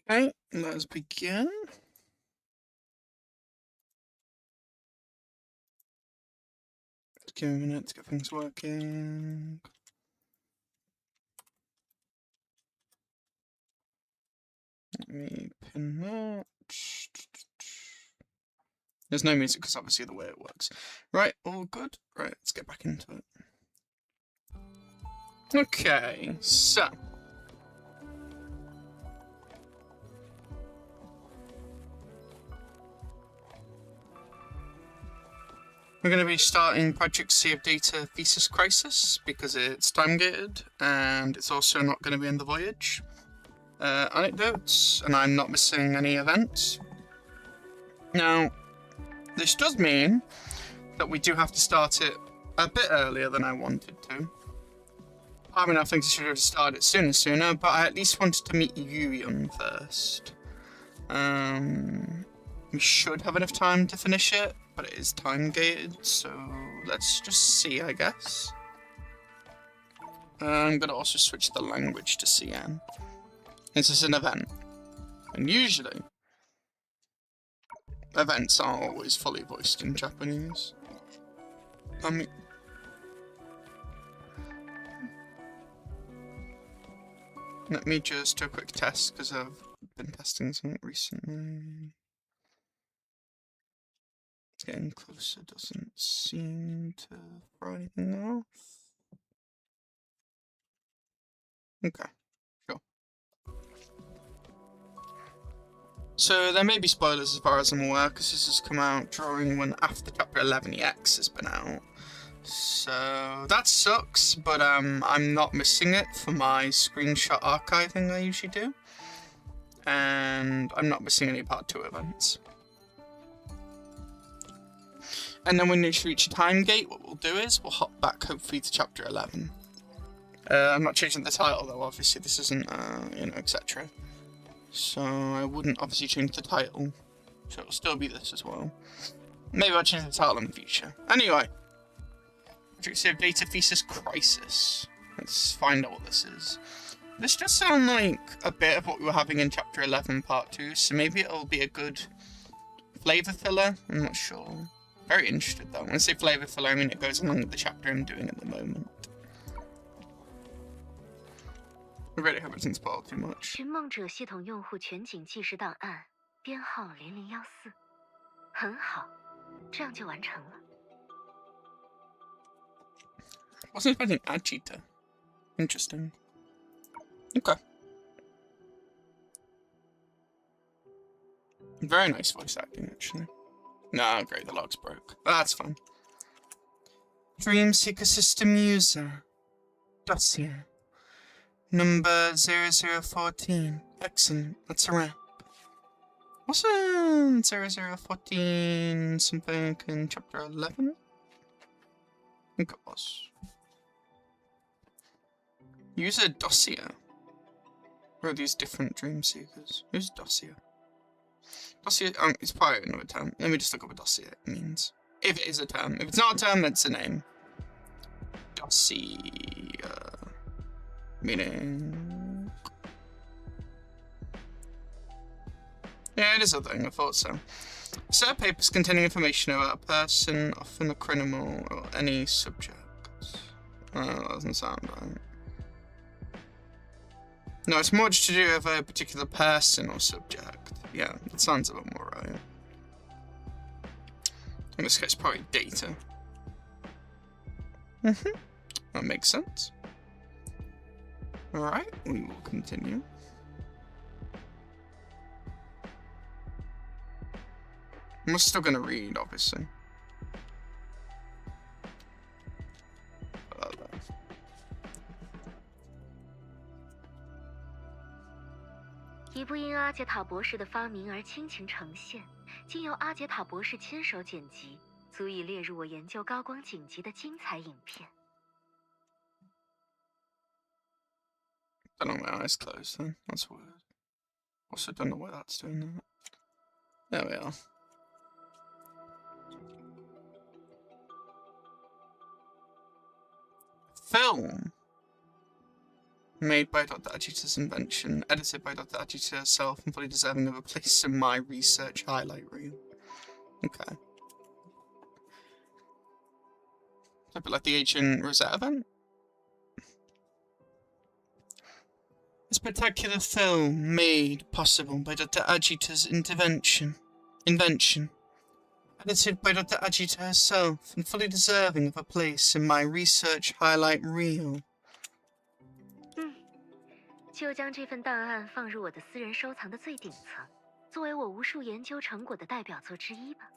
Okay, let's begin. Give me a minute to get things working. Let me pin that. There's no music because obviously the way it works. Right, all good. Right, let's get back into it. Okay, so. We're going to be starting Project Sea of Data Thesis Crisis because it's time-gated and it's also not going to be in the voyage. Anecdotes, and I'm not missing any events. Now, this does mean that we do have to start it a bit earlier than I wanted to. I mean, I think I should have started it sooner, but I at least wanted to meet miHoYo first. We should have enough time to finish it, but it is time-gated, so let's just see, I guess. I'm going to also switch the language to CN. This is an event, and usually events are always fully voiced in Japanese. Let me just do a quick test, because I've been testing something recently. It's getting closer, doesn't seem to throw anything off. Okay, sure. So there may be spoilers as far as I'm aware, because this has come out during when after Chapter 11EX has been out. So that sucks, but I'm not missing it for my screenshot archiving I usually do. And I'm not missing any Part 2 events. And then when you reach a time gate, what we'll do is we'll hop back hopefully to Chapter 11. I'm not changing the title though, obviously this isn't, you know, etc. So I wouldn't obviously change the title. So it'll still be this as well. Maybe I'll change the title in the future. Anyway. Project Sea of Data Thesis Crisis. Let's find out what this is. This does sound like a bit of what we were having in Chapter 11 Part 2, so maybe it'll be a good flavor filler. I'm not sure. Very interested though. When I say flavor filler, I mean it goes along with the chapter I'm doing at the moment. I really hope it doesn't spoil too much. 寻梦者系统用户全景计时档案编号0014，很好，这样就完成了。 Wasn't expecting Agita. Interesting. Okay. Very nice voice acting, actually. Nah, great, the log's broke. That's fine. Dream Seeker System User. Dossier. Number 0014. Excellent, that's a wrap. Wasn't 0014 something in Chapter 11? I think it was. User Dossier. Or are these different Dream Seekers? Who's Dossier? Dossier, it's probably another term. Let me just look up what Dossier means. If it is a term. If it's not a term, that's a name. Dossier. Meaning... Yeah, it is a thing, I thought so. A set of papers containing information about a person, often a criminal, or any subject. That doesn't sound right. No, it's more just to do with a particular person or subject. Yeah, that sounds a bit more right. In this case, probably data. That makes sense. Alright, we will continue. I'm still gonna read, obviously.一部因阿杰塔博士的发明而倾情呈现，经由阿杰塔博士亲手剪辑，足以列入我研究高光紧急的精彩影片。 Don't know my eyes closed then. That's weird. Also don't know why that's doing that. There we are. Film. Made by Dr. Ajita's invention, edited by Dr. Ajita herself, and fully deserving of a place in my research highlight reel. Okay. A bit like the Agent Rosetta event. A spectacular film made possible by Dr. Ajita's invention, edited by Dr. Ajita herself, and fully deserving of a place in my research highlight reel. 就将这份档案放入我的私人收藏的最顶层，作为我无数研究成果的代表作之一吧。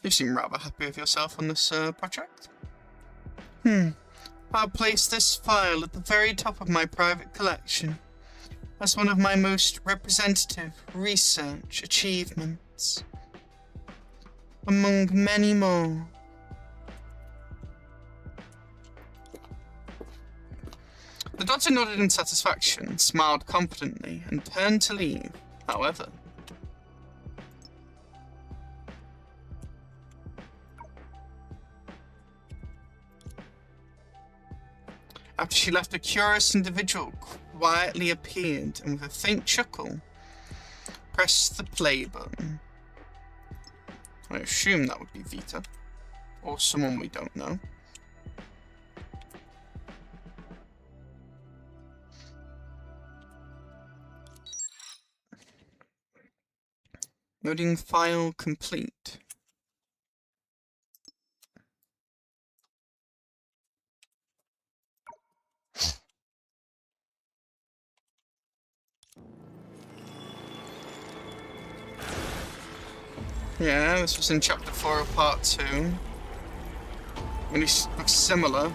You seem rather happy with yourself on this project. I'll place this file at the very top of my private collection as one of my most representative research achievements, among many more. The doctor nodded in satisfaction, smiled confidently, and turned to leave. However, after she left, a curious individual quietly appeared and with a faint chuckle pressed the play button. I assume that would be Vita, or someone we don't know. Loading file complete. Yeah, this was in chapter 4 of part 2. When he looks similar.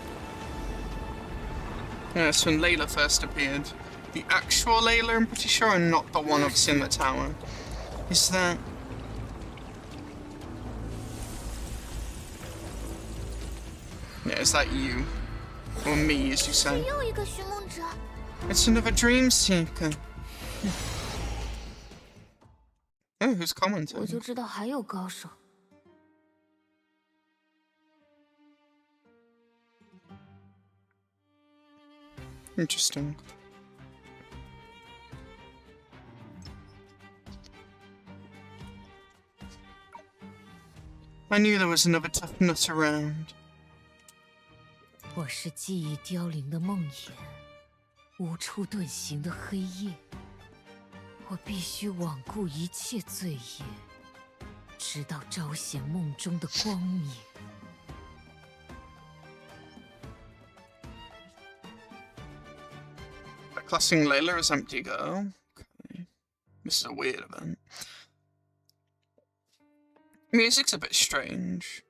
Yeah, that's when Layla first appeared. The actual Layla, I'm pretty sure, and not the one obviously in the tower. Is that... Yeah, is that you? Or me, as you say? It's another dream seeker. Oh, who's commenting? 我就知道还有高手。Interesting. I knew there was another tough nut around. 我是记忆凋零的梦魇，无处遁形的黑夜。我必须罔顾一切罪业，直到昭显梦中的光明。Classing Layla as empty girl. Okay. This is a weird event. Music's a bit strange.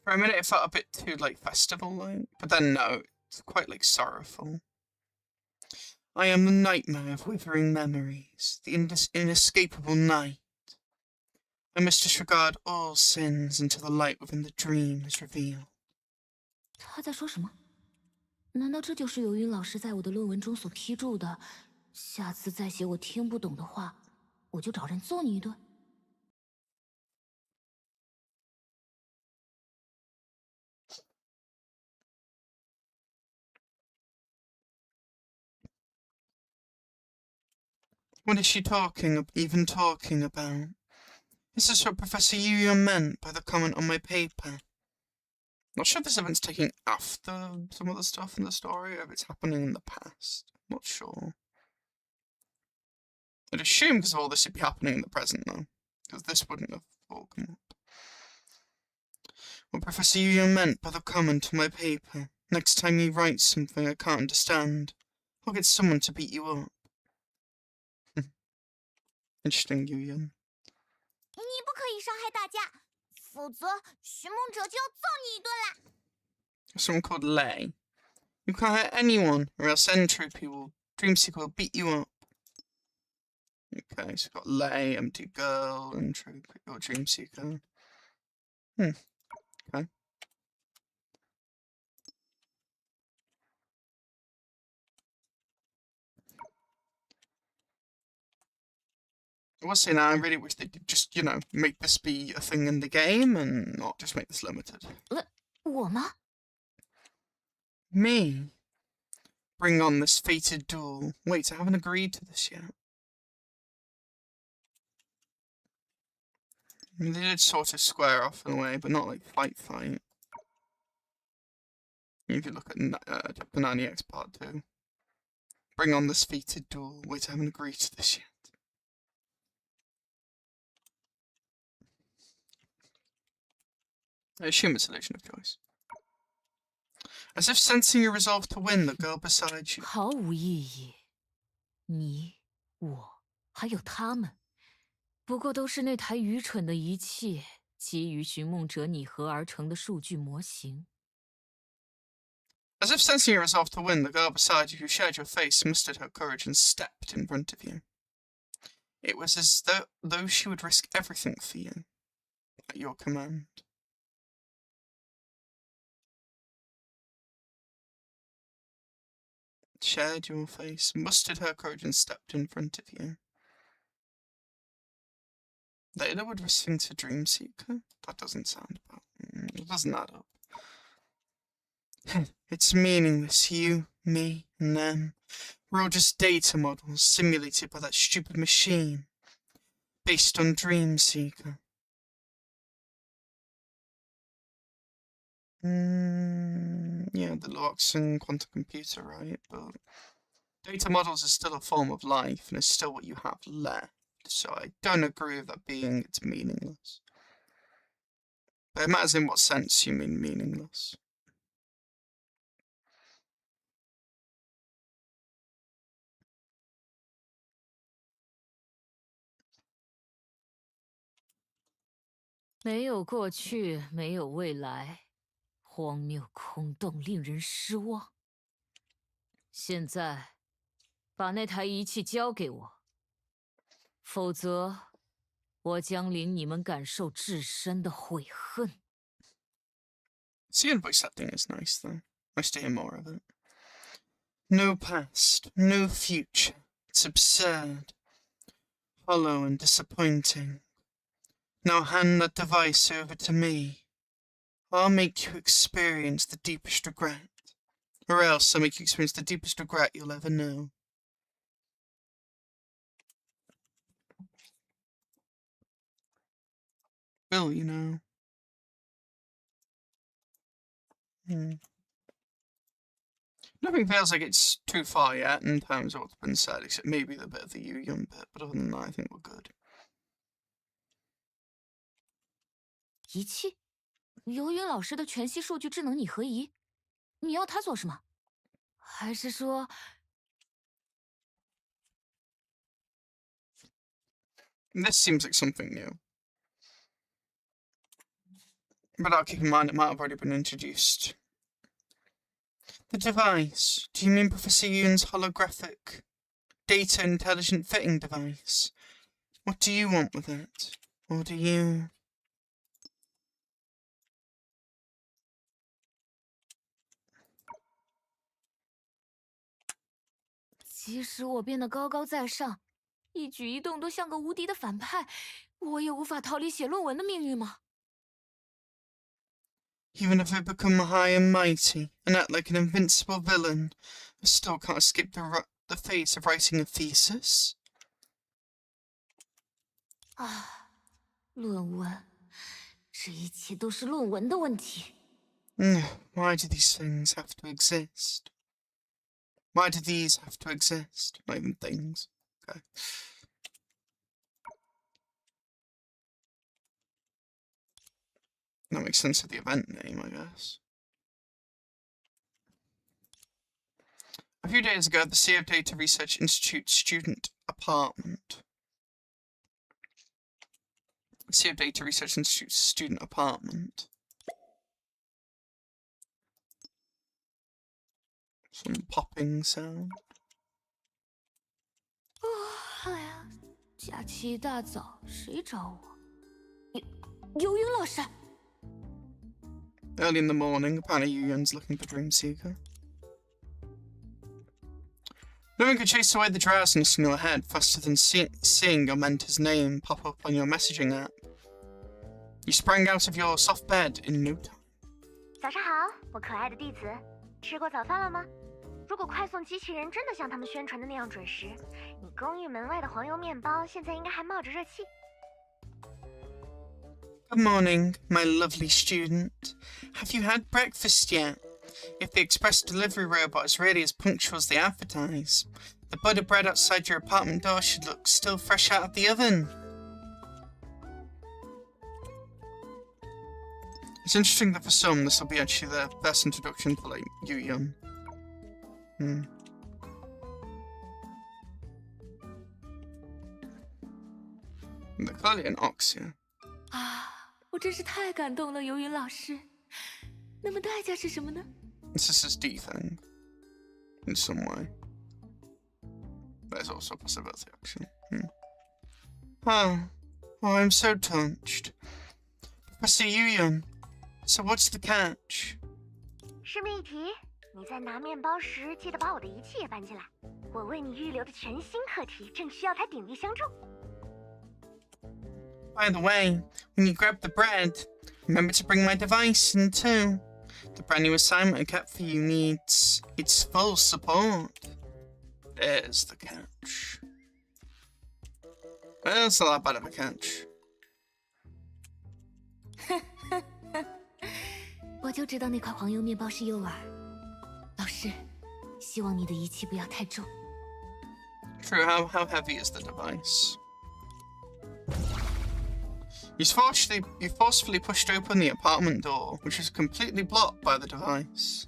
For a minute it felt a bit too, like, festival-like. But then no, it's quite, like, sorrowful. I am the nightmare of withering memories, the inescapable night. I must disregard all sins until the light within the dream is revealed. 他在说什么？难道这就是有云老师在我的论文中所批注的？下次再写我听不懂的话，我就找人揍你一顿。What is she even talking about? Is this what Professor Yuya meant by the comment on my paper? Not sure if this event's taking after some other stuff in the story, or if it's happening in the past. Not sure. I'd assume because of all this it'd be happening in the present, though. Because this wouldn't have all come up. What Professor Yuya meant by the comment on my paper. Next time you write something I can't understand, I'll get someone to beat you up. Interesting, Yuya. 你不可以伤害大家，否则寻梦者就要揍你一顿啦。 Someone called Lei. You can't hurt anyone, or else Dreamseeker will beat you up. Okay, so we've got Lei, Empty Girl, Entropy, or Dreamseeker. Okay. I will say now, I really wish they did just, make this be a thing in the game and not just make this limited. 我吗？ Me? Bring on this fated duel. Wait, I haven't agreed to this yet. I mean, they did sort of square off in a way, but not like fight. If you look at Chapter 90X Part 2. Bring on this fated duel. Wait, I haven't agreed to this yet. I assume it's illusion of choice. As if sensing your resolve to win, the girl beside you. 毫无意义。你、我还有他们，不过都是那台愚蠢的仪器基于寻梦者拟合而成的数据模型。 As if sensing your resolve to win, the girl beside you who shared your face mustered her courage and stepped in front of you. It was as though she would risk everything for you, at your command. Shared your face, mustered her courage and stepped in front of you. Layla would risk things for Dreamseeker? That doesn't sound about... It doesn't add up. It's meaningless. You, me, and them. We're all just data models simulated by that stupid machine. Based on Dreamseeker. Yeah, the Lox and quantum computer, right? But data models are still a form of life, and it's still what you have left. So I don't agree with that being it's meaningless. But it matters in what sense you mean meaningless.没有过去，没有未来，荒谬、空洞，令人失望。现在，把那台仪器交给我，否则，我将令你们感受至深的悔恨。Seeing voice acting is nice, though. Nice to hear more of it. No past, no future. It's absurd, hollow and disappointing. Now hand that device over to me. I'll make you experience the deepest regret. Or else I'll make you experience the deepest regret you'll ever know. Will you know? Nothing feels like it's too far yet in terms of what's been said, except maybe the bit of the Yu-Yun bit, but other than that, I think we're good. 仪器？游云老师的全息数据智能拟合仪，你要它做什么？还是说？This seems like something new. But I'll keep in mind it might have already been introduced. The device. Do you mean Professor Yoon's holographic data intelligent fitting device? What do you want with it? Or do you... 即使我变得高高在上，一举一动都像个无敌的反派，我也无法逃离写论文的命运吗？ Even if I become high and mighty and act like an invincible villain, I still can't escape the fate of writing a thesis. 啊，论文，这一切都是论文的问题。Why do these things have to exist? Why do these have to exist? Not even things. Okay. That makes sense of the event name, I guess. A few days ago, the Sea of Data Research Institute student apartment. Sea of Data Research Institute student apartment. Some popping sound. 哎呀，假期一大早，谁找我？游云老师。 Early in the morning, apparently Yu-Yun's looking for Dreamseeker. No one could chase away the drowsiness in your head faster than seeing your mentor's name pop up on your messaging app. You sprang out of your soft bed in no time. 早上好，我可爱的弟子，吃过早饭了吗？如果快送机器人真的像他们宣传的那样准时，你公寓门外的黄油面包现在应该还冒着热气。Good morning, my lovely student. Have you had breakfast yet? If the express delivery robot is really as punctual as they advertise, the butter bread outside your apartment door should look still fresh out of the oven. It's interesting that for some, this will be actually their best introduction to, like, Yu-Yun. They're clearly an ox here. 我真是太感动了，游云老师。那么代价是什么呢？ This is his D thing. In some way. There's also a possibility, actually. Oh, I'm so touched. Professor Yu-Yun, so what's the catch? 师妹一提，你在拿面包时记得把我的仪器也搬进来。我为你预留的全新课题正需要它鼎力相助。 By the way, when you grab the bread, remember to bring my device in too. The brand new assignment I kept for you needs its full support. There's the catch. Well, it's a lot bad of a catch. 我就知道那块黄油面包是诱饵。老师，希望你的仪器不要太重。 True, how heavy is the device? You forcefully pushed open the apartment door, which is completely blocked by the device.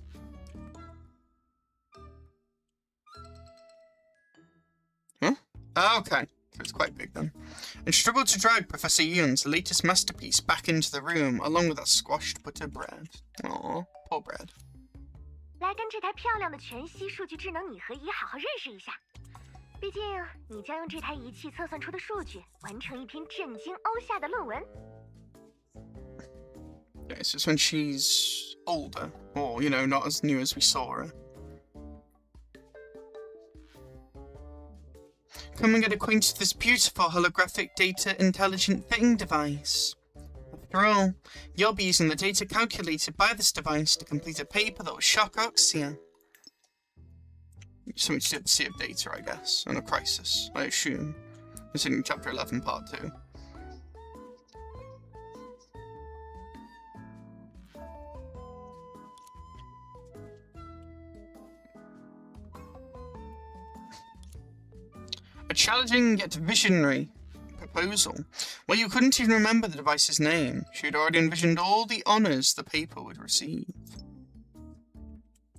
Huh? Oh, okay. So it's quite big then. And struggled to drag Professor Yun's latest masterpiece back into the room, along with that squashed butter bread. Aww, poor bread. 来跟这台漂亮的全息数据智能拟合仪好好认识一下。毕竟，你将用这台仪器测算出的数据，完成一篇震惊欧夏的论文。 Yeah, so it's when she's older, or, you know, not as new as we saw her. Come and get acquainted with this beautiful holographic data intelligent fitting device. After all, you'll be using the data calculated by this device to complete a paper that will shock Oxia. Something to do with the Sea of Data, I guess, and a crisis, I assume. It's in Chapter 11, Part 2. A challenging yet visionary proposal. Well, you couldn't even remember the device's name. She had already envisioned all the honours the paper would receive.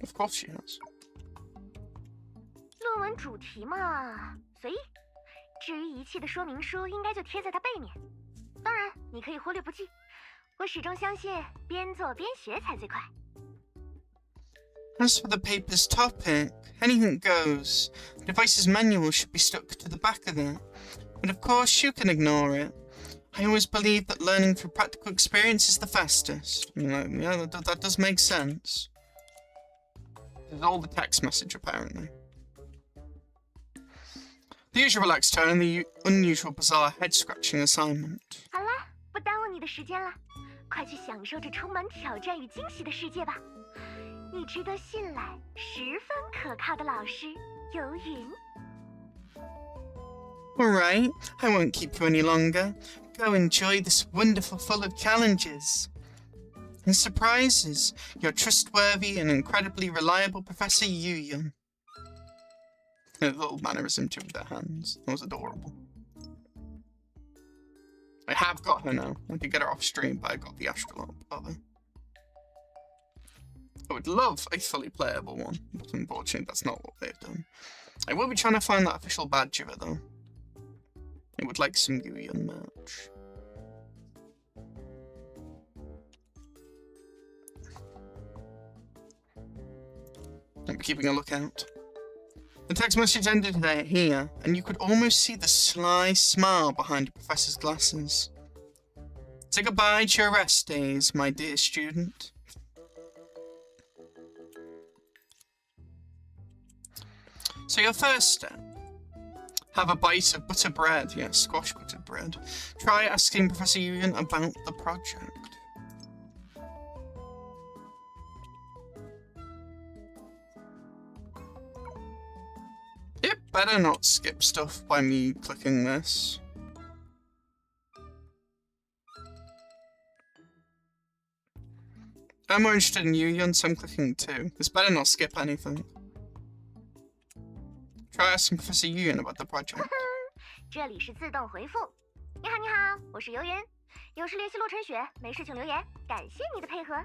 Of course she has. 论文主题嘛，随意。至于仪器的说明书，应该就贴在它背面。当然，你可以忽略不计。我始终相信，边做边学才最快。As for the paper's topic, anything goes. The device's manual should be stuck to the back of it. But of course, you can ignore it. I always believe that learning through practical experience is the fastest. You know, yeah, that does make sense. There's all the text message, apparently. The usual relaxed tone and the unusual bizarre head-scratching assignment. 好啦，不耽误你的时间了，快去享受这充满挑战与惊喜的世界吧。你值得信赖、十分可靠的老师游云。Alright, I won't keep you any longer. Go enjoy this wonderful full of challenges and surprises. Your trustworthy and incredibly reliable Professor Yu-Yun. A little mannerism too with their hands. That was adorable. I have got her now. I did get her off stream, but I got the astral of her. I would love a fully playable one, but unfortunately that's not what they've done. I will be trying to find that official badge of it though. I would like some Yu-Yun merch. I'll be keeping a lookout. The text message ended here, and you could almost see the sly smile behind the professor's glasses. Say goodbye to your rest days, my dear student. So your first step. Have a bite of butter bread. Yes, squash buttered bread. Try asking Professor Yu-Yun about the project. better not skip stuff by me clicking this. I'm more interested in Yu-Yun, so I'm clicking 2. This better not skip anything. Try asking Professor Yu-Yun about the project. 这里是自动回复。你好，你好，我是游云。有事联系洛晨雪，没事请留言。感谢你的配合。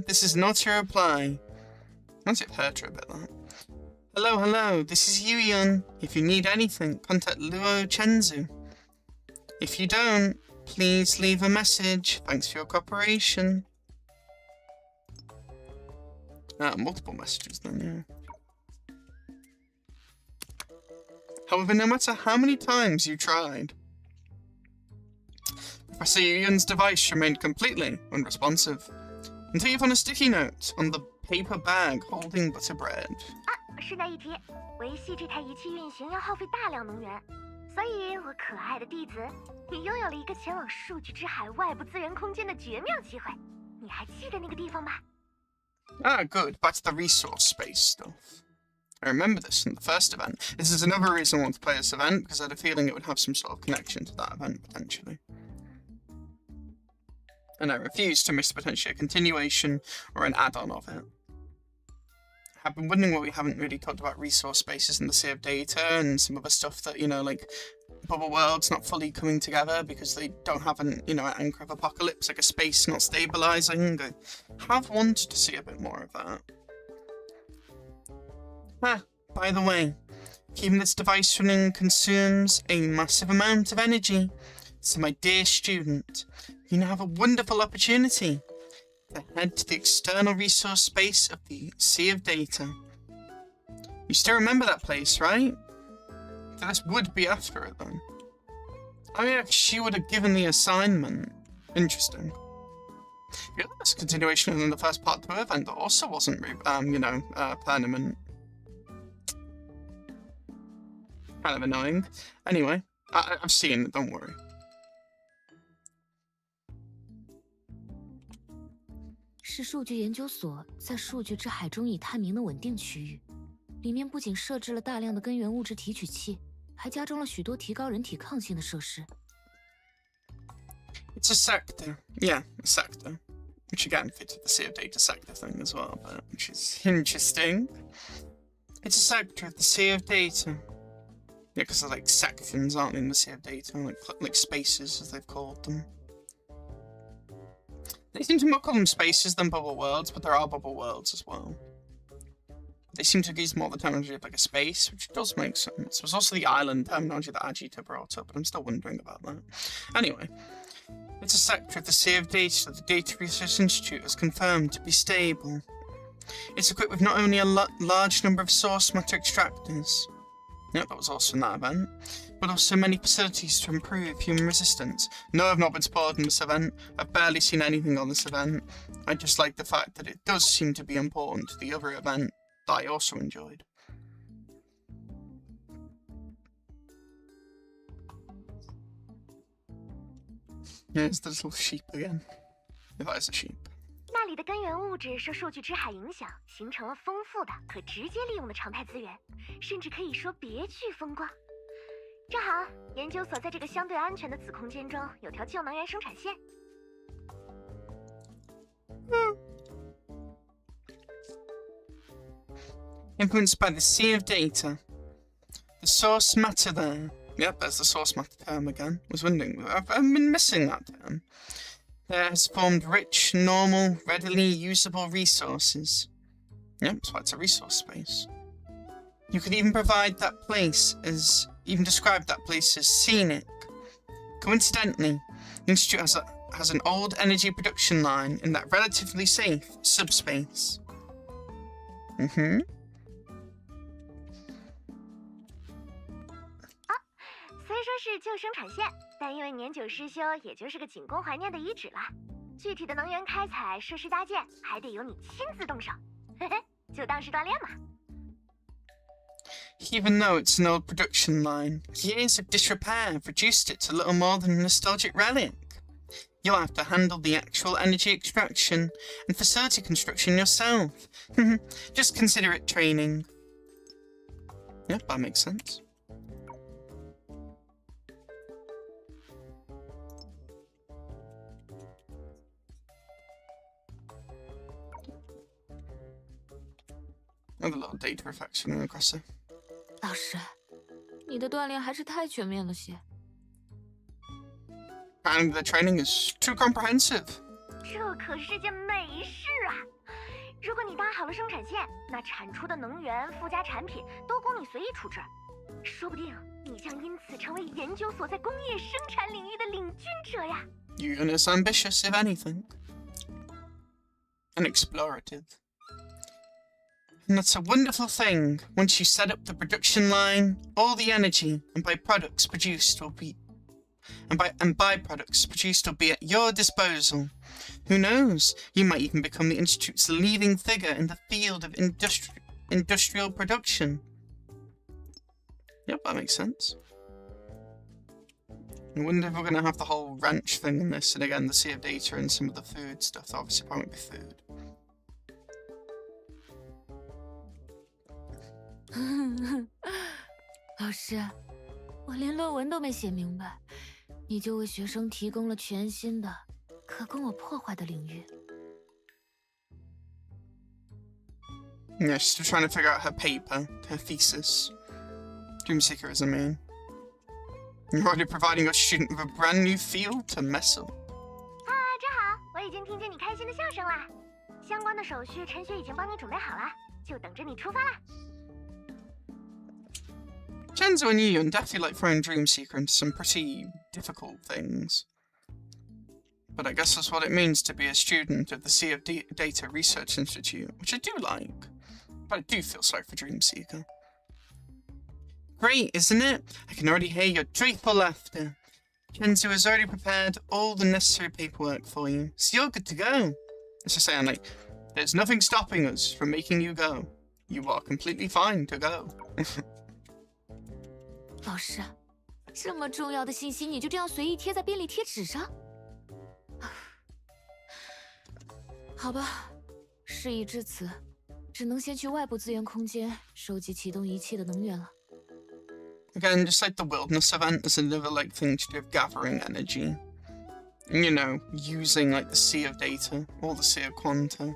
This is not your reply. Once it hurt her a bit, that. Hello, hello, this is Yu-Yun. If you need anything, contact Luo Chenzu. If you don't, please leave a message. Thanks for your cooperation. Multiple messages then, yeah. However, no matter how many times you tried, Professor Yu-Yun's device remained completely unresponsive. Until you found a sticky note on the paper bag holding butter bread. 顺带一提，维系这台仪器运行要耗费大量能源，所以我可爱的弟子也拥有了一个前往数据之海外部资源空间的绝妙机会。你还记得那个地方吧？ Good. Back to the resource space stuff. I remember this from the first event. This is another reason I want to play this event, because I had a feeling it would have some sort of connection to that event, potentially. And I refuse to miss potentially a continuation or an add-on of it. I've been wondering why we haven't really talked about resource spaces in the Sea of Data and some other stuff that, you know, like Bubble World's not fully coming together because they don't have an, you know, an anchor of apocalypse, like a space not stabilizing. I have wanted to see a bit more of that. By the way, keeping this device running consumes a massive amount of energy. So my dear student, you now have a wonderful opportunity to head to the external resource space of the Sea of Data. You still remember that place, right? So this would be after it then. Oh yeah, she would have given the assignment. Interesting. Yeah, this continuation in the first part of the event also wasn't, permanent. Kind of annoying. Anyway, I've seen it, don't worry. 是数据研究所在数据之海中已探明的稳定区域，里面不仅设置了大量的根源物质提取器，还加装了许多提高人体抗性的设施。It's a sector. Yeah, a sector. Which again fits with the Sea of Data sector thing as well, but which is interesting. It's a sector of the Sea of Data. Yeah, because they're like sections, aren't they, in the Sea of Data, like spaces as they've called them. They seem to more call them spaces than bubble worlds, but there are bubble worlds as well. They seem to use more the terminology of like a space, which does make sense. There's also the island terminology that Ajita brought up, but I'm still wondering about that. Anyway, it's a sector of the Sea of Data that the Data Research Institute has confirmed to be stable. It's equipped with not only a large number of source matter extractors, yep, that was also in that event, but also many facilities to improve human resistance. No, I've not been spoiled in this event. I've barely seen anything on this event. I just like the fact that it does seem to be important to the other event that I also enjoyed. Here's the little sheep again. If that is a sheep. 那里的根源物质受数据之海影响，形成了丰富的可直接利用的常态资源，甚至可以说别具风光。正好，研究所在这个相对安全的子空间中有条旧能源生产线。Influenced by the Sea of Data. The source matter there. Yep, there's the source matter term again. I was wondering, I've been missing that term. There has formed rich, normal, readily usable resources. Yep, that's why it's a resource space. You could even describe that place as scenic. Coincidentally, the Institute has an old energy production line in that relatively safe subspace. 虽说是旧生产线，但因为年久失修，也就是个仅供怀念的遗址了。具体的能源开采、设施搭建，还得由你亲自动手。嘿嘿，就当是锻炼嘛。Even though it's an old production line, years of disrepair have reduced it to little more than a nostalgic relic. You'll have to handle the actual energy extraction and facility construction yourself. Just consider it training. Yeah, that makes sense. Another little data effects going across there. 老师，你的锻炼还是太全面了些。Apparently the training is too comprehensive. 这可是件美事啊！如果你搭好了生产线，那产出的能源、附加产品都供你随意处置，说不定你将因此成为研究所在工业生产领域的领军者呀。You're as ambitious, if anything. And explorative. And that's a wonderful thing. Once you set up the production line, all the energy and byproducts produced will be at your disposal. Who knows? You might even become the Institute's leading figure in the field of industrial production. Yep, that makes sense. I wonder if we're going to have the whole ranch thing in this, and again, the sea of data and some of the food stuff. Obviously, probably won't be food. 老师，我连论文都没写明白，你就为学生提供了全新的、可供我破坏的领域。Yeah, she's still trying to figure out her paper, her thesis. Dreamseeker, I mean. You're already providing your student with a brand new field to mess up. 啊，正好，我已经听见你开心的笑声啦。相关的手续，陈学已经帮你准备好了，就等着你出发啦。 Chenzo and Yuyun definitely like throwing Dreamseeker into some pretty difficult things. But I guess that's what it means to be a student of the Sea of Data Research Institute, which I do like. But I do feel sorry for Dreamseeker. Great, isn't it? I can already hear your joyful laughter. Chenzo has already prepared all the necessary paperwork for you, so you're good to go. It's just saying, like, there's nothing stopping us from making you go. You are completely fine to go. 老师，这么重要的信息你就这样随意贴在便利贴纸上？好吧，事已至此，只能先去外部资源空间收集启动仪器的能源了。Again, just like the wilderness event, there's another like thing to do with gathering energy. And, you know, using like the Sea of Data or the Sea of Quanta,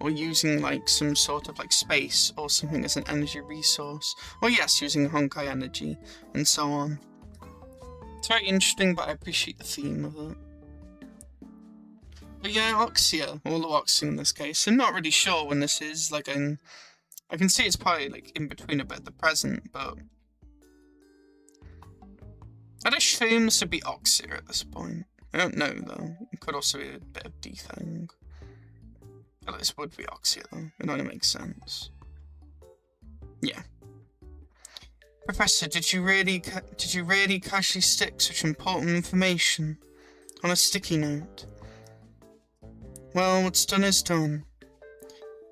or using like some sort of like space or something as an energy resource, or yes, using Honkai energy and so on. It's very interesting, but I appreciate the theme of it. But yeah, Oxia, all the Oxia in this case. I'm not really sure when this is. Like, I can see it's probably like in between a bit of the present, but I'd assume this would be Oxia at this point. I don't know though. It could also be a bit of D-Thing. Well, this would be Oxia though. It only makes sense. Yeah. Professor, did you really casually stick such important information on a sticky note? Well, what's done is done.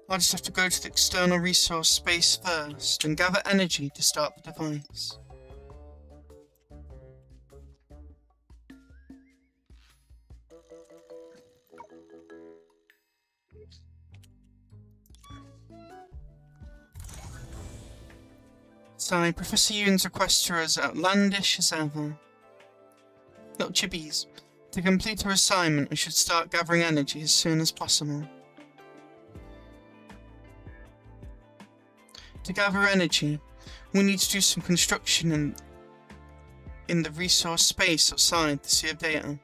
I'll just have to go to the external resource space first and gather energy to start the device. Sigh, Professor Yoon's requests are as outlandish as ever. Little chippies, to complete her assignment, we should start gathering energy as soon as possible. To gather energy, we need to do some construction in the resource space outside the Sea of Data.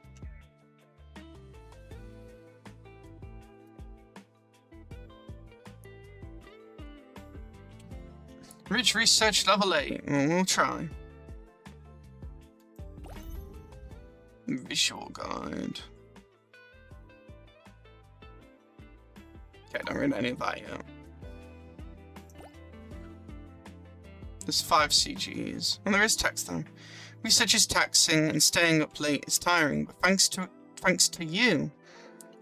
Reach research level 8. Well, we'll try. Visual guide. Okay, don't read any of that yet. There's 5 CGs. And there is text though. Research is taxing and staying up late is tiring, but thanks to you,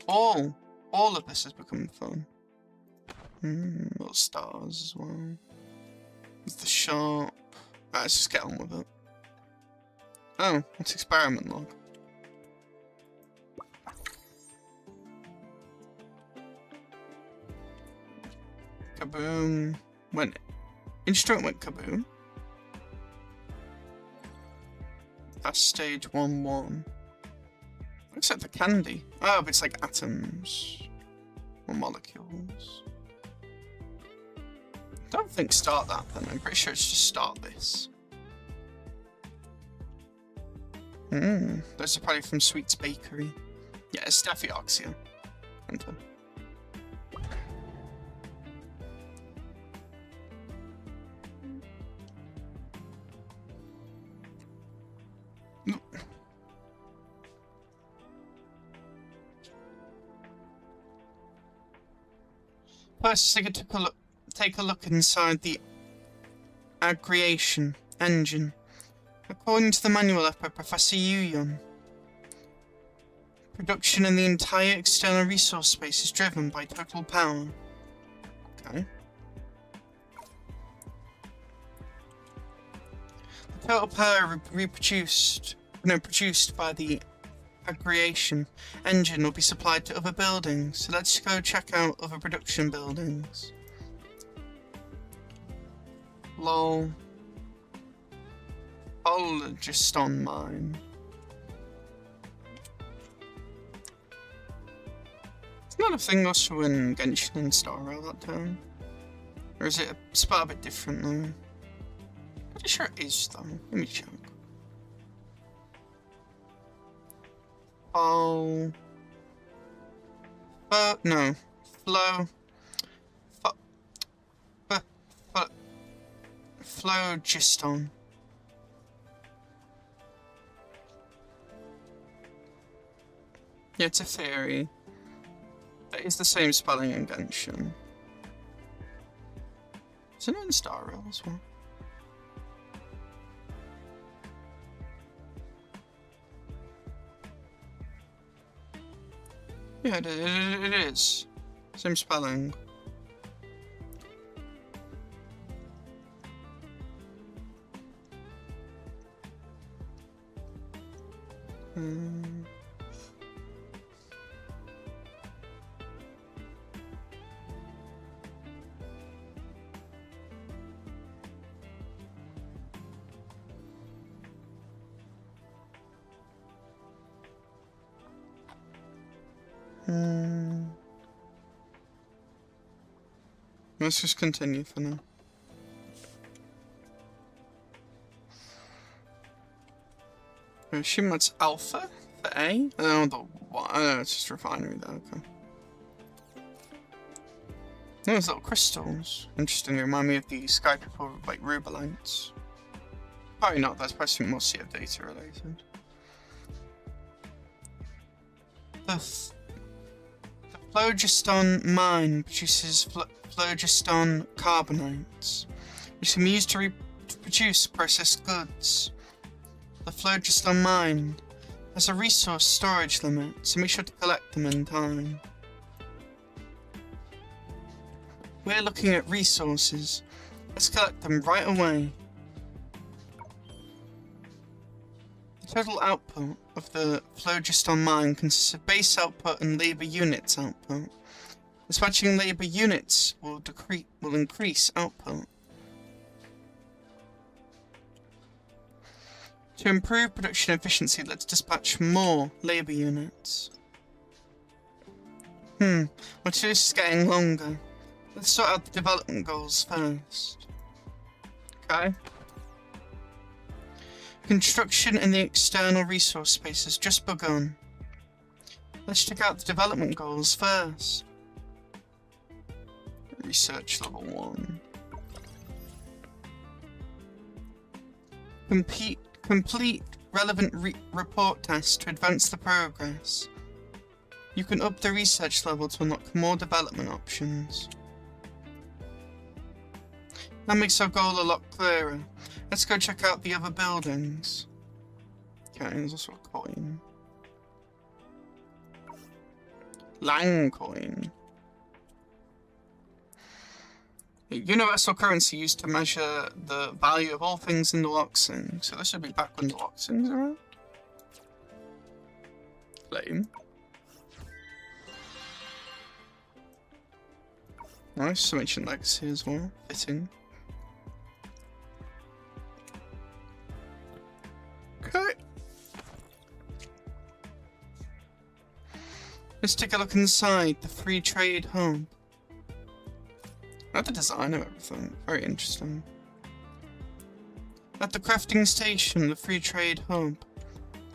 all of this has become fun. Little stars as well. There's the shop. Right, let's just get on with it. Oh, what's experiment log? Kaboom. When instrument went kaboom. Past stage 1-1. Looks like the candy. Oh, but it's like atoms. Or molecules. Don't think start that then. I'm pretty sure it's just start this. Those are probably from Sweet's Bakery. Yeah, it's Staphyloxia. Enter. First, take a look inside the aggregation engine. According to the manual left by Professor Yuyon, production in the entire external resource space is driven by total power. Okay. The total power produced by the aggregation engine will be supplied to other buildings, so let's go check out other production buildings. Lol. Hoyostan mine. It's not a thing also in Genshin and Star Rail that term. Or is it spelled a bit differently? Pretty sure it is though. Let me check. Oh. No. Phlogiston. Yeah, it's a theory. That is the same spelling in Genshin. Is it in Star Rail as well? Yeah, it is. Same spelling. Let's just continue for now. I assume that's Alpha for A? I don't know the what. I know it's just refinery though, okay. Those little crystals. Interesting, they remind me of the Sky People like rubelites. Probably not, that's probably something more Sea of Data related. The phlogiston mine produces phlogiston carbonates, which can be used to produce processed goods. The phlogiston mine has a resource storage limit, so make sure to collect them in time. We're looking at resources. Let's collect them right away. The total output of the phlogiston mine consists of base output and labour units output. Dispatching labour units will increase output. To improve production efficiency, let's dispatch more labour units. My list is getting longer. Let's sort out the development goals first. Okay. Construction in the external resource space has just begun. Let's check out the development goals first. Research level 1. Complete relevant report tests to advance the progress. You can up the research level to unlock more development options. That makes our goal a lot clearer. Let's go check out the other buildings. Okay, there's also a coin. Lang coin. A universal currency used to measure the value of all things in the Loxing. So this would be back when the Loxings are around. Flame. Nice, some ancient legacy as well. Fitting. Okay. Let's take a look inside the free trade hub. I like the design of everything. Very interesting. At the crafting station, the free trade hub,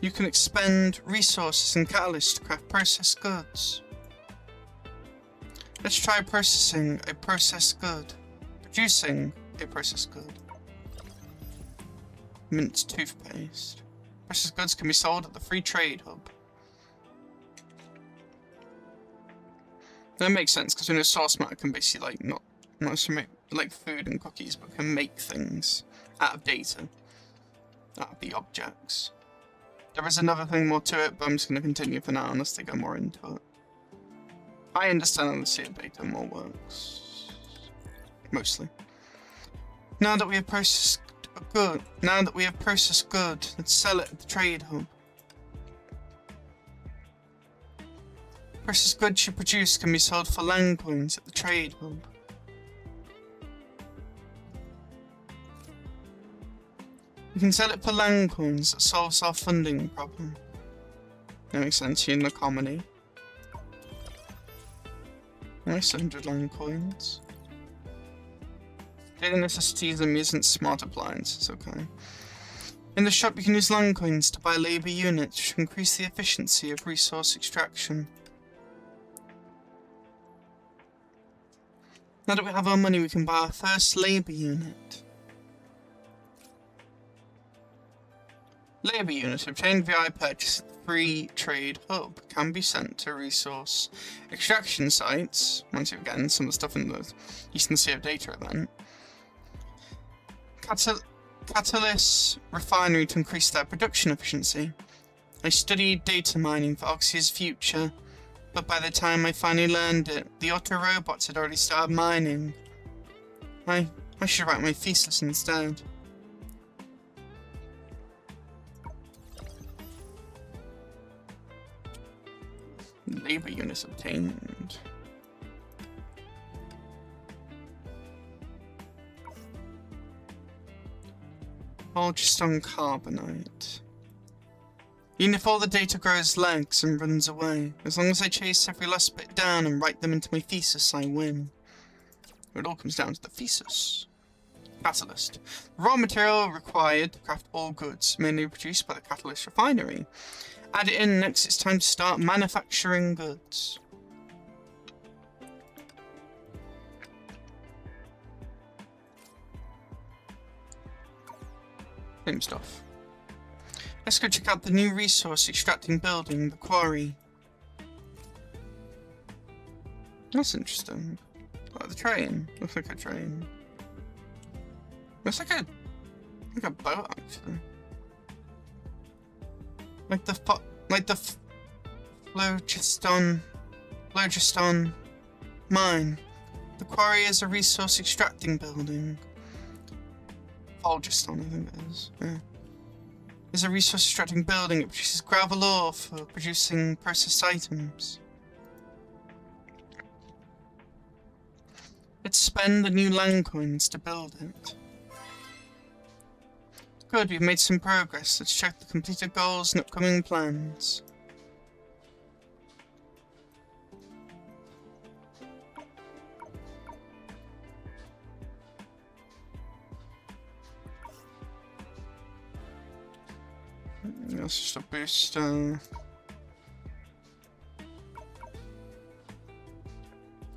you can expend resources and catalysts to craft processed goods. Let's try processing a processed good. Producing a processed good. Mint toothpaste. Processed goods can be sold at the free trade hub. That makes sense because we know source matter can basically like not necessarily make like food and cookies, but can make things out of data, out of the objects. There is another thing more to it, but I'm just going to continue for now unless they go more into it. I understand how the sea of data more works. Mostly. Now that we have processed good, let's sell it at the trade hub. Processed goods you produce can be sold for land coins at the trade hub. We can sell it for land coins. That solves our funding problem. That makes sense. You're in the comedy. Nice 100 land coins. Daily necessities and isn't smart appliances, okay. In the shop you can use land coins to buy labour units, which increase the efficiency of resource extraction. Now that we have our money, we can buy our first labour unit. Labour unit obtained via purchase at the free trade hub can be sent to resource extraction sites. Once again, some of the stuff in the Eastern Sea of Data event. Catalyst refinery to increase their production efficiency. I studied data mining for Oxy's future, but by the time I finally learned it, the auto robots had already started mining. I should write my thesis instead. Labour units obtained. Hoyostans carbonite. Even if all the data grows legs and runs away, as long as I chase every last bit down and write them into my thesis, I win. It all comes down to the thesis. Catalyst. The raw material required to craft all goods, mainly produced by the catalyst refinery. Add it in, next it's time to start manufacturing goods. Same stuff. Let's go check out the new resource extracting building, the quarry. That's interesting. Like the train. Looks like a train. Looks like a boat actually. Like the phlogiston mine. The quarry is a resource extracting building. Phlogiston, I think it is. Yeah. It's a resource extracting building. It produces gravel ore for producing processed items. Let's spend the new land coins to build it. Good, we've made some progress. Let's check the completed goals and upcoming plans. That's just a boost. I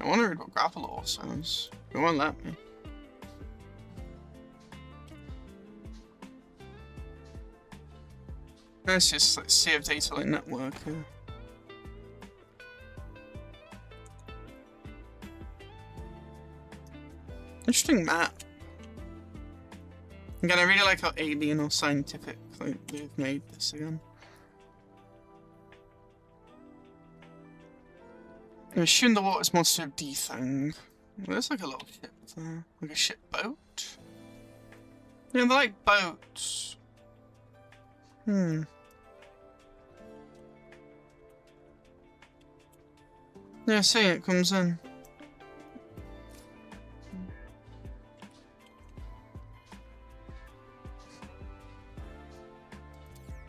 want to read what gravel ore says. It won't let me. It's just like Sea of Data like network. Yeah. Interesting map. Again, I really like how alien or scientific they've made this again. I'm assuming the water's more sort of D-thing. Well, there's like a little ship there. Like a ship boat? Yeah, they're like boats. Yeah, see, it comes in.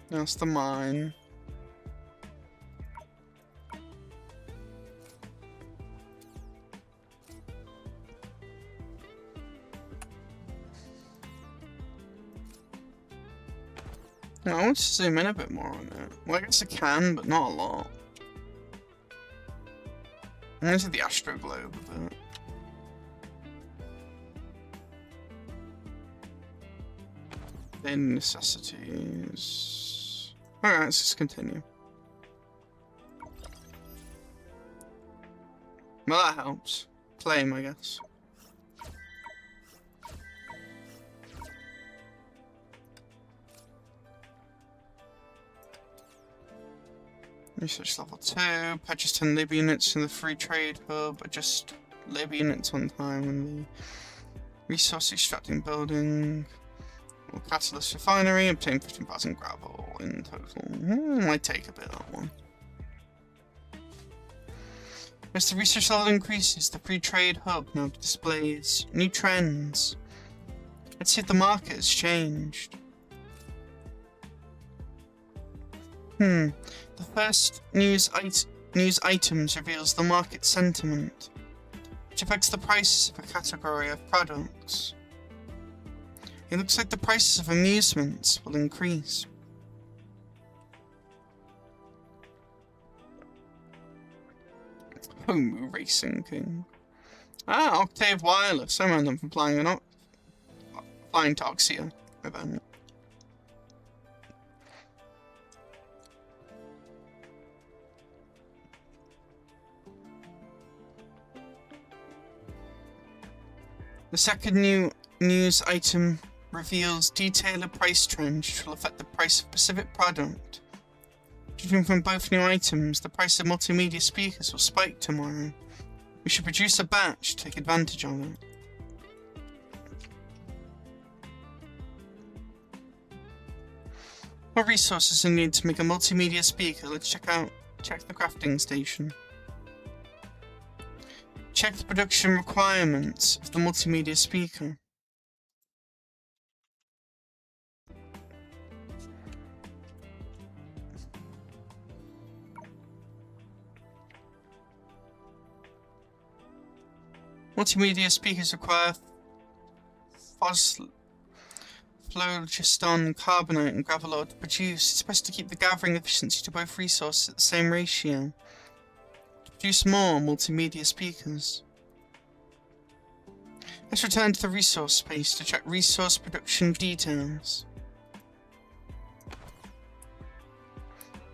That's the mine. No, I want to zoom in a bit more on it. Well, I guess I can, but not a lot. I'm into the astro globe a bit. Daily necessities. Alright, let's just continue. Well, that helps. Claim, I guess. Research level 2. Purchase 10 lib units from the free trade hub. Adjust lib units on time in the resource extracting building. Catalyst refinery. Obtain 15,000 gravel in total. Might take a bit, that one. As the research level increases, the free trade hub now displays new trends. Let's see if the market has changed. The first news items reveals the market sentiment, which affects the prices of a category of products. It looks like the prices of amusements will increase. Homu Racing King. Ah, Octave Wireless. I remember them from flying to Oxia event. The second new news item reveals detailed price trends which will affect the price of specific product. Judging from both new items, the price of multimedia speakers will spike tomorrow. We should produce a batch to take advantage of it. What resources are needed to make a multimedia speaker? Let's check the crafting station. Check the production requirements of the multimedia speaker. Multimedia speakers require phlogiston, carbonate and gravel ore to produce. It's best to keep the gathering efficiency to both resources at the same ratio. To produce more multimedia speakers. Let's return to the resource space to check resource production details.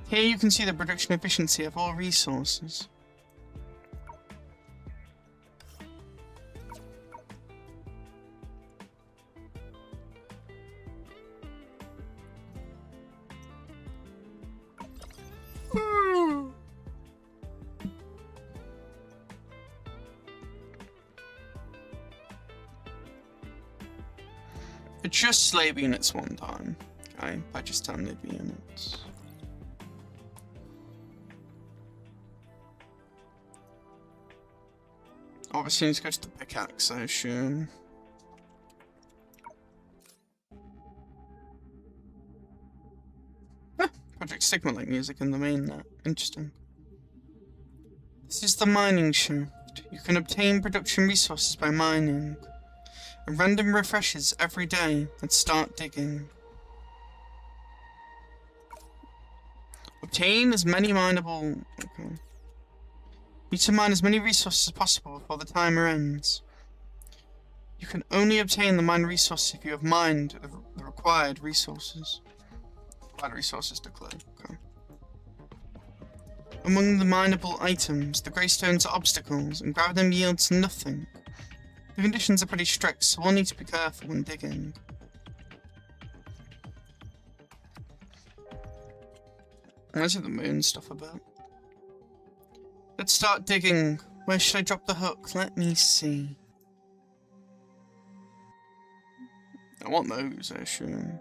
Here you can see the production efficiency of all resources. Adjust slave units one time. Okay, purchase 10 lib units. Obviously, need to go to the pickaxe, I assume. Project Sigma like music in the main net. Interesting. This is the mining shaft. You can obtain production resources by mining. A random refreshes every day. Let's start digging. Obtain as many mineable... Okay. Need to mine as many resources as possible before the timer ends. You can only obtain the mined resources if you have mined the required resources. Required resources declared. Okay. Among the mineable items, the grey stones are obstacles, and grabbing them yields nothing. The conditions are pretty strict, so we'll need to be careful when digging. Where's the moon stuff about? Let's start digging. Where should I drop the hook? Let me see. I want those, I assume.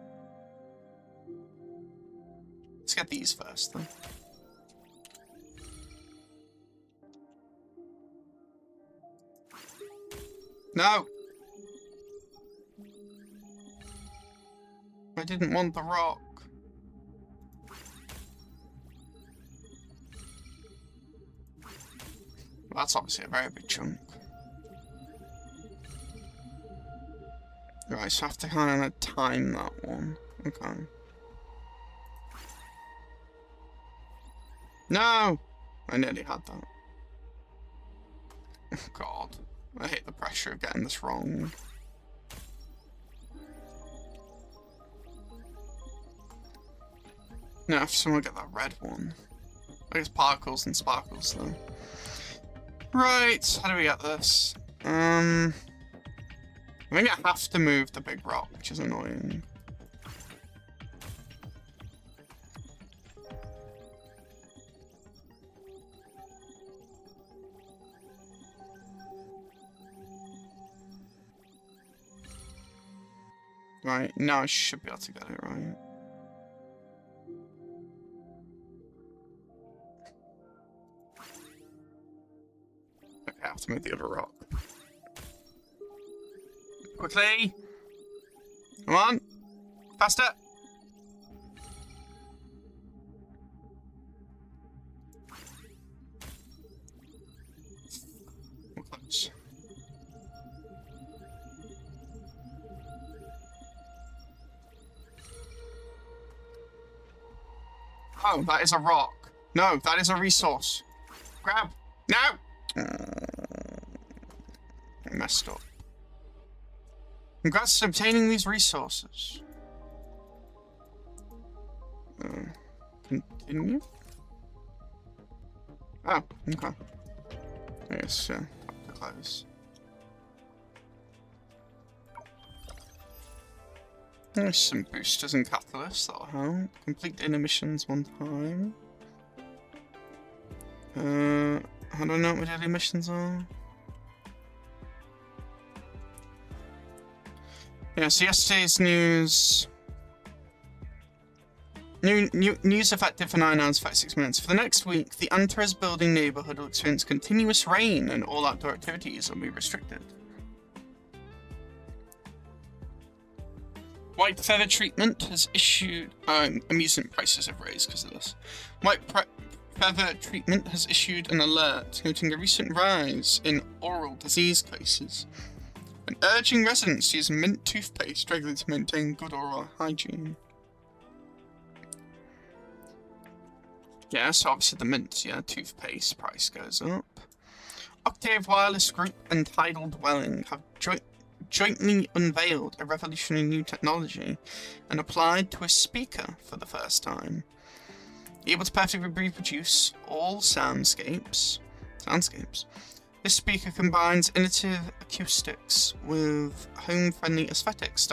Let's get these first, though. No! I didn't want the rock. Well, that's obviously a very big chunk. Right, so I have to kind of time that one. Okay. No! I nearly had that. Oh, God. I hate the pressure of getting this wrong. Now, if someone get that red one. I guess particles and sparkles, though. Right, how do we get this? I think I have to move the big rock, which is annoying. Right, now I should be able to get it right. Okay, I have to move the other rock. Quickly! Come on! Faster! We're close. Oh, that is a rock. No, that is a resource. Grab! No! I messed up. Congrats on obtaining these resources. Continue? Oh, okay. I guess, up to close. There's some boosters and catalysts, that'll help. Complete daily missions one time. How do I know what my daily missions are? Yeah, so yesterday's news... News effective for 9 hours, 36 minutes. For the next week, the Antares building neighborhood will experience continuous rain and all outdoor activities will be restricted. White feather treatment has issued... amusement prices have raised because of this. Feather treatment has issued an alert noting a recent rise in oral disease cases and urging residents to use mint toothpaste regularly to maintain good oral hygiene. Yeah, so obviously the mint, toothpaste price goes up. Octave Wireless Group and Tidal Dwelling have jointly unveiled a revolutionary new technology and applied to a speaker for the first time. Able to perfectly reproduce all soundscapes. This speaker combines innovative acoustics with home-friendly aesthetics,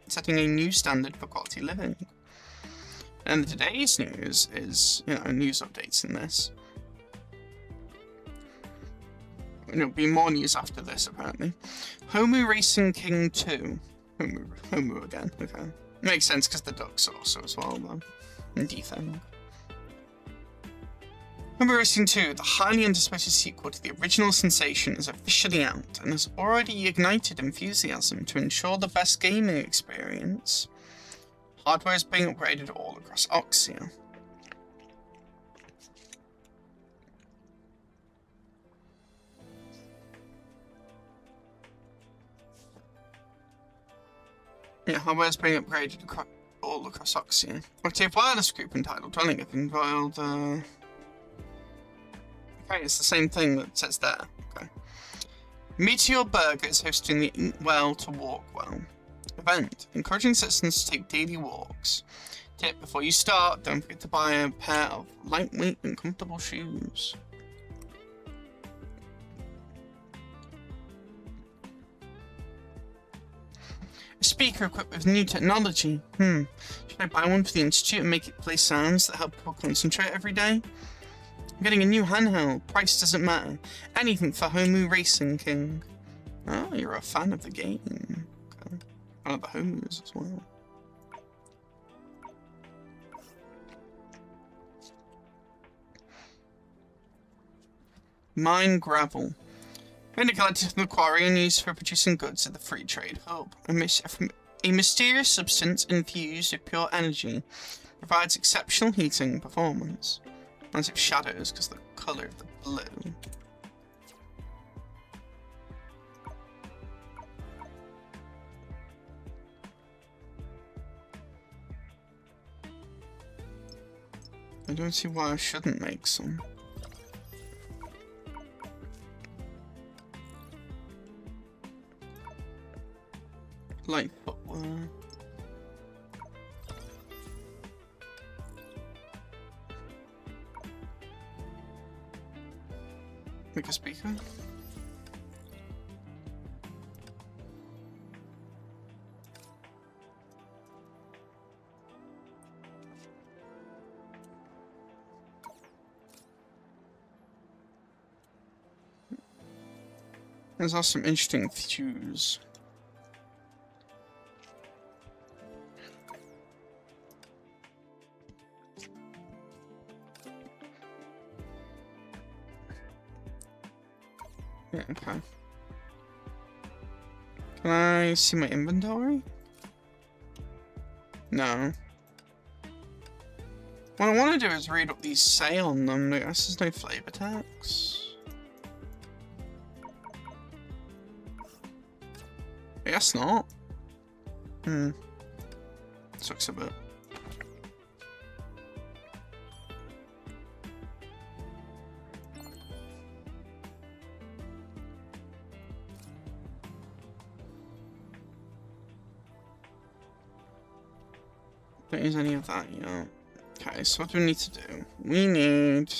setting a new standard for quality living. And today's news is, news updates in this. And there'll be more news after this, apparently. Homu Racing King 2. Homu again, okay. Makes sense because the ducks are also as well, though. And Defang. Homu Racing 2, the highly anticipated sequel to the original sensation, is officially out and has already ignited enthusiasm to ensure the best gaming experience. Hardware is being upgraded all across Oxia. Yeah, hardware is being upgraded all across Oxia. Octave Wireless Group and Tidal Dwelling have involved, okay, it's the same thing that says there. Okay. Meteor Burger is hosting the Eat Well to Walk Well event, encouraging citizens to take daily walks. Tip: before you start, don't forget to buy a pair of lightweight and comfortable shoes. A speaker equipped with new technology. Should I buy one for the Institute and make it play sounds that help people concentrate every day? I'm getting a new handheld. Price doesn't matter. Anything for Homu Racing King. Oh, you're a fan of the game. Okay. Fan of the Homus as well. Mine gravel. Mainly collected from the quarry and used for producing goods at the Free Trade Hub. A mysterious substance infused with pure energy provides exceptional heating and performance. Reminds of shadows because of the colour of the blue. I don't see why I shouldn't make some. Light footwear. Make a speaker. There's also some interesting views. Yeah, okay. Can I see my inventory? No. What I want to do is read up these say on them. I guess there's no flavor text. I guess not. Sucks a bit. Don't use any of that yet. Okay, so what do we need to do? We need...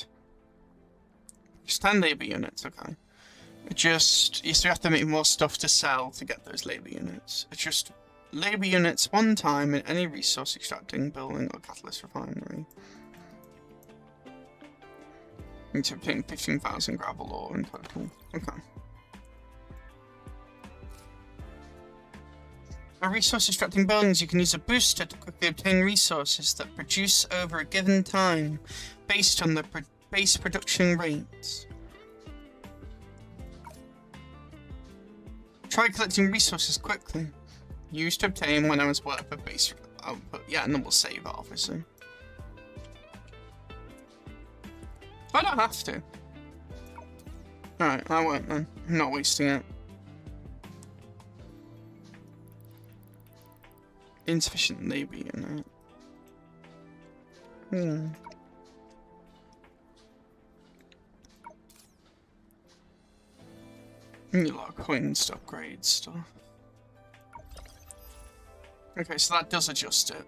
Just 10 labor units, okay. Just, you still have to make more stuff to sell to get those labor units. It's just labor units one time in any resource extracting, building, or catalyst refinery. Need to obtain 15,000 gravel ore in total. Okay. For resource extracting buildings, you can use a booster to quickly obtain resources that produce over a given time, based on the base production rates. Try collecting resources quickly. Used to obtain 1 hour's worth of base output. Yeah, and then we'll save it, obviously. I don't have to. Alright, I won't then. I'm not wasting it. Insufficient labor unit. Need a lot of coins to upgrade stuff. Okay, so that does adjust it.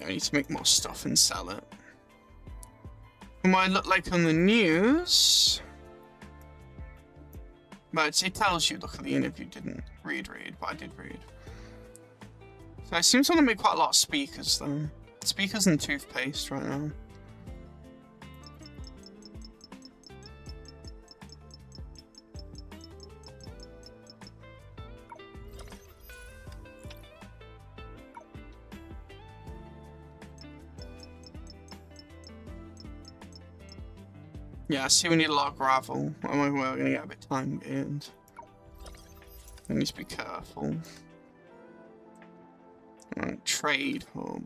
I need to make more stuff and sell it. What might look like on the news? But it tells you, look at the interview, didn't read, but I did read. So I seem to want to make quite a lot of speakers though. Speakers and toothpaste right now. Yeah, see, we need a lot of gravel. We're going to get a bit time gained. We need to be careful. Alright, trade hub.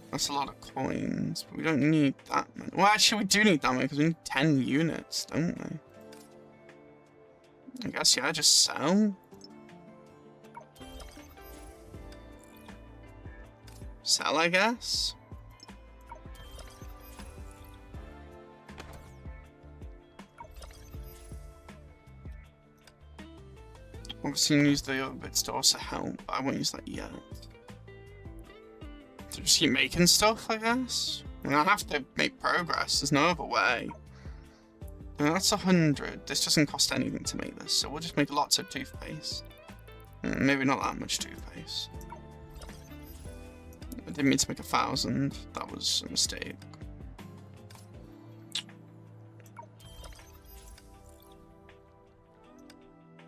That's a lot of coins, but we don't need that many. Well, actually, we do need that many because we need 10 units, don't we? I guess, yeah, just sell. Sell, I guess. Obviously, use the other bits to also help, but I won't use that yet. So just keep making stuff, I guess? I mean, I have to make progress, there's no other way. And that's 100. This doesn't cost anything to make this, so we'll just make lots of toothpaste. Maybe not that much toothpaste. I didn't mean to make 1,000, that was a mistake.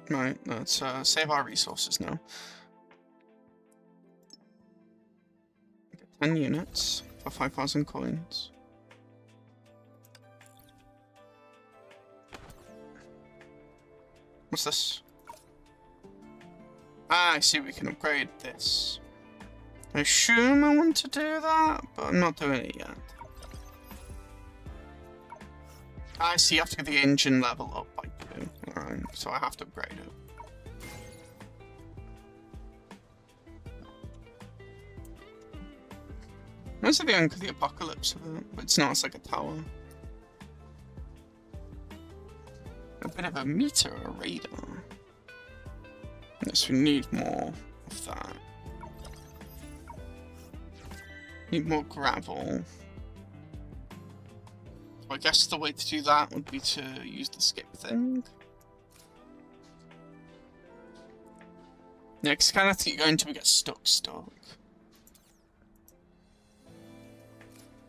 Right, let's save our resources now. Get 10 units for 5,000 coins. What's this? Ah, I see we can upgrade this. I assume I want to do that, but I'm not doing it yet. I see you have to get the engine level up by 2. Alright, so I have to upgrade it. That's at the end of the apocalypse of it, but it's not, it's like a tower. A bit of a meter, a radar. Yes, we need more of that. Need more gravel. So I guess the way to do that would be to use the skip thing. Yeah, because kind of think you're going to get stuck.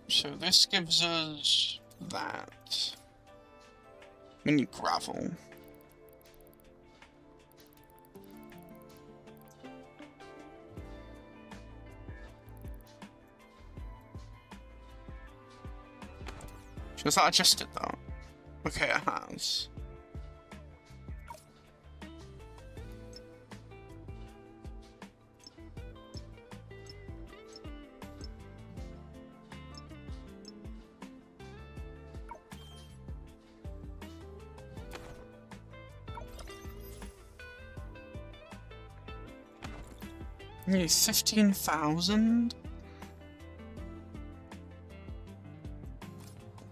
So this gives us that. We need gravel. Has that adjusted that? Okay, it has. Nearly 15,000?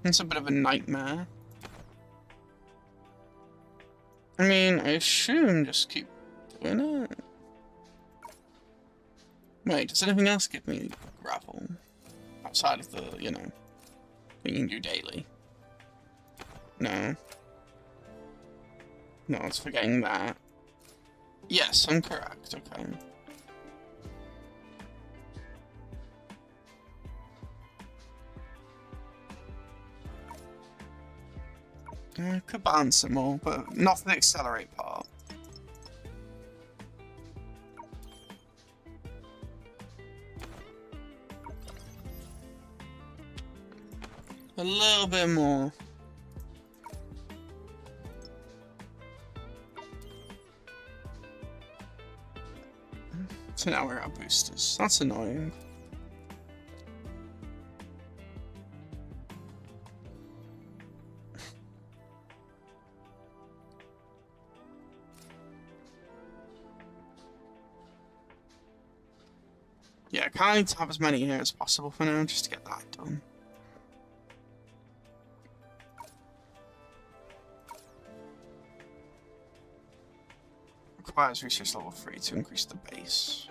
It's a bit of a nightmare. I mean, I assume just keep doing it. Wait, does anything else give me gravel? Outside of the, you know, thing you can do daily? No. No, I was forgetting that. Yes, I'm correct, okay. Could balance it more, but not for the accelerate part. A little bit more. So now we're out boosters. That's annoying. Yeah, I kind of need to have as many here as possible for now, just to get that done. Requires research level 3 to increase the base.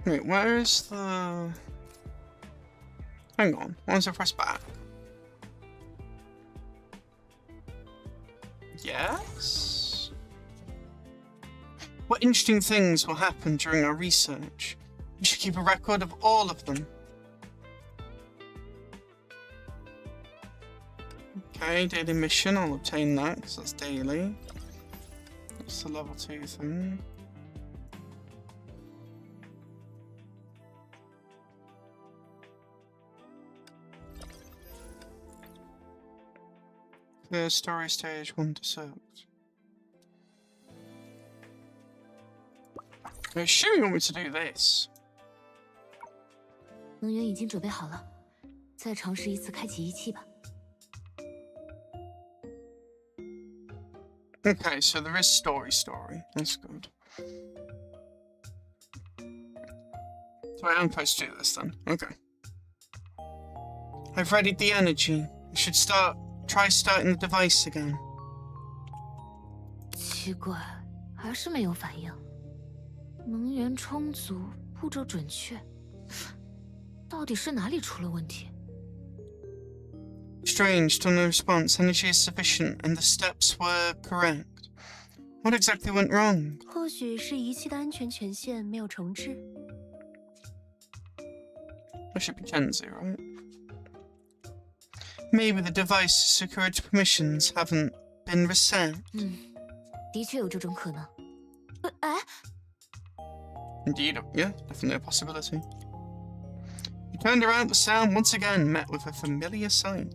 Wait, where is the... Hang on, once I press back. Yes? What interesting things will happen during our research? We should keep a record of all of them. Okay, daily mission, I'll obtain that, because that's daily. That's the level 2 thing. Clear story stage 1 to 6. I assume you want me to do this. 能源已经准备好了，再尝试一次开启仪器吧。 Okay, so there is story. That's good. So I am supposed to do this then. Okay. I've readied the energy. I should try starting the device again. 奇怪，还是没有反应。能源充足，步骤准确，到底是哪里出了问题？ Strange, still no response. Energy is sufficient, and the steps were correct. What exactly went wrong? 或许是仪器的安全权限没有重置。 That should be Genzi, right? Maybe the device's security permissions haven't been reset. 的确有这种可能。哎， Indeed, yeah, definitely a possibility. He turned around, the sound once again met with a familiar sight.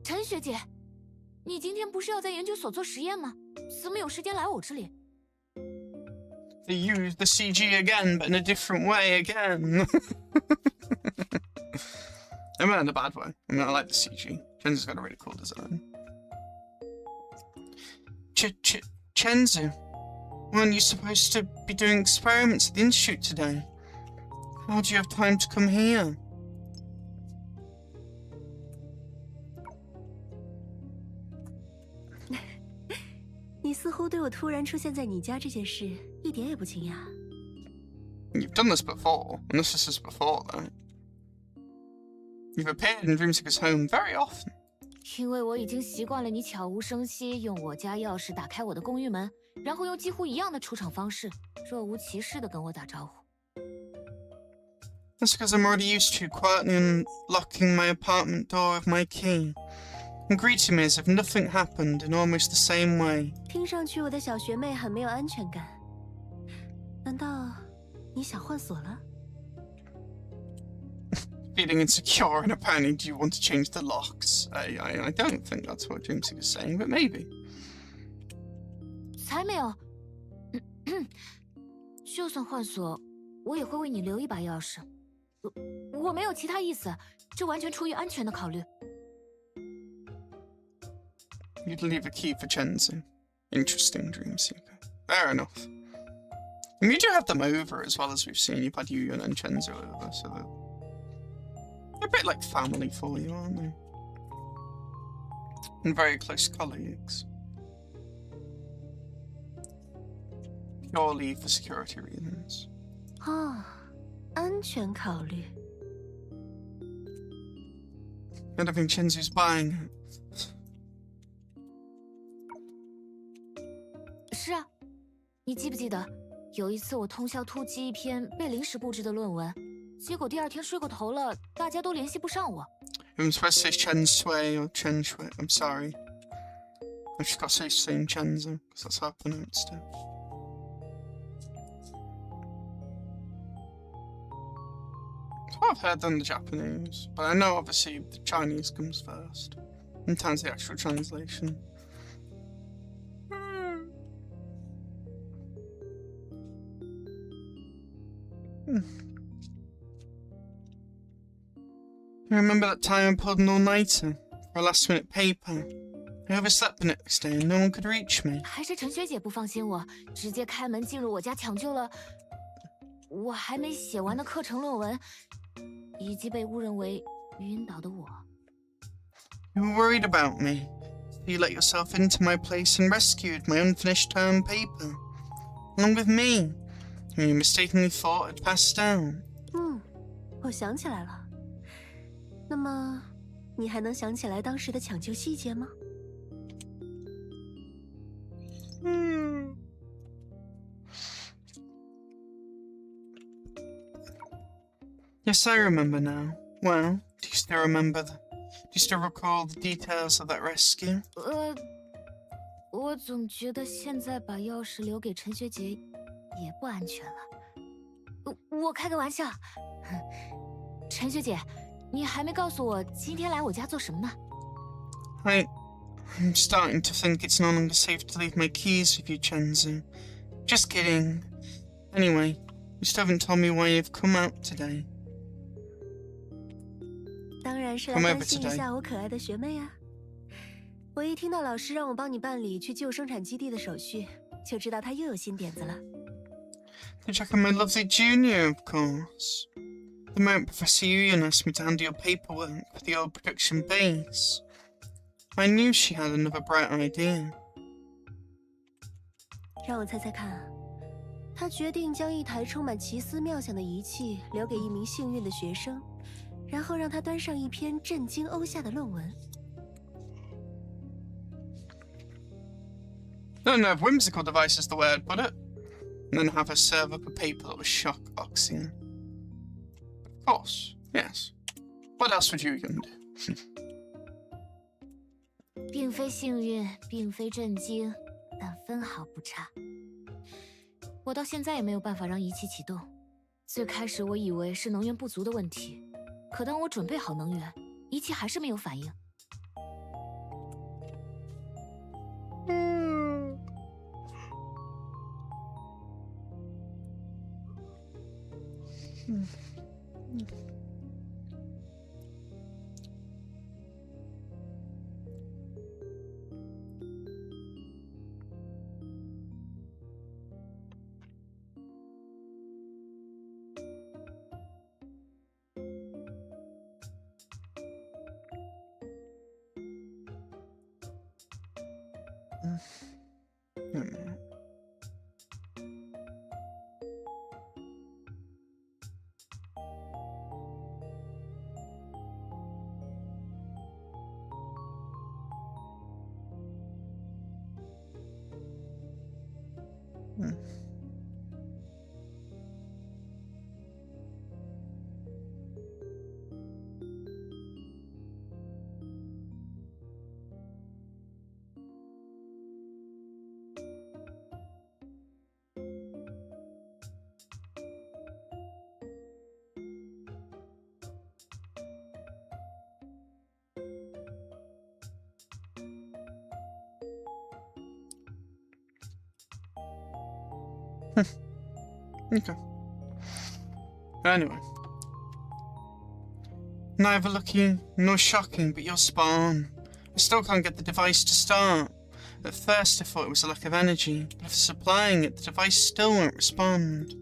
陈学姐，你今天不是要在研究所做实验吗？怎么有时间来我这里？ They use the CG again, but in a different way again. I mean, in a bad way. I mean, I like the CG. Chenzu's got a really cool design. Chenzu, weren't you supposed to be doing experiments at the institute today? How do you have time to come here? You've done this before, and this is before that. You've appeared in Dreamseeker's home very often. 因为我已经习惯了你悄无声息用我家钥匙打开我的公寓门，然后用几乎一样的出场方式，若无其事的跟我打招呼。That's because I'm already used to quietly unlocking my apartment door with my key, and greeting me as if nothing happened in almost the same way. 听上去我的小学妹很没有安全感。难道你想换锁了？ Feeling insecure and apparently do you want to change the locks? I don't think that's what Dreamseeker's saying, but maybe. 才没有。就算换锁，我也会为你留一把钥匙。我没有其他意思，这完全出于安全的考虑。You'd leave a key for Chenzu. Interesting, Dreamseeker. Fair enough. And you do have them over as well, as we've seen. You've had Yuyun and Chenzu over, so they're a bit like family for you, aren't they? And very close colleagues. Purely for security reasons. 安全考虑。 I don't think Chenzu's buying it. 是啊，你记不记得有一次我通宵突击一篇被临时布置的论文，结果第二天睡过头了，大家都联系不上我。I'm supposed to say Chen Shui or Chen Shui. I'm sorry. I've just got so used to saying Chenzu, because that's how I pronounced it. So I've heard them in the Japanese, but I know obviously the Chinese comes first. In terms of the actual translation. I remember that time I pulled an all-nighter for a last-minute paper. I overslept the next day and no one could reach me. 还是陈学姐不放心我，直接开门进入我家抢救了我还没写完的课程论文，以及被误认为晕倒的我。You were worried about me, so you let yourself into my place and rescued my unfinished term paper, along with me, whom you mistakenly thought had passed down. 我想起来了。那么，你还能想起来当时的抢救细节吗？ Yes, I remember now. Well, do you still remember do you still recall the details of that rescue? 我总觉得现在把钥匙留给陈学姐也不安全了。我开个玩笑。陈学姐，你还没告诉我今天来我家做什么呢？ I'm starting to think it's no longer safe to leave my keys with you, Chenzu. Just kidding. Anyway, you still haven't told me why you've come out today. 当然是来关心一下我可爱的学妹啊！我一听到老师让我帮你办理去旧生产基地的手续，就知道他又有新点子了。To check on my lovely junior, of course. The moment Professor Yuyun asked me to handle your paperwork for the old production base, I knew she had another bright idea. 让我猜猜看啊，他决定将一台充满奇思妙想的仪器留给一名幸运的学生，然后让他端上一篇震惊欧夏的论文。No, whimsical device is the way I'd put it. And then have her serve up a paper that was shock oxygen. Of course, yes. What else would Yuyun do? 并非幸运，并非震惊，但分毫不差。我到现在也没有办法让仪器启动。最开始我以为是能源不足的问题，可当我准备好能源，仪器还是没有反应。Okay. Anyway. Neither lucky nor shocking, but you're spot on. I still can't get the device to start. At first I thought it was a lack of energy, but after supplying it, the device still won't respond.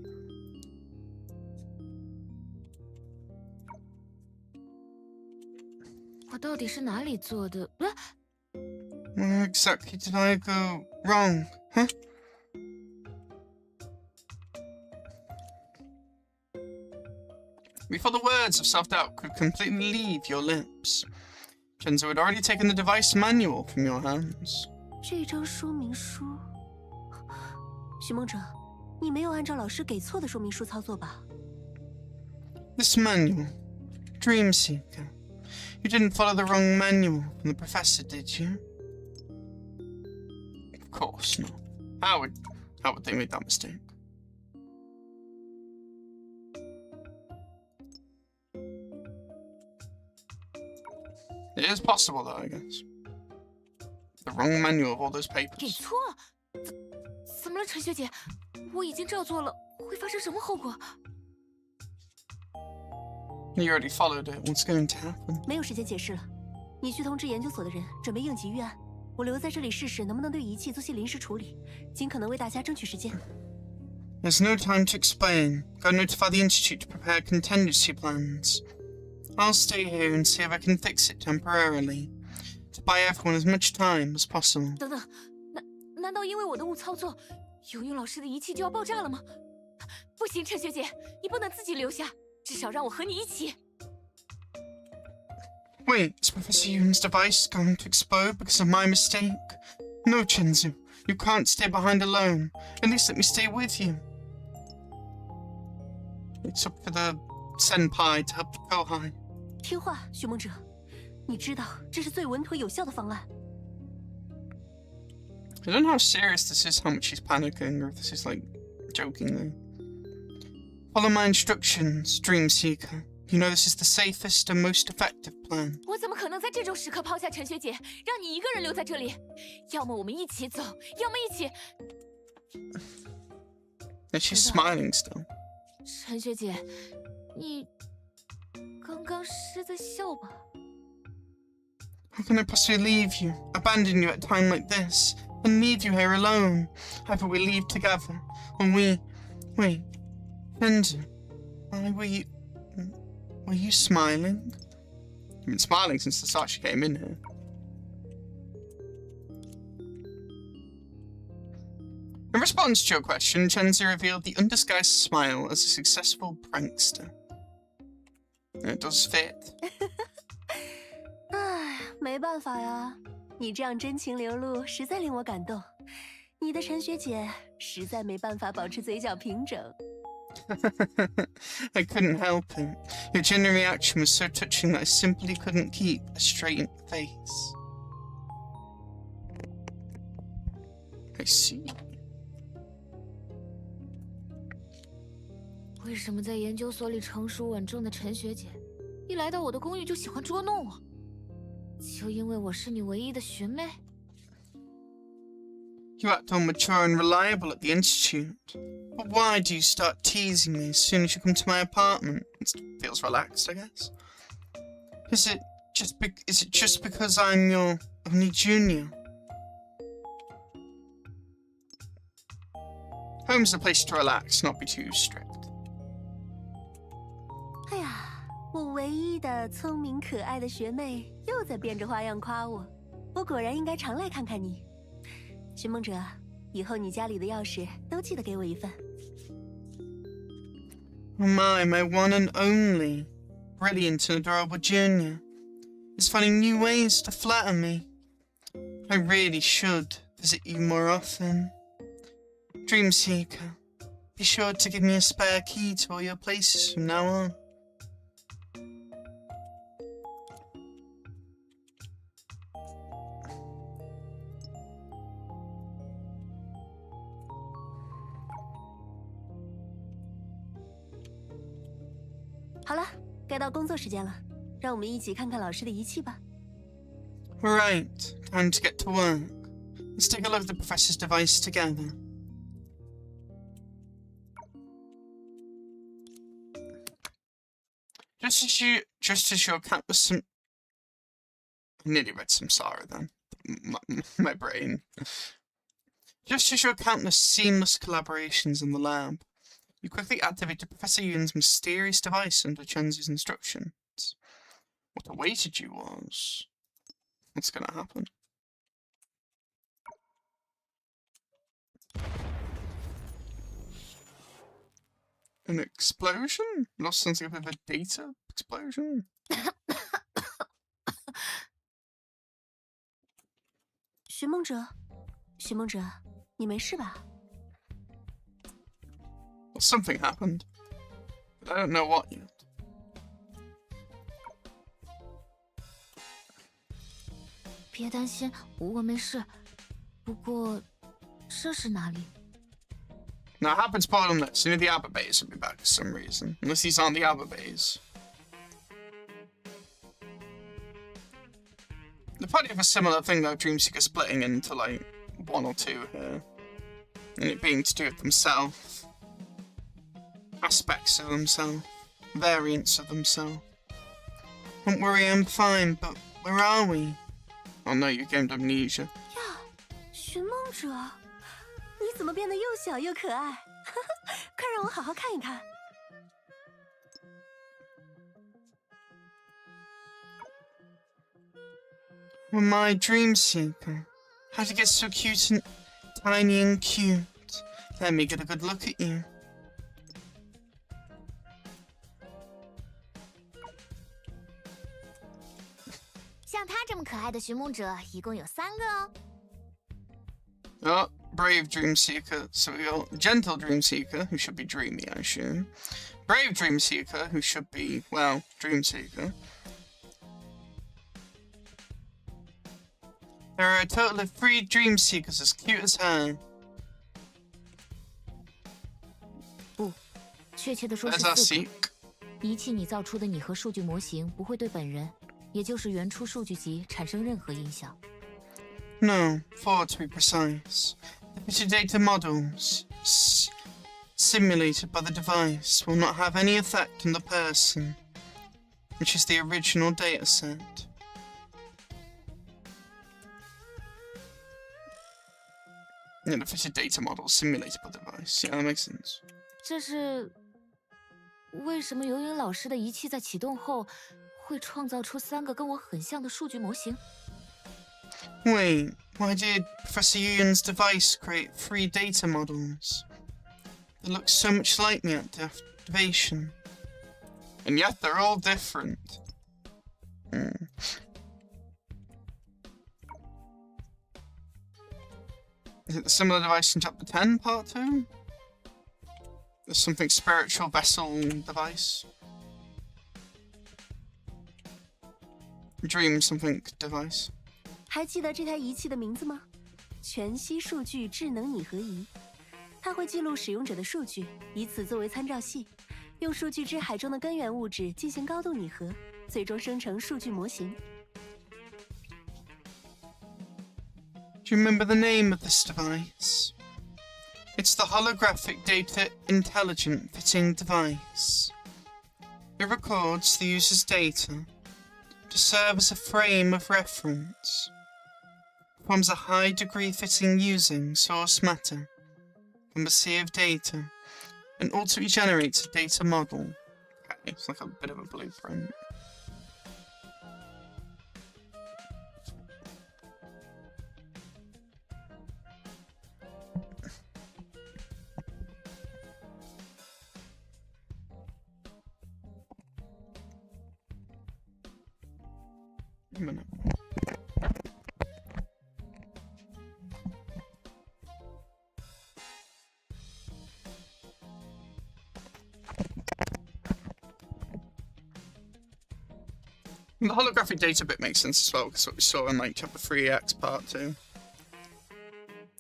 Where exactly did I go wrong, huh? Before the words of self-doubt could completely leave your lips, Chenzo had already taken the device manual from your hands. 这张说明书，许梦哲，你没有按照老师给错的说明书操作吧？ This manual, Dream Seeker. You didn't follow the wrong manual from the professor, did you? Of course not. How would they make that mistake? It is possible, though, I guess. The wrong manual of all those 给 papers. 错？怎么了，陈学姐？我已经照做了，会发生什么后果？ You already followed it. What's going to happen? 没有时间解释了，你去通知研究所的人，准备应急预案。我留在这里试试能不能对仪器做些临时处理，尽可能为大家争取时间。There's no time to explain. Gotta notify the Institute to prepare contingency plans. I'll stay here and see if I can fix it temporarily, to buy everyone as much time as possible. 等等，难道因为我的误操作，游泳老师的仪器就要爆炸了吗？不行，陈学姐，你不能自己留下，至少让我和你一起。 Wait, is Professor Yoon's device going to explode because of my mistake? No, Chenzu, you can't stay behind alone. At least let me stay with you. It's up for the senpai to help the Kohai. 听话，许梦哲，你知道这是最稳妥有效的方案。 I don't know how serious this is, how much he's panicking, or if this is like jokingly. Follow my instructions, Dream Seeker. You know this is the safest and most effective plan. 我怎么可能在这种时刻抛下陈学姐，让你一个人留在这里？要么我们一起走，要么一起。 And she's smiling still. 陈学姐，你刚刚是在笑吧？ How can I possibly leave you, abandon you at a time like this, and leave you here alone? Either we leave together, or we... Wait, Kenzo, why were you... Were you smiling? You've been smiling since the start she came in here. In response to your question, Chenzi revealed the undisguised smile as a successful prankster. It does fit. 唉，没办法呀，你这样真情流露，实在令我感动。你的陈学姐实在没办法保持嘴角平整。 I couldn't help it. Your genuine reaction was so touching that I simply couldn't keep a straight face. I see. 为什么在研究所里成熟稳重的陈学姐，一来到我的公寓就喜欢捉弄我？就因为我是你唯一的学妹 You act all mature and reliable at the Institute. But why do you start teasing me as soon as you come to my apartment? It feels relaxed, I guess. Is it just because I'm your only junior? Home's a place to relax, not be too strict. 哎呀，我唯一的聪明可爱的学妹又在变着花样夸我，我果然应该常来看看你。寻梦者，以后你家里的钥匙都记得给我一份。Oh my one and only, brilliant and adorable junior, is finding new ways to flatter me. I really should visit you more often. Dreamseeker, be sure to give me a spare key to all your places from now on. “好了，该到工作时间了，让我们一起看看老师的仪器吧。” Right, time to get to work. Let's take a look at the professor's device together. Just as your cat was some... I nearly read samsara then. My brain. Just as your countless seamless collaborations in the lab, you quickly activated Professor Yun's mysterious device under Chenzi's instructions. What awaited you was... What's gonna happen? An explosion? Lost sounds like a bit of a data explosion. 寻梦者，寻梦者，你没事吧？ Well, something happened, but I don't know what yet. 别担心，我没事。不过，这是哪里？ Now, happens bottom this. Only the Ababays will be back for some reason. Unless these aren't the Ababays. They probably have a similar thing though, Dreamseeker splitting into like 1 or 2 here. And it being to do with themselves. Aspects of themselves. Variants of themselves. Don't worry, I'm fine, but where are we? Oh no, you gained amnesia. 呀，寻梦者，你怎么变得又小又可爱？快让我好好看一看。Well, my Dreamseeker. How'd you get so cute and tiny and cute? Let me get a good look at you. 像他这么可爱的寻梦者，一共有3个哦。Oh, brave Dreamseeker. So we got gentle Dreamseeker, who should be dreamy, I assume. Brave Dreamseeker, who should be, well, Dreamseeker. There are a total of 3 Dreamseekers as cute as her. 不，确切的说是 There's our 4 Seek. 个。仪器拟造出的拟合数据模型不会对本人，也就是原初数据集产生任何影响。 No, 4 to be precise. The fitted data models simulated by the device will not have any effect on the person, which is the original dataset. Yeah, the fitted data model simulated by the device. Yeah, that makes sense. 这是为什么游泳老师的仪器在启动后会创造出3个跟我很像的数据模型？ Wait, why did Professor Yun's device create 3 data models that look so much like me at activation? And yet they're all different. Is it the similar device in Chapter 10, Part 2? There's something spiritual vessel device. Dream something device. 还记得这台仪器的名字吗？全息数据智能拟合仪，它会记录使用者的数据，以此作为参照系，用数据之海中的根源物质进行高度拟合，最终生成数据模型。Do you remember the name of this device? It's the Holographic Data Intelligent Fitting Device. It records the user's data to serve as a frame of reference. Performs a high degree fitting using source matter from a sea of data and ultimately generates a data model. Okay, it's like a bit of a blueprint. A minute. The holographic data bit makes sense as well, because what we saw in like chapter 3X part 2.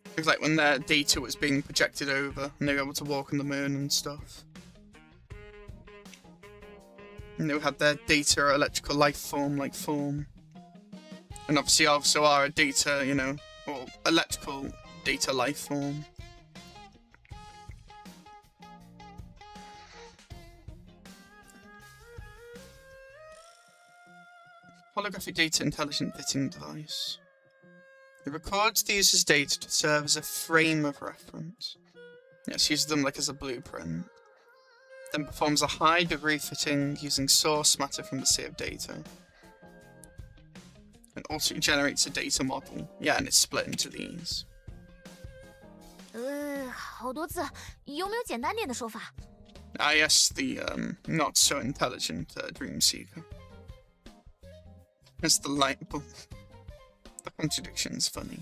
It was like when their data was being projected over and they were able to walk on the moon and stuff. And they had their data electrical life form like form. And obviously also our data, you know, or electrical data life form. Holographic data intelligent fitting device. It records the user's data to serve as a frame of reference. Yes, uses them like as a blueprint. Then performs a high degree fitting using source matter from the sea of data. And also generates a data model. Yeah, and it's split into these. 好多字，有没有简单点的说法？ Ah, yes, the not so intelligent dream seeker. It's the light bulb. The contradiction's funny.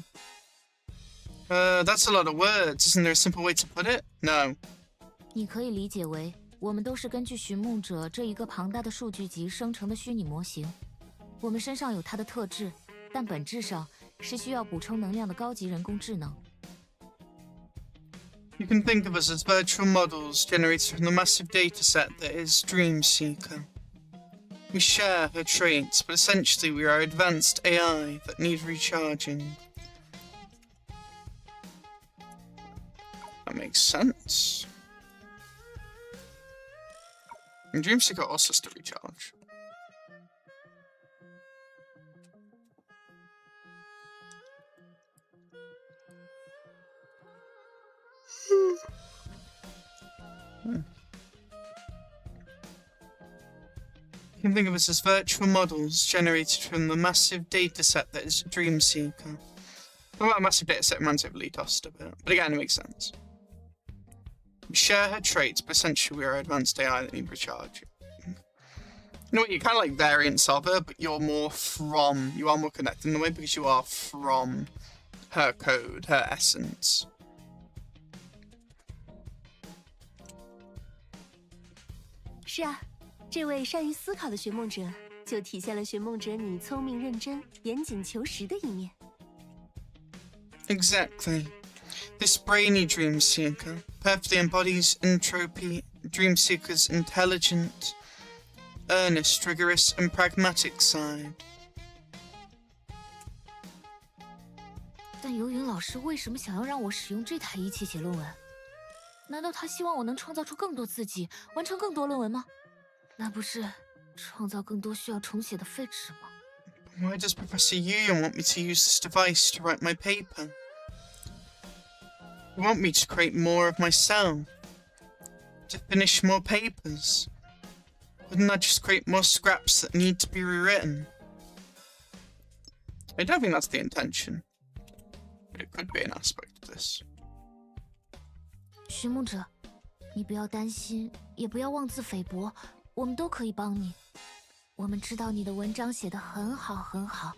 That's a lot of words. Isn't there a simple way to put it? No. 你可以理解为，我们都是根据寻梦者这一个庞大的数据集生成的虚拟模型。我们身上有它的特质，但本质上是需要补充能量的高级人工智能。 You can think of us as virtual models generated from the massive dataset that is Dream Seeker. We share her traits, but essentially we are advanced AI that need recharging. That makes sense. And Dream Seeker also has to recharge. You can think of us as virtual models generated from the massive dataset that is Dream Seeker. Well, a massive dataset reminds me of Litost a bit, but again, it makes sense. We share her traits, but essentially we are advanced AI that need recharging. You know what, you're kind of like variants of her, but you're more from, you are more connected in a way because you are from her code, her essence. 是啊，这位善于思考的寻梦者，就体现了寻梦者你聪明认真、严谨求实的一面。Exactly. This brainy dream seeker perfectly embodies entropy, dream seeker's intelligent, earnest, rigorous, and pragmatic side. 但游云老师为什么想要让我使用这台仪器写论文？难道他希望我能创造出更多自己，完成更多论文吗？那不是创造更多需要重写的废纸吗？ Why does Professor Yu want me to use this device to write my paper? You want me to create more of myself? To finish more papers? Wouldn't I just create more scraps that need to be rewritten? I don't think that's the intention. But it could be an aspect of this. 寻梦者，你不要担心，也不要妄自菲薄，我们都可以帮你。我们知道你的文章写得很好很好，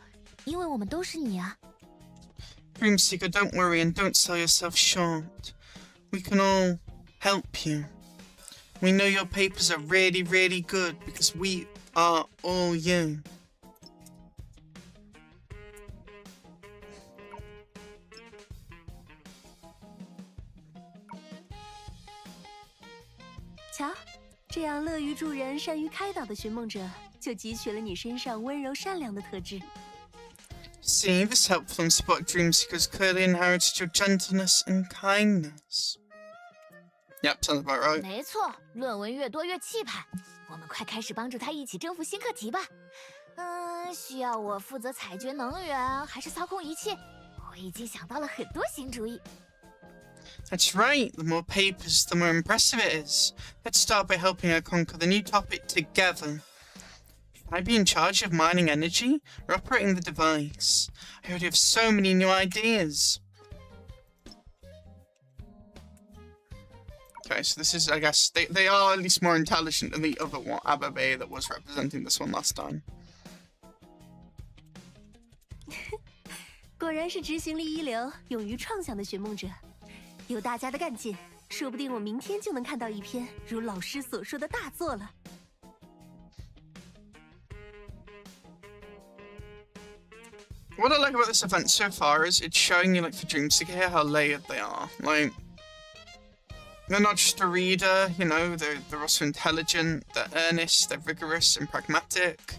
因为我们都是你啊。Dream Seeker, don't worry and don't sell yourself short. We can all help you. We know your papers are really, really good because we are all you. 瞧，这样乐于助人、善于开导的寻梦者，就汲取了你身上温柔善良的特质。See, this helpful and support dream seekers clearly inherited your gentleness and kindness. Yep, sounds about right. 没错，论文越多越气派。我们快开始帮助他一起征服新课题吧。需要我负责采掘能源，还是操控仪器？我已经想到了很多新主意。That's right. The more papers, the more impressive it is. Let's start by helping her conquer the new topic together. Should I be in charge of mining energy or operating the device? I already have so many new ideas. Okay, so this is, I guess, they are at least more intelligent than the other one, Ababe, that was representing this one last time. 果然是执行力一流、勇于创想的寻梦者。有大家的干劲，说不定我明天就能看到一篇如老师所说的大作了。What I like about this event so far is it's showing you, like, for Dream Seeker here, how layered they are. Like, they're not just a reader, you know, they're also intelligent, they're earnest, they're rigorous and pragmatic.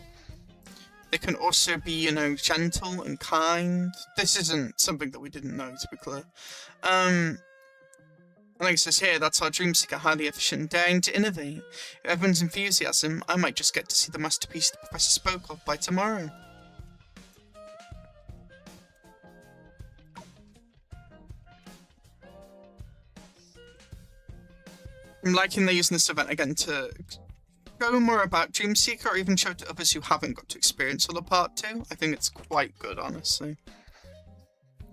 They can also be, you know, gentle and kind. This isn't something that we didn't know, to be clear. And like it says here, that's our dream seeker, highly efficient and daring to innovate. If everyone's enthusiasm, I might just get to see the masterpiece the professor spoke of by tomorrow. I'm liking they're using this event again to go more about Dreamseeker, or even show it to others who haven't got to experience all of Part 2. I think it's quite good, honestly.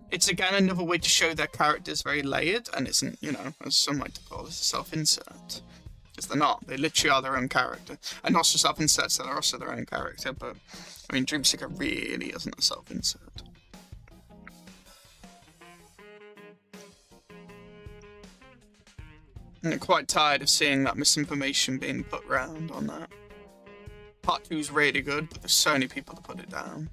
It's again another way to show their characters very layered, and isn't, you know, as some like to call this, a self-insert. Because they're not. They literally are their own character. And not just self-inserts, they're also their own character, but, I mean, Dreamseeker really isn't a self-insert. And I'm quite tired of seeing that misinformation being put round on that. Part 2's really good, but there's so many people to put it down.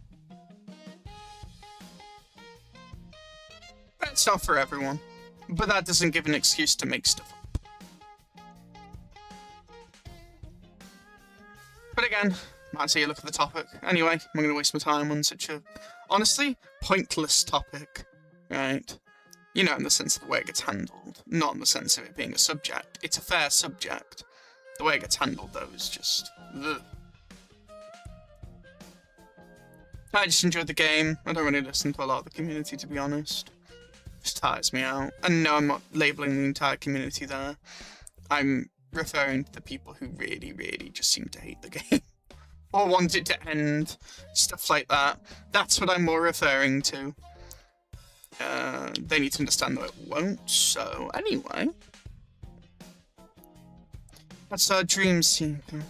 But it's not for everyone. But that doesn't give an excuse to make stuff up. But again, might say you look at the topic. Anyway, I'm going to waste my time on such a, honestly, pointless topic. Right? You know, in the sense of the way it gets handled, not in the sense of it being a subject. It's a fair subject. The way it gets handled, though, is just... ugh. I just enjoyed the game. I don't really listen to a lot of the community, to be honest. It just tires me out. And no, I'm not labelling the entire community there. I'm referring to the people who really, really just seem to hate the game. Or want it to end. Stuff like that. That's what I'm more referring to. They need to understand that it won't, so anyway. That's our dream seeker.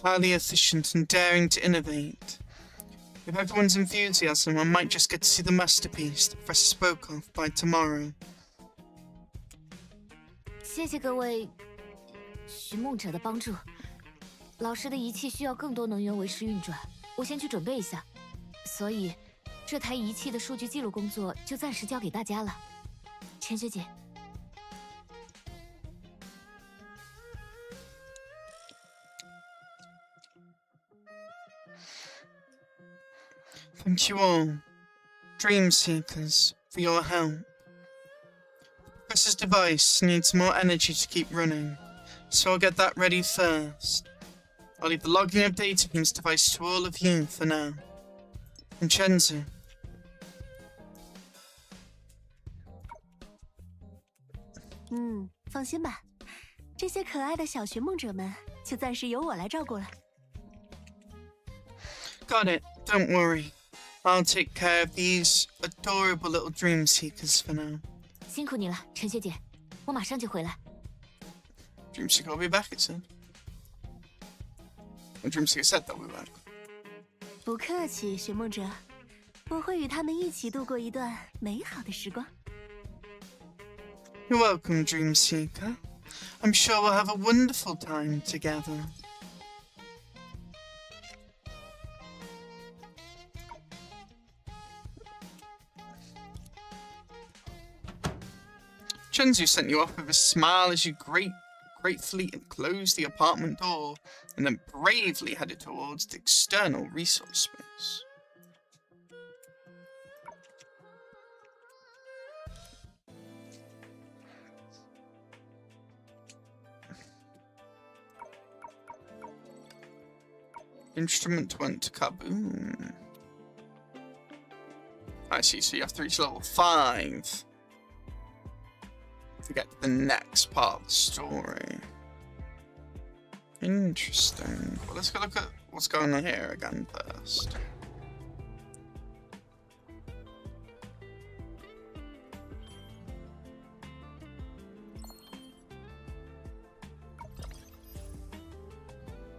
Highly efficient and daring to innovate. With everyone's enthusiasm, I might just get to see the masterpiece the professor spoke of by tomorrow. 谢谢各位寻梦者的帮助。老师的仪器需要更多能源维持运转，我先去准备一下。所以。 这台仪器的数据记录工作就暂时交给大家了，陈学姐。Thank you all, Dream Seekers, for your help. Professor's device needs more energy to keep running, so I'll get that ready first. I'll leave the logging of data from this device to all of you for now. Vincenzo. 放心吧，这些可爱的小寻梦者们就暂时由我来照顾了。Got it. Don't worry. I'll take care of these adorable little dream seekers for now. 辛苦你了，陈学姐，我马上就回来。Dream Seeker will be back, it said. The Dream Seeker said they'll be back. 不客气，寻梦者，我会与他们一起度过一段美好的时光。 You're welcome, Dream Seeker. I'm sure we'll have a wonderful time together. Chenzu sent you off with a smile as you gratefully closed the apartment door and then bravely headed towards the external resource space. Instrument went to kaboom. I see, so you have to reach level 5 to get to the next part of the story. Interesting. Well, let's go look at what's going on here again first.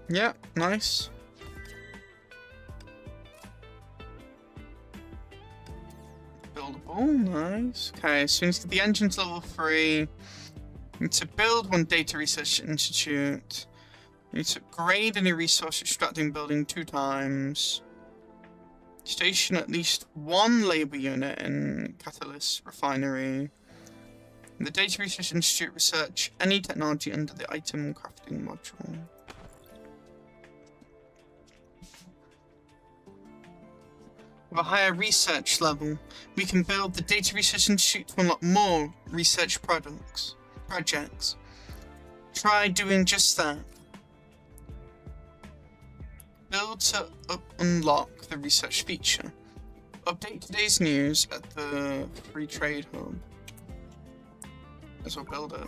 Yeah, nice. Buildable, nice. Okay, as soon as the engine's level 3, you need to build one data research institute. You need to upgrade any resource extracting building 2 times. Station at least 1 labor unit in Catalyst Refinery. In the Data Research Institute, research any technology under the item crafting module. With a higher research level, we can build the Data Research Institute to unlock more research projects. Try doing just that. Build to unlock the research feature. Update today's news at the Free Trade Hub. As well build it.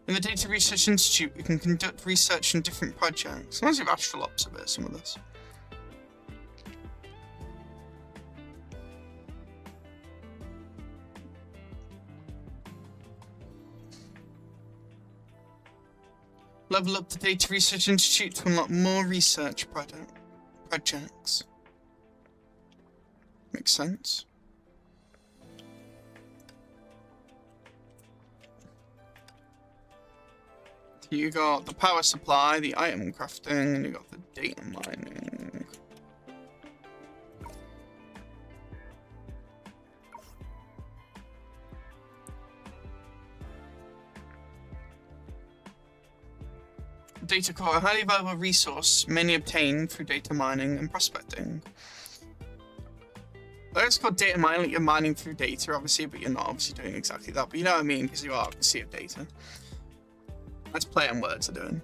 In the Data Research Institute, we can conduct research on different projects. Reminds me of Astrolops a bit, some of this. Level up the Data Research Institute to unlock more research projects. Makes sense. You got the power supply, the item crafting, and you got the data mining. Data core, a highly valuable resource, mainly obtained through data mining and prospecting. It's called data mining, you're mining through data, obviously, but you're not obviously doing exactly that. But you know what I mean, because you are a sea of data. That's play on words are doing.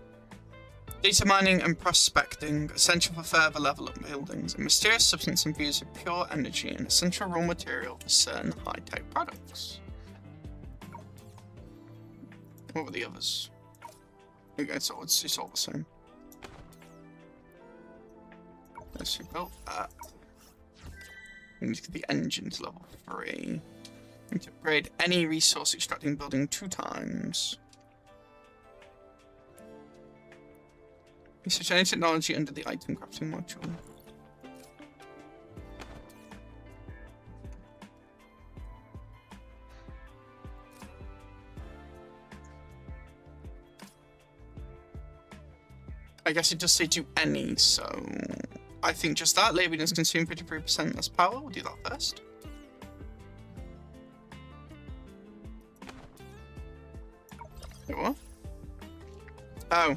Data mining and prospecting, essential for further level up buildings. A mysterious substance imbues with pure energy and essential raw material for certain high-tech products. What were the others? Okay, it's all the same. Let's see, built that. We need to get the engine to level 3. We need to upgrade any resource extracting building 2 times. Research any technology under the item crafting module. I guess it does say do any, so I think just that. Labor units consume 53% less power. We'll do that first. Wait, what? Oh.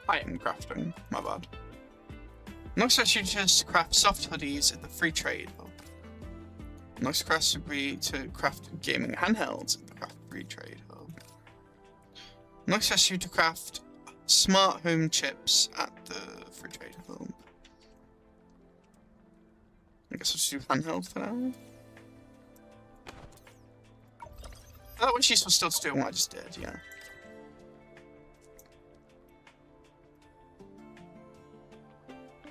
Item crafting. My bad. Next quest you just craft soft hoodies at the free trade hub. Next quest would be to craft gaming handhelds at the free trade hub. Next quest you to craft smart home chips at the free trade hub. I guess I'll just do handheld for now. That was useful still to do what I just did, yeah.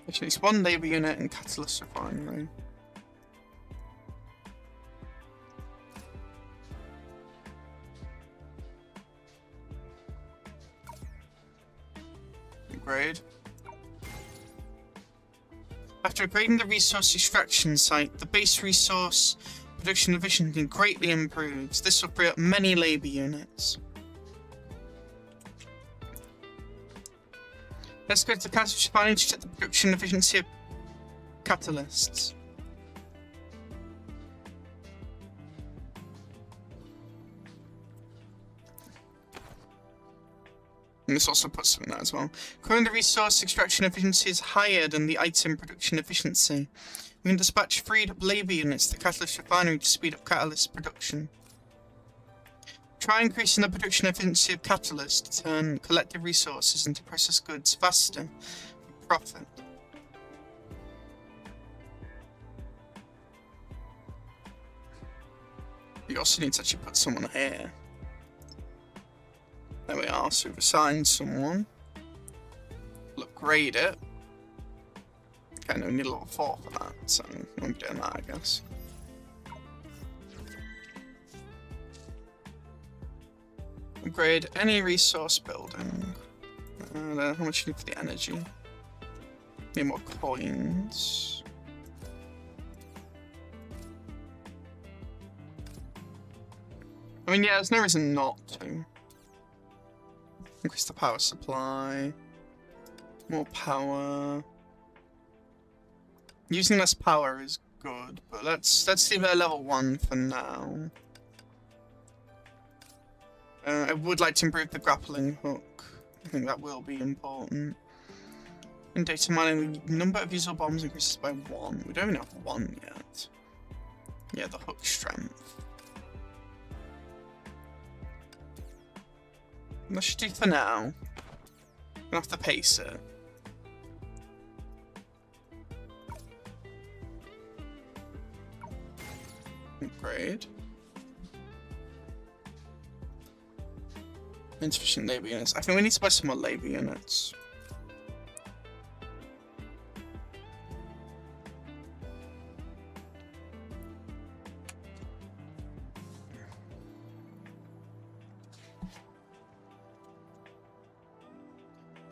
Actually, it's 1 labor unit in Catalyst Refinery. Upgrade. After upgrading the resource extraction site, the base resource production efficiency greatly improves. This will free up many labor units. Let's go to the Catalyst Refinery to check the production efficiency of catalysts. And this also puts something there as well. Currently, the resource extraction efficiency is higher than the item production efficiency. We can dispatch freed up labor units to the Catalyst Refinery to speed up catalyst production. Try increasing the production efficiency of catalysts to turn collective resources into processed goods faster for profit. You also need to actually put someone here. There we are, so we've assigned someone. We'll upgrade it. Okay, no, we need a level 4 for that, so we'll be doing that, I guess. Upgrade any resource building. How much you need for the energy? Need more coins. I mean, yeah, there's no reason not to. Increase the power supply. More power. Using less power is good, but let's leave it at level 1 for now. I would like to improve the grappling hook. I think that will be important. In data mining, the number of usable bombs increases by 1. We don't even have 1 yet. Yeah, the hook strength. That should do for now. Gonna have to pace it. Upgrade. Insufficient labour units. I think we need to buy some more labour units.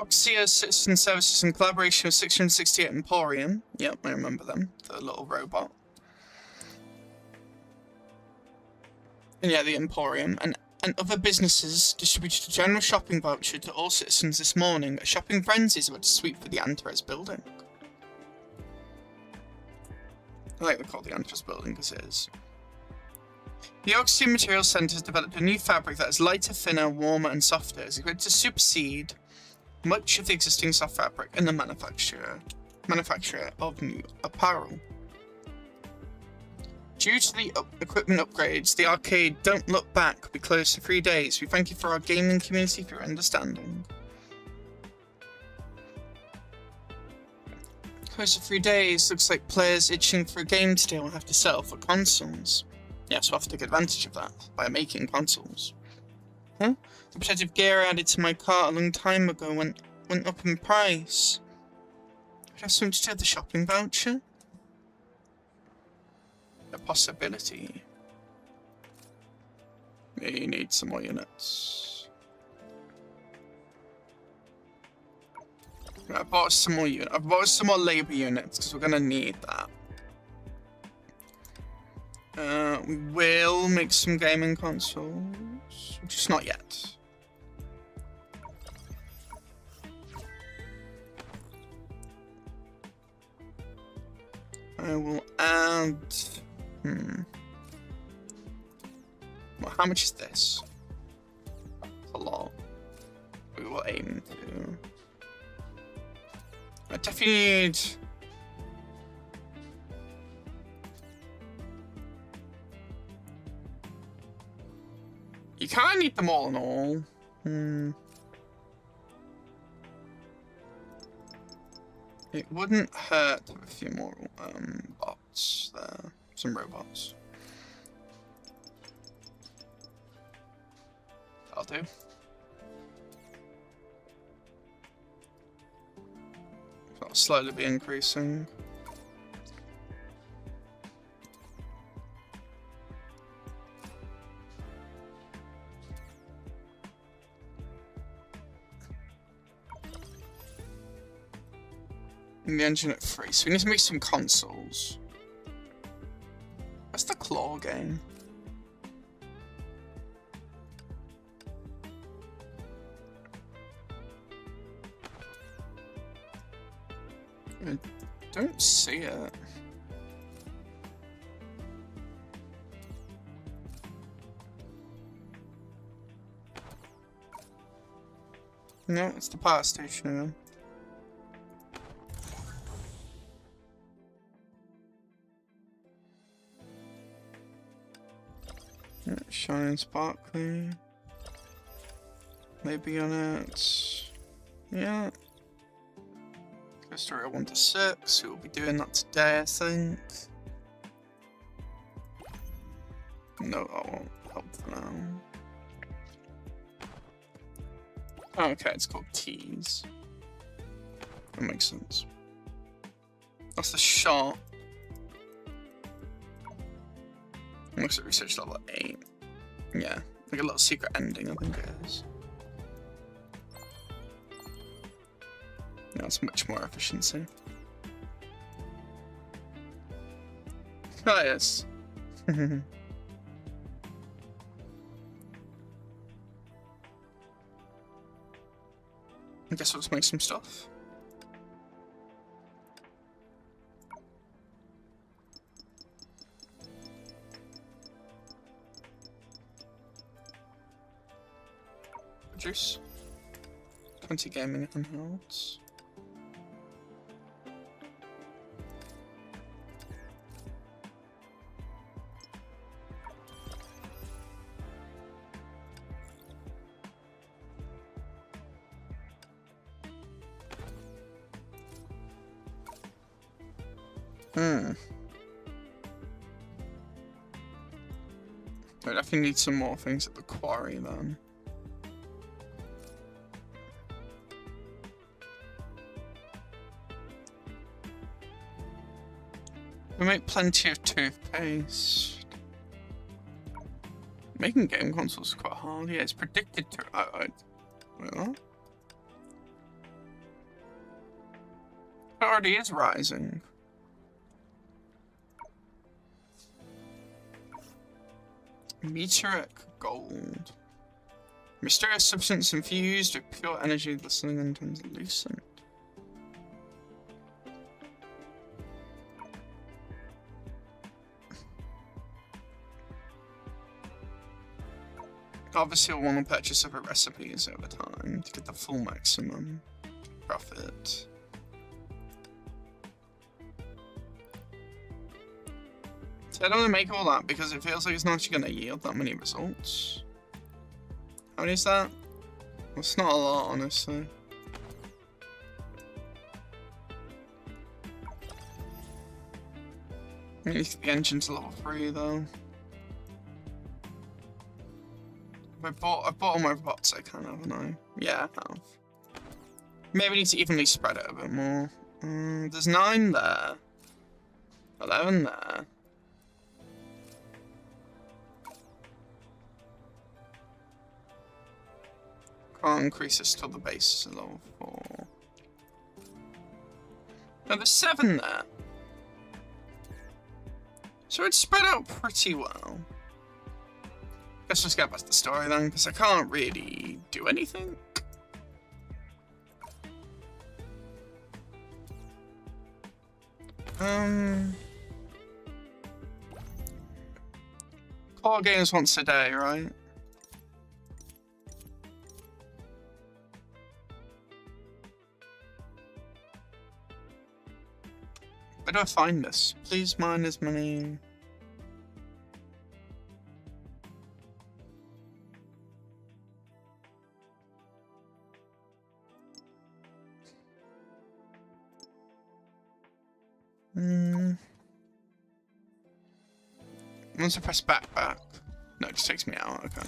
Oxia's Citizen Services in collaboration with 668 Emporium. Yep, I remember them. The little robot. And yeah, the Emporium. And other businesses distributed a general shopping voucher to all citizens this morning. A shopping frenzy is about to sweep for the Antares building. I like to call it the Antares building because it is. The Oxygen Materials Centre has developed a new fabric that is lighter, thinner, warmer and softer. It's expected to supersede much of the existing soft fabric in the manufacture of new apparel. Due to the equipment upgrades, the arcade Don't Look Back will be closed for 3 days. We thank you for our gaming community for your understanding. Closed for 3 days. Looks like players itching for a game today will have to settle for consoles. Yeah, so we'll have to take advantage of that by making consoles. Huh? The protective gear I added to my car a long time ago went up in price. Would I have something to do with the shopping voucher? A possibility. We need some more units. I bought some more units. I bought some more labour units because we're gonna need that. We will make some gaming consoles, just not yet. I will add. Well, how much is this? That's a lot. We will aim to. I definitely need. You kind of need them all in all. It wouldn't hurt to have a few more bots there. Some robots. That'll do. That'll slowly be increasing. The engine at 3, so we need to make some consoles. What's the claw game? I don't see it. No, it's the power station again. shiny and sparkly. Maybe on it. Yeah. Story 1 to 6. We'll be doing that today, I think. No, I won't help for now. Okay, it's called Tease. That makes sense. That's the shot. Looks at research level 8. Yeah, like a little secret ending, I think it is. Yeah, it's much more efficiency. Ah, yes. I guess let's make some stuff. Produce 20 gaming handhelds. I definitely need some more things at the quarry then. We make plenty of toothpaste. Making game consoles is quite hard. Yeah, it's predicted to. Wait, what? It already is rising. Meteoric gold. Mysterious substance infused with pure energy, glistening and translucent. Obviously, we'll want to purchase other recipes over time to get the full maximum profit. So I don't want to make all that because it feels like it's not actually going to yield that many results. How many is that? Well, it's not a lot, honestly. I need to get the engine to level 3 though. I've bought all my bots I can, haven't I? Yeah, I have. Maybe need to evenly spread it a bit more. There's 9 there. 11 there. Can't increase this till the base is level 4. No, there's 7 there. So it's spread out pretty well. Let's just get back to the story then, because I can't really do anything. Core games once a day, right? Where do I find this? Please mine as many... Once I press back. No, it just takes me out, okay.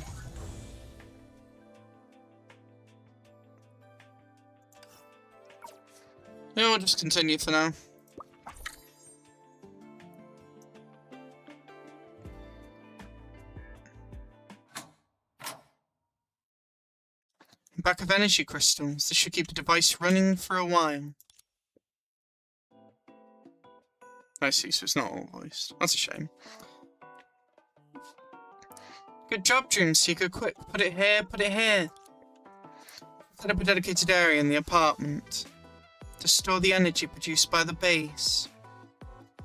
Yeah, we'll just continue for now. Back of energy crystals. This should keep the device running for a while. I see, so it's not all voiced. That's a shame. Good job, Dream Seeker. Quick, put it here, put it here. Set up a dedicated area in the apartment to store the energy produced by the base.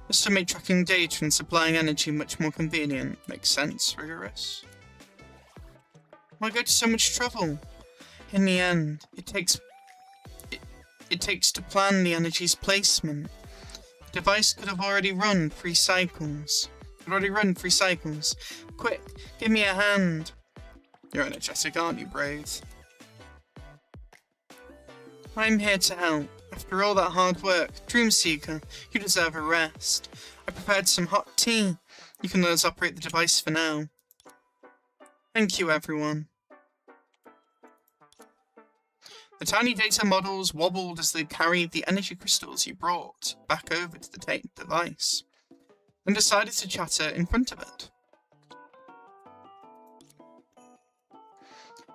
This will make tracking data and supplying energy much more convenient. Makes sense, rigorous. Why go to so much trouble? In the end, it takes to plan the energy's placement. The device could have already run 3 cycles, Could already run 3 cycles. Quick, give me a hand. You're energetic, aren't you, Brave? I'm here to help. After all that hard work, Dreamseeker, you deserve a rest. I prepared some hot tea. You can let us operate the device for now. Thank you, everyone. The tiny data models wobbled as they carried the energy crystals you brought back over to the device, and decided to chatter in front of it.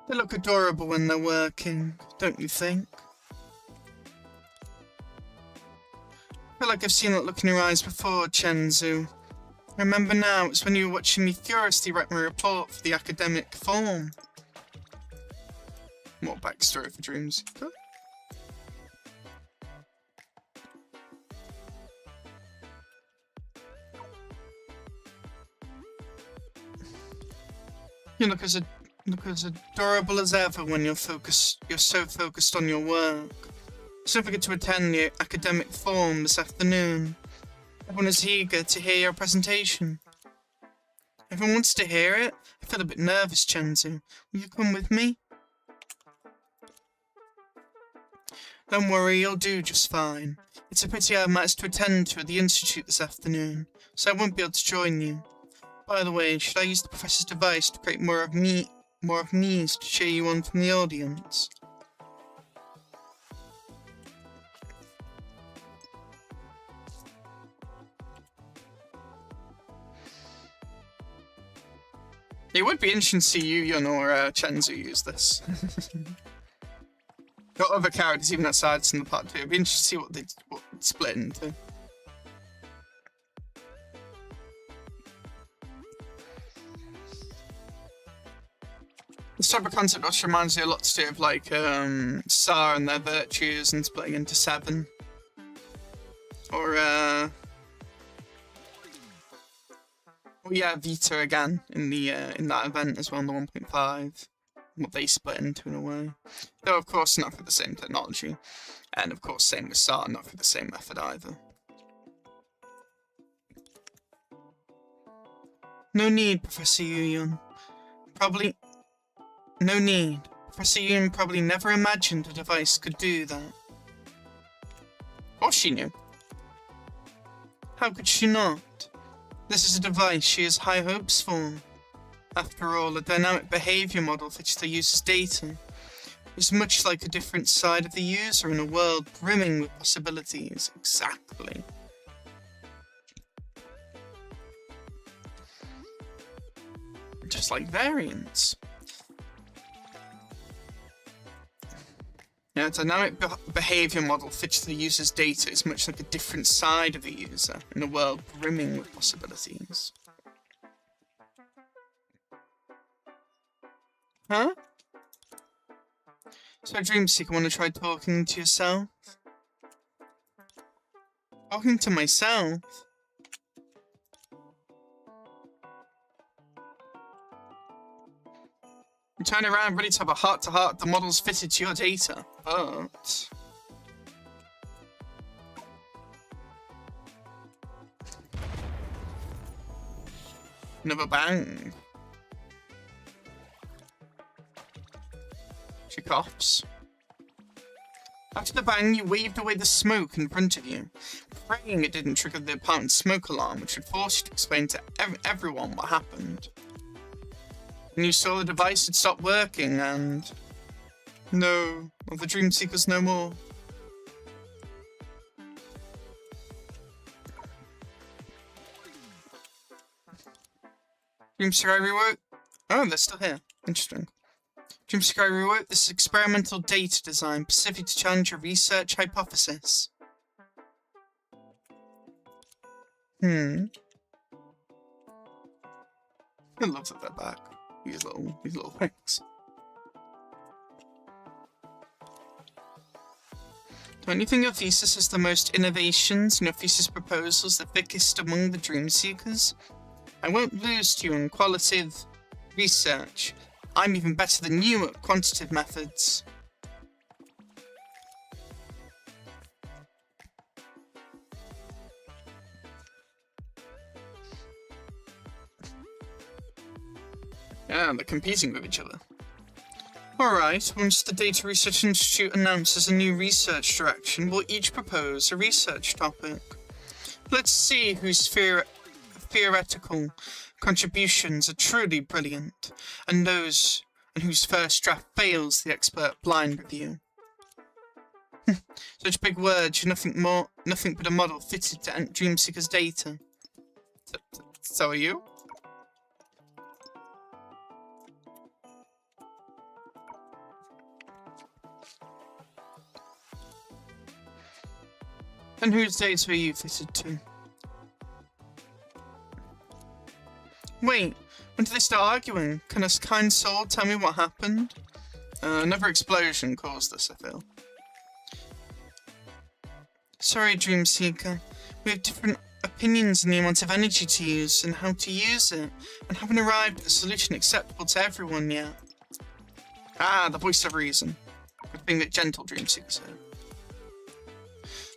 They look adorable when they're working, don't you think? I feel like I've seen that look in your eyes before, Chenzu. I remember now, it's when you were watching me furiously write my report for the academic form. More backstory for Dreamseeker. You look as adorable as ever when you're so focused on your work. So don't forget to attend the academic forum this afternoon. Everyone is eager to hear your presentation. Everyone wants to hear it? I feel a bit nervous, Chenzu. Will you come with me? Don't worry, you'll do just fine. It's a pity I have matters to attend to at the Institute this afternoon, so I won't be able to join you. By the way, should I use the Professor's device to create more of me's to cheer you on from the audience? It would be interesting to see you, or Chenzu use this. Got other characters even outside in the part 2. It'd be interesting to see what they split into. This type of concept also reminds me a lot to do with like Sar and their virtues and splitting into 7. Or well, yeah, Vita again in the in that event as well, in the 1.5. What they split into in a way. Though of course not for the same technology. And of course same with Sar, not for the same method either. No need, Professor Yuyun. No need. Professor Yuyun probably never imagined a device could do that. Or she knew. How could she not? This is a device she has high hopes for. After all, a dynamic behavior model for which the user's data is much like a different side of the user in a world brimming with possibilities. Exactly. Just like variants. Yeah, a dynamic behavior model fits the user's data is much like a different side of the user in a world brimming with possibilities. Huh? So, Dreamseeker, want to try talking to yourself? Talking to myself? You turn around ready to have a heart-to-heart, the model's fitted to your data, but... Another bang. She coughs. After the bang, you waved away the smoke in front of you, praying it didn't trigger the apparent smoke alarm, which would force you to explain to everyone what happened. And you saw the device had stopped working, and... No, well, the Dreamseekers no more. Dreamseeker, I rewrote... Oh, they're still here. Interesting. Dreamseeker, I rewrote this experimental data design specific to challenge your research hypothesis. I love that they're back. These little things. Don't you think your thesis has the most innovations and your thesis proposals the thickest among the Dreamseekers? I won't lose to you in qualitative research. I'm even better than you at quantitative methods. Yeah, they're competing with each other. Alright, once the Data Research Institute announces a new research direction, we'll each propose a research topic. Let's see whose theoretical contributions are truly brilliant, and whose first draft fails the expert blind review. Such big words, you're nothing but a model fitted to Dreamseeker's data. So are you? And whose data are you fitted to? Wait, when did they start arguing? Can a kind soul tell me what happened? Another explosion caused this, I feel. Sorry, Dreamseeker. We have different opinions on the amount of energy to use and how to use it, and haven't arrived at a solution acceptable to everyone yet. Ah, the voice of reason. Good thing that gentle Dreamseeker said.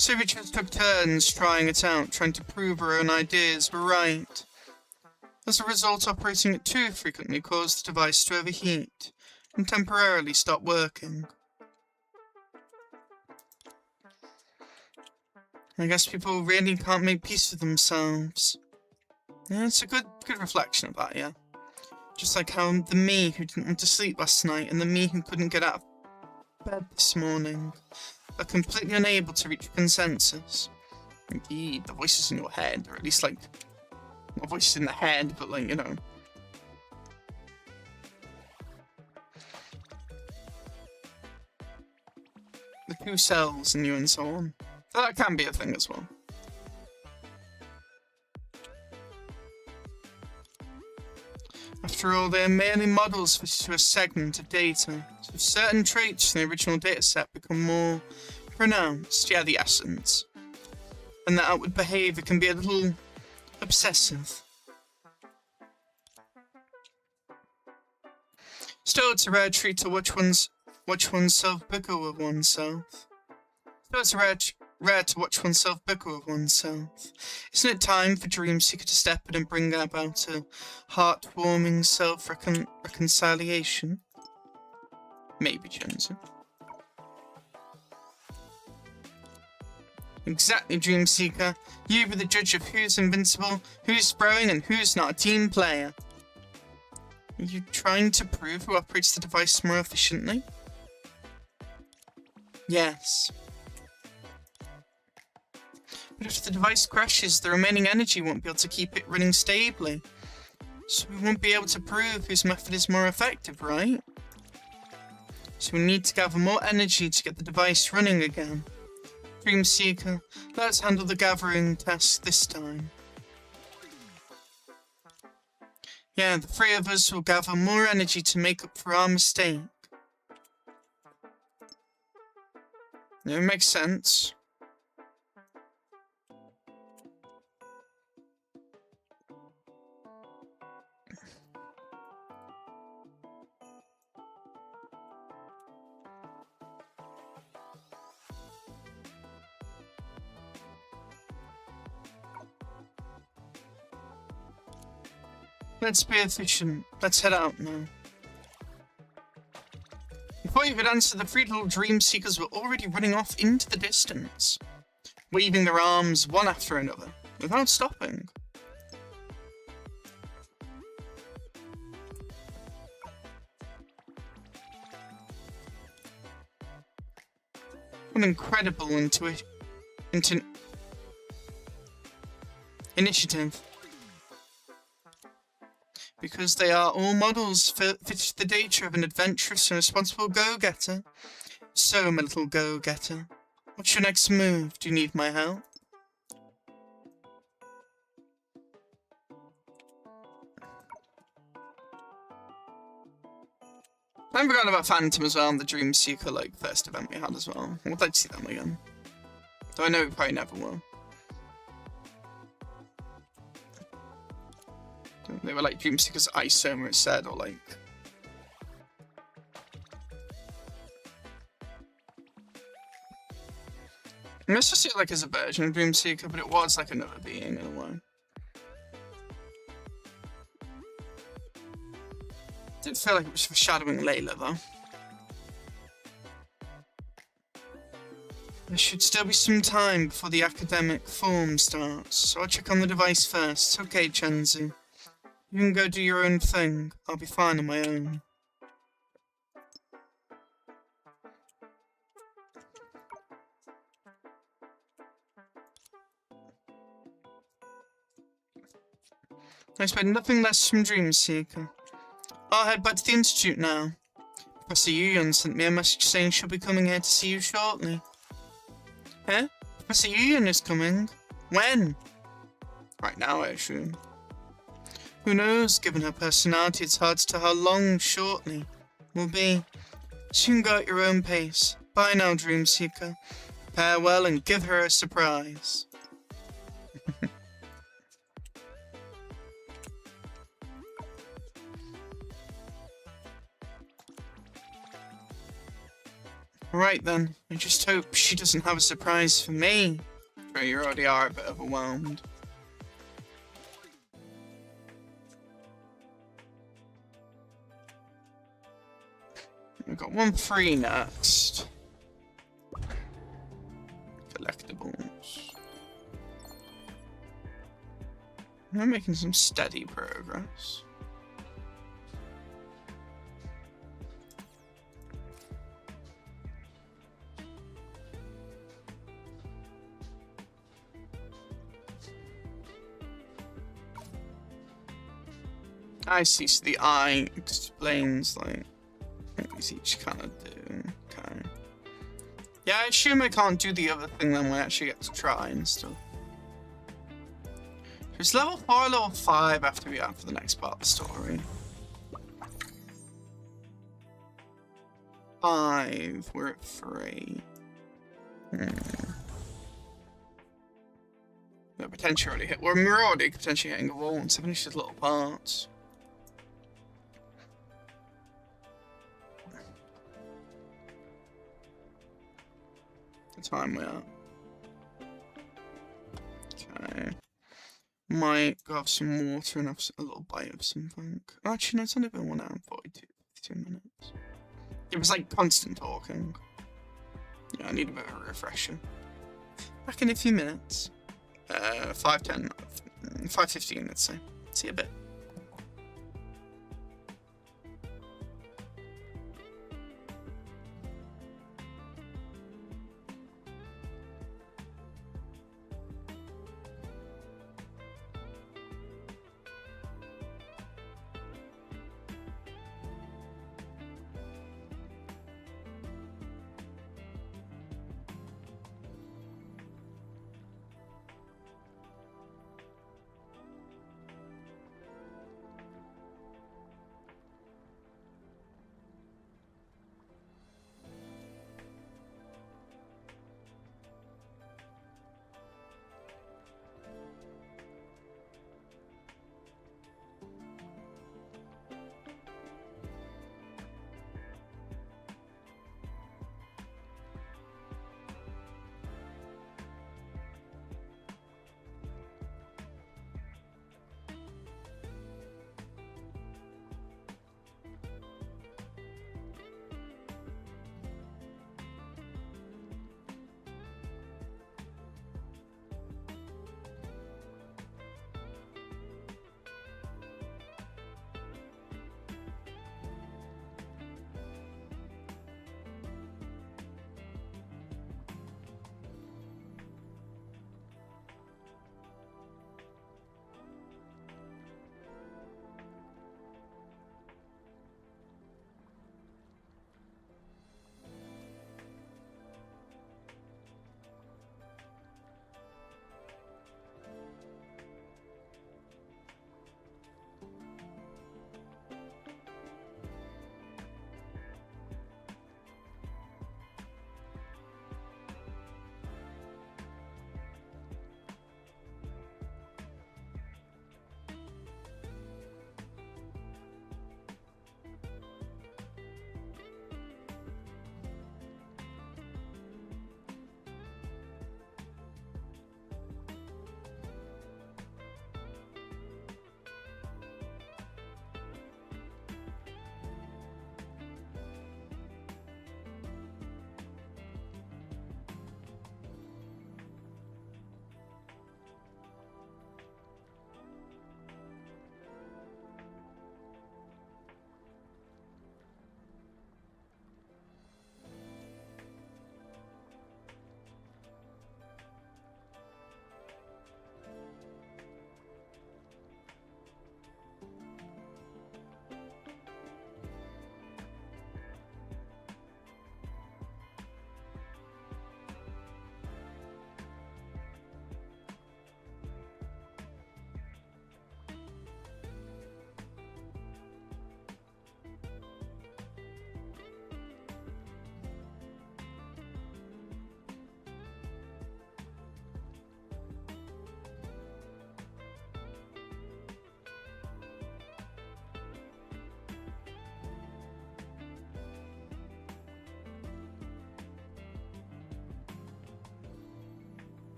So we just took turns trying it out, trying to prove our own ideas were right. As a result, operating it too frequently caused the device to overheat and temporarily stop working. I guess people really can't make peace with themselves. Yeah, it's a good reflection of that, yeah. Just like how the me who didn't want to sleep last night and the me who couldn't get out of bed this morning are completely unable to reach a consensus. Indeed, the voices in your head, or at least like, not voices in the head, but like, you know. The two cells in you and so on. So that can be a thing as well. After all, they are merely models fitted to a segment of data, so if certain traits in the original dataset become more pronounced, yeah, the essence, and the outward behaviour can be a little obsessive. Still, it's a rare treat to watch oneself bicker with oneself. Still, it's rare to watch oneself bicker with oneself. Isn't it time for Dreamseeker to step in and bring about a heartwarming self-reconciliation? Maybe, Jonesy. Exactly, Dreamseeker. You be the judge of who's invincible, who's throwing, and who's not a team player. Are you trying to prove who operates the device more efficiently? Yes. But if the device crashes, the remaining energy won't be able to keep it running stably. So we won't be able to prove whose method is more effective, right? So we need to gather more energy to get the device running again. Dreamseeker, let's handle the gathering task this time. Yeah, the three of us will gather more energy to make up for our mistake. Yeah, it makes sense. Let's be efficient. Let's head out now. Before you could answer, the three little Dreamseekers were already running off into the distance, waving their arms one after another, without stopping. What incredible initiative. Because they are all models fitted to the data of an adventurous and responsible go-getter. So, my little go-getter, what's your next move? Do you need my help? I forgot about Phantom as well, and the Dreamseeker, like, first event we had as well. I would like to see them again. Though I know we probably never will. They were like Dreamseeker's Isoma, it said, or like... I must just see it like as a version of Dreamseeker, but it was like another being in a way. feel like it was foreshadowing Layla, though. There should still be some time before the academic form starts, so I'll check on the device first. It's okay, Chenzu. You can go do your own thing. I'll be fine on my own. I expect nothing less from Dream Seeker. I'll head back to the Institute now. Professor Yuyon sent me a message saying she'll be coming here to see you shortly. Eh? Professor Yuyon is coming? When? Right now, I assume. Who knows? Given her personality, it's hard to tell how long shortly will be. So you can go at your own pace. Bye now, Dream Seeker. Prepare well and give her a surprise. Right then, I just hope she doesn't have a surprise for me. Or you already are a bit overwhelmed. We've got one free next. Collectibles. We're making some steady progress. I see, so the eye explains, like, what these each kind of do. Okay. Yeah, I assume I can't do the other thing then when I actually get to try and stuff. It's level 4 or level 5 after we have for the next part of the story. 5, we're at 3. No, potentially already hit. Well, we're already potentially hitting a wall once I finish these little parts. The time we are. Okay. Might go have some water and have a little bite of something. Actually, no, it's only been 1 hour and 42 minutes. It was like constant talking. Yeah, I need a bit of a refresher. Back in a few minutes. 5:10, 5:15, let's say. See you a bit.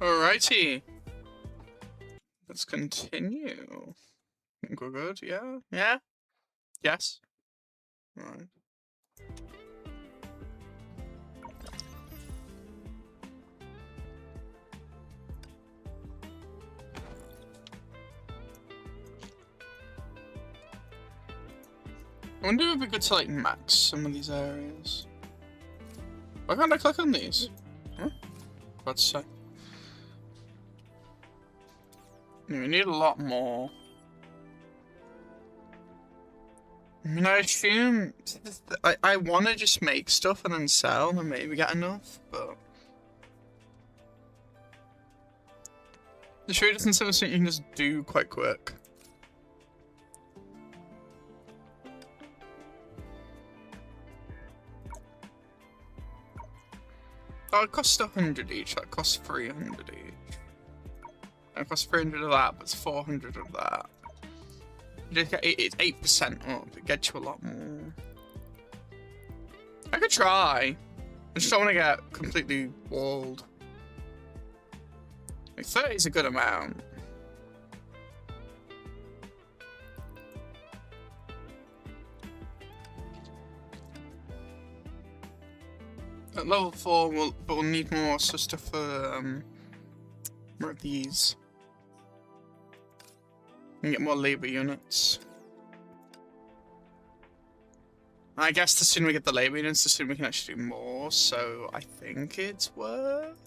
Alrighty. Let's continue. I think we're good, yeah? Yeah? Yes? Alright. I wonder if it'd be good to like max some of these areas. Why can't I click on these? Huh? What's say? We need a lot more. I mean, I assume I want to just make stuff and then sell and maybe get enough, but the sure doesn't seem something you can just do quite quick. Oh, it costs 100 each. That costs 300 each. That costs 300 of that, but it's 400 of that. It's 8% up. It gets you a lot more. I could try. I just don't want to get completely walled. Like 30 is a good amount. At level 4, we'll need more stuff for more of these. And get more labor units. I guess the sooner we get the labor units, the sooner we can actually do more, so I think it's worth.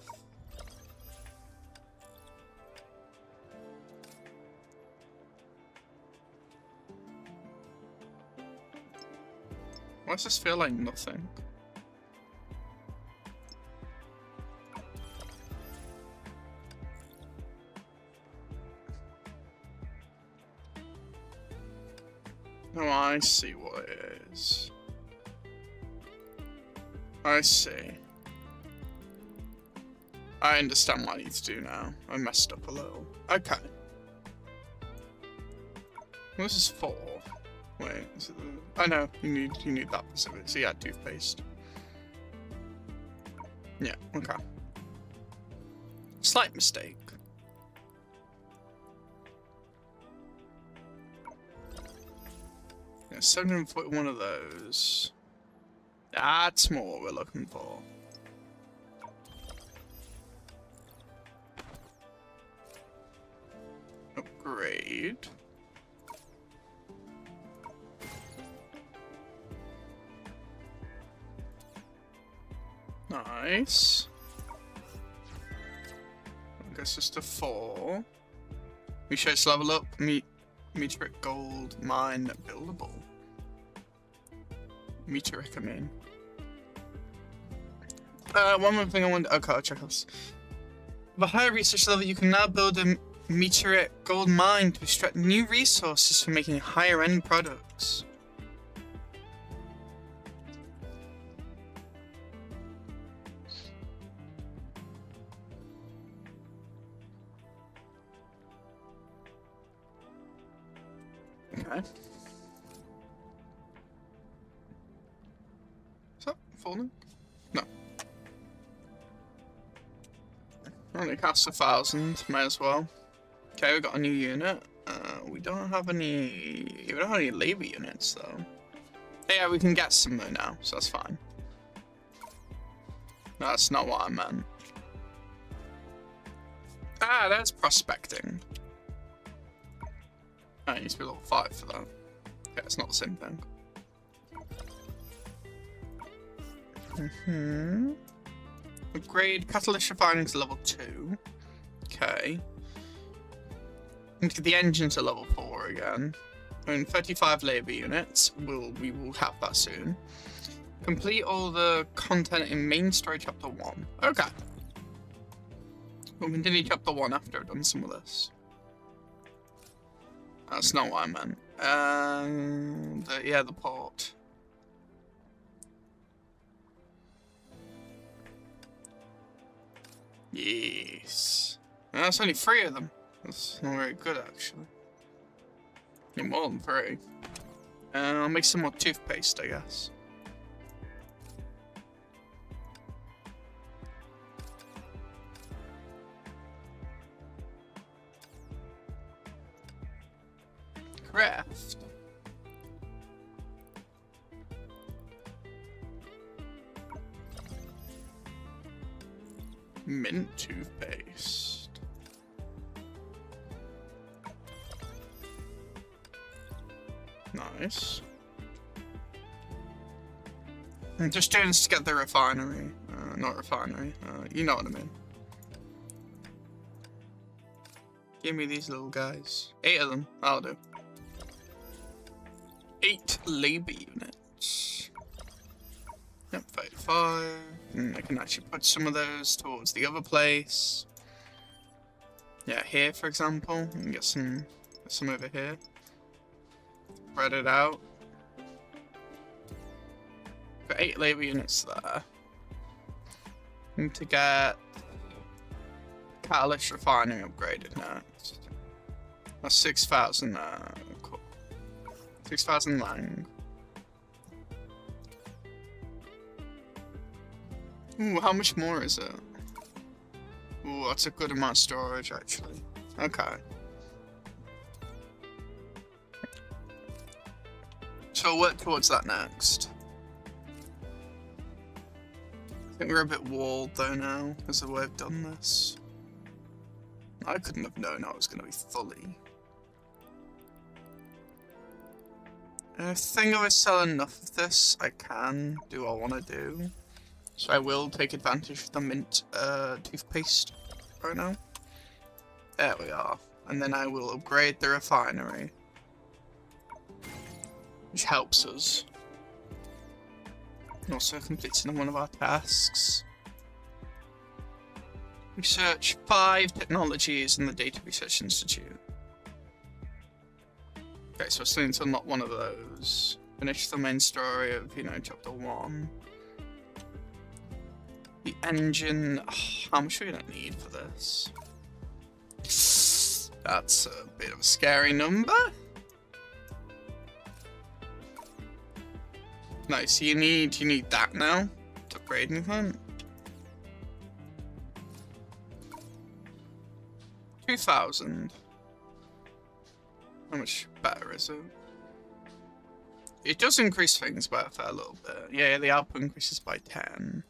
Why does this feel like nothing? Oh, I see what it is. I see. I understand what I need to do now. I messed up a little. Okay. This is 4. Wait, is it the... I know, you need that specific. So yeah, toothpaste. Yeah, okay. Slight mistake. Yeah, 741 of those. That's more what we're looking for. Upgrade. Nice. I guess it's to 4. We should just level up. Meteoric gold mine buildable. Meteoric, I mean. One more thing I wanted. Okay, I'll check this. With a higher research level, you can now build a meteoric gold mine to extract new resources for making higher end products. Okay. Is that falling? No. Only costs 1,000, may as well. Okay, we got a new unit. We don't have any labor units though. Yeah, we can get some though now, so that's fine. No, that's not what I meant. Ah, there's prospecting. I need to be level 5 for that. Okay, it's not the same thing. Upgrade catalyst refining to level 2. Okay. Need to get the engine to level 4 again. I mean, 35 labor units. We will have that soon. Complete all the content in main story chapter 1. Okay. We'll continue chapter 1 after I've done some of this. That's not what I meant. Yeah, the port. Yes. That's only 3 of them. That's not very good, actually. Need more than 3. I'll make some more toothpaste, I guess. craft. Mint toothpaste. Nice. I'm just doing this to get the refinery. Not refinery. You know what I mean. Give me these little guys. 8 of them. That'll do. 8 labor units. Yep, 35. I can actually put some of those towards the other place. Yeah, here for example. I can get some over here. Spread it out. Got 8 labor units there. Need to get catalyst refining upgraded next. That's 6,000 cool. 6,000 lang. Ooh, how much more is it? Ooh, that's a good amount of storage actually. Okay. So we'll work towards that next. I think we're a bit walled though now, because of the way I've done this. I couldn't have known I was going to be fully. And I think if I sell enough of this, I can do what I want to do. So I will take advantage of the mint toothpaste right now. There we are. And then I will upgrade the refinery. Which helps us. And also completes one of our tasks. Research 5 technologies in the Data Research Institute. Okay, so I still need to unlock one of those. Finish the main story of, chapter 1. The engine. Oh, how much are we gonna need for this? That's a bit of a scary number. Nice, you need that now to upgrade anything. 2,000. How much better is it? It does increase things by a fair little bit. Yeah, the output increases by 10.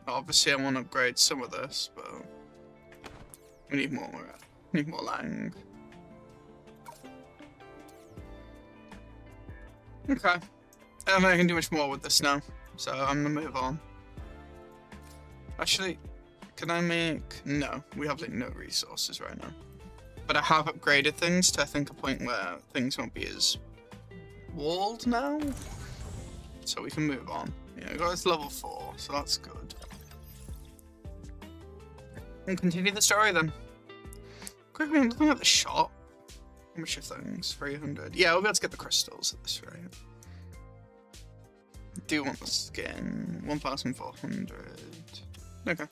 Obviously, I want to upgrade some of this, but we need more. We need more lang. Okay. I don't think I can do much more with this now, so I'm gonna move on. Actually, can I make... No, we have like no resources right now. But I have upgraded things to I think a point where things won't be as walled now. So we can move on. Yeah, we got this level 4, so that's good. And continue the story then. Quickly, I'm looking at the shop. How much of things? 300. Yeah, we'll be able to get the crystals at this rate. Do want the skin. 1,400. Okay.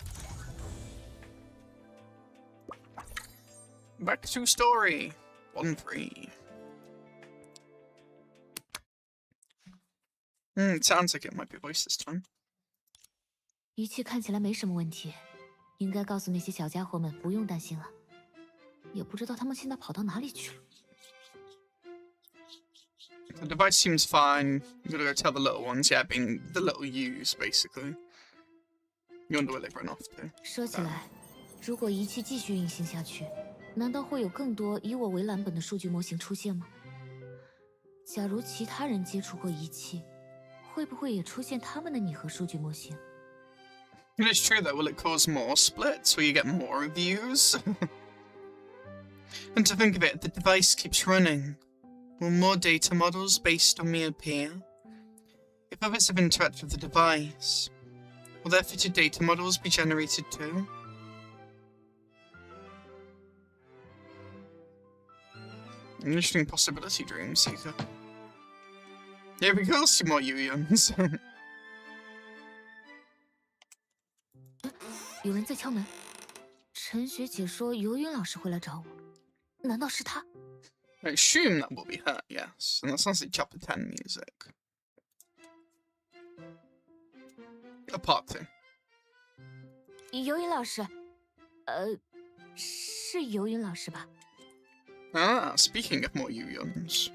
Back to story. 1-3. It sounds like it might be voice this time. 仪器看起来没什么问题，应该告诉那些小家伙们不用担心了。也不知道他们现在跑到哪里去了。 The device seems fine. You gotta go tell the little ones, yeah, being the little U's, basically. You wonder where they've run off to. 说起来，如果仪器继续运行下去，难道会有更多以我为蓝本的数据模型出现吗？假如其他人接触过仪器，会不会也出现他们的拟合数据模型？ It is true though, will it cause more splits where you get more reviews? And to think of it, the device keeps running. Will more data models based on me appear? If others have interacted with the device, will their fitted data models be generated too? An interesting possibility, Dream Seeker. Yeah, we can see more Yu-Yuns. 有人在敲门。陈学姐说游云老师会来找我，难道是他？ I assume that will be her, yes. And that sounds like chapter 10 music. A part 2. 游云老师，什是游云老师吧？ Ah, speaking of more Yuyons.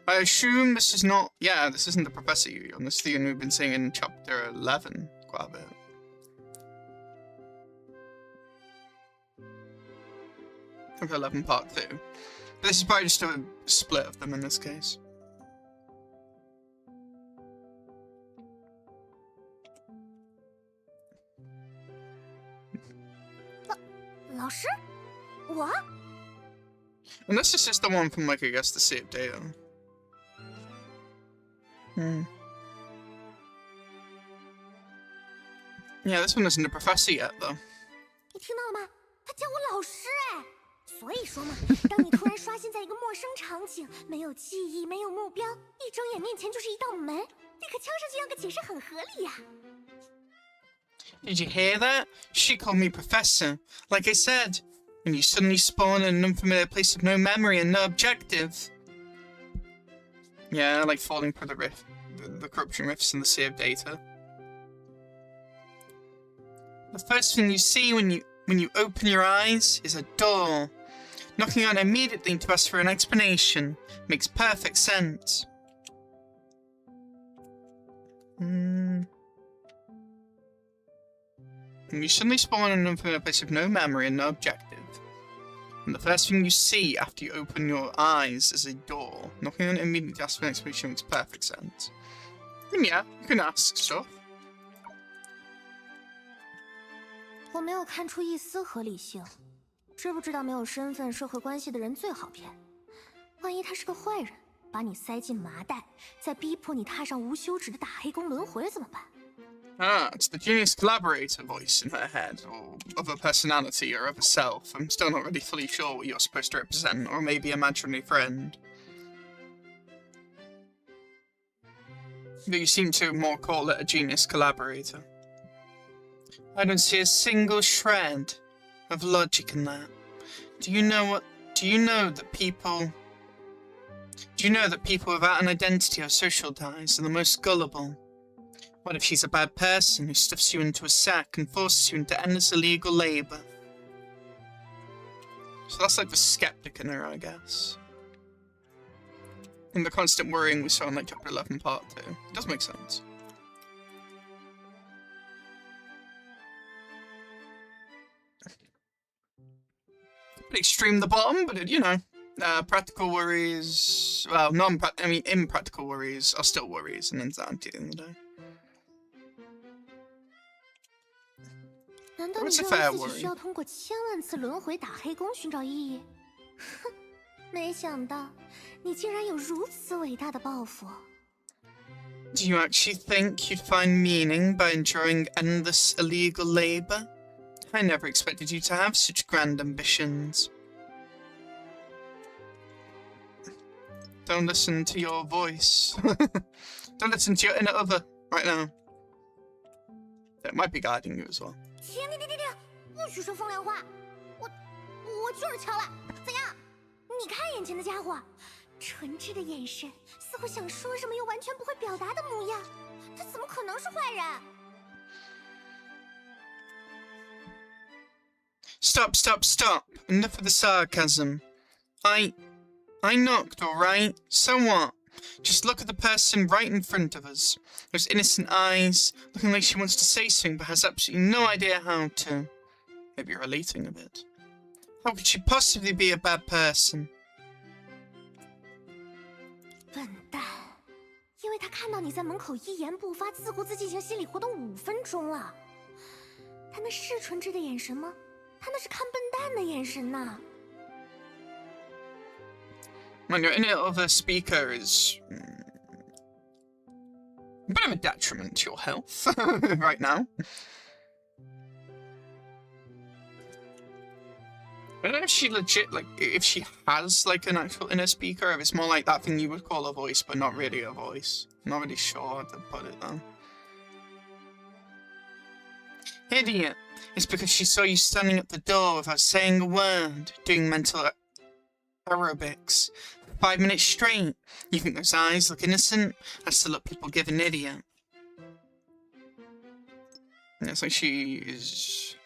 I assume this is not... Yeah, this isn't the Professor Yuyon. This is the one we've been seeing in Chapter 11 quite a bit. Chapter 11 Part 2. But this is probably just a split of them in this case. 老师，我 Unless this is the one from, like, I guess, the saved data. Yeah, this one isn't a professor yet, though. 你听到了吗？他叫我老师哎。所以说嘛，当你突然刷新在一个陌生场景，没有记忆，没有目标，一睁眼面前就是一道门，立刻敲上去要个解释很合理呀。Did you hear that? She called me professor. Like I said, when you suddenly spawn in an unfamiliar place with no memory and no objective. Yeah, like falling for the rift, the corruption rifts in the saved data. The first thing you see when you open your eyes is a door. Knocking on immediately to ask for an explanation makes perfect sense. And you suddenly spawn in an unfamiliar place with no memory and no objective. And the first thing you see after you open your eyes is a door. Knocking on it immediately to ask for an explanation makes perfect sense. And yeah, you can ask stuff. 我没有看出一丝合理性，知不知道没有身份、社会关系的人最好骗？万一他是个坏人，把你塞进麻袋，再逼迫你踏上无休止的打黑工轮回怎么办？ Ah, it's the genius collaborator voice in her head, or of a personality or of a self. I'm still not really fully sure what you're supposed to represent, or maybe imaginary friend. But you seem to more call it a genius collaborator. I don't see a single shred of logic in that. Do you know that people without an identity or social ties are the most gullible? What if she's a bad person who stuffs you into a sack and forces you into endless illegal labor? So that's like the skeptic in her, I guess. And the constant worrying we saw in like Chapter 11 Part 2. It does make sense. Pretty extreme the bottom, but it, you know, practical worries, well, impractical worries are still worries and anxiety at the end of the day. 难道你认为自己需要通过千万次轮回打黑工寻找意义？哼，没想到你竟然有如此伟大的抱负。Do you actually think you'd find meaning by enduring endless illegal labor? I never expected you to have such grand ambitions. Don't listen to your voice. Don't listen to your inner other right now. It might be guiding you as well. 停！不许说风凉话！我就是敲了，怎样？你看眼前的家伙，纯挚的眼神，似乎想说什么又完全不会表达的模样。他怎么可能是坏人？ Stop! Enough of the sarcasm. I knocked, alright? So what? Just look at the person right in front of us. Those innocent eyes, looking like she wants to say something but has absolutely no idea how to. Maybe you're relating a bit. How could she possibly be a bad person? 笨蛋！因为他看到你在门口一言不发，自顾自进行心理活动5分钟了。他那是纯挚的眼神吗？他那是看笨蛋的眼神呐！ Man, your inner other speaker is a bit of a detriment to your health right now. I don't know if she legit, like, if she has, like, an actual inner speaker, if it's more like that thing you would call a voice, but not really a voice. I'm not really sure how to put it, though. Idiot! It's because she saw you standing at the door without saying a word, doing mental aerobics. 5 minutes straight. You think those eyes look innocent? That's the look people give an idiot. And it's like she is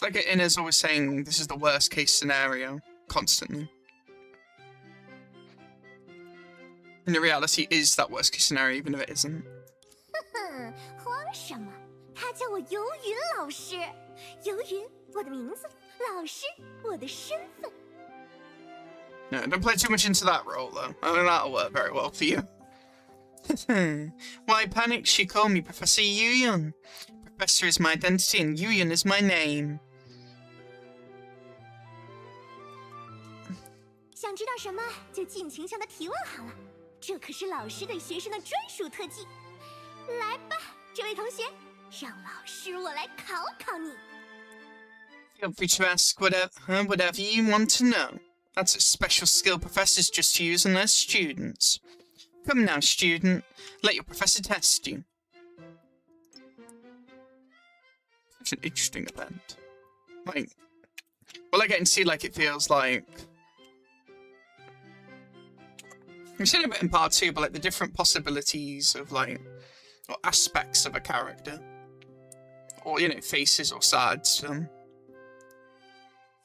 It's like Ina's always saying this is the worst case scenario, constantly. And the reality is that worst case scenario, even if it isn't. 慌什么？他叫我游云老师，游云，我的名字；老师，我的身份。 No, don't play too much into that role, though. I think that'll work very well for you. Why panic? She called me Professor Yuyon. Professor is my identity and Yuyon is my name. 想知道什么，就尽情向他提问好了。这可是老师对学生的专属特技。来吧，这位同学，让老师我来考考你。Feel free to ask whatever you want to know. That's a special skill professors just use on their students. Come now, student. Let your professor test you. Such an interesting event. Like, well, I get to see, like, it feels like... We've seen a bit in part 2, but, like, the different possibilities of, like, or aspects of a character. Or, you know, faces or sides to them.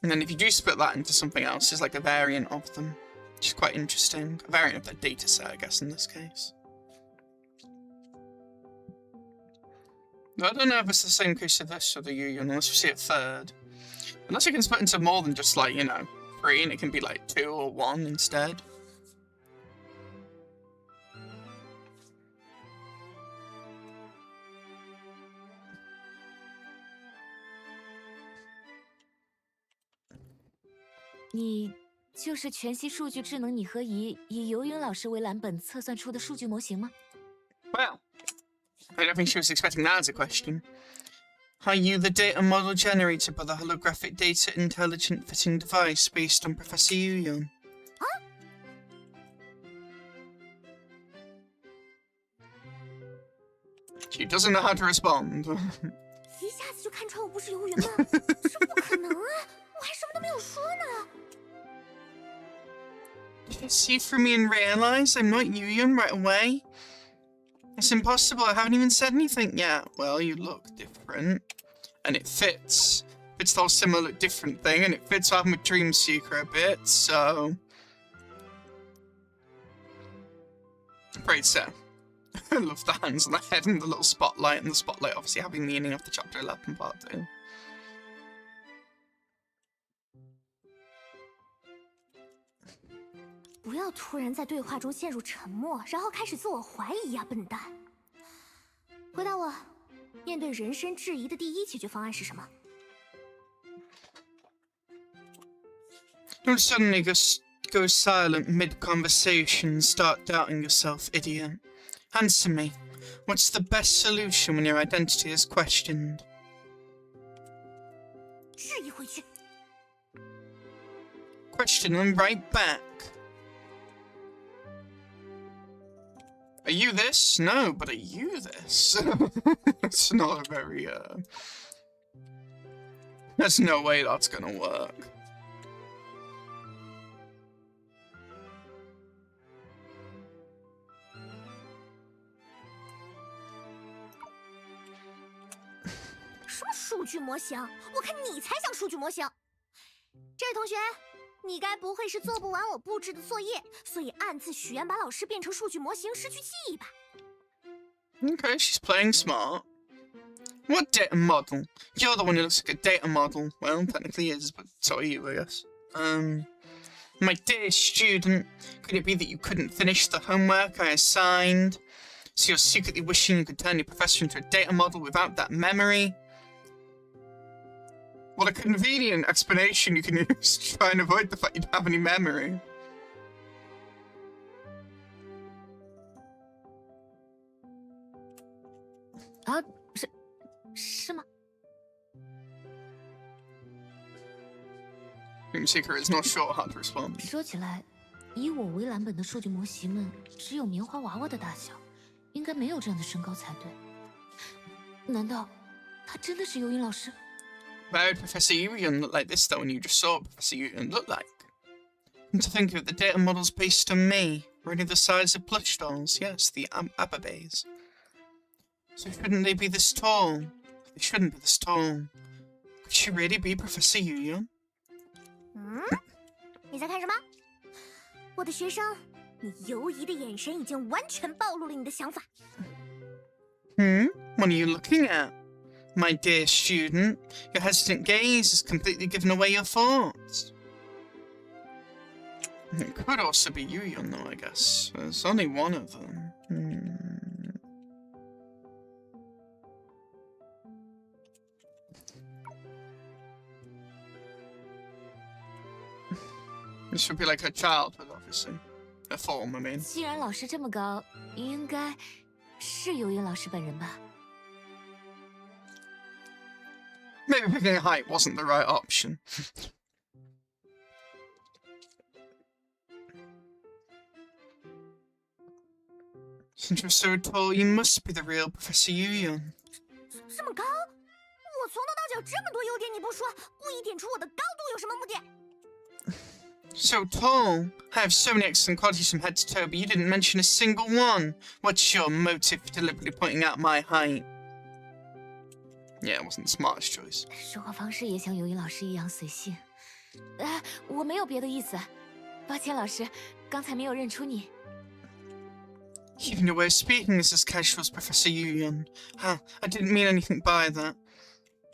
And then if you do split that into something else, there's like a variant of them, which is quite interesting. A variant of the data set, I guess, in this case. I don't know if it's the same case of this or the Yuyon, unless we see it third. Unless you can split into more than just, like, you know, 3, and it can be like 2 or 1 instead.你就是全息数据智能拟合仪以游云老师为蓝本测算出的数据模型吗？ Well, I don't think she was expecting that as a question. Are you the data model generated by the holographic data intelligent fitting device based on Professor Yuyon? Huh? She doesn't know how to respond. 一下子就看穿我不是游云吗？这不可能啊！我还什么都没有说呢。 Did you see through me and realize I'm not Yuyon right away? It's impossible, I haven't even said anything yet. Well, you look different. And it fits. Fits the whole similar look different thing, and it fits what happened with Dream Seeker a bit, so... Great so. I love the hands on the head and the little spotlight, and the spotlight obviously having meaning of the chapter 11 part 2. 不要突然在对话中陷入沉默，然后开始自我怀疑呀，笨蛋！回答我，面对人身质疑的第一解决方案是什么？ Don't suddenly go silent mid-conversation and start doubting yourself, idiot. Answer me. What's the best solution when your identity is questioned? 质疑回去。 Question them right back. Are you this? No, but are you this? It's not a very, There's no way that's gonna work.什么数据模型？我看你才像数据模型。这位同学，你该不会是做不完我布置的作业，所以暗自许愿把老师变成数据模型，失去记忆吧？ Okay, she's playing smart. What data model? You're the one who looks like a data model. Well, technically is, but so are you, I guess. My dear student, could it be that you couldn't finish the homework I assigned? So you're secretly wishing you could turn your professor into a data model without that memory? What a convenient explanation you can use to try and avoid the fact you don't have any memory. Dream Seeker is not sure how to respond. 说起来，以我为蓝本的数据模型们只有棉花娃娃的大小，应该没有这样的身高才对。难道他真的是游云老师？ Why would Professor Yuyon look like this though when you just saw what Professor Yuyon looked like? And to think of it, the data model's based on me, already the size of plush dolls, yes, the Ababes. So shouldn't they be this tall? They shouldn't be this tall. Could she really be Professor Yuyon? 你在看什么？我的学生，你犹疑的眼神已经完全暴露了你的想法。What are you looking at? My dear student, your hesitant gaze has completely given away your thoughts. It could also be Yuyon, though, I guess. There's only one of them. This would be like her childhood, obviously. Her form, I mean. 既然老师这么高，应该是游泳老师本人吧？ Maybe picking a height wasn't the right option. Since you're so tall, you must be the real Professor Yuyon. 这么高？我从头到脚这么多优点你不说，故意点出我的高度有什么目的？ So tall. I have so many excellent qualities from head to toe, but you didn't mention a single one. What's your motive for deliberately pointing out my height? Yeah, it wasn't the smartest choice. 说话方式也像游泳老师一样随性。我没有别的意思，抱歉老师，刚才没有认出你。 Even your way of speaking is as casual as Professor Yuyon. I didn't mean anything by that.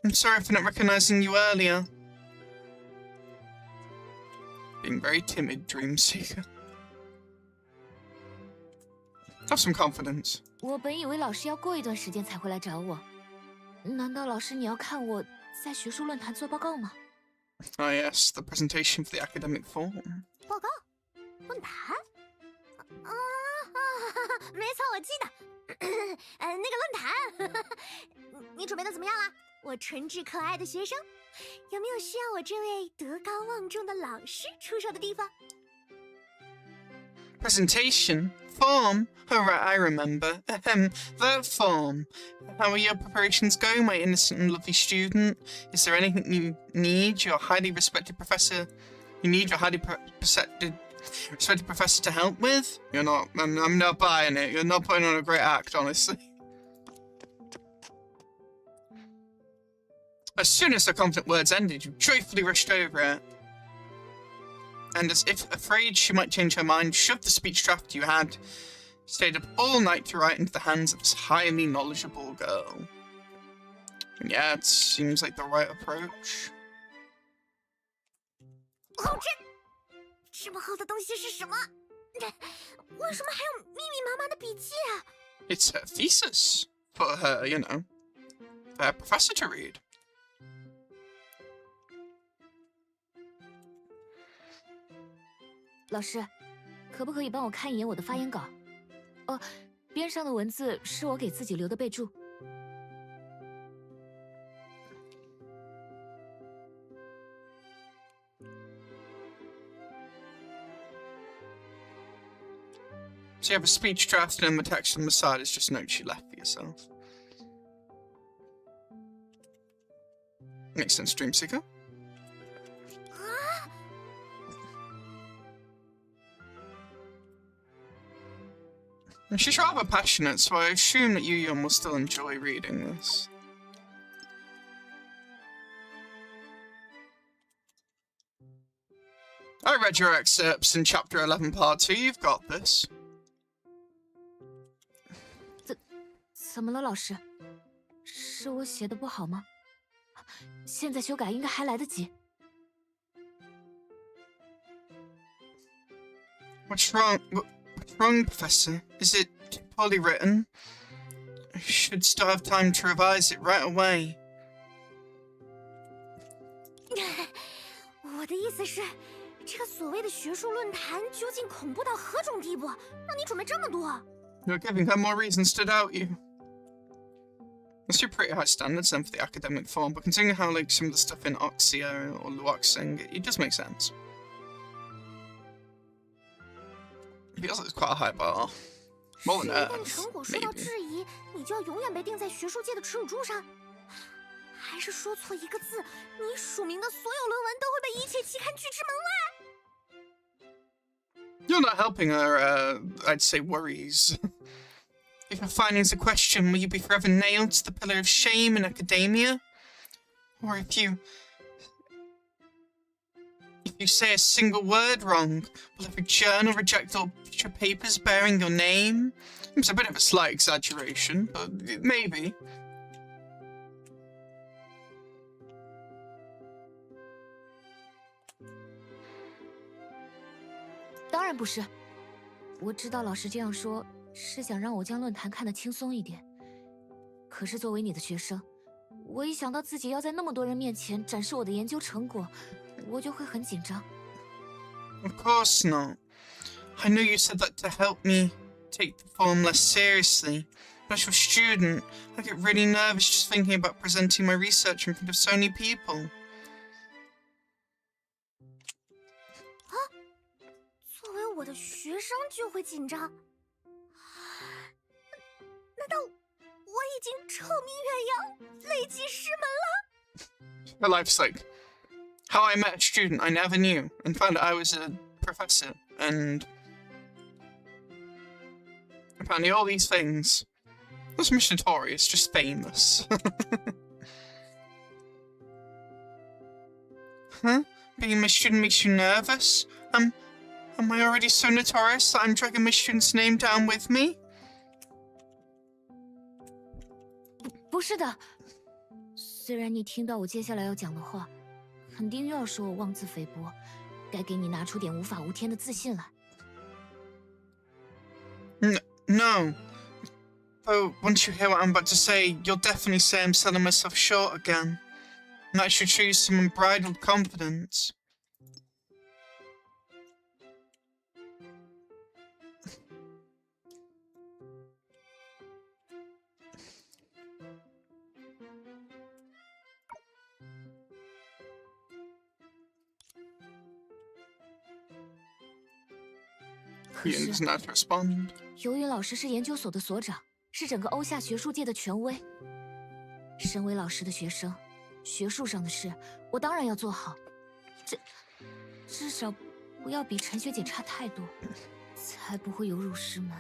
I'm sorry for not recognizing you earlier. Being very timid, Dream Seeker. Have some confidence. 我本以为老师要过一段时间才会来找我，难道老师你要看我在学术论坛做报告吗？ Ah yes, the presentation for the academic forum. 报告？论坛？没错，我记得。那个论坛，你准备的怎么样了？我纯挚可爱的学生，有没有需要我这位德高望重的老师出手的地方？ Presentation? Form? Oh right, I remember. That form. How are your preparations going, my innocent and lovely student? Is there anything you need your highly respected professor... You need your highly respected professor to help with? You're not... I'm not buying it. You're not putting on a great act, honestly. As soon as the confident words ended, you joyfully rushed over it. And as if afraid she might change her mind, shoved the speech draft you had. Stayed up all night to write into the hands of this highly knowledgeable girl. And yeah, it seems like the right approach. 哦，这么厚的东西是什么？为什么还有密密麻麻的笔记啊？ It's her thesis. For her, you know, for her professor to read. 老师，可不可以帮我看一眼我的发言稿？哦，边上的文字是我给自己留的备注。So you have a speech draft and the text on the side is just notes you left for yourself. Makes sense, Dream Seeker. And she's rather passionate, so I assume that Yuyon will still enjoy reading this. I read your excerpts in Chapter 11, Part 2. You've got this. 怎么了，老师？是我写的不好吗？现在修改应该还来得及。What's wrong? What's wrong, Professor? Is it poorly written? I should still have time to revise it right away. 我的意思是，这个所谓的学术论坛究竟恐怖到何种地步，让你准备这么多？ You're giving her more reasons to doubt you. That's your pretty high standards then for the academic form, but considering how like some of the stuff in Oxia or Luoxing, it does make sense. It feels like it's quite a high bar. More than 一旦成果受到 maybe. 质疑，你就要永远被钉在学术界的耻辱柱上。还是说错一个字，你署名的所有论文都会被一切期刊拒之门外。 You're not helping her, I'd say, worries. If your findings are questioned, will you be forever nailed to the pillar of shame in academia? Or if you say a single word wrong, will every journal reject all future papers bearing your name? It's a bit of a slight exaggeration, but maybe. 当然不是，我知道老师这样说是想让我将论坛看得轻松一点。可是作为你的学生，我一想到自己要在那么多人面前展示我的研究成果，我就会很紧张。Of course not. I know you said that to help me take the form less seriously. But as your student, I get really nervous just thinking about presenting my research in front of so many people. 作为我的学生就会紧张？难道我已经臭名远扬，累积师门了？ For life's sake. How I met a student I never knew and found out I was a professor and apparently all these things. Not so much notorious, just famous. Huh? Being my student makes you nervous? Am I already so notorious that I'm dragging my student's name down with me? 不是的，虽然你听到我接下来要讲的话，肯定又要说我妄自菲薄，该给你拿出点无法无天的自信来。No. Though, once you hear what I'm about to say, you'll definitely say I'm selling myself short again. And I should show you some unbridled confidence. Ian doesn't have to respond. 由于老师是研究所的所长，是整个欧夏学术界的权威。身为老师的学生，学术上的事我当然要做好，至少不要比陈学姐差太多，才不会有辱师门。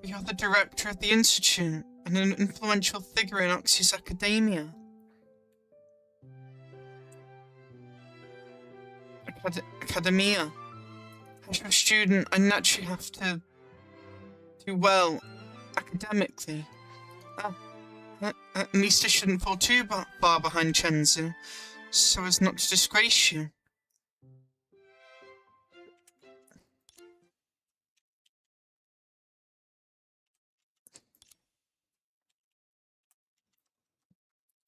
You're the director of the institute and an influential figure in Oxy's academia. Academia. As your student, I naturally have to do well academically. At least I shouldn't fall too far behind Chenzu, so as not to disgrace you.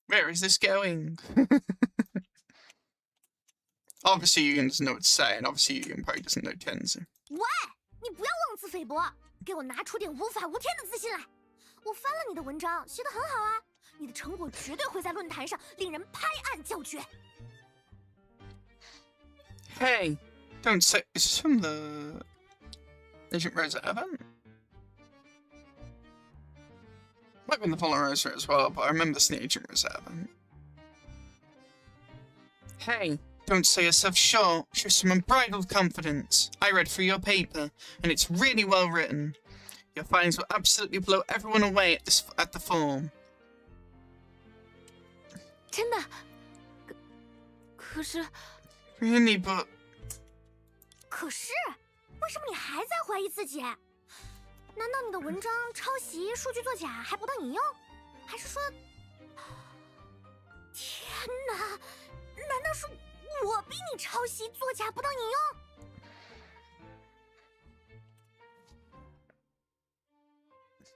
Where is this going? Obviously, Yugen doesn't know what to say, and obviously, Yugen probably doesn't know Chenzu. 喂，你不要妄自菲薄，给我拿出点无法无天的自信来！我翻了你的文章，写得很好啊，你的成果绝对会在论坛上令人拍案叫绝。Hey, don't say it's from the Agent Rosa event. Might be in the Fallen Rosa as well, but I remember this in the Agent Rosa event. Hey, don't say yourself short. Show some unbridled confidence. I read through your paper, and it's really well written. Your findings will absolutely blow everyone away at the forum. 真的？可是 Really, but 可是，为什么你还在怀疑自己？难道你的文章抄袭、数据作假还不当引用？还是说……天哪！难道是我逼你抄袭、作假不当引用？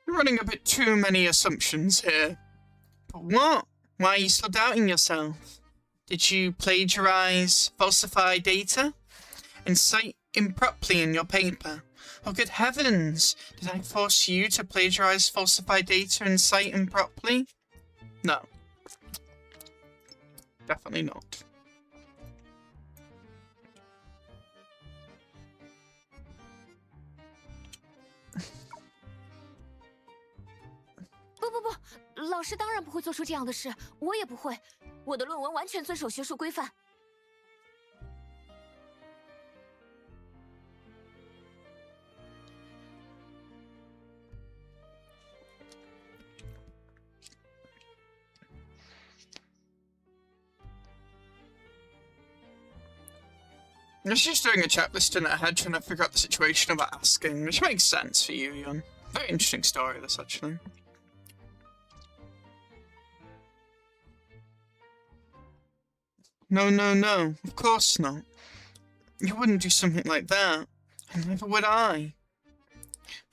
You're running a bit too many assumptions here. But what? Why are you still doubting yourself? Did you plagiarize, falsify data, and cite improperly in your paper? Oh, good heavens! Did I force you to plagiarize, falsify data, and cite improperly? No. Definitely not. 不，老师当然不会做出这样的事，我也不会。我的论文完全遵守学术规范。She's just doing a checklist in her head, trying to figure out the situation about asking, which makes sense for you, Yun. Very interesting story, this, actually. No, no, no. Of course not. You wouldn't do something like that. And never would I.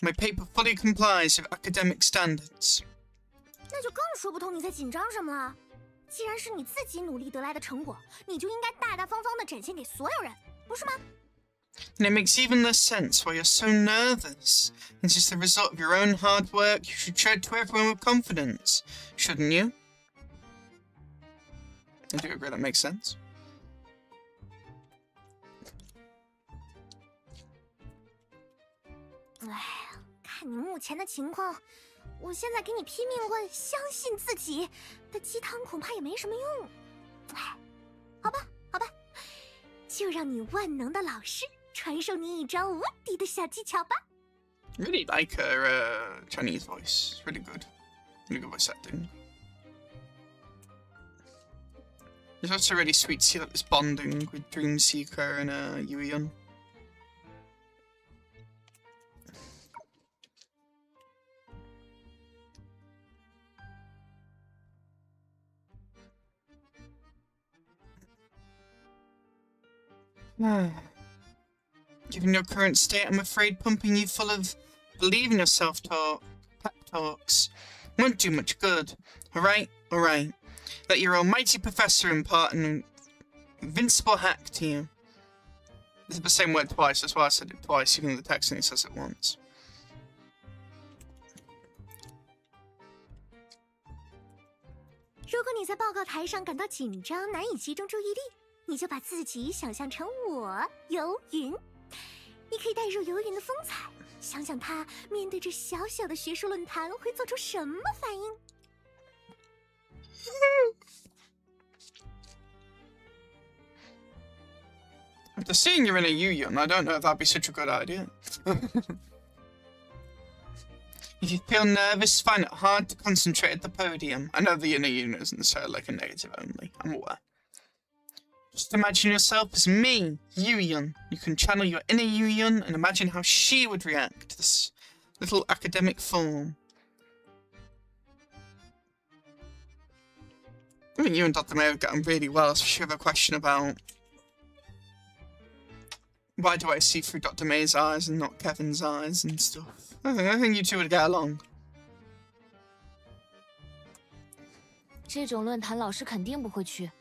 My paper fully complies with academic standards. 那就更说不通你在紧张什么了。既然是你自己努力得来的成果，你就应该大大方方的展现给所有人，不是吗？ And it makes even less sense why you're so nervous. It's just the result of your own hard work. You should show it to everyone with confidence, shouldn't you? I do agree that makes sense. 哎，看你目前的情况，我现在给你拼命问相信自己的鸡汤恐怕也没什么用。哎，好吧，好吧，就让你万能的老师传授你一招无敌的小技巧吧。 Really like her Chinese voice. It's really good. Really good voice acting. It's also really sweet to see like this bonding with Dreamseeker and Yuyun. Given your current state, I'm afraid pumping you full of believe in yourself talk, pep talks, won't do much good. Alright, alright. Let your almighty professor impart an invincible hack to you. This is the same word twice, that's why I said it twice, even though the text only says it once. 如果你在报告台上感到紧张，难以集中注意力，你就把自己想象成我游云。你可以带入游云的风采，想想他面对这小小的学术论坛会做出什么反应。After seeing you're in a Yuyun, I don't know if that'd be such a good idea. If you feel nervous, find it hard to concentrate at the podium. I know the inner Yuyun isn't necessarily like a negative only, I'm aware. Just imagine yourself as me, Yuyun. You can channel your inner Yuyun and imagine how she would react to this little academic form. I think you and Dr. May have gotten really well, especially with a question about why do I see through Dr. May's eyes and not Kevin's eyes and stuff. I think you two would get along. 这种论坛老师肯定不会去，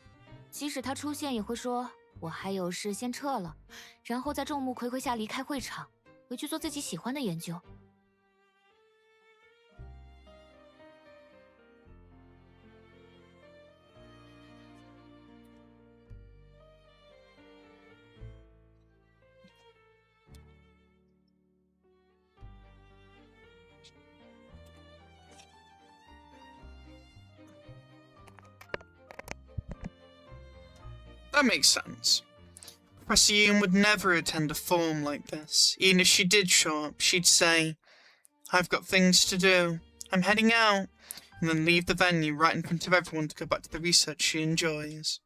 即使他出现也会说我还有事先撤了，然后在众目睽睽下离开会场，回去做自己喜欢的研究。That makes sense. Professor Yoon would never attend a forum like this. Even if she did show up, she'd say, I've got things to do. I'm heading out. And then leave the venue right in front of everyone to go back to the research she enjoys.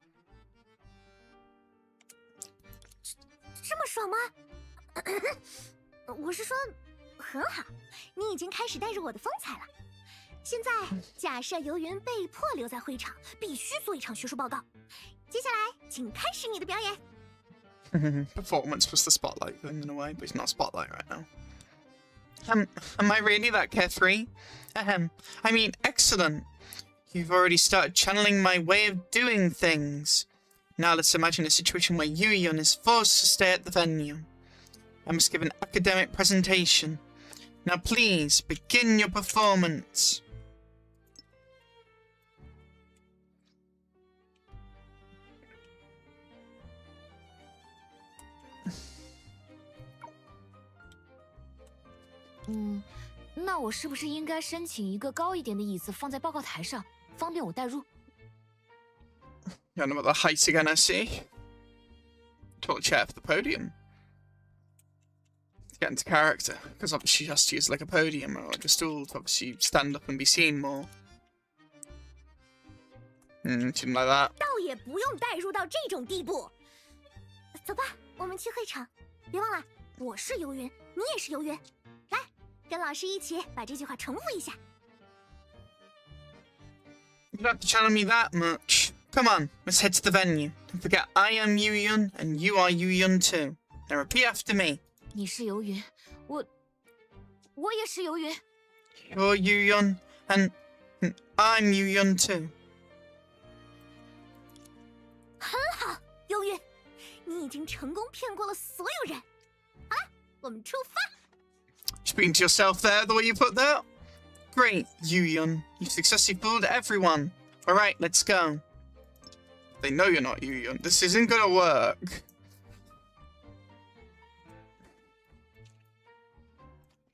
这么爽吗？我是说，很好，你已经开始带入我的风采了。现在，假设游云被迫留在会场，必须做一场学术报告。接下来，请开始你的表演。Performance was the spotlight thing in a way, but it's not spotlight right now. Am I really that carefree? I mean, excellent. You've already started channeling my way of doing things. Now let's imagine a situation where Yuyun is forced to stay at the venue. I must give an academic presentation. Now please, begin your performance. 那我是不是应该申请一个高一点的椅子放在报告台上，方便我带入？ You don't know about the height again, I see. Tall chair for the podium. To get into character, because obviously she has to use like a podium or like a stool to obviously stand up and be seen more. Something like that. 倒也不用带入到这种地步。走吧，我们去会场，别忘了，我是游云，你也是游云。来，跟老师一起把这句话重复一下。You don't have to challenge me that much. Come on, let's head to the venue. Don't forget, I am Yu-Yun, and you are Yu-Yun too. Now repeat after me. 你是游云，我也是游云。You're Yu-Yun, and I'm Yu-Yun too. 很好，游云，你已经成功骗过了所有人。好了，我们出发。Speaking to yourself there, the way you put that? Great, Yu-Yun. You've successfully fooled everyone. Alright, let's go. They know you're not Yu-Yun. This isn't gonna work.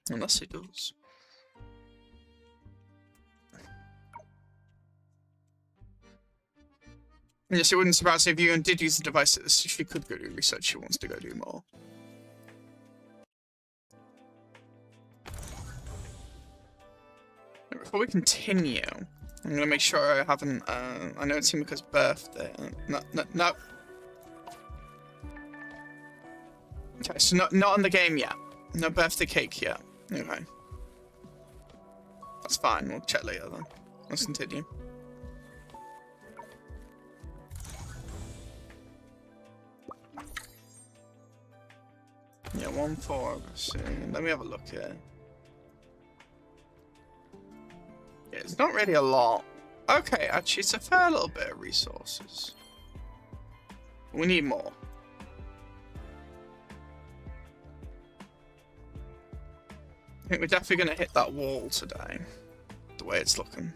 Unless it does. Yes, it wouldn't surprise me if Yu-Yun did use the device. She could go do research. She wants to go do more. Before we continue, I'm gonna make sure I haven't. I know it's Himiko's birthday. No. Okay, so not on the game yet. No birthday cake yet. Okay, that's fine. We'll check later then. Let's continue. Yeah, 1-4. So let me have a look here. Yeah, it's not really a lot. Okay, actually, it's a fair little bit of resources. We need more. I think we're definitely going to hit that wall today, the way it's looking.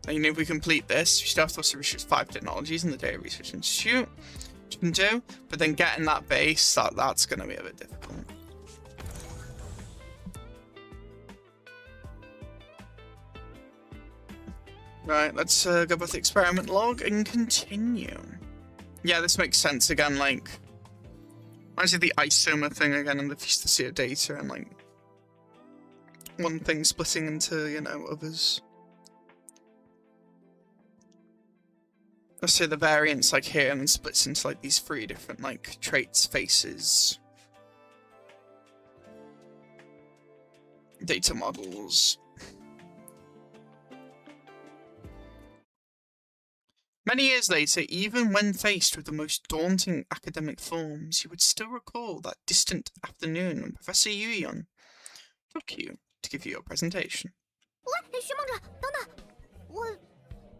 And if we complete this, we still have to also research 5 technologies in the Data Research Institute, which we can do, but then getting that base, that's going to be a bit difficult. Right, let's go with the experiment log and continue. Yeah, this makes sense again, like... Reminds me of the isomer thing again and the Thesis data and, like... one thing splitting into, you know, others. Let's say the variance, like, here and then splits into, like, these 3 different, like, traits, faces. Data models. Many years later, even when faced with the most daunting academic forms, you would still recall that distant afternoon when Professor Yu-Yun took you to give you your presentation. 喂，徐梦者，等等，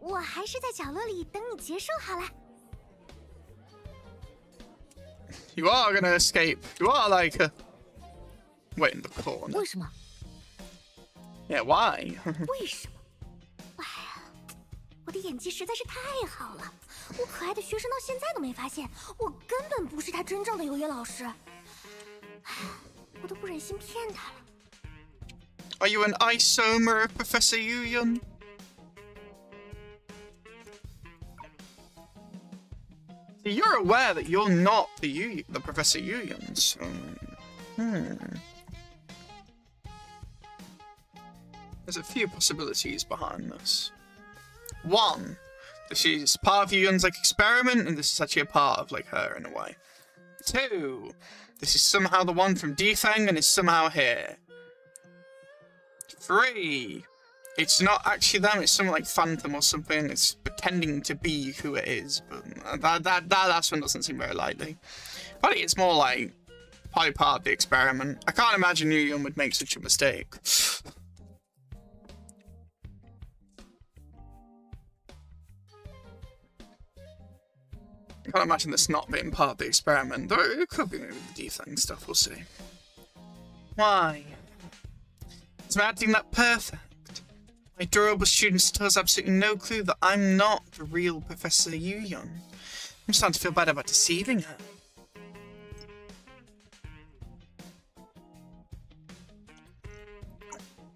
我还是在角落里等你结束好了。You are gonna escape. You are like wait in the corner. 为什么？ Yeah, why? 为什么？哎呀，我的演技实在是太好了，我可爱的学生到现在都没发现，我根本不是他真正的游野老师。哎，我都不忍心骗他了。 Are you an isomer of Professor Yu-Yun? You're aware that you're not the Professor Yu-Yun, so... There's a few possibilities behind this. 1, this is part of Yu-Yun's, like, experiment, and this is actually a part of, like, her in a way. 2, this is somehow the one from Defeng and is somehow here. 3, it's not actually them, it's some like phantom or something, it's pretending to be who it is, but that last one doesn't seem very likely. Probably it's more like, probably part of the experiment. I can't imagine Yu-Yun would make such a mistake. I can't imagine this not being part of the experiment, though it could be maybe the Defeng stuff, we'll see. Why? Is my acting that perfect? My adorable student still has absolutely no clue that I'm not the real Professor Yu-Yun. I'm starting to feel bad about deceiving her.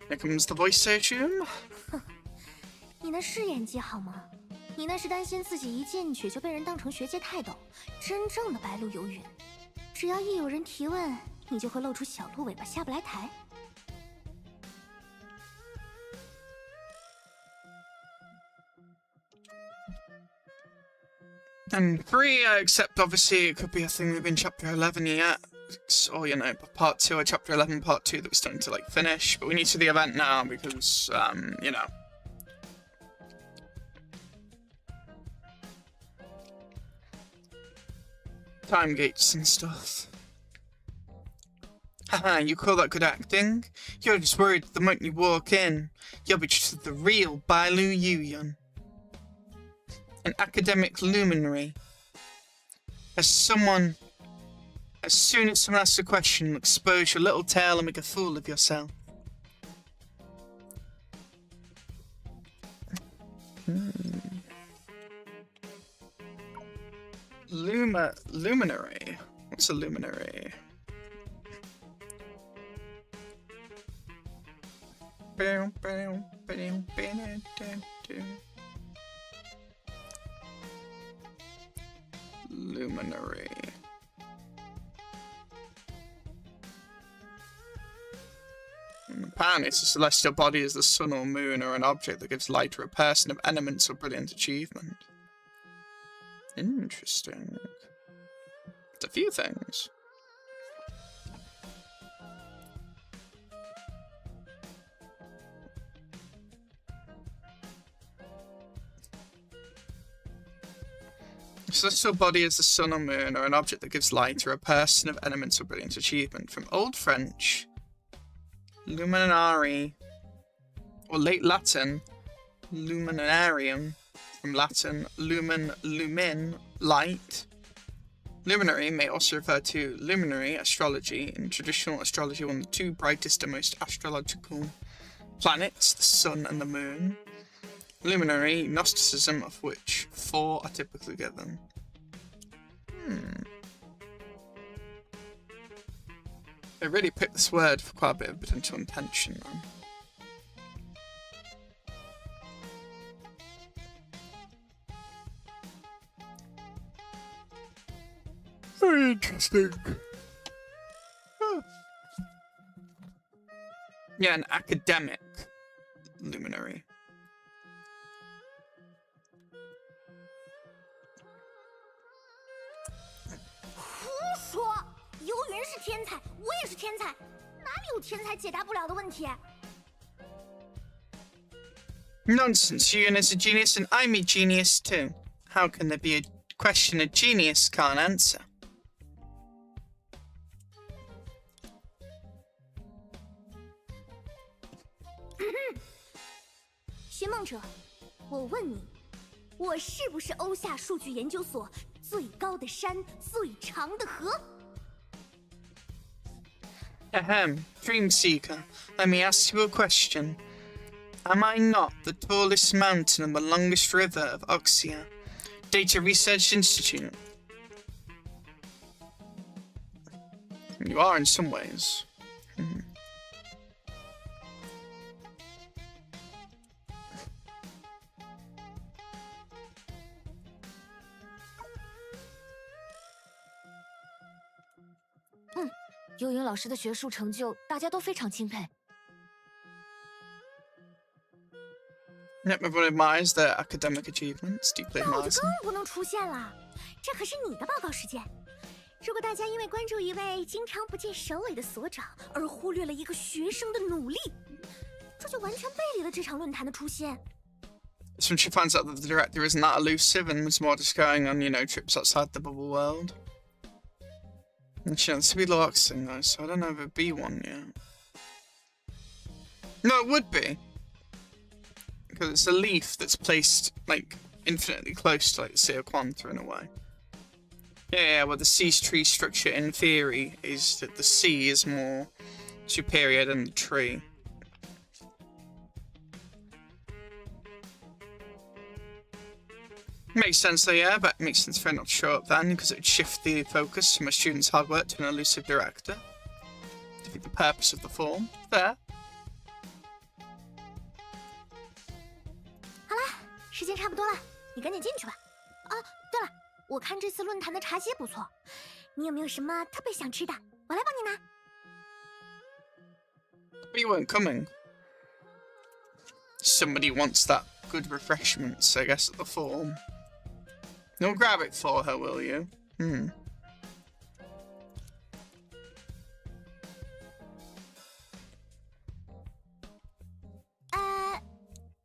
Here comes the voice surgeon. 你那是演技好吗？你那是担心自己一进去就被人当成学界泰斗，真正的白鹿游云。只要一有人提问，你就会露出小鹿尾巴下不来台。And 3, except obviously it could be a thing within chapter 11 yet. Or, you know, part 2 or chapter 11, part 2 that we're starting to, like, finish. But we need to do the event now because, you know. Time gates and stuff. Haha, you call that good acting? You're just worried that the moment you walk in, you'll be just the real Bailu Yuyan. An academic luminary. As soon as someone asks a question, expose your little tail and make a fool of yourself. Luminary. What's a luminary? Luminary. Apparently, it's a celestial body as the sun or moon or an object that gives light to a person of eminence or brilliant achievement. Interesting. It's a few things. A celestial body is the sun or moon or an object that gives light or a person of eminence or brilliant achievement. From Old French, luminari, or late Latin, luminarium. From Latin, lumen, light. Luminary may also refer to luminary astrology. In traditional astrology, one of the 2 brightest and most astrological planets, the sun and the moon. Luminary Gnosticism, of which 4 are typically given. They really picked this word for quite a bit of potential intention, man. Very interesting. Oh. Yeah, an academic luminary. 游云是天才，我也是天才，哪里有天才解答不了的问题？ Nonsense, Yuyan is a genius and I'm a genius too. How can there be a question a genius can't answer? 寻梦者，我问你，我是不是欧夏数据研究所最高的山、最长的河？ Ahem, Dream Seeker, let me ask you a question. Am I not the tallest mountain and the longest river of Oxia? Data Research Institute. You are in some ways. Mm. 幽云老师的学术成就，大家都非常钦佩。 Yep, everyone admires their academic achievements, deeply 那我 admires 就 them. 更不能出现了，这可是你的报告时间。如果大家因为关注一位经常不见首尾的所长而忽略了一个学生的努力，这就完全背离了这场论坛的初心。 It's when she finds out that the director isn't that elusive and was more just going on, you know, trips outside the bubble world. And she wants to be relaxing though, so I don't know if it'd be one yet. No, it would be. Because it's a leaf that's placed, like, infinitely close to, like, say, a quanta in a way. Yeah, well, the C's tree structure, in theory, is that the C is more superior than the tree. Makes sense though, yeah, but it makes sense for it not to show up then, because it would shift the focus from a student's hard work to an elusive director. Defeat the purpose of the form. Fair. 好了，时间差不多了，你赶紧进去吧。啊，对了，我看这次论坛的茶歇不错，你有没有什么特别想吃的？我来帮你拿。 But you weren't coming. Somebody wants that good refreshments, I guess, at the form. You'll grab it for her, will you? Hmm.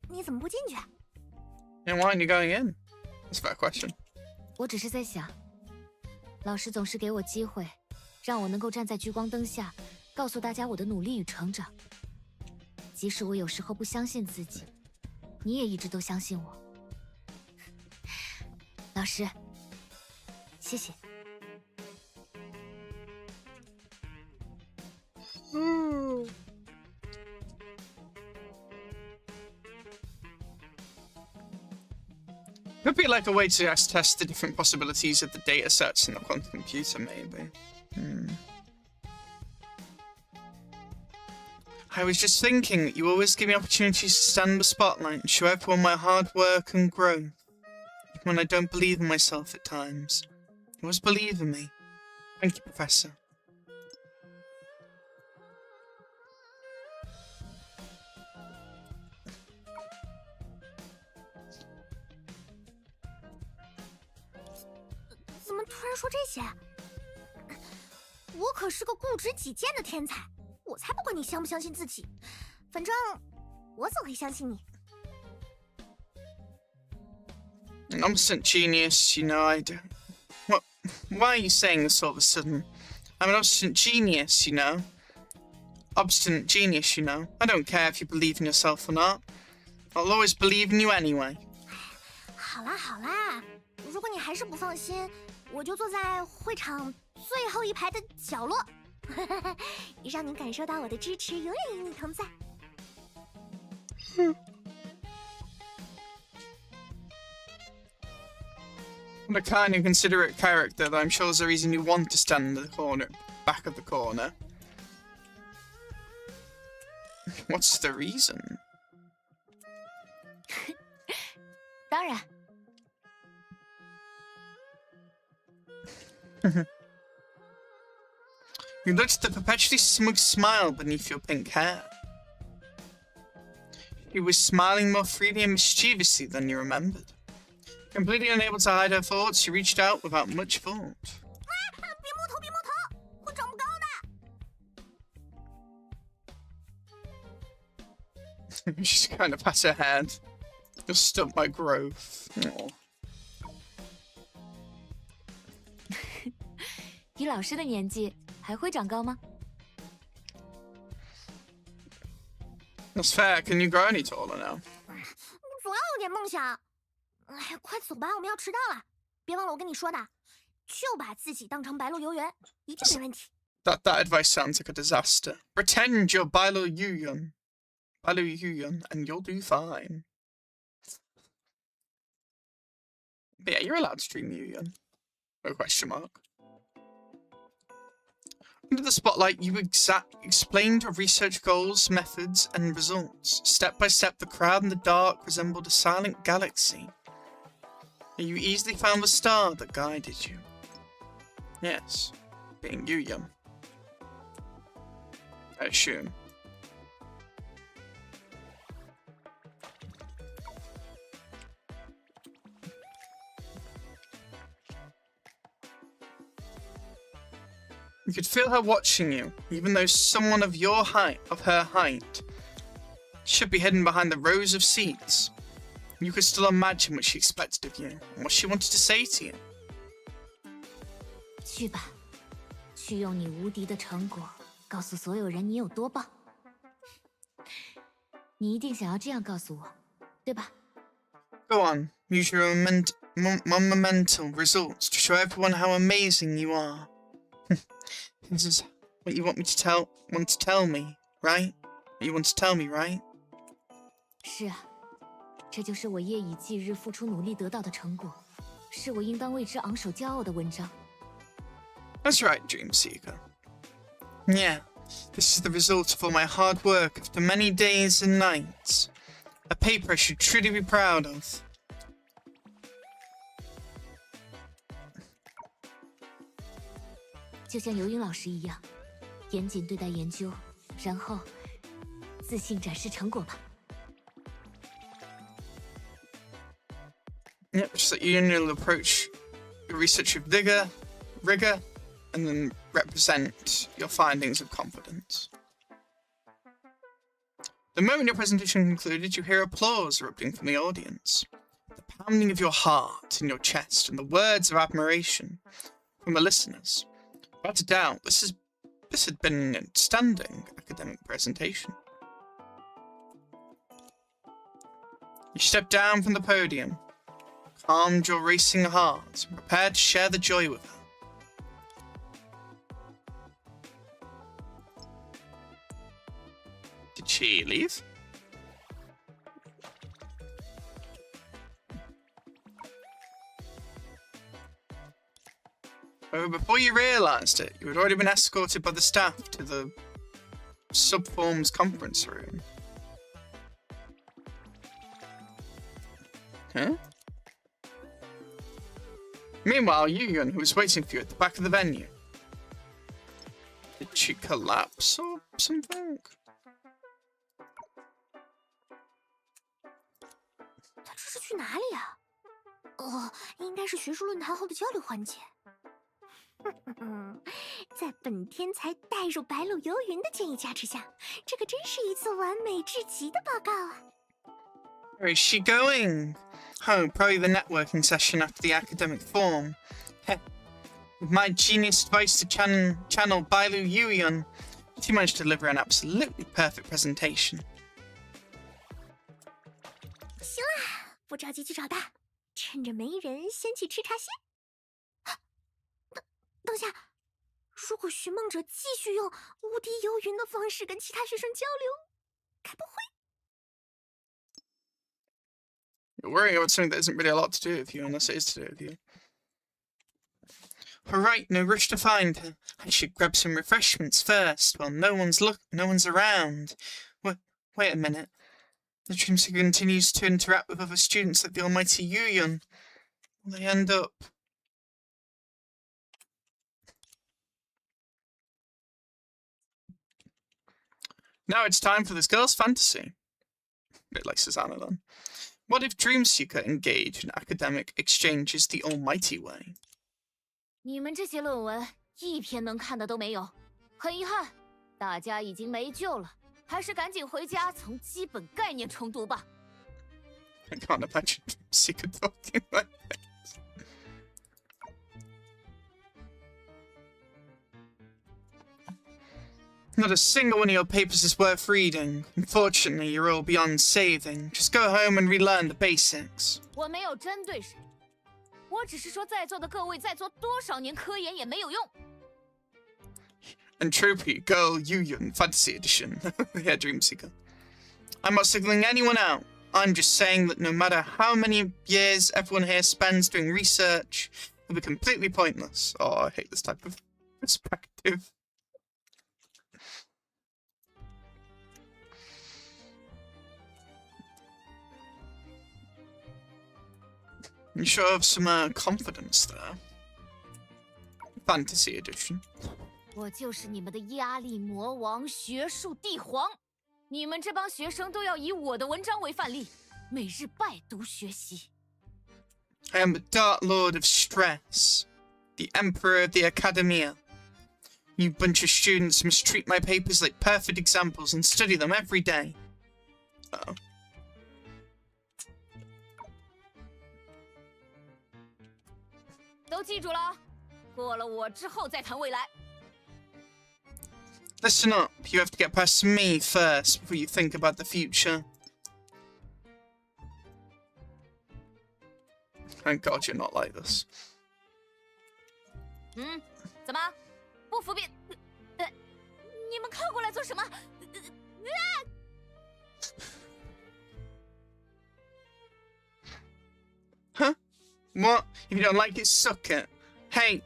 你怎么不进去？ And why aren't you going in? That's a fair question. 我只是在想，老师总是给我机会，让我能够站在聚光灯下，告诉大家我的努力与成长。即使我有时候不相信自己，你也一直都相信我。老师，谢谢。Could be like a way to test the different possibilities of the data sets in the quantum computer, maybe. I was just thinking that you always give me opportunities to stand in the spotlight and show everyone my hard work and growth. Even when I don't believe in myself at times. You always believe in me. Thank you, Professor. What? 怎么突然说这些？我可是个固执己见的天才，我才不管你相不相信自己，反正我总会相信你。An obstinate genius, you know, I don't... What? Why are you saying this all of a sudden? I'm an obstinate genius, you know. Obstinate genius, you know. I don't care if you believe in yourself or not. I'll always believe in you anyway. 好啦好啦，如果你还是不放心，我就坐在会场最后一排的角落，让你感受到我的支持永远与你同在。What a kind and considerate character, though I'm sure there's a reason you want to stand in the corner, back of the corner. What's the reason? 当然， You noticed the perpetually smug smile beneath your pink hair. She was smiling more freely and mischievously than you remembered. Completely unable to hide her thoughts, she reached out without much thought. 别摸头，别摸头，会长不高的。 She's kind of pat her head. You'll stunt my growth. Aw. 以老师的年纪，还会长高吗？ That's fair. Can you grow any taller now? 总要有点梦想。哎，快走吧，我们要迟到了。别忘了我跟你说的，就把自己当成白鹿游园，一定没问题。 That advice sounds like a disaster. Pretend you're Bailo Yuyun, and you'll do fine. But yeah, you're allowed to stream Yuyun. No question mark. Under the spotlight, you explained your research goals, methods, and results. Step by step, the crowd in the dark resembled a silent galaxy. You easily found the star that guided you. Yes, being Yuyun. I assume. You could feel her watching you, even though someone of her height, should be hidden behind the rows of seats. You could still imagine what she expected of you, and what she wanted to say to you. 去吧，去用你无敌的成果告诉所有人你有多棒。你一定想要这样告诉我，对吧？ Go on, use your monumental results to show everyone how amazing you are. This is what you want to tell me, right? What you want to tell me, right? 是啊，这就是我夜以继日付出努力得到的成果，是我应当为之昂首骄傲的文章。 That's right, Dreamseeker. Yeah, this is the result of all my hard work after many days and nights. A paper I should truly be proud of. 就像游泳老师一样，严谨对待研究，然后自信展示成果吧。Yep, just like Union will approach your research with rigor, and then represent your findings with confidence. The moment your presentation concluded, you hear applause erupting from the audience. The pounding of your heart in your chest and the words of admiration from the listeners. Without a doubt, this had been an outstanding academic presentation. You stepped down from the podium, calmed your racing heart, and prepared to share the joy with her. Did she leave? However, before you realised it, you had already been escorted by the staff to the subforms conference room. Huh? Meanwhile, Yuyun, who was waiting for you at the back of the venue. Did she collapse or something? 他这是去哪里啊？哦，应该是学术论坛后的交流环节。在本天才带入白鹿游云的建议加持下，这可真是一次完美至极的报告啊！ Where is she going? Oh, probably the networking session after the academic forum. Heh. With my genius advice to channel Bailu Yuyun, she managed to deliver an absolutely perfect presentation. 行啦，不着急去找他，趁着没人，先去吃茶歇。等下，如果寻梦者继续用无敌游云的方式跟其他学生交流，该不会？ You're worrying about something that isn't really a lot to do with you, unless it is to do with you. Alright, no rush to find her. I should grab some refreshments first, while no one's around. Wait a minute. The Dreamseeker continues to interact with other students like the almighty Yuyun. Will they end up... Now it's time for this girl's fantasy. A bit like Susanna then. What if Dreamseeker engaged in academic exchanges the almighty way? 你们这些论文一篇能看的都没有，很遗憾，大家已经没救了，还是赶紧回家从基本概念重读吧。I can't imagine Dreamseeker talking like this. Not a single one of your papers is worth reading. Unfortunately, you're all beyond saving. Just go home and relearn the basics. 我没有针对谁，我只是说在座的各位再做多少年科研也没有用。Entropy Girl Yuyun Fantasy Edition. Yeah, Dreamseeker. I'm not singling anyone out. I'm just saying that no matter how many years everyone here spends doing research, it'll be completely pointless. Oh, I hate this type of perspective. You should have some confidence there. Fantasy Edition. 我就是你们的压力魔王、学术帝皇，你们这帮学生都要以我的文章为范例，每日拜读学习。I am the Dark Lord of Stress, the Emperor of the Academia. You bunch of students must treat my papers like perfect examples and study them every day. Uh-oh. 都记住了，过了我之后再谈未来。Listen up, you have to get past me first before you think about the future. Thank God you're not like this. 怎么不服辩？你们靠过来做什么？ Huh? What? If you don't like it, suck it. Hey,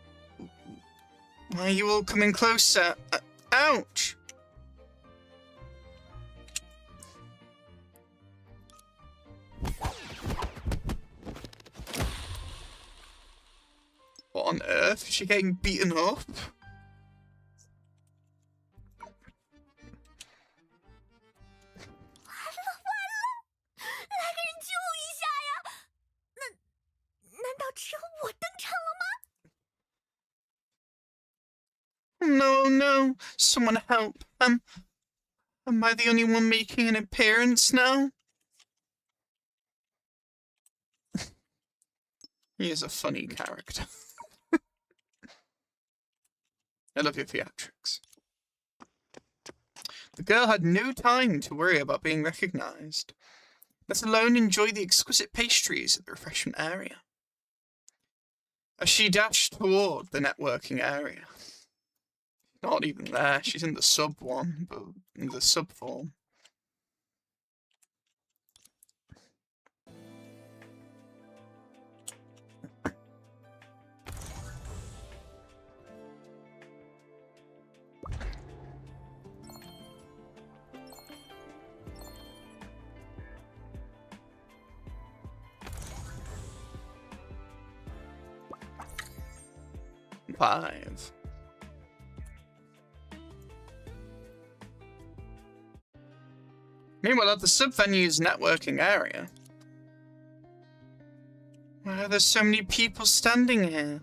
why are you all coming closer? Ouch! What on earth? Is she getting beaten up? 来个人救一下呀！ No, no, someone help. Am I the only one making an appearance now? He is a funny character. I love your theatrics. The girl had no time to worry about being recognized, let alone enjoy the exquisite pastries at the refreshment area. As she dashed toward the networking area. Not even there, she's in the sub one, but in the sub form. Five. Meanwhile, at the sub-venue's networking area. Why are there so many people standing here?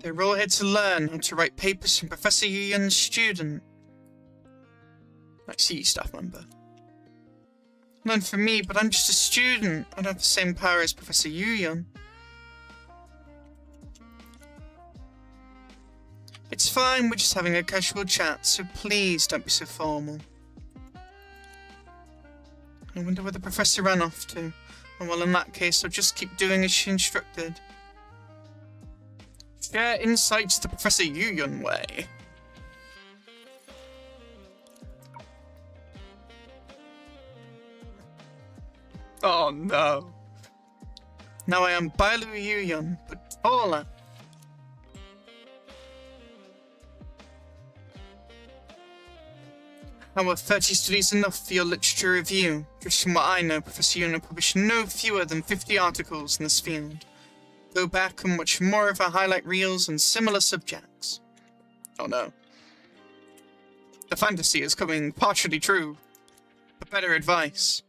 They're all here to learn how to write papers from Professor Yuyun's student. I see, staff member. None for me, but I'm just a student. I don't have the same power as Professor Yuyun. It's fine, we're just having a casual chat, so please don't be so formal. I wonder where the professor ran off to. Oh, well, in that case, I'll just keep doing as she instructed. Share insights the Professor Yuyun way. Oh no. Now I am Bailu Yuyun, but taller. Our 30 studies enough for your literature review. Just from what I know, Professor Yuyun published no fewer than 50 articles in this field. Go back and watch more of her highlight reels on similar subjects. Oh no. The fantasy is coming partially true, but better advice.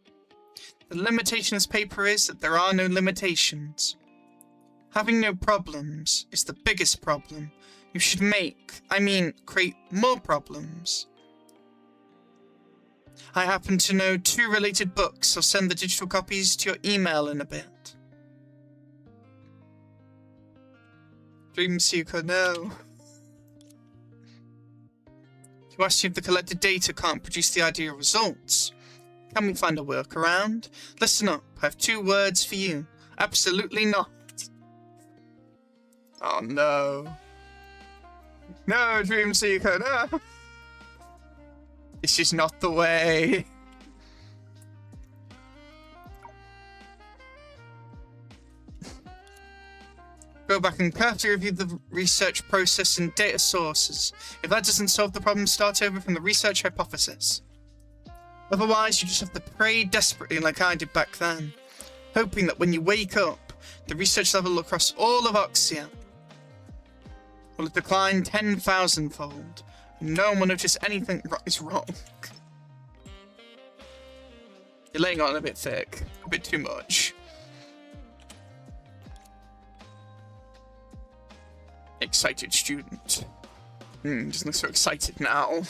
The limitation of this paper is that there are no limitations. Having no problems is the biggest problem. You should create more problems. I happen to know 2 related books. I'll send the digital copies to your email in a bit. Dreamseeker, no. You asked if the collected data can't produce the ideal results. Can we find a workaround? Listen up, I have 2 words for you. Absolutely not. Oh no. No, Dreamseeker, no. This is not the way. Go back and carefully review the research process and data sources. If that doesn't solve the problem, start over from the research hypothesis. Otherwise, you just have to pray desperately like I did back then, hoping that when you wake up, the research level across all of Oxia will have declined 10,000-fold, and no one will notice anything is wrong. You're laying on a bit thick, a bit too much. Excited student. Doesn't look so excited now.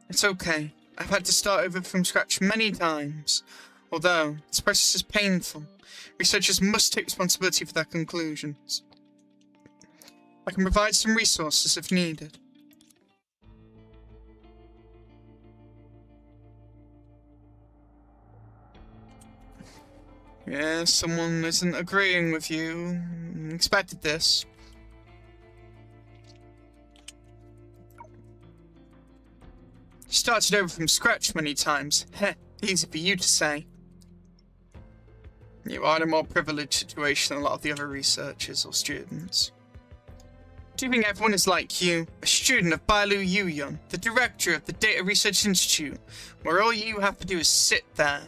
It's okay. I've had to start over from scratch many times. Although, this process is painful. Researchers must take responsibility for their conclusions. I can provide some resources if needed. Yeah, someone isn't agreeing with you. Expected this. Started over from scratch many times. Heh, easy for you to say. You are in a more privileged situation than a lot of the other researchers or students. Do you think everyone is like you? A student of Bailu Yuyun, the director of the Data Research Institute, where all you have to do is sit there,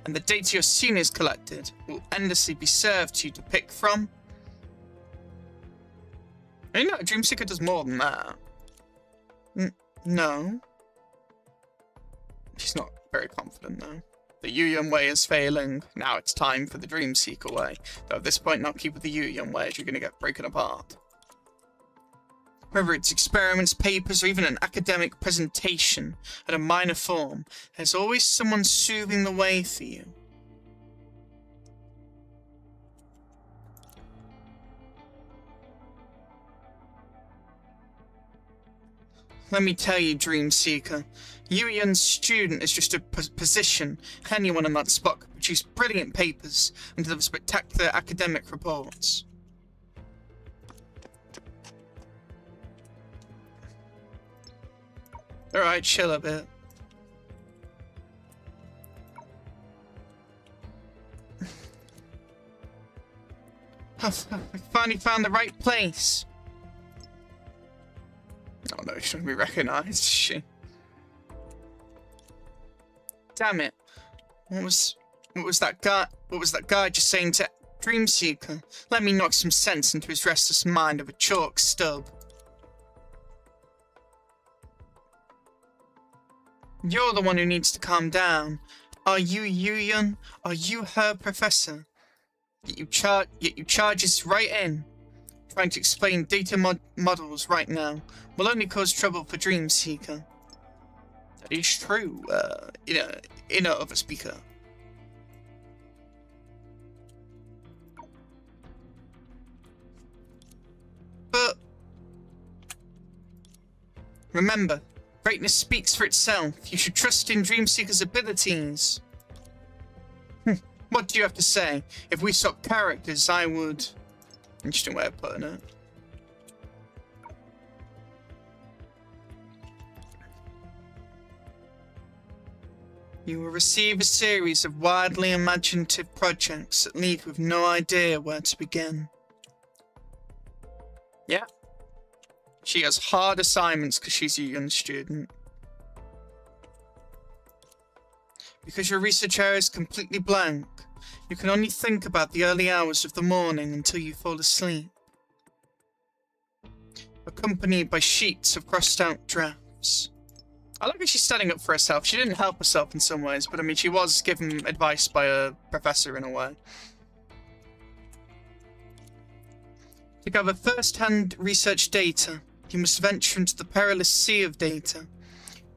and the data your seniors collected will endlessly be served to you to pick from? You know, Dreamseeker does more than that. No. She's not very confident, though. The Yu-Yun way is failing. Now it's time for the Dream Seeker way. Though at this point, not keep with the Yu-Yun way, as you're going to get broken apart. Whether it's experiments, papers, or even an academic presentation at a minor form, there's always someone soothing the way for you. Let me tell you, Dream Seeker, Yu-Yun's student is just a position. Anyone on that spot could produce brilliant papers and deliver spectacular academic reports. Alright, chill a bit. I finally found the right place. Oh no, she shouldn't be recognised, is she? Damn it. What was that guy just saying to Dreamseeker? Let me knock some sense into his restless mind of a chalk stub. You're the one who needs to calm down. Are you Yu-Yun? Are you her professor? Yet you charge us right in. Trying to explain data models right now will only cause trouble for Dreamseeker. That is true, in of a speaker. But remember, greatness speaks for itself. You should trust in Dreamseeker's abilities. What do you have to say? If we swap characters, I would... Interesting way of putting it. You will receive a series of wildly imaginative projects that leave with no idea where to begin. Yeah. She has hard assignments because she's a young student. Because your research area is completely blank, you can only think about the early hours of the morning until you fall asleep. Accompanied by sheets of crossed out drafts. I like how she's standing up for herself. She didn't help herself in some ways, but I mean, she was given advice by a professor in a way. To gather first-hand research data, you must venture into the perilous sea of data,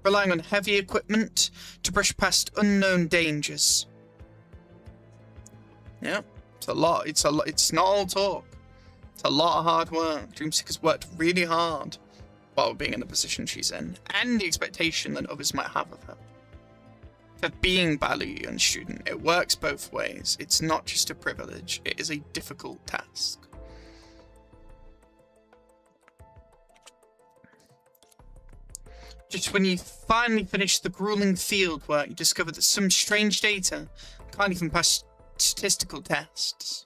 relying on heavy equipment to brush past unknown dangers. Yeah, it's a lot. It's not all talk. It's a lot of hard work. Dreamseeker's worked really hard while being in the position she's in, and the expectation that others might have of her. For being Baloo student, it works both ways. It's not just a privilege, it is a difficult task. Just when you finally finish the grueling field work, you discover that some strange data can't even pass statistical tests.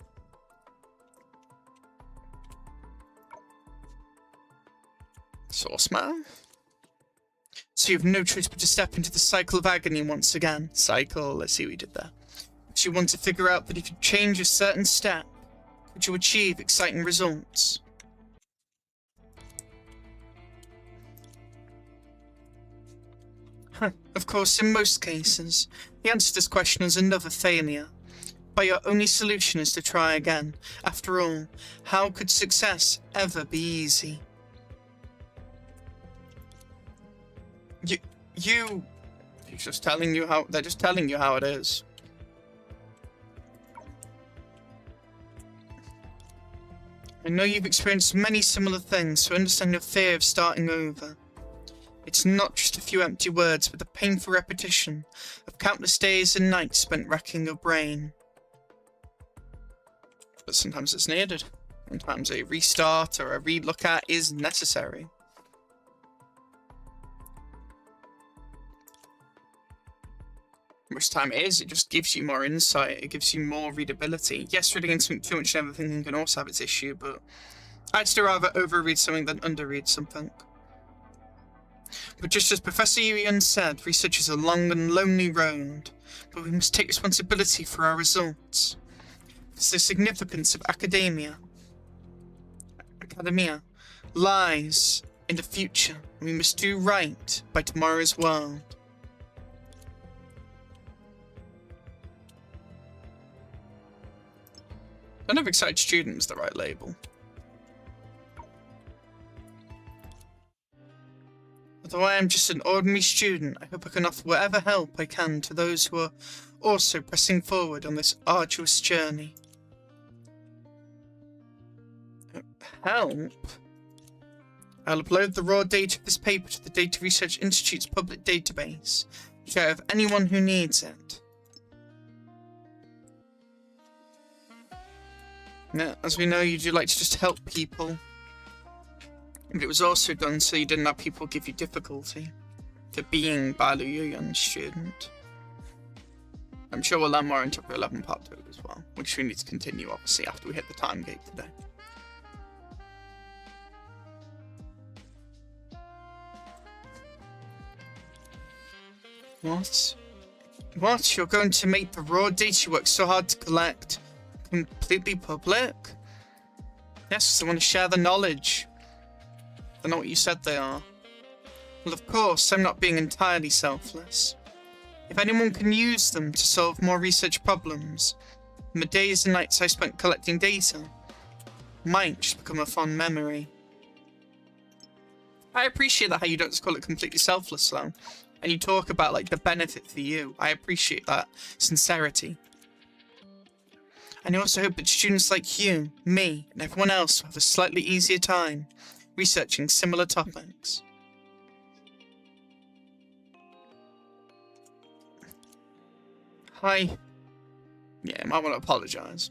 Source matter? So you have no choice but to step into the cycle of agony once again. Cycle, let's see what you did there. But you want to figure out that if you change a certain step, could you achieve exciting results? Of course, in most cases, the answer to this question is another failure. But your only solution is to try again. After all, how could success ever be easy? They're just telling you how it is. I know you've experienced many similar things, so I understand your fear of starting over. It's not just a few empty words, but the painful repetition of countless days and nights spent racking your brain. But sometimes it's needed. Sometimes a restart or a relook at is necessary. Most time it is, it just gives you more insight, it gives you more readability. Yes, reading into too much and everything can also have its issue, but I'd still rather overread something than underread something. But just as Professor Yu-Yun said, research is a long and lonely road, but we must take responsibility for our results. Because the significance of academia lies in the future, and we must do right by tomorrow's world. I don't know if excited student is the right label. Although I am just an ordinary student, I hope I can offer whatever help I can to those who are also pressing forward on this arduous journey. Help? I'll upload the raw data of this paper to the Data Research Institute's public database, to share with anyone who needs it. Now, as we know, you do like to just help people. But it was also done so you didn't have people give you difficulty to being Balu student. I'm sure we'll learn more in Chapter 11 Part 2 as well, which we need to continue, obviously, after we hit the time gate today. What? What? You're going to make the raw data you worked so hard to collect completely public? Yes, they want to share the knowledge. They're not what you said they are. Well, of course, I'm not being entirely selfless. If anyone can use them to solve more research problems, then the days and nights I spent collecting data might just become a fond memory. I appreciate that how you don't just call it completely selfless, though. And you talk about, like, the benefit for you. I appreciate that sincerity. And I also hope that students like you, me, and everyone else will have a slightly easier time researching similar topics. Hi. Yeah, I might want to apologise.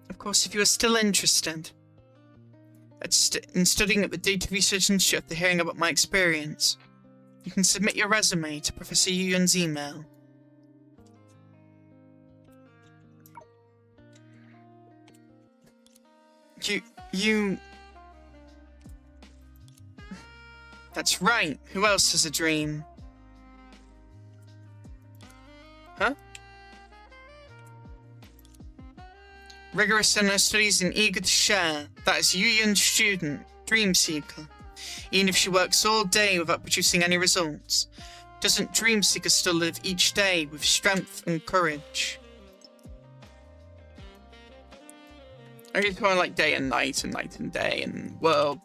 Of course, if you are still interested in studying at the Data Research Institute after hearing about my experience, you can submit your resume to Professor Yuyun's email. You... That's right. Who else has a dream? Huh? Rigorous in her studies and eager to share. That is Yuyun's student, Dream Seeker. Even if she works all day without producing any results, doesn't Dream Seeker still live each day with strength and courage? I guess kind of like day and night and day and world,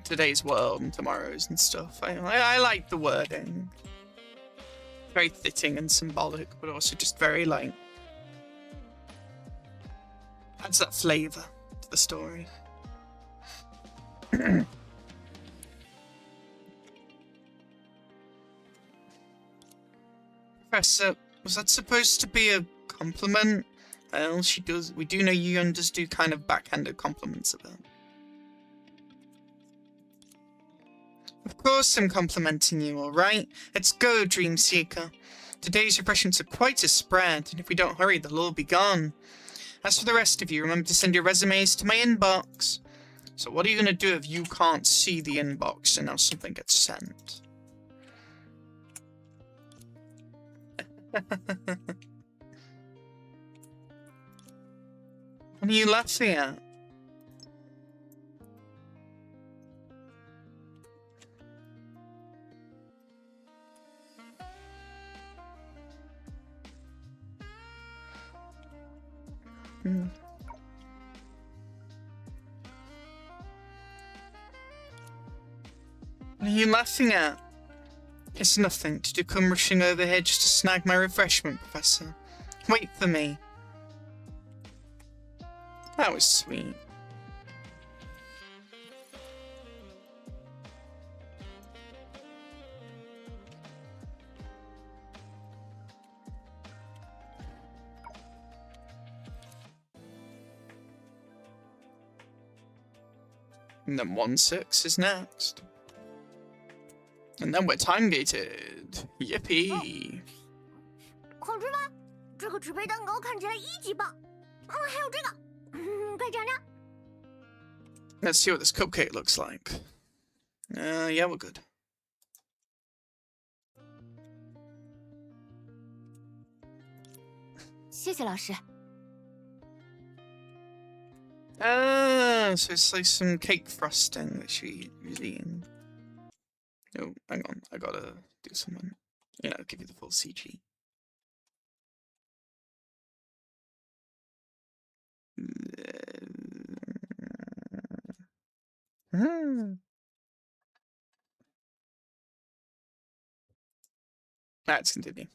today's world and tomorrow's and stuff. I like the wording. Very fitting and symbolic, but also just very like adds that flavour to the story. Professor, was that supposed to be a compliment? Well, she does. We do know Yuyun does do kind of backhanded compliments of it. Of course I'm complimenting you, alright? Let's go, Dream Seeker. Today's refreshments are quite a spread, and if we don't hurry, they'll all be gone. As for the rest of you, remember to send your resumes to my inbox. So what are you going to do if you can't see the inbox and now something gets sent? What are you laughing at? What are you laughing at? It's nothing. Did you come rushing over here just to snag my refreshment, Professor? Wait for me. That was sweet. And then 1-6 is next. And then we're time gated. Yippee! 好吃吗？这个纸杯蛋糕看起来一级棒。还有这个，快尝尝。 Let's see what this cupcake looks like. Yeah, we're good. Thank you, teacher. So it's like some cake frosting that she's eating. Oh, hang on, I gotta do something. You know, give you the full CG. Let's continue.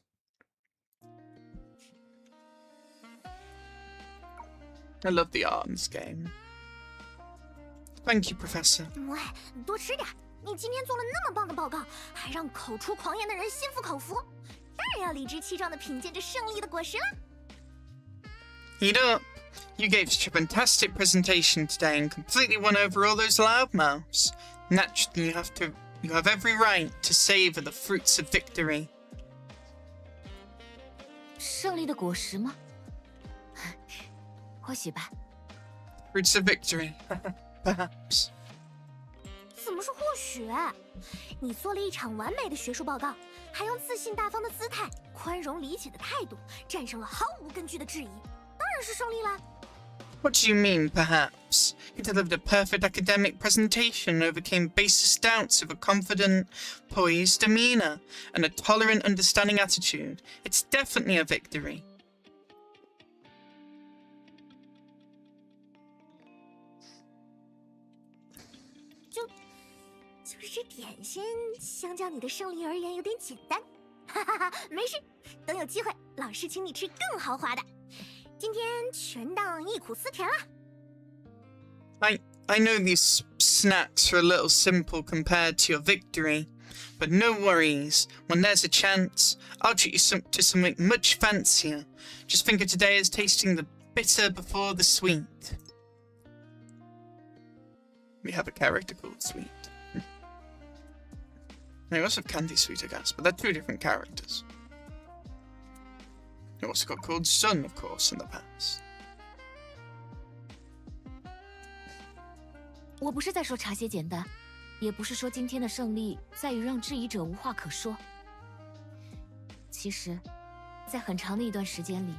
I love the art in this game. Thank you, Professor. 喂，多吃点。你今天做了那么棒的报告，还让口出狂言的人心服口服，当然要理直气壮地品鉴这胜利的果实了。Eat up! You gave such a fantastic presentation today and completely won over all those loudmouths. Naturally, you have every right to savor the fruits of victory. 胜利的果实吗？或许吧。Fruits of victory, perhaps. 怎么是或许？你做了一场完美的学术报告，还用自信大方的姿态、宽容理解的态度，战胜了毫无根据的质疑，当然是胜利了。What do you mean, perhaps? You delivered a perfect academic presentation and overcame basest doubts with a confident, poised demeanor and a tolerant, understanding attitude. It's definitely a victory. 就是这点心，相较你的胜利而言有点简单。哈哈哈，没事，等有机会，老师请你吃更豪华的。今天全当忆苦思甜了。I know these snacks are a little simple compared to your victory, but no worries. When there's a chance, I'll treat you to something much fancier. Just think of today as tasting the bitter before the sweet. We have a character called Sweet. We also have Candy Sweet, I guess, but they're two different characters. We also got called Sun, of course, in the past. 我不是在说茶些简单，也不是说今天的胜利在于让质疑者无话可说。其实，在很长的一段时间里，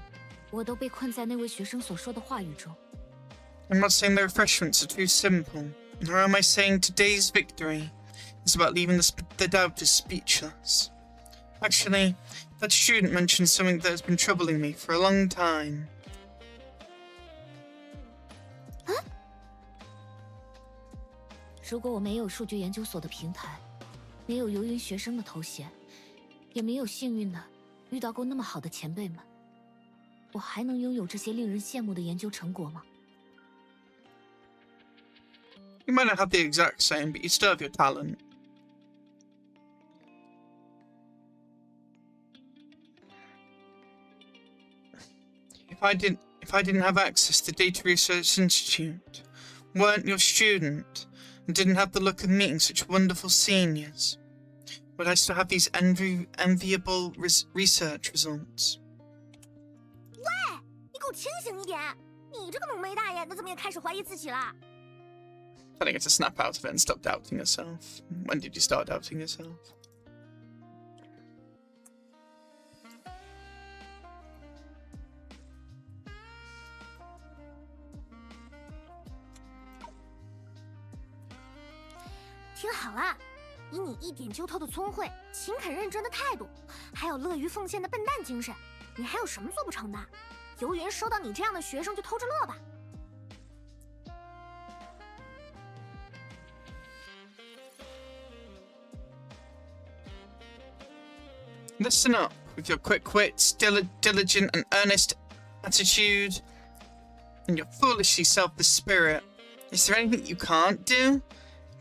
我都被困在那位学生所说的话语中。I'm not saying the refreshments are too simple, nor am I saying today's victory is about leaving the doubters speechless. Actually, that student mentioned something that has been troubling me for a long time. 如果我没有数据研究所的平台，没有游云学生的头衔，也没有幸运的遇到过那么好的前辈们，我还能拥有这些令人羡慕的研究成果吗？ You might not have the exact same, but you still have your talent. If I didn't have access to Data Research Institute, weren't your student, and didn't have the luck of meeting such wonderful seniors, would I still have these enviable research results? 喂，你给我清醒一点！你这个浓眉大眼的，怎么也开始怀疑自己了？ Telling her to snap out of it and stop doubting herself. When did you start doubting yourself? 听好了，以你一点就透的聪慧、勤恳认真的态度，还有乐于奉献的笨蛋精神，你还有什么做不成的？游云收到你这样的学生就偷着乐吧。 Listen up, with your quick wits, diligent and earnest attitude, and your foolishly selfless spirit. Is there anything you can't do?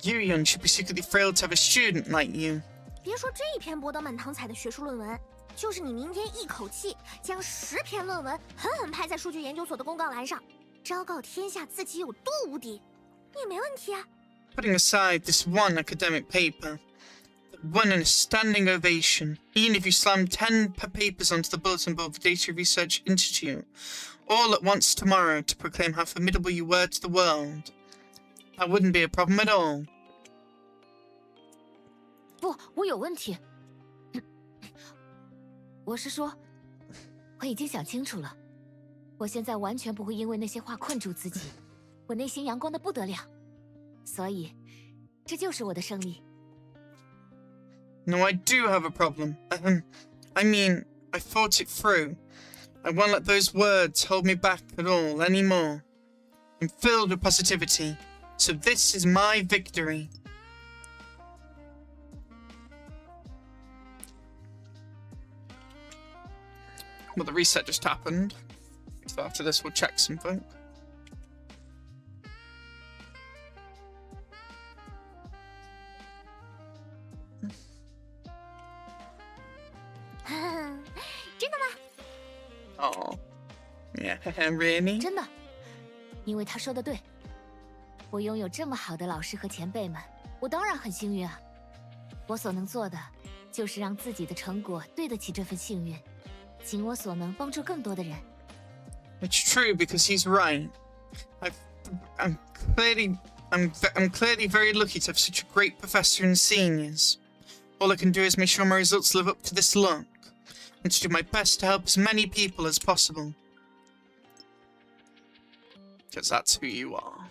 Yuyun should be secretly thrilled to have a student like you. 别说这一篇博得满堂彩的学术论文，就是你明天一口气将10篇论文狠狠拍在数据研究所的公告栏上，昭告天下自己有多无敌，也没问题啊。 Putting aside this one academic paper, that won a standing ovation, even if you slammed 10 papers onto the bulletin board of the Data Research Institute, all at once tomorrow to proclaim how formidable you were to the world, that wouldn't be a problem at all. 不，我有问题。我是说，我已经想清楚了，我现在完全不会因为那些话困住自己，我内心阳光的不得了，所以，这就是我的胜利。 No, I do have a problem. I mean, I thought it through. I won't let those words hold me back at all anymore. I'm filled with positivity. So this is my victory. Well, the reset just happened. So after this, we'll check something. Oh, yeah, really? 真的，因为他说的对，我拥有这么好的老师和前辈们，我当然很幸运啊。我所能做的，就是让自己的成果对得起这份幸运，尽我所能帮助更多的人。It's true because he's right. I'm clearly very lucky to have such a great professor and seniors. All I can do is make sure my results live up to this look, and to do my best to help as many people as possible. Because that's who you are.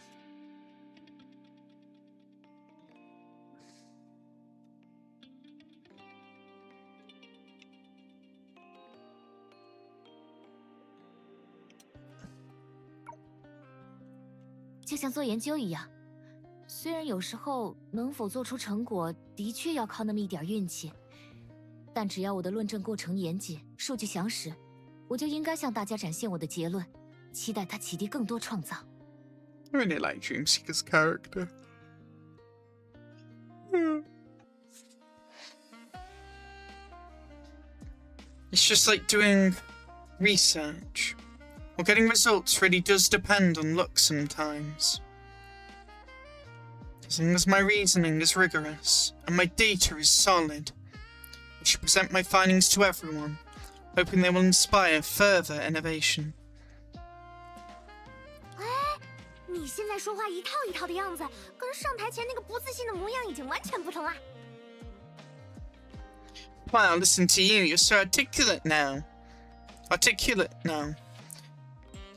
“就像做研究一样，虽然有时候能否做出成果的确要靠那么一点运气，但只要我的论证过程严谨，数据详实，我就应该向大家展现我的结论，期待它启迪更多创造。” I really like Dreamseeker's character. It's just like doing research. Well, getting results really does depend on luck sometimes. As long as my reasoning is rigorous and my data is solid, I should present my findings to everyone, hoping they will inspire further innovation. 你现在说话一套一套的样子，跟上台前那个不自信的模样已经完全不同啦。Wow, listen to you. You're so articulate now.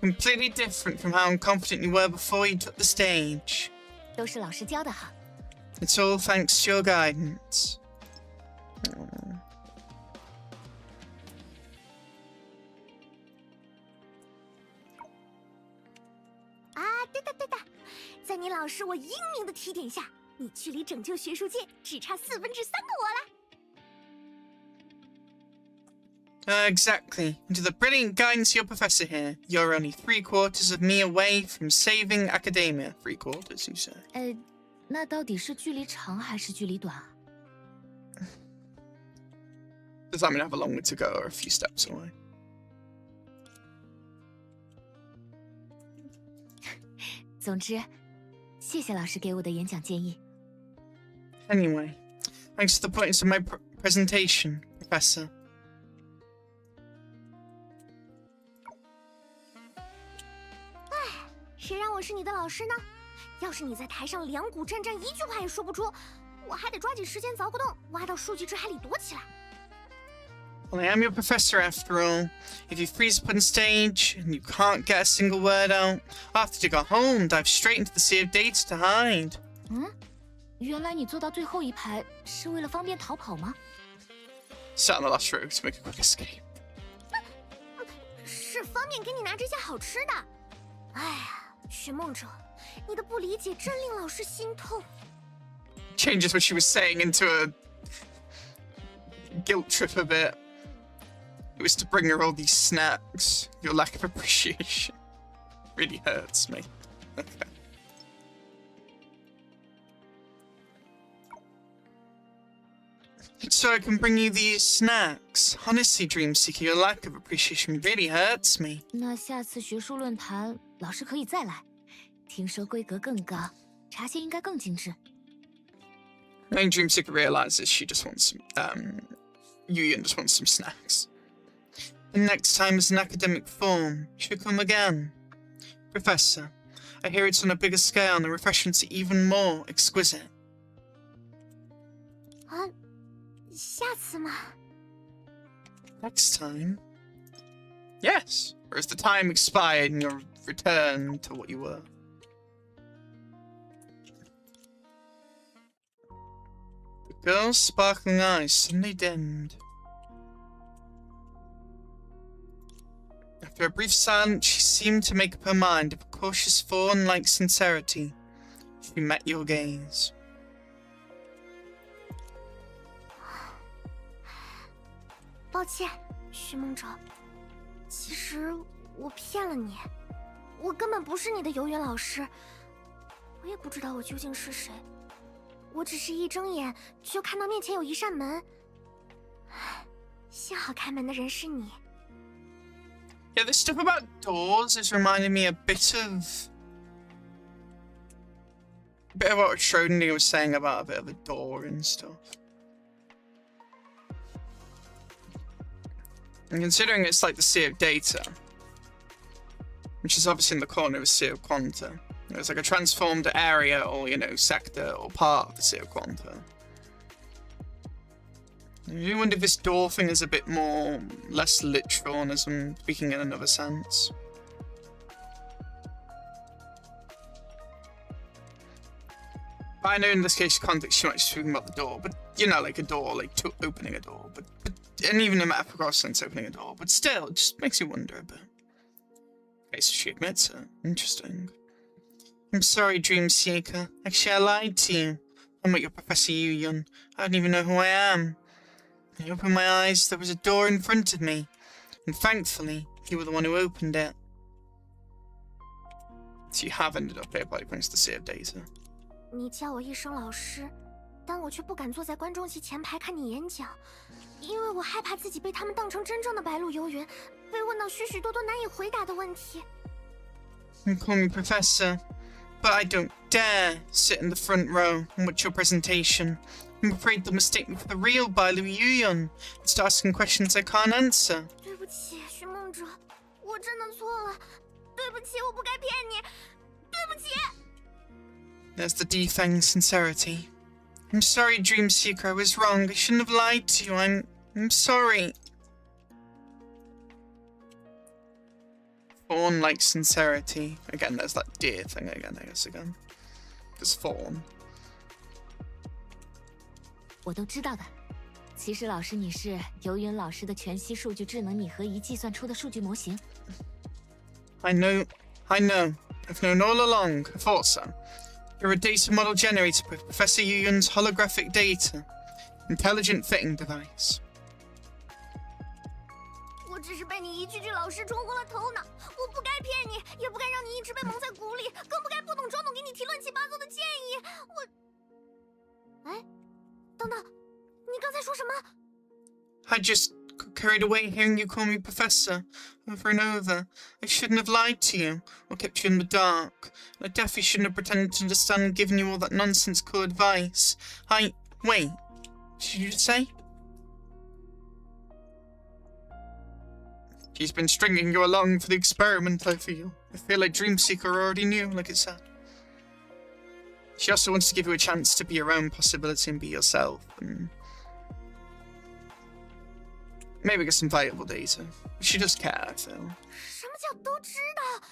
Completely different from how confident you were before you took the stage. 都是老师教的好。It's all thanks to your guidance. 对的，在你老师我英明的提点下，你距离拯救学术界只差3分之3个我了。Exactly. Under the brilliant guidance of your professor here, you're only 3/4 of me away from saving academia. 3/4, you say? 那到底是距离长还是距离短啊？ Does that mean I have a long way to go or a few steps away? 总之，谢谢老师给我的演讲建议。 Anyway, thanks for the points of my presentation, Professor. 谁让我是你的老师呢？要是你在台上两股战战，一句话也说不出，我还得抓紧时间凿个洞，挖到数据之海里躲起来。 Well, I am your professor after all. If you freeze up on stage and you can't get a single word out, I'll have to go home and dive straight into the sea of data to hide. 原来你坐到最后一排是为了方便逃跑吗？ Sat on the last row to make a quick escape. 是方便给你拿这些好吃的。哎呀，寻梦者，你的不理解真令老师心痛。 Changes what she was saying into a guilt trip a bit. It was to bring her all these snacks. Your lack of appreciation really hurts me. Okay. So I can bring you these snacks. Honestly, Dreamseeker, your lack of appreciation really hurts me. 那下次学术论坛，老师可以再来。听说规格更高，茶歇应该更精致。 I think Dreamseeker realizes she just wants some, Yuyan just wants some snacks. The next time is an academic form. You should come again. Professor, I hear it's on a bigger scale and the refreshments are even more exquisite. 下次吗？ Next time? Yes, or has the time expired and you're returned to what you were? The girl's sparkling eyes suddenly dimmed. After a brief silence, she seemed to make up her mind of a cautious fawn-like sincerity. She met your gaze. 抱歉，徐梦哲，其实我骗了你，我根本不是你的游园老师，我也不知道我究竟是谁，我只是一睁眼就看到面前有一扇门，幸好开门的人是你。 Yeah, this stuff about doors is reminding me a bit of what Schrodinger was saying about a bit of a door and stuff. And considering it's like the sea of data, which is obviously in the corner of a sea of quanta, it's like a transformed area or, you know, sector or part of the sea of quanta. I wonder if this door thing is a bit more, less literal and as I'm speaking in another sense. But I know in this case context she might be speaking about the door, but you know, like a door, like opening a door, but and even in a metaphorical sense opening a door, but still, it just makes you wonder a bit. Okay, so she admits it. Interesting. I'm sorry, Dream Seeker. Actually, I lied to you. I'm not your Professor Yu-Yun. I don't even know who I am. I opened my eyes, there was a door in front of me, and thankfully, you were the one who opened it. So you have ended up here by thanks to the Sea of Data. 你叫我一声老师，但我却不敢坐在观众席前排看你演讲，因为我害怕自己被他们当成真正的白鹿游园，被问到许许多多难以回答的问题。You call me Professor, but I don't dare sit in the front row and watch your presentation. I'm afraid they'll mistake me for the real Bailu Yuyun and start asking questions I can't answer. 对不起，徐梦哲，我真的错了，对不起，我不该骗你，对不起。 There's the defang sincerity. I'm sorry, Dream Seeker, I was wrong. I shouldn't have lied to you. I'm sorry. Fawn-like sincerity. Again, there's that deer thing again, I guess, again. There's fawn. 我都知道的。其实老师，你是游云老师的全息数据智能拟合仪计算出的数据模型。I know. I've known all along. I thought so. You're a data model generator with Professor Yuyun's holographic data. Intelligent fitting device. 我只是被你一句句老师冲昏了头脑，我不该骗你，也不该让你一直被蒙在鼓里，更不该不懂装懂给你提乱七八糟的建议。我，哎，等等，你刚才说什么？ I just got carried away hearing you call me Professor over and over. I shouldn't have lied to you or kept you in the dark. And I definitely shouldn't have pretended to understand and given you all that nonsensical advice. Wait, what did you just say? She's been stringing you along for the experiment, I feel. I feel like Dreamseeker already knew, like it said. She also wants to give you a chance to be your own possibility and be yourself, and maybe get some valuable data. She does care, I feel. 什么叫都知道？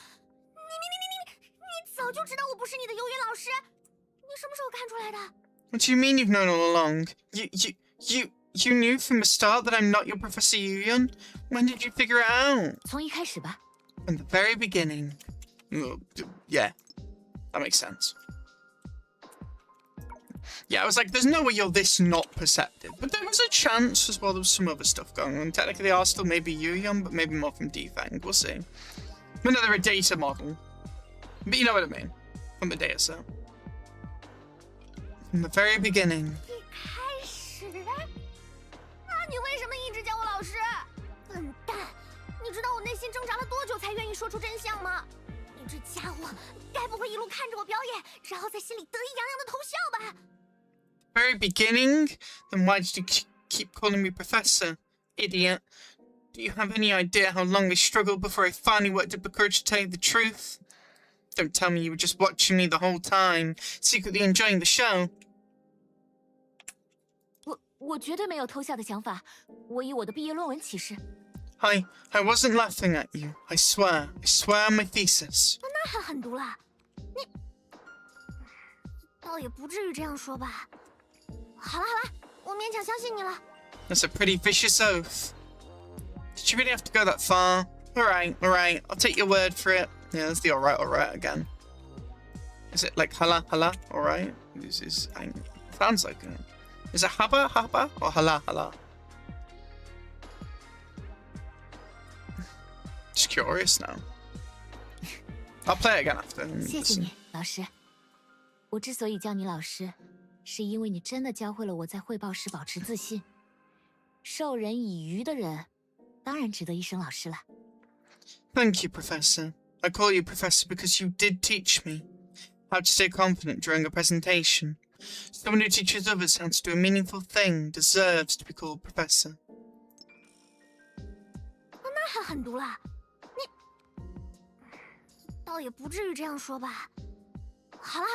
你早就知道我不是你的游云老师，你什么时候看出来的？ What do you mean you've known all along? You knew from the start that I'm not your Professor Yuyun? When did you figure it out? 从一开始吧。 From the very beginning. Well, yeah, that makes sense. Yeah, I was like, there's no way you're this not perceptive. But there was a chance as well there was some other stuff going on. Technically, they are still maybe Yuyun, but maybe more from Defang. We'll see. But no, they're a data model. But you know what I mean. From the data set. From the very beginning. 一开始？那你为什么一直叫我老师？笨蛋！你知道我内心挣扎了多久才愿意说出真相吗？你这家伙，该不会一路看着我表演，然后在心里得意洋洋的偷笑吧？ Very beginning? Then why did you keep calling me Professor? Idiot. Do you have any idea how long I struggled before I finally worked up the courage to tell you the truth? Don't tell me you were just watching me the whole time, secretly enjoying the show. 我绝对没有偷笑的想法，我以我的毕业论文起誓。I wasn't laughing at you. I swear on my thesis. 那还狠毒了，你倒也不至于这样说吧。好了，我勉强相信你了。 That's a pretty vicious oath. Did you really have to go that far? Alright, alright. I'll take your word for it. Yeah, that's the alright again. Is it like hala, alright? This is, sounds like it. Is it haba, or hala? Just curious now. I'll play it again after. 谢谢你，老师。我之所以叫你老师，是因为你真的教会了我在汇报时保持自信。授人以渔的人，当然值得一声老师了。Thank you, Professor. I call you Professor because you did teach me how to stay confident during a presentation. Someone who teaches others how to do a meaningful thing deserves to be called Professor. 那还狠毒了，你倒也不至于这样说吧。好了，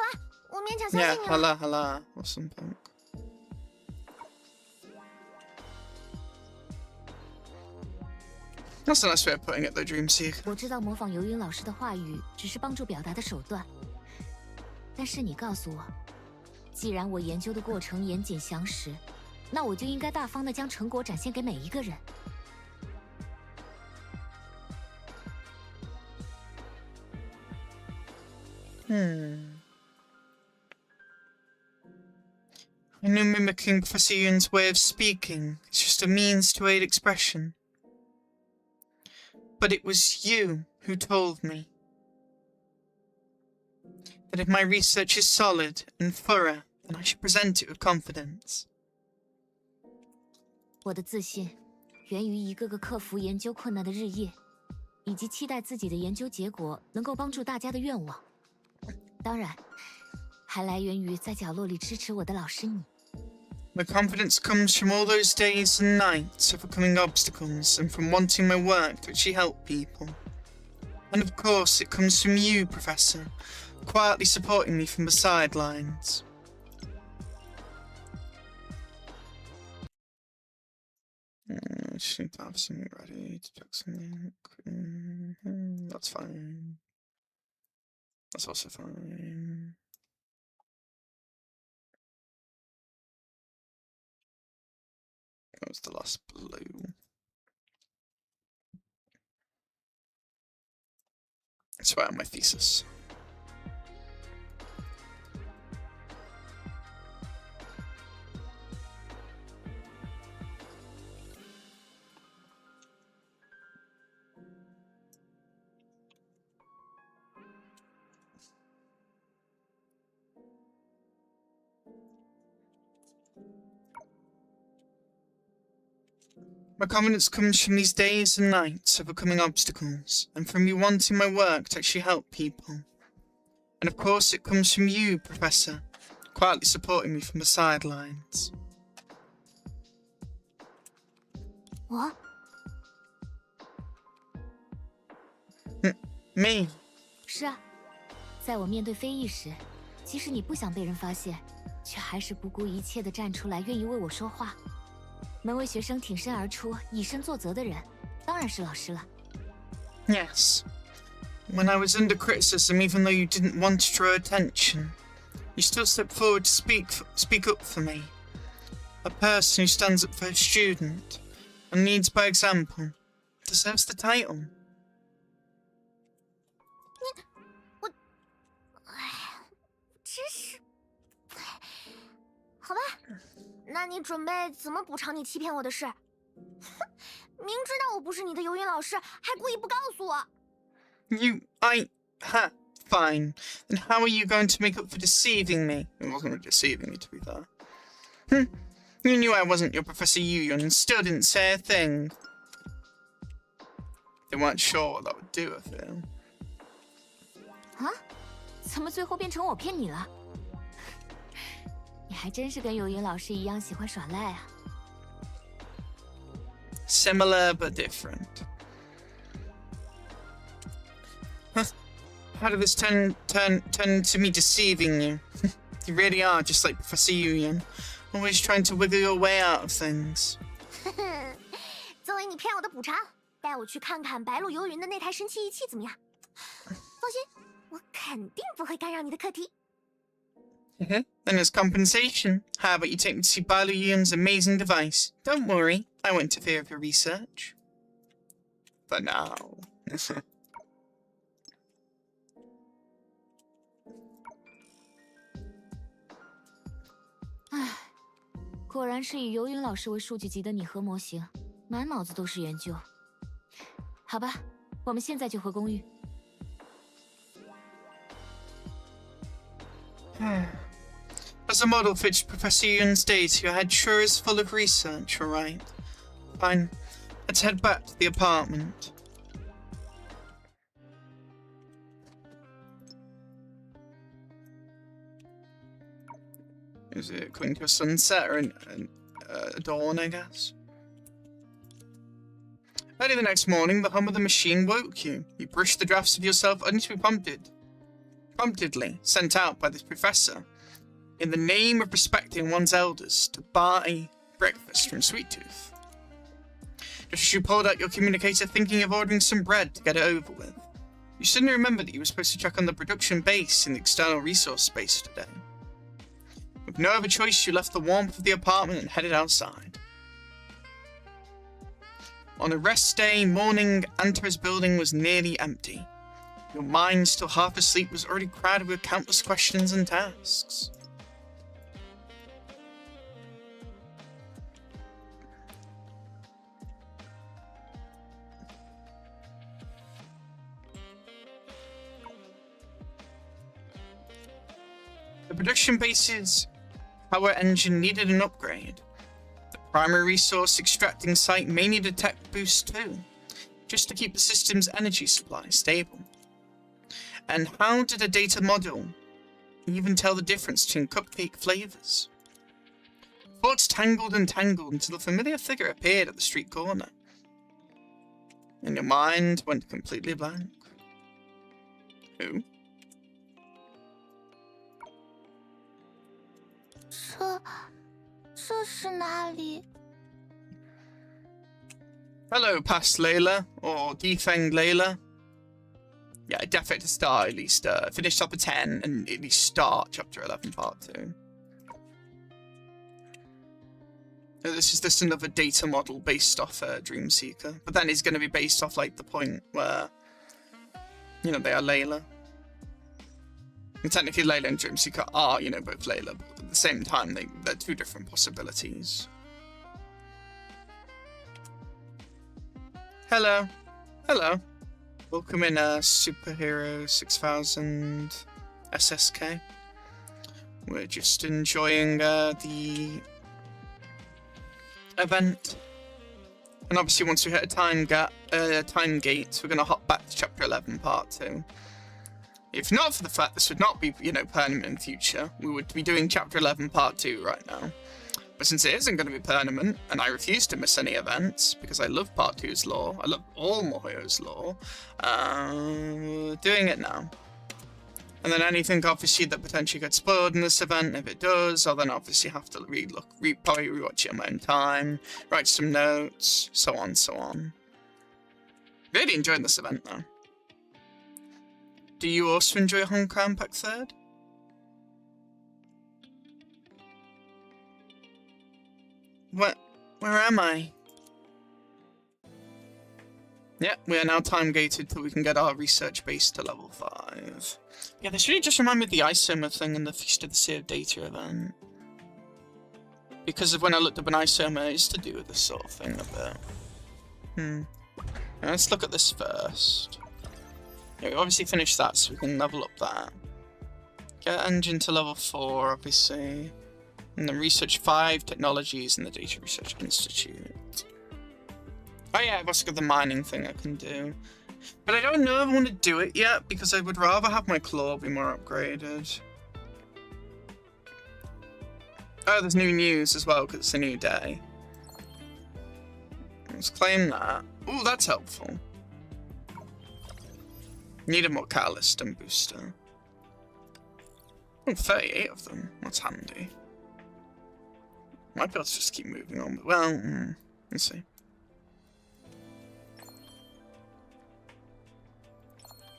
我勉强相信你了。hala, or something. That's a nice way of putting it, though, Dreamseeker. 我知道模仿游云老师的话语只是帮助表达的手段，但是你告诉我，既然我研究的过程严谨详实，那我就应该大方地将成果展现给每一个人。I knew mimicking Professor Yun's way of speaking is just a means to aid expression. But it was you who told me that if my research is solid and thorough, then I should present it with confidence. 我的自信源于一个个克服研究困难的日夜，以及期待自己的研究结果能够帮助大家的愿望。当然，还来源于在角落里支持我的老师你。My confidence comes from all those days and nights overcoming obstacles and from wanting my work to actually help people. And of course, it comes from you, Professor, quietly supporting me from the sidelines. I just need to have something ready to check something. That's fine. That's also fine. That was the last blue. That's why I'm my thesis. My confidence comes from these days and nights overcoming obstacles, and from you wanting my work to actually help people. And of course it comes from you, Professor, quietly supporting me from the sidelines. What? Me? 是啊，在我面对非议时，即使你不想被人发现，却还是不顾一切地站出来，愿意为我说话。能为学生挺身而出、以身作则的人，当然是老师了。Yes. When I was under criticism, even though you didn't want to draw attention, you still stepped forward to speak up for me. A person who stands up for a student and leads by example deserves the title. 真是，好吧，那你准备怎么补偿你欺骗我的事？哼，明知道我不是你的游云老师，还故意不告诉我。Fine. Then how are you going to make up for deceiving me? It wasn't really deceiving me, to be fair. You knew I wasn't your Professor Yu and still didn't say a thing. They weren't sure what that would do, I feel. 啊？怎么最后变成我骗你了？你还真是跟游云老师一样喜欢耍赖啊。Similar but different. How did this turn to me deceiving you? You really are just like Professor Yu, always trying to wiggle your way out of things. 作为你骗我的补偿，带我去看看白鹿游云的那台神奇仪器怎么样？放心，我肯定不会干扰你的课题。Then as compensation, how about you take me to see Bailu Yun's amazing device? Don't worry, I won't interfere with your research. For now. 唉，果然是以游云老师为数据集的拟合模型，满脑子都是研究。好吧，我们现在就回公寓。As a model fits Professor Yun's data, your head sure is full of research, alright. Fine. Let's head back to the apartment. Is it coming to a sunset or a dawn, I guess? Early the next morning, the hum of the machine woke you. You brushed the drafts of yourself only to be promptedly sent out by this professor in the name of respecting one's elders to buy breakfast from Sweet Tooth. Just as you pulled out your communicator thinking of ordering some bread to get it over with, you suddenly remembered that you were supposed to check on the production base in the external resource space today. With no other choice, you left the warmth of the apartment and headed outside. On a rest day morning, Antara's building was nearly empty. Your mind, still half asleep, was already crowded with countless questions and tasks. The production base's power engine needed an upgrade. The primary resource extracting site may need a tech boost too, just to keep the system's energy supply stable. And how did a data model even tell the difference between cupcake flavors? Thoughts tangled and tangled until a familiar figure appeared at the street corner. And your mind went completely blank. Who? 这是哪里？ Hello, past Layla, or defanged Layla. Yeah, definitely to start at least. Finish chapter 10 and at least start chapter 11 part 2. This is just another data model based off Dreamseeker, but then it's going to be based off like the point where, you know, they are Layla. And technically Layla and Dreamseeker are, you know, both Layla, but at the same time they're two different possibilities. Hello. Hello. Welcome in Superhero 6000 SSK. We're just enjoying the event. And obviously once we hit a time gate, we're going to hop back to chapter 11 part 2. If not for the fact this would not be, you know, permanent in the future, we would be doing chapter 11 part 2 right now. But since it isn't going to be permanent, and I refuse to miss any events, because I love part 2's lore, I love all miHoYo's lore, doing it now. And then anything, obviously, that potentially gets spoiled in this event, if it does, I'll then obviously have to probably rewatch it on my own time, write some notes, so on, so on. Really enjoying this event, though. Do you also enjoy Honkai Impact 3rd? Where am I? Yeah, we are now time gated till we can get our research base to level 5. Yeah, this really just reminded me of the Isoma thing in the Feast of the Sea of Data event. Because of when I looked up an Isoma, it's to do with this sort of thing a bit. Now, let's look at this first. Yeah, we obviously finished that, so we can level up that. Get engine to level 4, obviously. And then research 5 technologies in the Data Research Institute. Oh yeah, I've also got the mining thing I can do. But I don't know if I want to do it yet, because I would rather have my claw be more upgraded. Oh, there's new news as well, because it's a new day. Let's claim that. Ooh, that's helpful. Need a more catalyst and booster. Oh, 38 of them. That's handy. Might be able to just keep moving on, but well, let's see.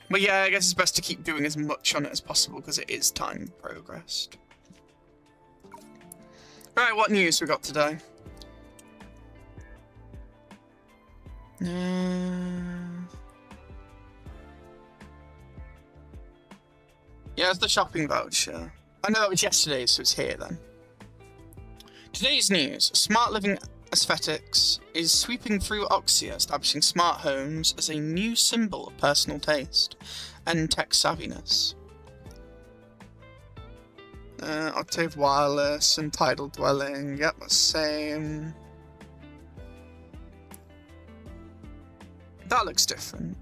But yeah, I guess it's best to keep doing as much on it as possible because it is time progressed. Right, what news we got today? Yeah, it's the shopping voucher. I know that was yesterday, so it's here then. Today's news. Smart living aesthetics is sweeping through Oxia, establishing smart homes as a new symbol of personal taste and tech savviness. Octave Wireless and Tidal Dwelling. Yep, the same. That looks different.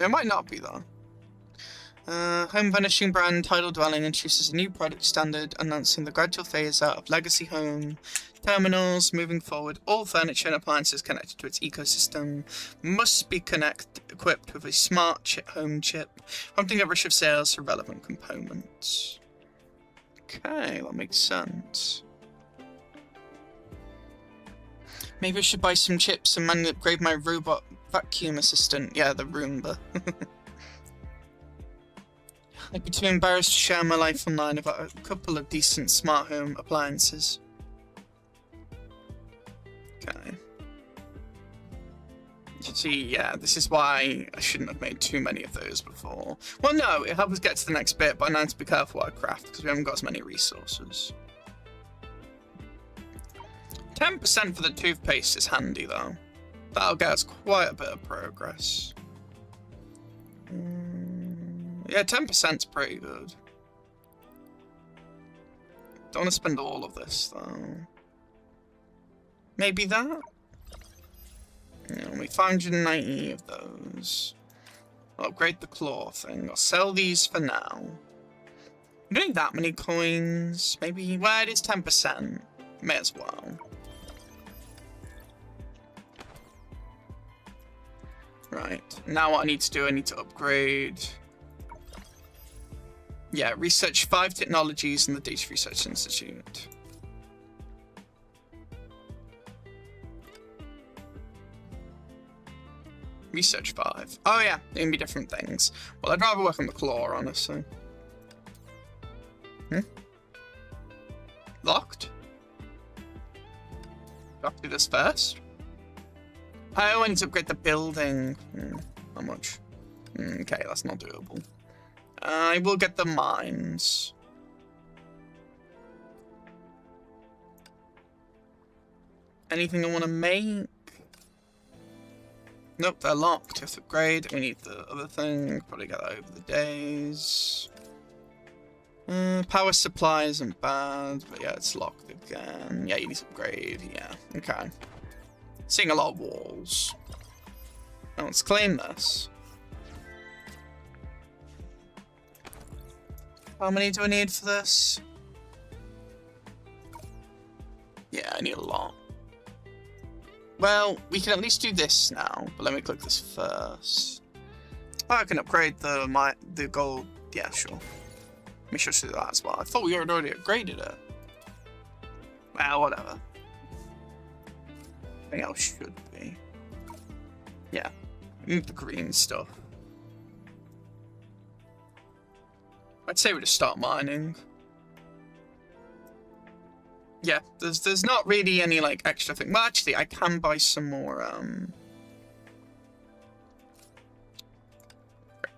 It might not be though. Home furnishing brand Tidal Dwelling introduces a new product standard announcing the gradual phase out of legacy home terminals. Moving forward, all furniture and appliances connected to its ecosystem must be equipped with a smart home chip, prompting a rush of sales for relevant components. Okay, that makes sense. Maybe I should buy some chips and manually upgrade my robot vacuum assistant. Yeah, the Roomba. I'd be too embarrassed to share my life online about a couple of decent smart home appliances. Okay. See, yeah, this is why I shouldn't have made too many of those before. Well, no, it helps us get to the next bit, but I need to be careful what I craft, because we haven't got as many resources. 10% for the toothpaste is handy, though. That'll get us quite a bit of progress. Yeah, 10%'s pretty good. Don't want to spend all of this, though. Maybe that? Yeah, only 590 of those. I'll upgrade the claw thing. I'll sell these for now. I don't need that many coins. Maybe, well, it is 10%. May as well. Right, now what I need to do, I need to upgrade. Yeah, research 5 technologies in the Data Research Institute. Research 5. Oh yeah, it can be different things. Well, I'd rather work on the claw, honestly. Locked? Do I have to do this first? Oh, I need to upgrade the building. How much? Okay, that's not doable. I will get the mines. Anything I want to make? Nope, they're locked. Have to upgrade. We need the other thing. Probably get that over the days. Power supply isn't bad, but yeah, it's locked again. Yeah, you need to upgrade. Yeah, okay. Seeing a lot of walls. Now let's claim this. How many do I need for this? Yeah, I need a lot. Well, we can at least do this now, but let me click this first. Oh, I can upgrade the gold. Yeah, sure. Let me just do that as well. I thought we had already upgraded it. Well, whatever. I think else should be. Yeah, move the green stuff. I'd say we just start mining. Yeah, there's not really any like extra thing. Well, actually, I can buy some more.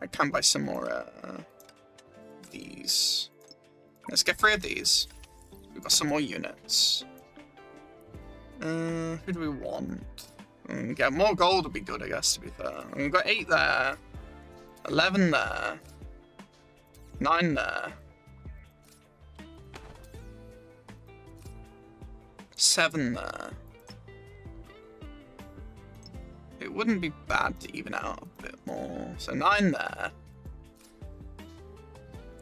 I can buy some more. These. Let's get 3 of these. We've got some more units. Who do we want? Yeah, more gold would be good, I guess, to be fair. We've got 8 there. 11 there. 9 there. 7 there. It wouldn't be bad to even out a bit more. So 9 there.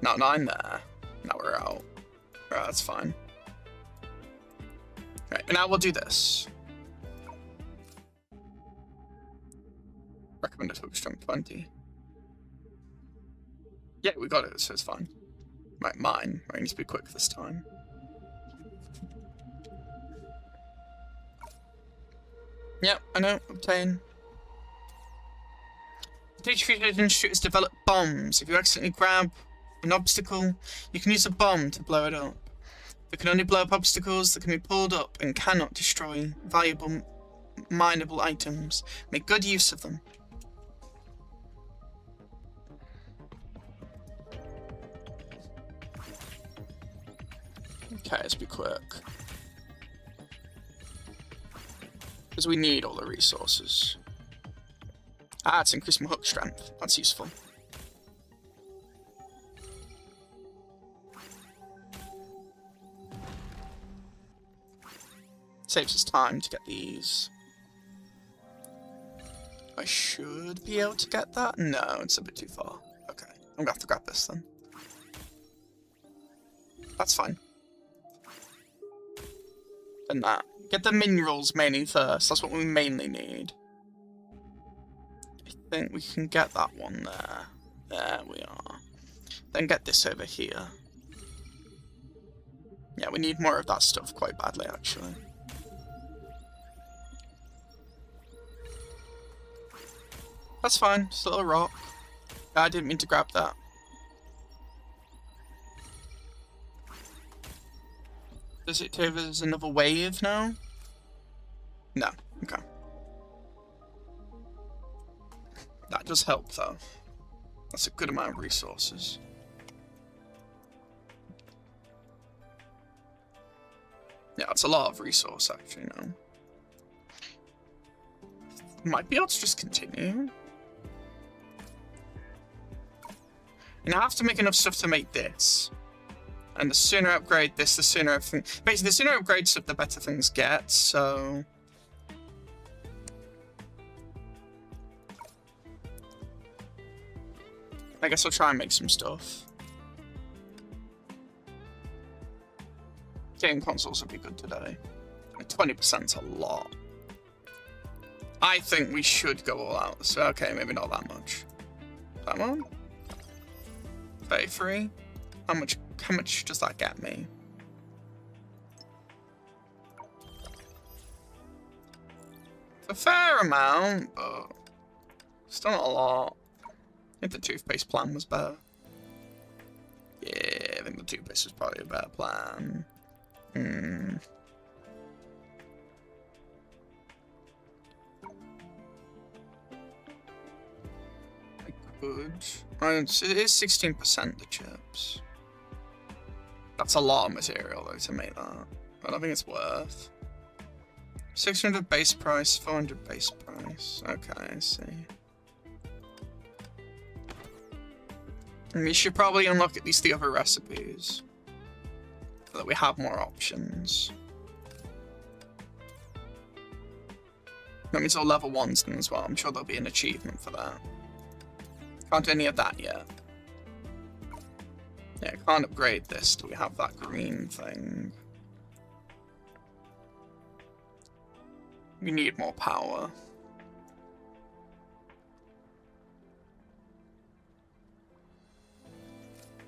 No, 9 there. Now we're out. Right, that's fine. Right, and now we'll do this. Recommended hook strength 20. Yeah, we got it, so it's fine. Right, mine. Right, I need to be quick this time. Yep, I know. Obtain. The Data Research Institute has developed bombs. If you accidentally grab an obstacle, you can use a bomb to blow it up. It can only blow up obstacles that can be pulled up and cannot destroy valuable mineable items. Make good use of them. Okay, let's be quick. Because we need all the resources. Ah, it's increased my hook strength. That's useful. Saves us time to get these. I should be able to get that? No, it's a bit too far. Okay, I'm gonna have to grab this then. That's fine. Then that. Get the minerals mainly first. That's what we mainly need. I think we can get that one there. There we are. Then get this over here. Yeah, we need more of that stuff quite badly, actually. That's fine. Still a rock. I didn't mean to grab that. Does it tell if there's another wave now? No. Okay. That does help, though. That's a good amount of resources. Yeah, it's a lot of resource, actually, now. Might be able to just continue. And I have to make enough stuff to make this. And the sooner I upgrade this, the sooner everything... Basically, the sooner I upgrade stuff, the better things get, so... I guess I'll try and make some stuff. Game consoles would be good today. 20%'s a lot. I think we should go all out. So, okay, maybe not that much. That one? 33? How much does that get me? It's a fair amount, but still not a lot. I think the toothpaste plan was better. Yeah, I think the toothpaste was probably a better plan. Good. It is 16% the chips. That's a lot of material though to make that. I don't think it's worth. 600 base price, 400 base price. Okay, I see. And we should probably unlock at least the other recipes. So that we have more options. That means all level 1s then as well. I'm sure there'll be an achievement for that. Can't do any of that yet. Yeah, I can't upgrade this till we have that green thing. We need more power.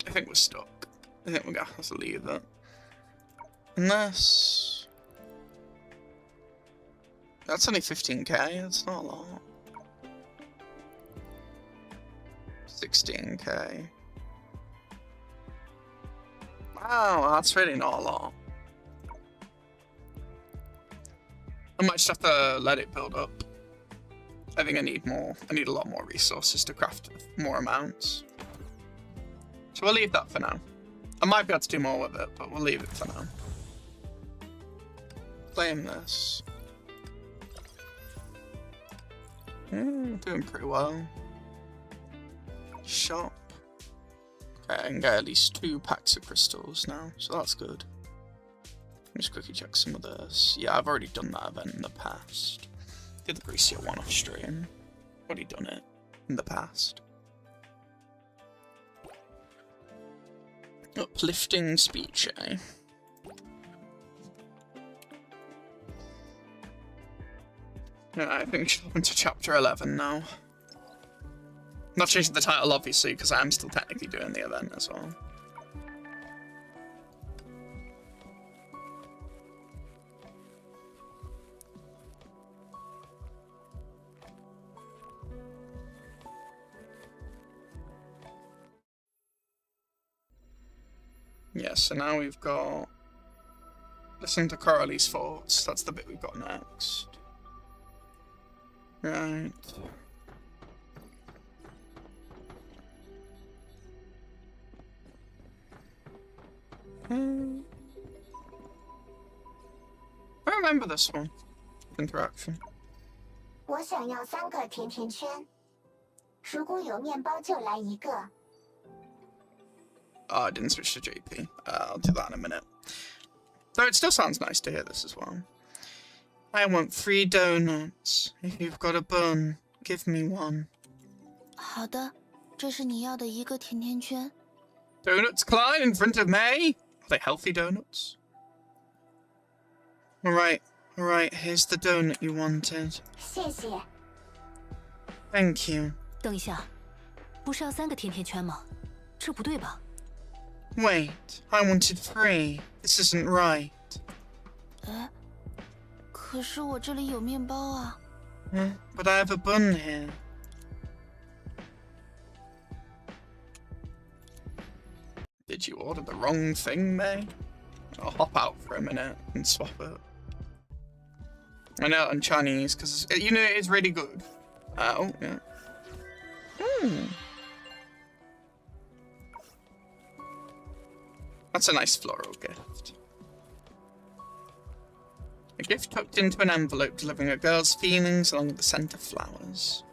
I think we're stuck. I think we're gonna have to leave it. Unless... That's only 15k, that's not a lot. 16k. Wow, that's really not a lot. I might just have to let it build up. I think I need more. I need a lot more resources to craft more amounts. So we'll leave that for now. I might be able to do more with it, but we'll leave it for now. Claim this. Doing pretty well. Shop. Okay, I can get at least 2 packs of crystals now, so that's good. Just quickly check some of this. Yeah, I've already done that event in the past. Did the Grecia one off stream. Already done it in the past. Uplifting speech, eh? Yeah, I think we should hop into chapter 11 now. Not changing the title, obviously, because I'm still technically doing the event as well. Yeah, so now we've got... Listen to Coralie's thoughts. That's the bit we've got next. Right. remember this one. Interaction. 我想要3个甜甜圈，如果有面包就来1个。 Oh, I didn't switch to JP. I'll do that in a minute. Though it still sounds nice to hear this as well. I want 3 donuts. If you've got a bun, give me 1. 好的，这是你要的1个甜甜圈。 Donuts Klein in front of me? Are they healthy donuts? Alright, here's the donut you wanted. 谢谢。 Thank you. 等一下，不是要3个甜甜圈吗？这不对吧？ Wait, I wanted 3. This isn't right. 哎，可是我这里有面包啊。But I have a bun here. Did you order the wrong thing, May? I'll hop out for a minute and swap it. I know it in Chinese, because, you know, it's really good. Oh, yeah. That's a nice floral gift. A gift tucked into an envelope delivering a girl's feelings along with the scent of flowers.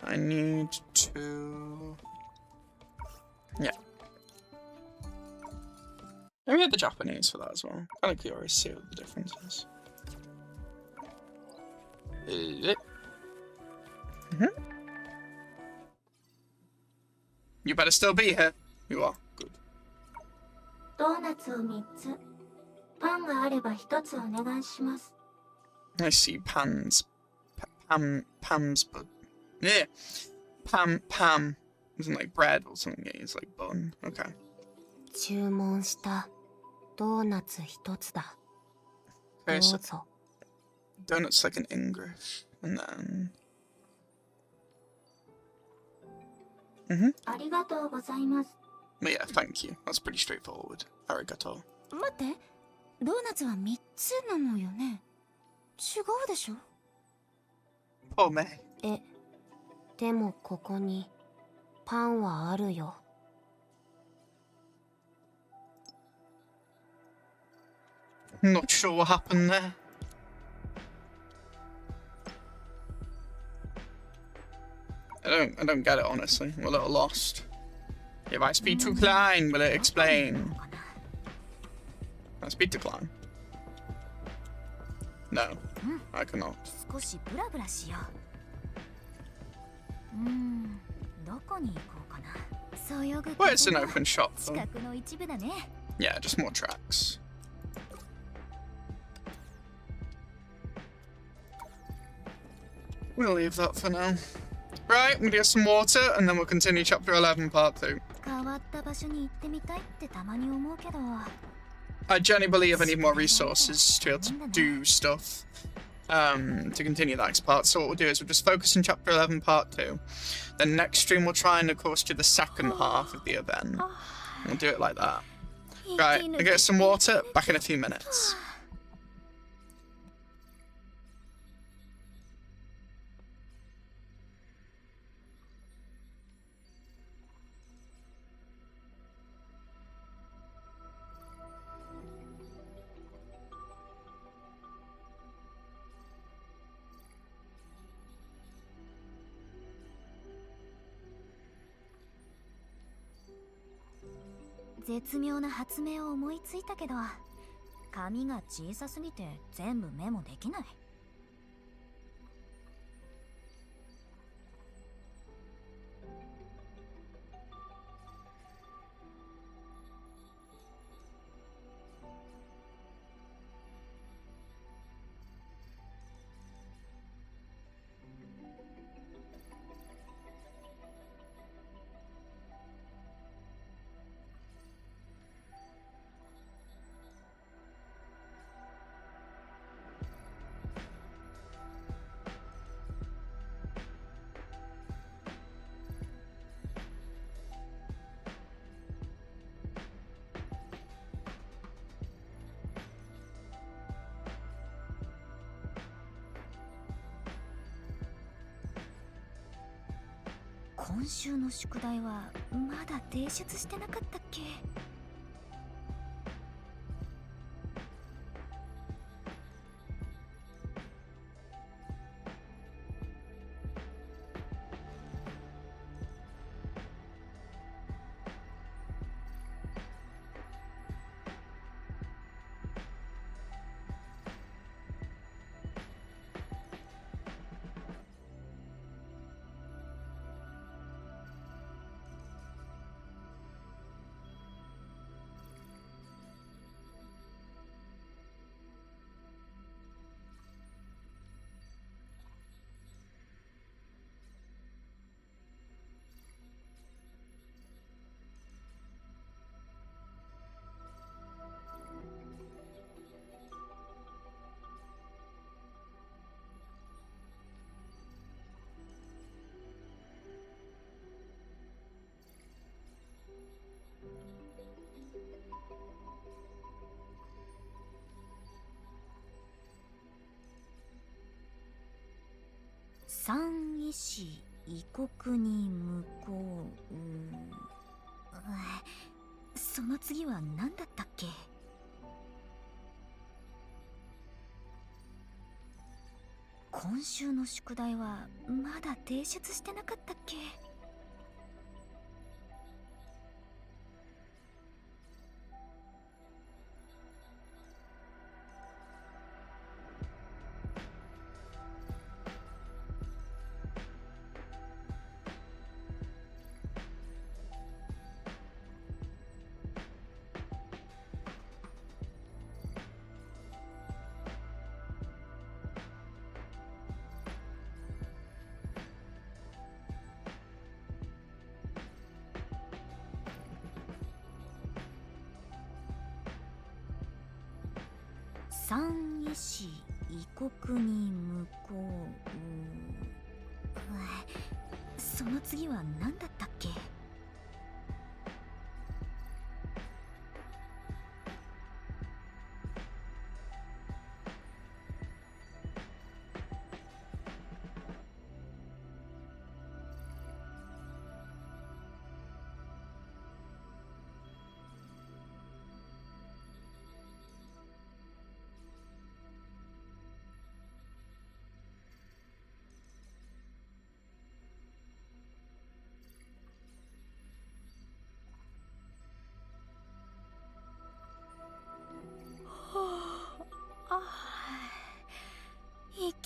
I need to... Yeah. Maybe had the Japanese for that as well. Kind of curious to see what the difference is. You better still be here. You are. Good. ドーナツを3つ。パンがあれば1つお願いします。 I see Pam's but yeah. Pam isn't like bread or something, it's like bun. Okay. 注文したドーナツ1つだ。 Okay, ど so うぞ。 donuts like an English. And then ありがとうございます。 but yeah, thank you. That's pretty straightforward. Arigato. 待って、ドーナツは3つなのよね。違うでしょ。 Poor May. でもここにパンはあるよ。 Not sure what happened there. I don't get it honestly. I'm a little lost. If I speak to Klein, will it explain? I speak to Klein. No, I cannot. 少しブラブラしよう。どこに行こうかな。そうよぐ。 Well, it's an open shop 四 though. 角の一部だね。 Yeah, just more tracks. We'll leave that for now. Right, we'll get some water and then we'll continue chapter 11 part 2. 変わった場所に行ってみたいってたまに思うけど。 I genuinely believe I need more resources to be able to do stuff to continue that next part. So what we'll do is we'll just focus on chapter 11 part 2. Then next stream we'll try and of course do the second half of the event. We'll do it like that. Right, I'll get some water, back in a few minutes.「絶妙な発明を思いついたけど、紙が小さすぎて全部メモできない。」今週の宿題はまだ提出してなかったっけ？三医師異国に向こう。その次は何だったっけ？今週の宿題はまだ提出してなかったっけ？三医師異国に向こう。その次は何だったっけ？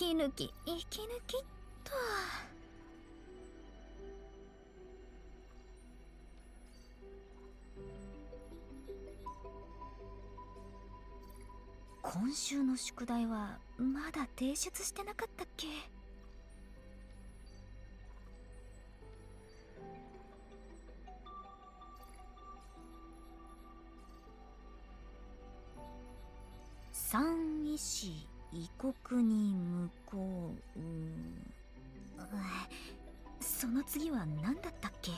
息抜きっと。今週の宿題はまだ提出してなかったっけ？三医師異国に向こう。その次は何だったっけ？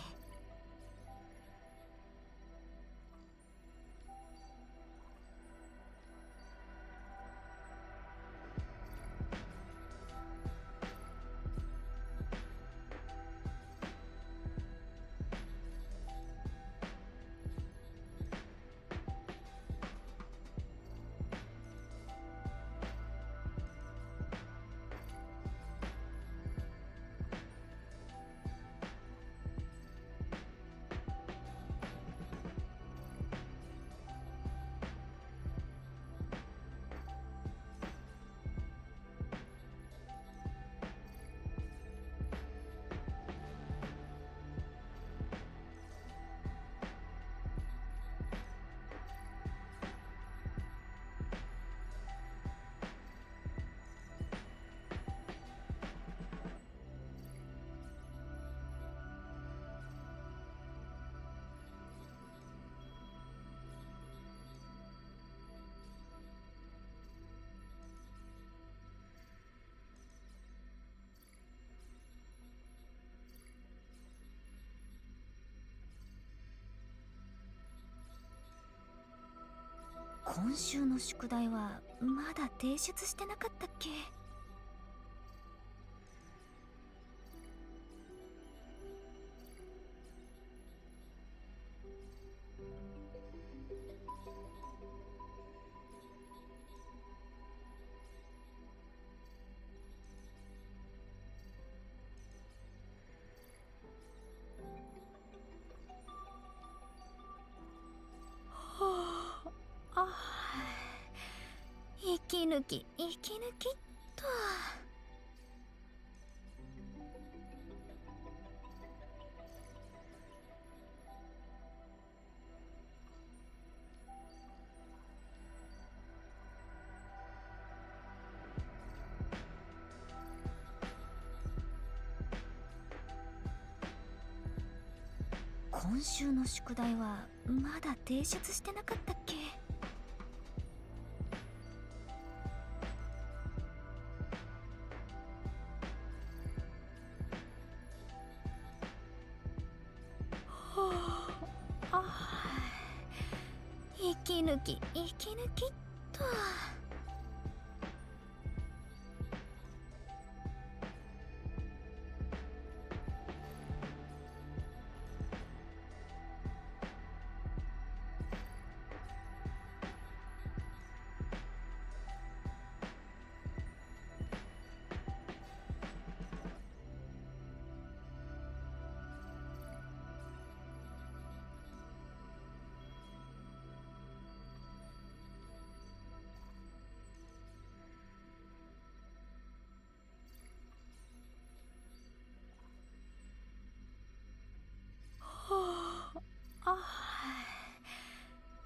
今週の宿題はまだ提出してなかったっけ？息抜き息抜きっと。今週の宿題はまだ提出してなかったっけ？息抜き息抜きっと。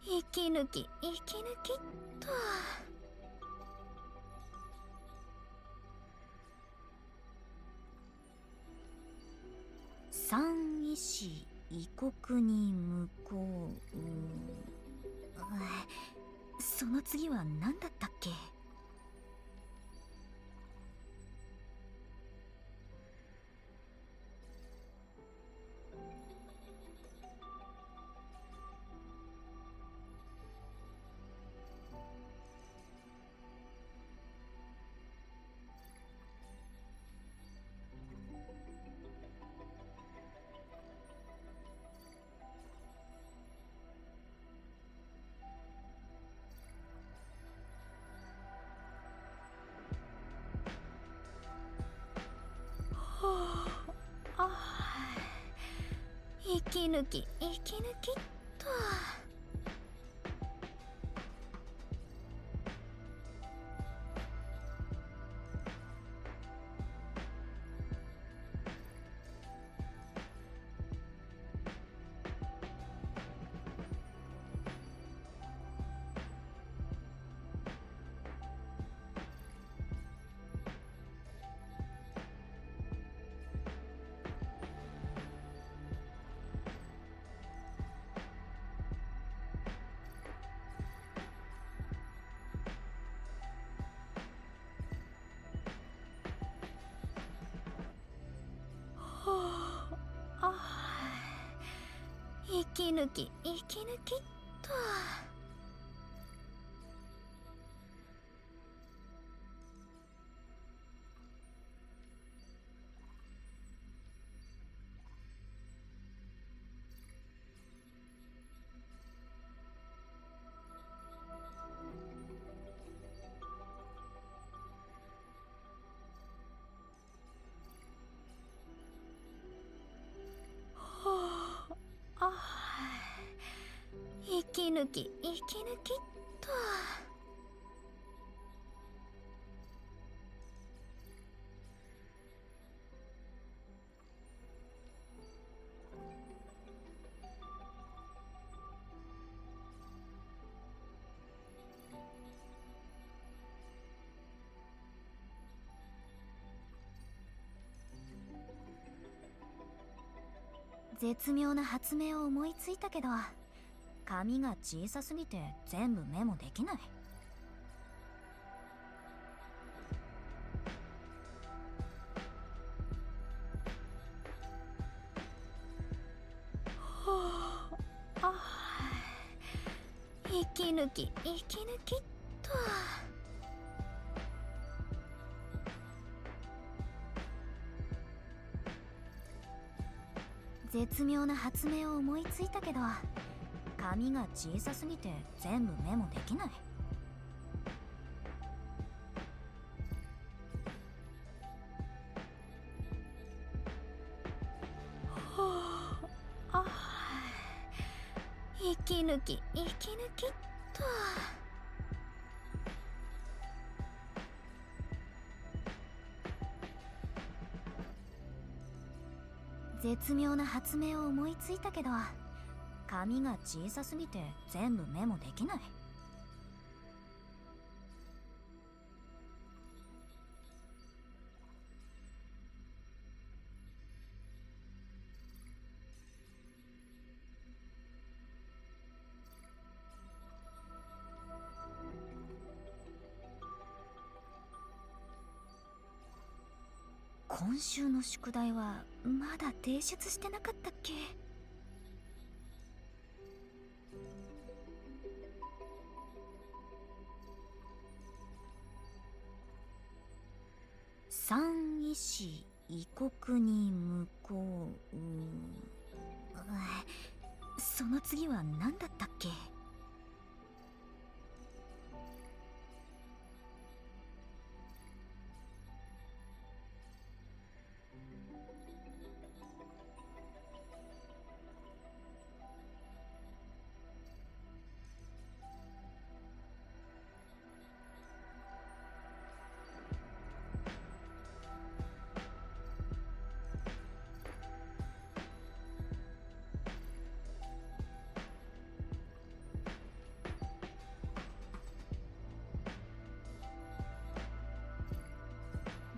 息抜き息抜きっと。三医師異国に向こう。その次は何だったっけ？息抜き息抜きっと。息抜き息抜きっと。息抜き息抜きっと。絶妙な発明を思いついたけど、紙が小さすぎて全部メモできない。息抜き息抜きっと。絶妙な発明を思いついたけど、紙が小さすぎて全部メモできない。息抜き息抜きっと。絶妙な発明を思いついたけど、紙が小さすぎて全部メモできない。今週の宿題はまだ提出してなかったっけ。三医師異国に向こう。その次は何だったっけ。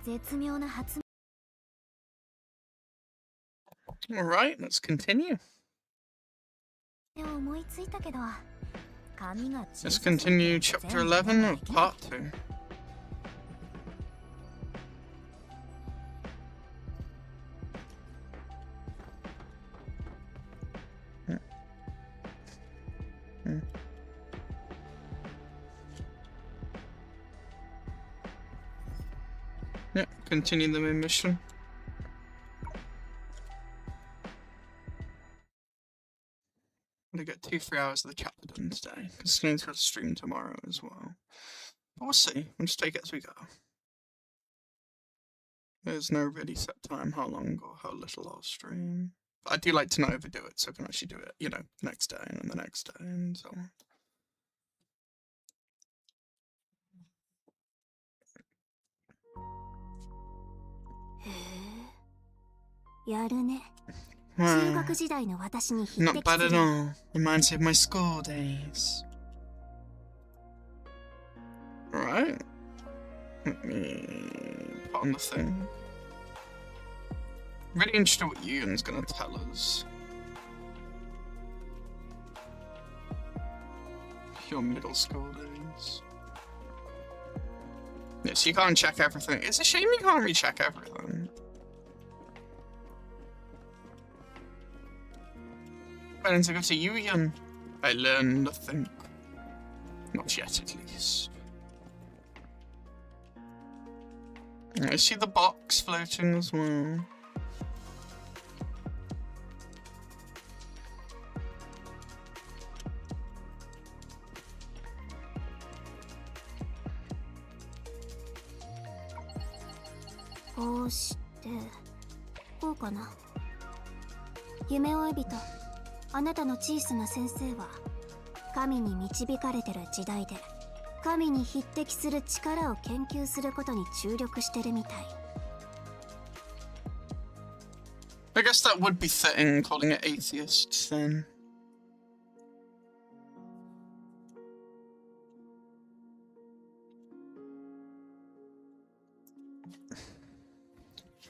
絶妙な発 Alright, let's continue. 明を思いついたけど、紙が小 Let's さすぎて continue chapter 11 of part 2. Yeah, continue the main mission. I'm gonna get 2-3 hours of the chapter done today, because I need to go to stream tomorrow as well. But we'll see, we'll just take it as we go. There's no really set time how long or how little I'll stream. But I do like to not overdo it, so I can actually do it, you know, the next day and then the next day and so on. Wow, not bad at all. Reminds me of my school days. Alright. Let me put on the thing. Really interested what Yun's gonna tell us. Your middle school days. Yes, you can't check everything. It's a shame you can't recheck everything. Better to go to Yun. I learned nothing. Not yet, at least. I see the box floating as well. Oh, かな。夢追い人、あなたの小さな先生は神に導かれてる時代で、神に匹敵する力を研究することに注力してるみたい。I guess that would be fitting, calling it atheists then.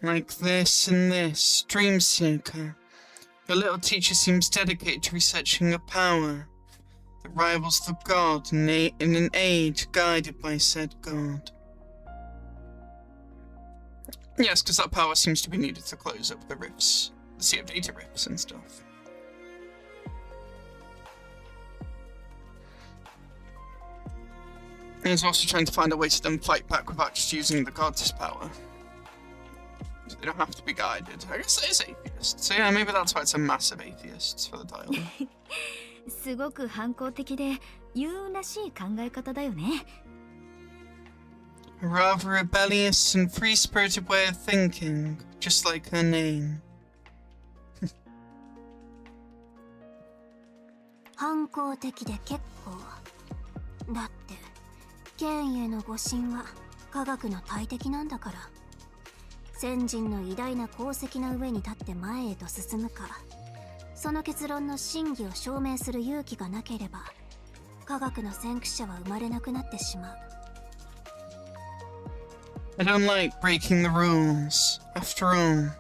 Like this and this, Dream Seeker. Your little teacher seems dedicated to researching a power that rivals the god in an age guided by said god. Yes, because that power seems to be needed to close up the rifts, the Sea of Data rifts and stuff. And he's also trying to find a way to then fight back without just using the god's power. So they don't have to be guided. I guess it is atheists. So yeah, maybe that's why it's a massive atheists for the title. すごく反抗的で優らしい考え方だよね。A rather rebellious and free-spirited way of thinking, just like her name. 反抗的で結構。だって、権威への誤信は科学の大敵なんだから。先人の偉大な功績の上に立って前へと進むか、その結論の真偽を証明する勇気がなければ、科学の先駆者は生まれなくなってしまう。I don't like breaking the rules. After all,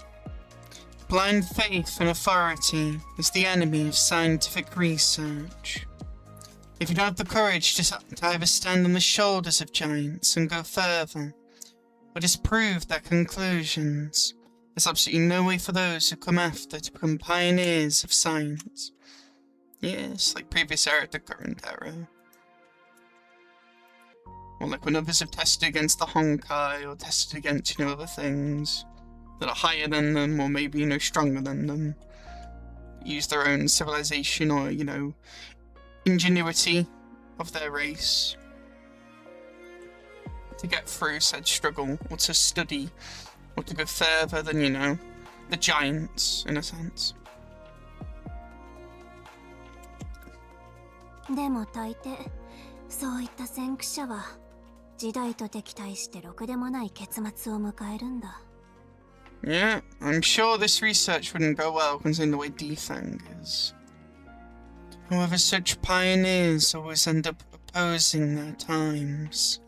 blind faith in authority is the enemy of scientific research. If you don't have the courage to either stand on the shoulders of giants and go further, or disprove their conclusions, there's absolutely no way for those who come after to become pioneers of science. Yes, like previous era to current era. Or like when others have tested against the Honkai, or tested against, other things that are higher than them, or maybe, stronger than them. Use their own civilization or, ingenuity of their race to get through said struggle, or to study, or to go further than, the giants, in a sense. でも大抵、そういった先駆者は、時代と敵対してろくでもない結末を迎えるんだ。Yeah, I'm sure this research wouldn't go well considering the way Defang is. However, such pioneers always end up opposing their times,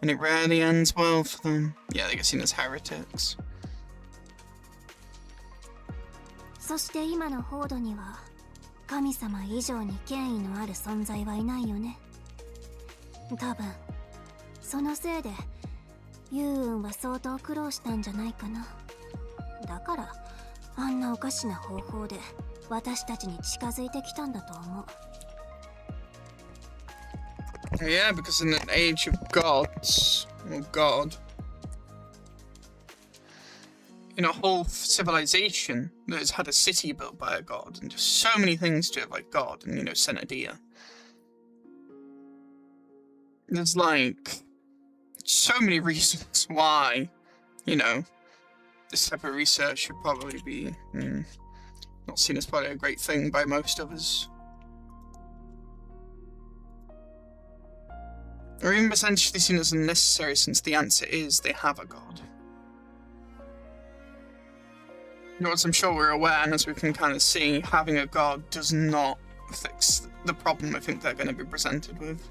and it rarely ends well for them. Yeah, they get seen as heretics. そして今の報道には、神様以上に権威のある存在はいないよね。多分、そのせいで、ユウウンは相当苦労したんじゃないかな。だから、あんなおかしな方法で私たちに近づいてきたんだと思う。Yeah, because in an age of gods, or God, in a whole civilization that has had a city built by a god, and just so many things to it by God, and, Senadia. There's like so many reasons why, this type of research should probably be not seen as probably a great thing by most of us. Or even essentially seen as unnecessary, since the answer is they have a god. As I'm sure we're aware, and as we can kind of see, having a god does not fix the problem I think they're going to be presented with.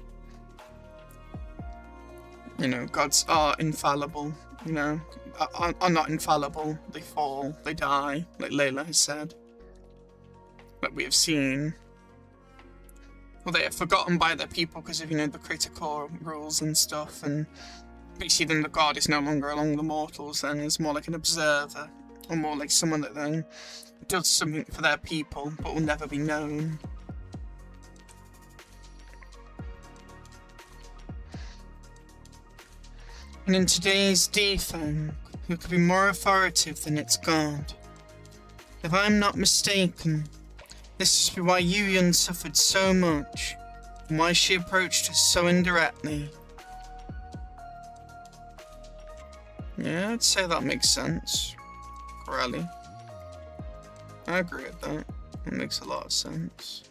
Gods are infallible, are not infallible. They fall, they die, like Layla has said. Like we have seen. Well, they are forgotten by their people because of, the critical rules and stuff, and basically then the god is no longer among the mortals, then is more like an observer, or more like someone that then does something for their people, but will never be known. And in today's Defang, who could be more authoritative than its god? If I'm not mistaken, this must be why Yuyun suffered so much, and why she approached us so indirectly. Yeah, I'd say that makes sense. Really. I agree with that. It makes a lot of sense.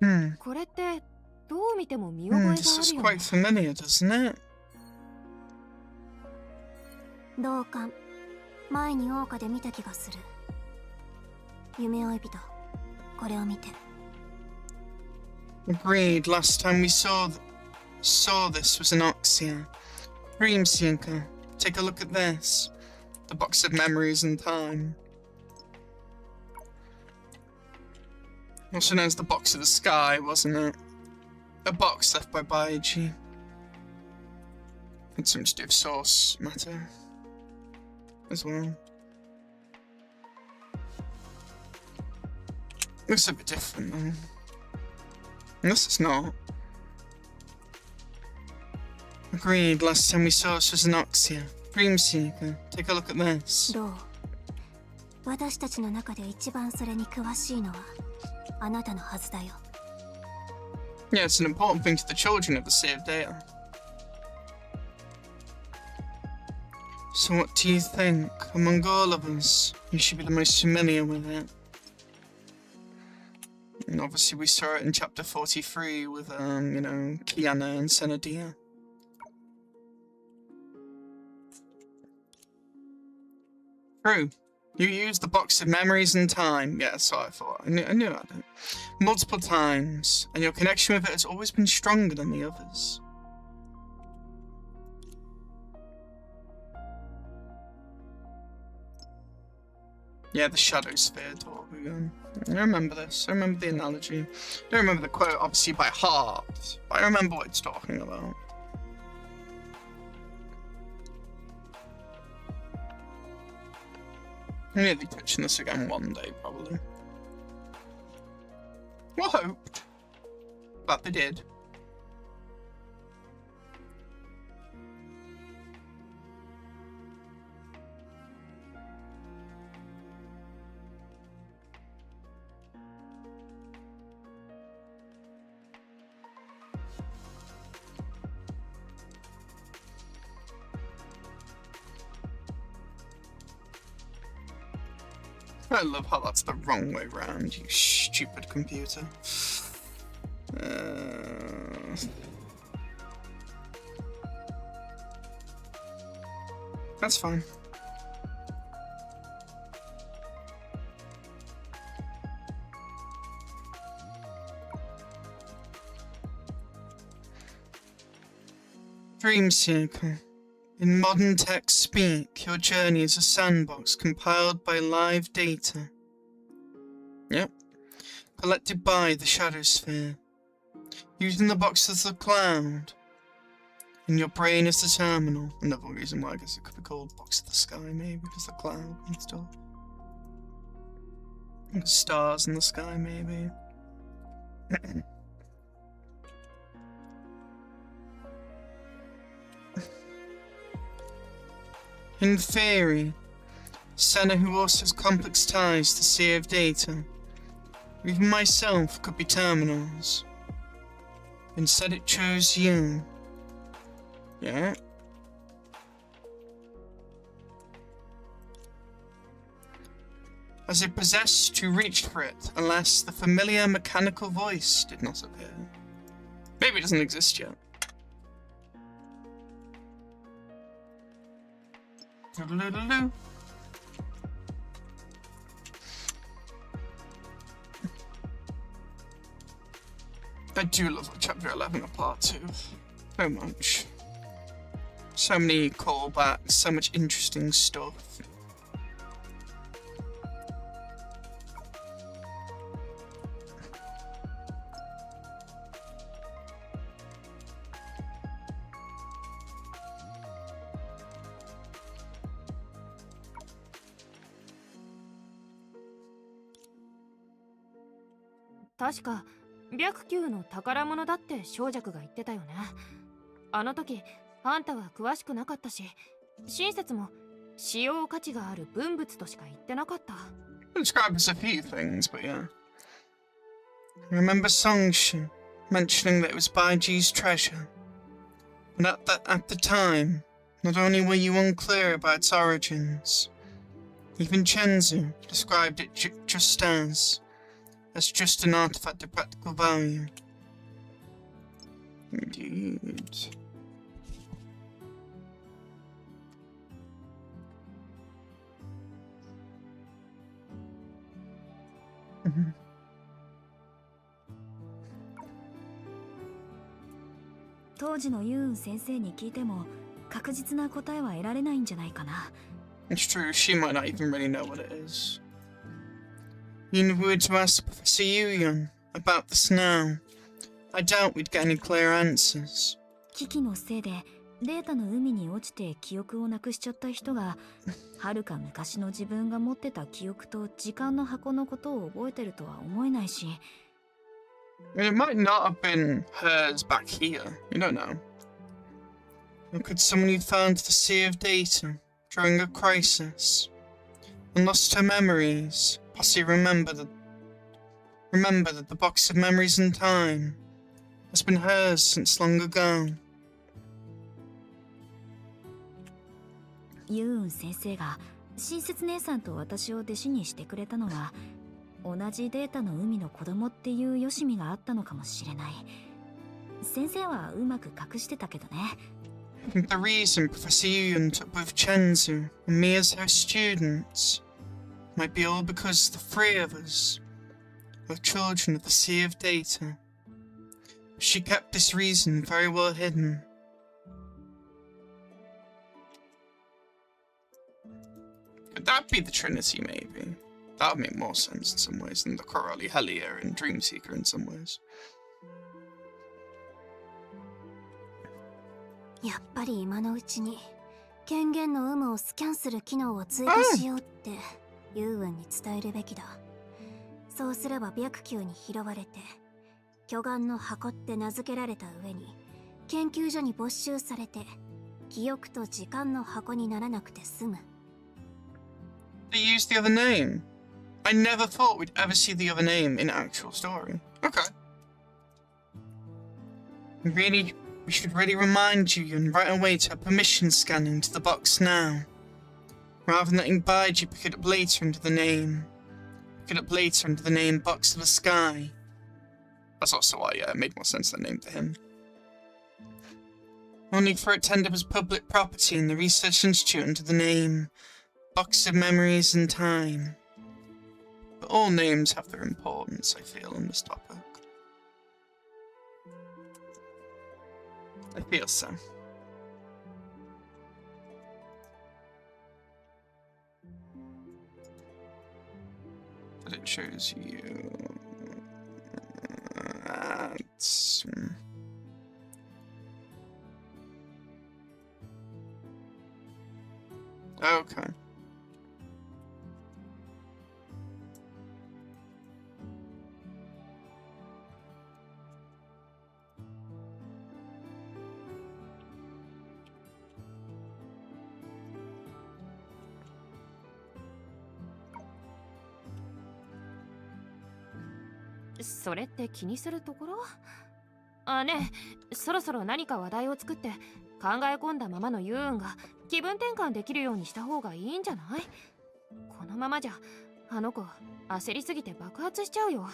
Hmm. これってどう見ても見覚えがあるよね。This is quite familiar, doesn't it? 同感。前に桜花で見た気がする。夢追い人、これを見て。Agreed. Last time we saw this was an Oxia. Dream Seeker. Take a look at this. The box of memories and time. Also known as the box of the sky, wasn't it? A box left by Baiji. Had something to do with source matter as well. Looks a bit different though. Unless it's not. Agreed, last time we saw this was an Oxia. Dream Seeker. Take a look at this. どう？私たちの中で一番それに詳しいのはあなたのはずだよ。Yeah, it's an important thing to the children of the Sea of Data. So what do you think? Among all of us, you should be the most familiar with it. And obviously we saw it in chapter 43 with, you know, Kiana and Senadia. True. You used the box of memories and time. Yeah, that's what I thought. I knew I did. Multiple times, and your connection with it has always been stronger than the others. Yeah, the shadow sphere talk again. I remember this. I remember the analogy. I don't remember the quote, obviously, by heart, but I remember what it's talking about. I'm nearly touching this again one day, probably. Well, hoped. But they did. I love how that's the wrong way round, you stupid computer. That's fine. Dreamseeker. In modern text speak, your journey is a sandbox compiled by live data. Yep. Collected by the shadow sphere. Using the box as the cloud. And your brain is the terminal. Another reason why I guess it could be called box of the sky, maybe, because the cloud and stuff. And stars in the sky, maybe. In theory, Senna, who also has complex ties to Sea of Data, even myself, could be terminals. Instead it chose you. Yeah? As it possessed to reach for it, unless the familiar mechanical voice did not appear. Maybe it doesn't exist yet. I do love chapter 11 of part 2. So much. So many callbacks, so much interesting stuff.確か白球の宝物だって小弱が言ってたよね。あの時あんたは詳しくなかったし、親切も使用価値がある文物としか言ってなかった。It describes a few things, but yeah. I remember Songshu mentioning that it was Baiji's treasure. But at the time, not only were you unclear about its origins, even Chenzu described it just as just an artifact of practical value. Indeed.「当時のユーン先生に聞いても確実な答えは得られないんじゃないかな。It's true, she might not even really know what it is. Even if we were to ask Professor Yuyon about this now, I doubt we'd get any clear answers. 危機のせいでデータの海に落ちて記憶をなくしちゃった人が遥か昔の自分が持ってた記憶と時間の箱のことを覚えてるとは思えないし。It might not have been hers back here, you don't know. Or could someone who found the Sea of Data during a crisis and lost her memories possibly remember that the box of memories and time has been hers since long ago. ユーン先生が親切姉さんと私を弟子にしてくれたのは同じデータの海の子供っていうよしみがあったのかもしれない。先生はうまく隠してたけどね。I think the reason Professor Yuyun took both Chenzu and me as her students might be all because the three of us were children of the Sea of Data. She kept this reason very well hidden. Could that be the Trinity, maybe? That would make more sense in some ways than the Corelli Helia and Dreamseeker in some ways. やっぱり今のうちに権限の有無をスキャンする機能を追加しようってユーウンに伝えるべきだ。そうすれば白球に拾われて巨岩の箱って名付けられた上に研究所に没収されて記憶と時間の箱にならなくて済む。They used the other name. I never thought we'd ever see the other name in actual story. Okay. We should really remind you and right away to have permission scanning to the box now. Rather than letting Baiji pick it up later under the name. Pick it up later under the name Box of the Sky. That's also why it made more sense than name to him. Only for it to end up as public property in the Research Institute under the name Box of Memories and Time. But all names have their importance, I feel, on this topic. I feel so. But it shows you... That's... Okay. "それって気にするところ?あ、ねえ、そろそろ何か話題を作って考え込んだままのユーンが気分転換できるようにした方がいいんじゃない？このままじゃあの子焦りすぎて爆発しちゃうよ。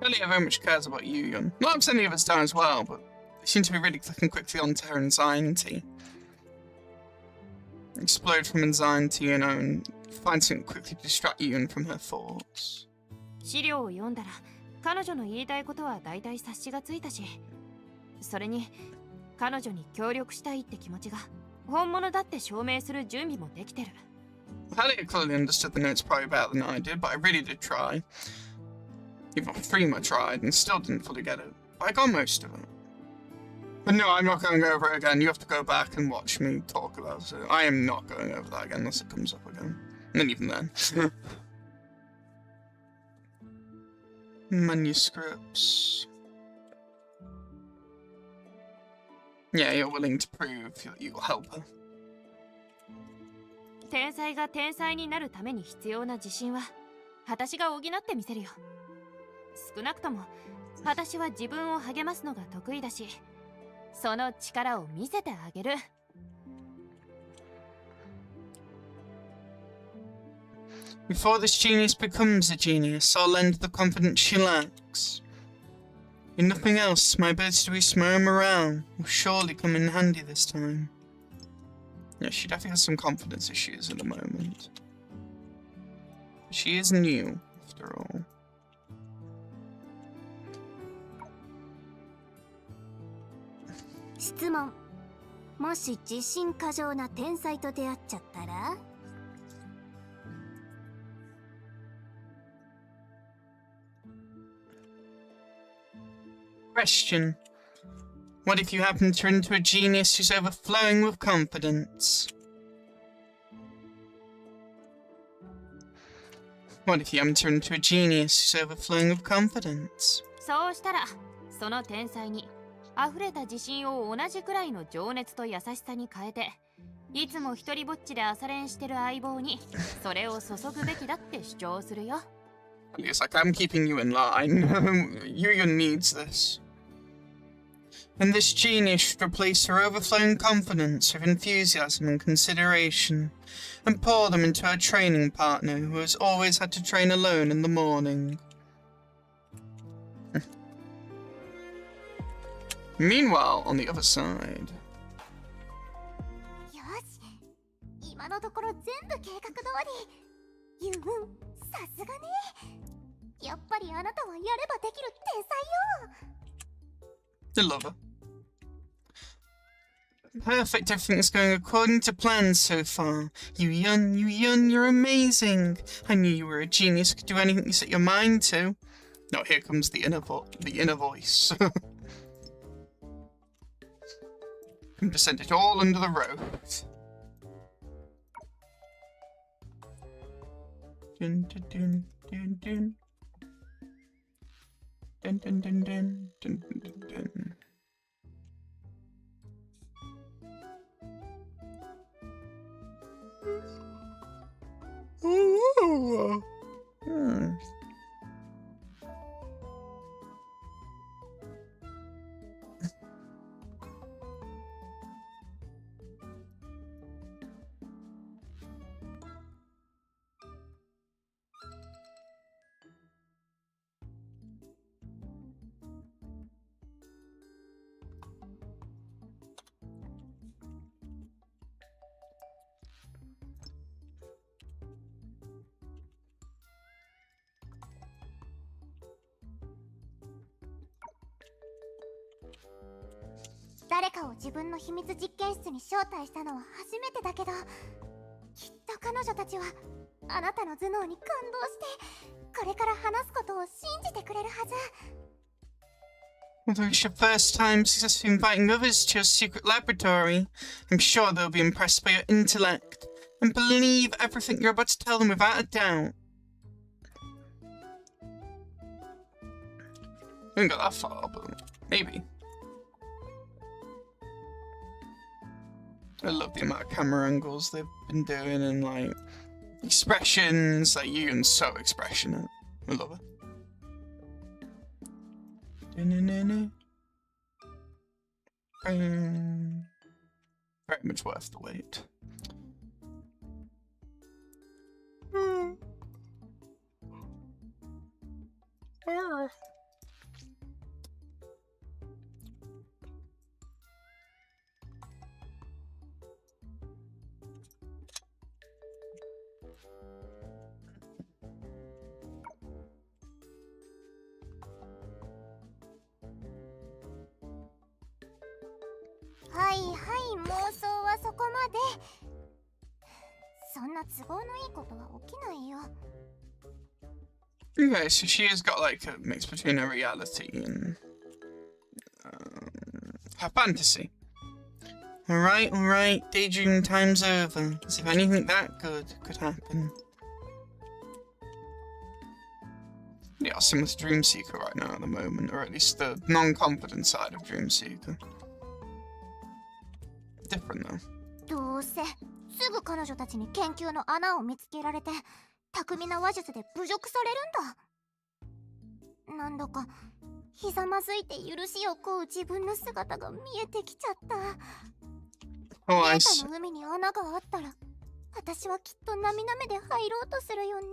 Elia very much cares about Yuyun. Not upset any of us down as well, but they seem to be really clicking quickly onto her anxiety. Explode from anxiety, you know, and find something quickly to distract Yuyun from her thoughts. 資料を読んだら彼女の言いたいことは大体察しがついたし、それに彼女に協力したいって気持ちが本物だって証明する準備もできてる。Halia clearly understood the notes probably better than I did, but I really did try. Even Freema tried and still didn't fully get it. But I got most of it. But no, I'm not going over it again. You have to go back and watch me talk about it. I am not going over that again unless it comes up again. And then even then. Manuscripts. Yeah, you're willing to prove that you'll help her. 天才が天才になるために必要な自信は私が補ってみせるよ。少なくとも私は自分を励ますのが得意だし、その力を見せてあげる。Before this genius becomes a genius, I'll lend the confidence she lacks. In nothing else, my ability to boost my own morale will surely come in handy this time. Yeah, she definitely has some confidence issues at the moment. She is new, after all. 質問。もし自信過剰な天才と出会っちゃったら？ Question. What if you happen to run into a genius who's overflowing with confidence? What if you happen to run into a genius who's overflowing with confidence? そうしたらその天才に溢れた自信を同じくらいの情熱と優しさに変えて、いつも一人ぼっちで朝練してる相棒にそれを注ぐべきだって主張するよ。And he's like, I'm keeping you in line. Yuya needs this. And this genius should replace her overflowing confidence with enthusiasm and consideration, and pour them into her training partner, who has always had to train alone in the morning. Meanwhile, on the other side... よし、今のところ全部計画通り。ユン、さすがね。やっぱりあなたはやればできる天才よ。 I love her. Perfect, everything's going according to plan so far. Yu-yun, you're amazing. I knew you were a genius, could do anything you set your mind to. No, here comes the inner voice. And to send it all under the road. Dun dun dun dun dun. Dun dun dun dun dun dun dun. Ooh. Hmm.「誰かを自分の秘密実験室に招待したのは初めてだけど、きっと彼女たちはあなたの頭脳に感動してこれから話すことを信じてくれるはず。 Although it's your first time successfully inviting others to your secret laboratory, I'm sure they'll be impressed by your intellect and believe everything you're about to tell them without a doubt. I didn't go that far, but maybe. I love the amount of camera angles they've been doing and like expressions. Like Yugen's so expressionate. I love it. Very much worth the wait.はいはい、妄想はそこまで。そんな都合のいいことは起きないよ。 Okay, so she has got like a mix between her reality and her fantasy. Alright, daydream time's over. As if anything that good could happen. Yeah, I'm with Dreamseeker right now at the moment, or at least the non-confident side of Dreamseeker. Different though. どうせすぐ彼女たちに研究の穴を見つけられて巧みな話術で侮辱されるんだ。なんだかひざまずいて許しを請う自分の姿が見えてきちゃった。Oh, I デー see. タの海に穴があったら私はきっと涙目で入ろうとするよね。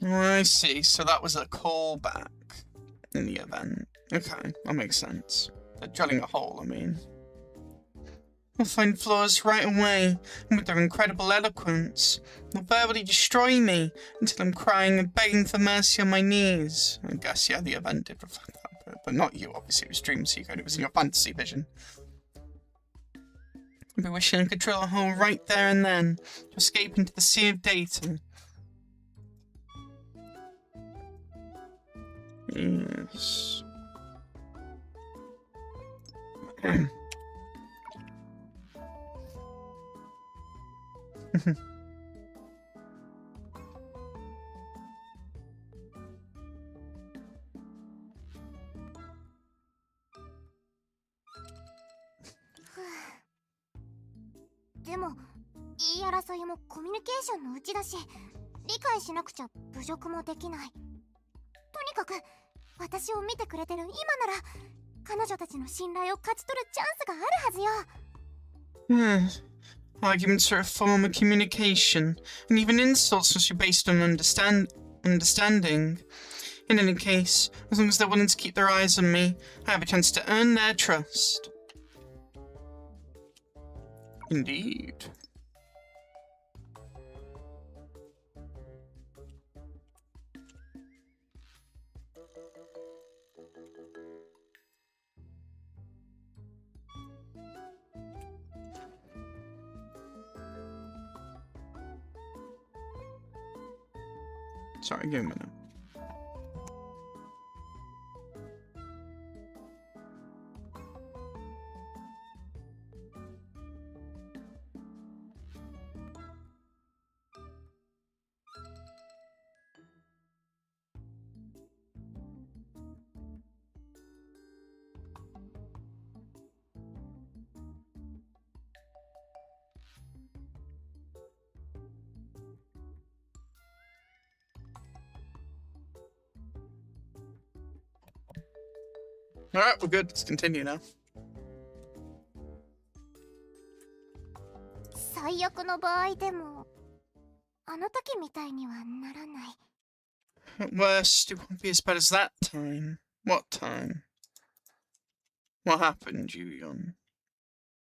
Oh, I see. So that was a callback in the event. Okay, that makes sense. They're drilling a hole, I mean. We'll find flaws right away, and with their incredible eloquence, they'll verbally destroy me until I'm crying and begging for mercy on my knees. I guess, yeah, the event did reflect that, but not you, obviously. It was Dreamseeker, and it was in your fantasy vision. I'd be wishing I could drill a hole right there and then, to escape into the sea of data. Yes.ふう。でも言い争いもコミュニケーションのうちだし、理解しなくちゃ侮辱もできない。とにかく私を見てくれてる今なら彼女たちの信頼を勝ち取るチャンスがあるはずよ。Arguments are a form of communication, and even insults must be based on understanding. In any case, as long as they're willing to keep their eyes on me, I have a chance to earn their trust. Indeed. Sorry, give me a minute. Alright, we're good. Let's continue now. 最悪の場合でもあの時みたいにはならない。 At worst, it won't be as bad as that time. What time? What happened, Yuyeon?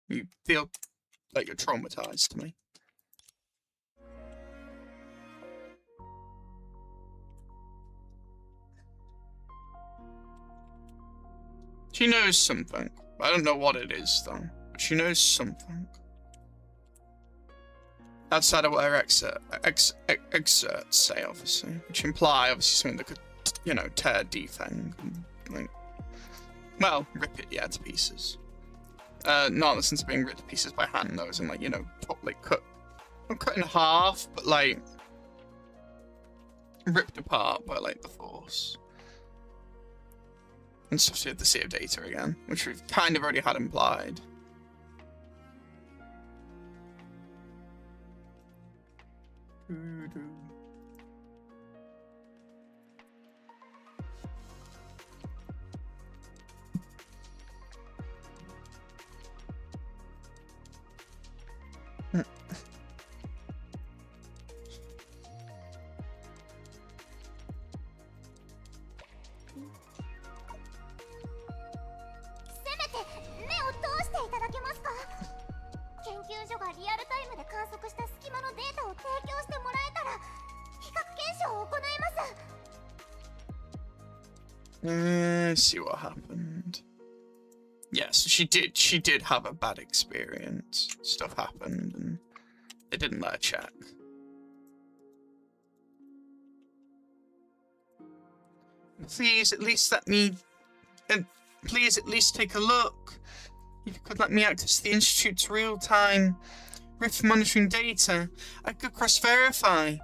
You feel like you're traumatized to me. She knows something. I don't know what it is, though. But she knows something. Outside of what her excerpts say, obviously. Which imply, obviously, something that could, you know, tear Defeng. Like, well, rip it, yeah, to pieces. Not in the sense of being ripped to pieces by hand, though, as in, like, you know, cut. Not cut in half, but, like, ripped apart by, like, the Force. And stuff to do with the Sea of Data again, which we've kind of already had implied. See what happened. Yes, she did have a bad experience. Stuff happened and they didn't let her check. Please, at least let me... please, at least take a look. If you could let me access the Institute's real-time rift monitoring data, I could cross-verify.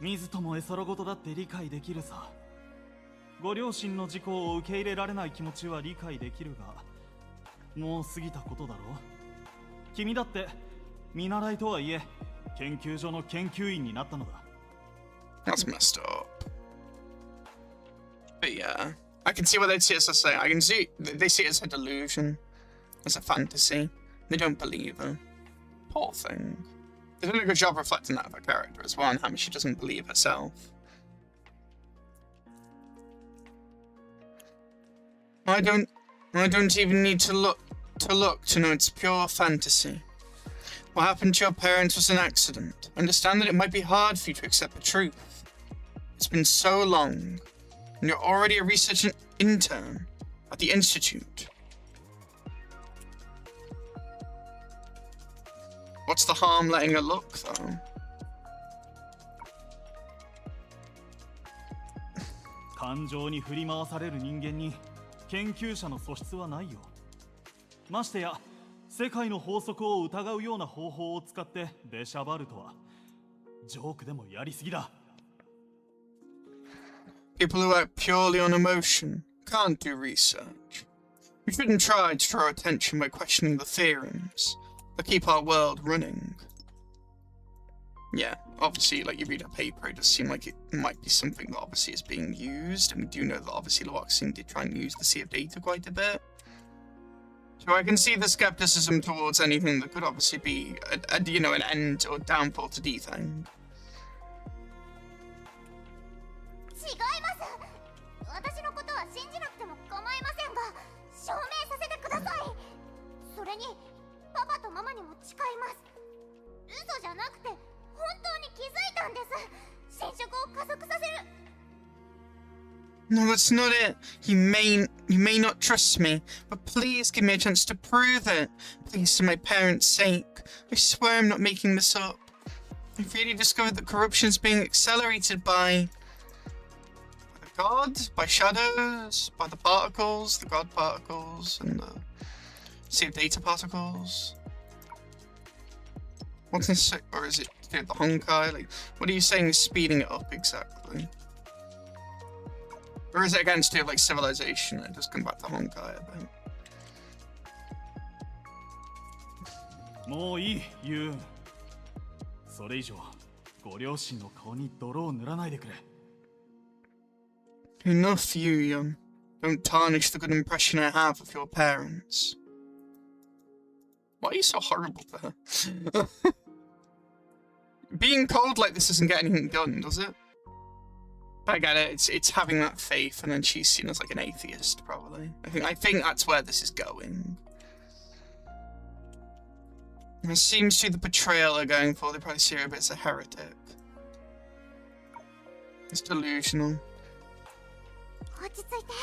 水ともエソロごとだって理解できるさ。ご両親の事故を受け入れられない気持ちは理解できるが、もう過ぎたことだろう。君だって見習いとはいえ研究所の研究員になったのだ。That's messed up. But yeah, I can see what they'd see us as saying. I can see they see it as a delusion, as a fantasy. They don't believe her. Poor thing. They've done a good job reflecting that of her character as well, and how much she doesn't believe herself. I don't even need to look to know it's pure fantasy. What happened to your parents was an accident. Understand that it might be hard for you to accept the truth. It's been so long, and you're already a research intern at the Institute. What's the harm letting her look, though? 感情に振り回される人間に研究者の素質はないよ。ましてや世界の法則を疑うような方法を使って出しゃばるとはジョークでもやりすぎだ。People who act purely on emotion can't do research. We shouldn't try to draw attention by questioning the theorems that keep our world running. Yeah, obviously, like, you read a paper, it does seem like it might be something that obviously is being used, and we do know that obviously Loaxing did try and use the Sea of Data quite a bit. So I can see the skepticism towards anything that could obviously be, you know, an end or downfall to D-Thing. 違います。私のことは信じなくても構いませんが、証明させてください。それにパパとママにも誓います。嘘じゃなくて本当に気づいたんです。侵食を加速させる。 No, that's not it. You may not trust me, but please give me a chance to prove it. Please, for my parents' sake. I swear I'm not making this up. I've really discovered that corruption's being accelerated by the god, by shadows, by the particles, the god particles, and the Sea of Data particles. What's this, or is it the Honkai? Like, what are you saying is speeding it up exactly? Or is it again to do like civilization? It does come back to Honkai a bit. もういい、ユン。それ以上、ご両親の顔に泥を塗らないでくれ。Enough, Yu-Yun. Don't tarnish the good impression I have of your parents. Why are you so horrible to her? Being cold like this doesn't get anything done, does it? I get it. It's having that faith, and then she's seen as like an atheist, probably. I think that's where this is going. It seems to be the portrayal they're going for. They probably see her a bit as a heretic. It's delusional. 落ち着いて。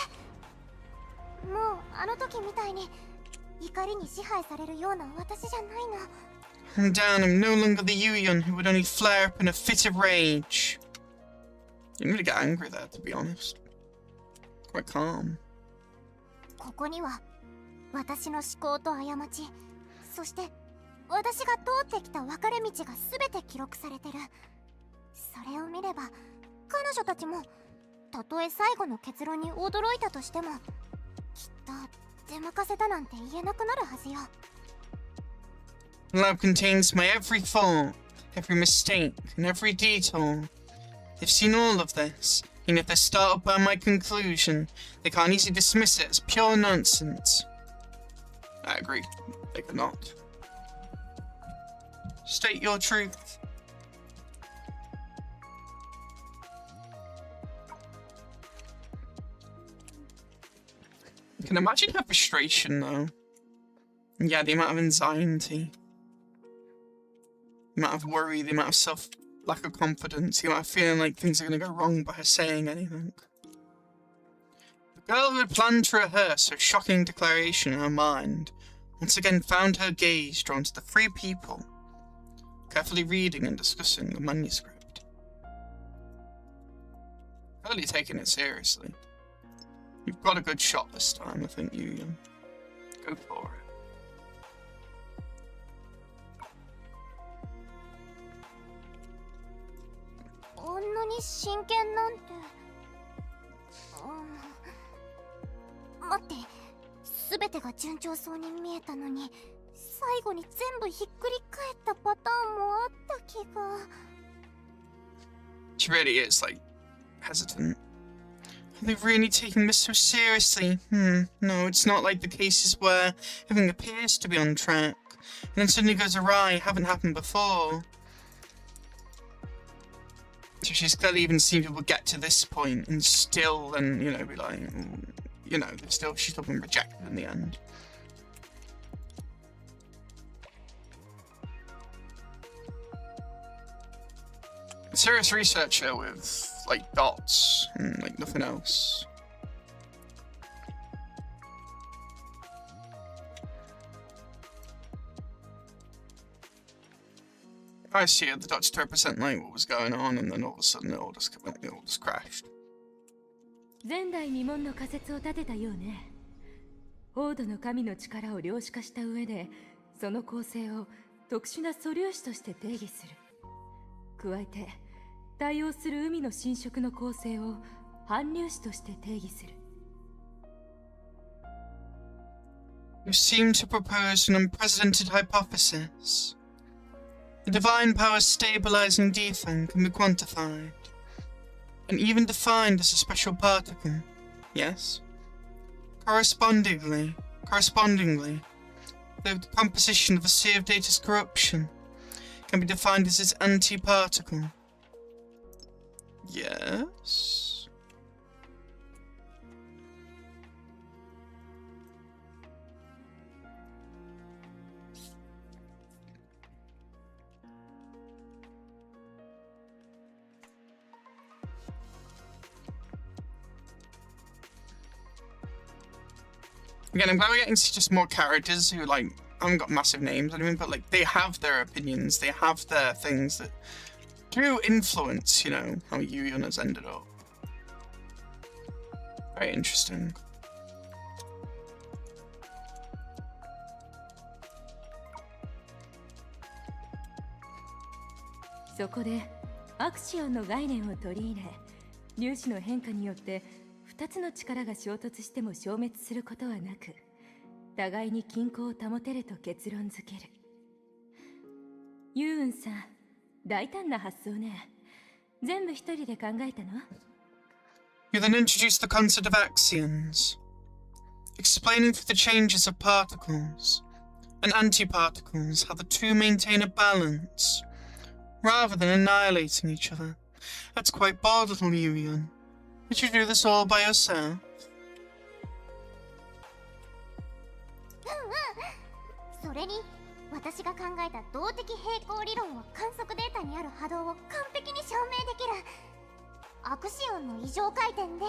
もうあの時みたいに怒りに支配されるような私じゃないの。Calm down. I'm no longer the Yu-Yun who would only flare up in a fit of rage. You didn't really get angry there, to be honest. Quite calm. ここには私の思考と過ち、そして私が通ってきた分かれ道が全て記録されてる。それを見れば彼女たちもたとえ最後の結論に驚いたとしてもきっと出任せたなんて言えなくなるはずよ。Love contains my every thought, every mistake, and every detour. They've seen all of this, and if they're startled by my conclusion, they can't easily dismiss it as pure nonsense. I agree. They cannot. State your truth. I can imagine her frustration, though. Yeah, the amount of anxiety. The amount of worry, the amount of lack of confidence, the amount of feeling like things are going to go wrong by her saying anything. The girl who had planned to rehearse her shocking declaration in her mind once again found her gaze drawn to the three people, carefully reading and discussing the manuscript. Clearly taking it seriously. You've got a good shot this time, I think, Yu-Yun. Go for it. She really is, like, hesitant. Are they really taking this so seriously? No, it's not like the cases where everything appears to be on track, and then suddenly goes awry. Haven't happened before. So she's clearly even seen people get to this point and still then, you know, be like, you know, she's still been rejected in the end. A serious researcher with, like, dots and, like, nothing else. I see it, the dots to represent, like, what was going on, and then all of a sudden it all just crashed. 前代未聞の仮説を立てたようね。オードの神の力を量子化した上で、その構成を特殊な素粒子として定義する。加えて、対応する海の侵食の構成を反粒子として定義する。You seem to propose an unprecedented hypothesis. The divine power stabilizing Defang can be quantified, and even defined as a special particle. Yes. Correspondingly, the composition of a sea of data's corruption can be defined as its antiparticle. Yes. Again, I'm glad we're getting just more characters who, like, haven't got massive names, I mean, but, like, they have their opinions, they have their things that do influence, you know, how Yuyon has ended up. Very interesting. So こでアクシオンの概念を取り入れ、粒子の変化によって2つの力が衝突しても消滅することはなく、互いに均衡を保てると結論付ける。ユーンさん、大胆な発想ね。全部一人で考えたの？ You then introduce the concept of axions, explaining through the changes of particles and antiparticles how the two maintain a balance, rather than annihilating each other. That's quite bold, little Yuyon. Did you do this all by yourself? それに私が考えた動的平衡理論は観測データにある波動を完璧に証明できる。アクシオンの異常回転で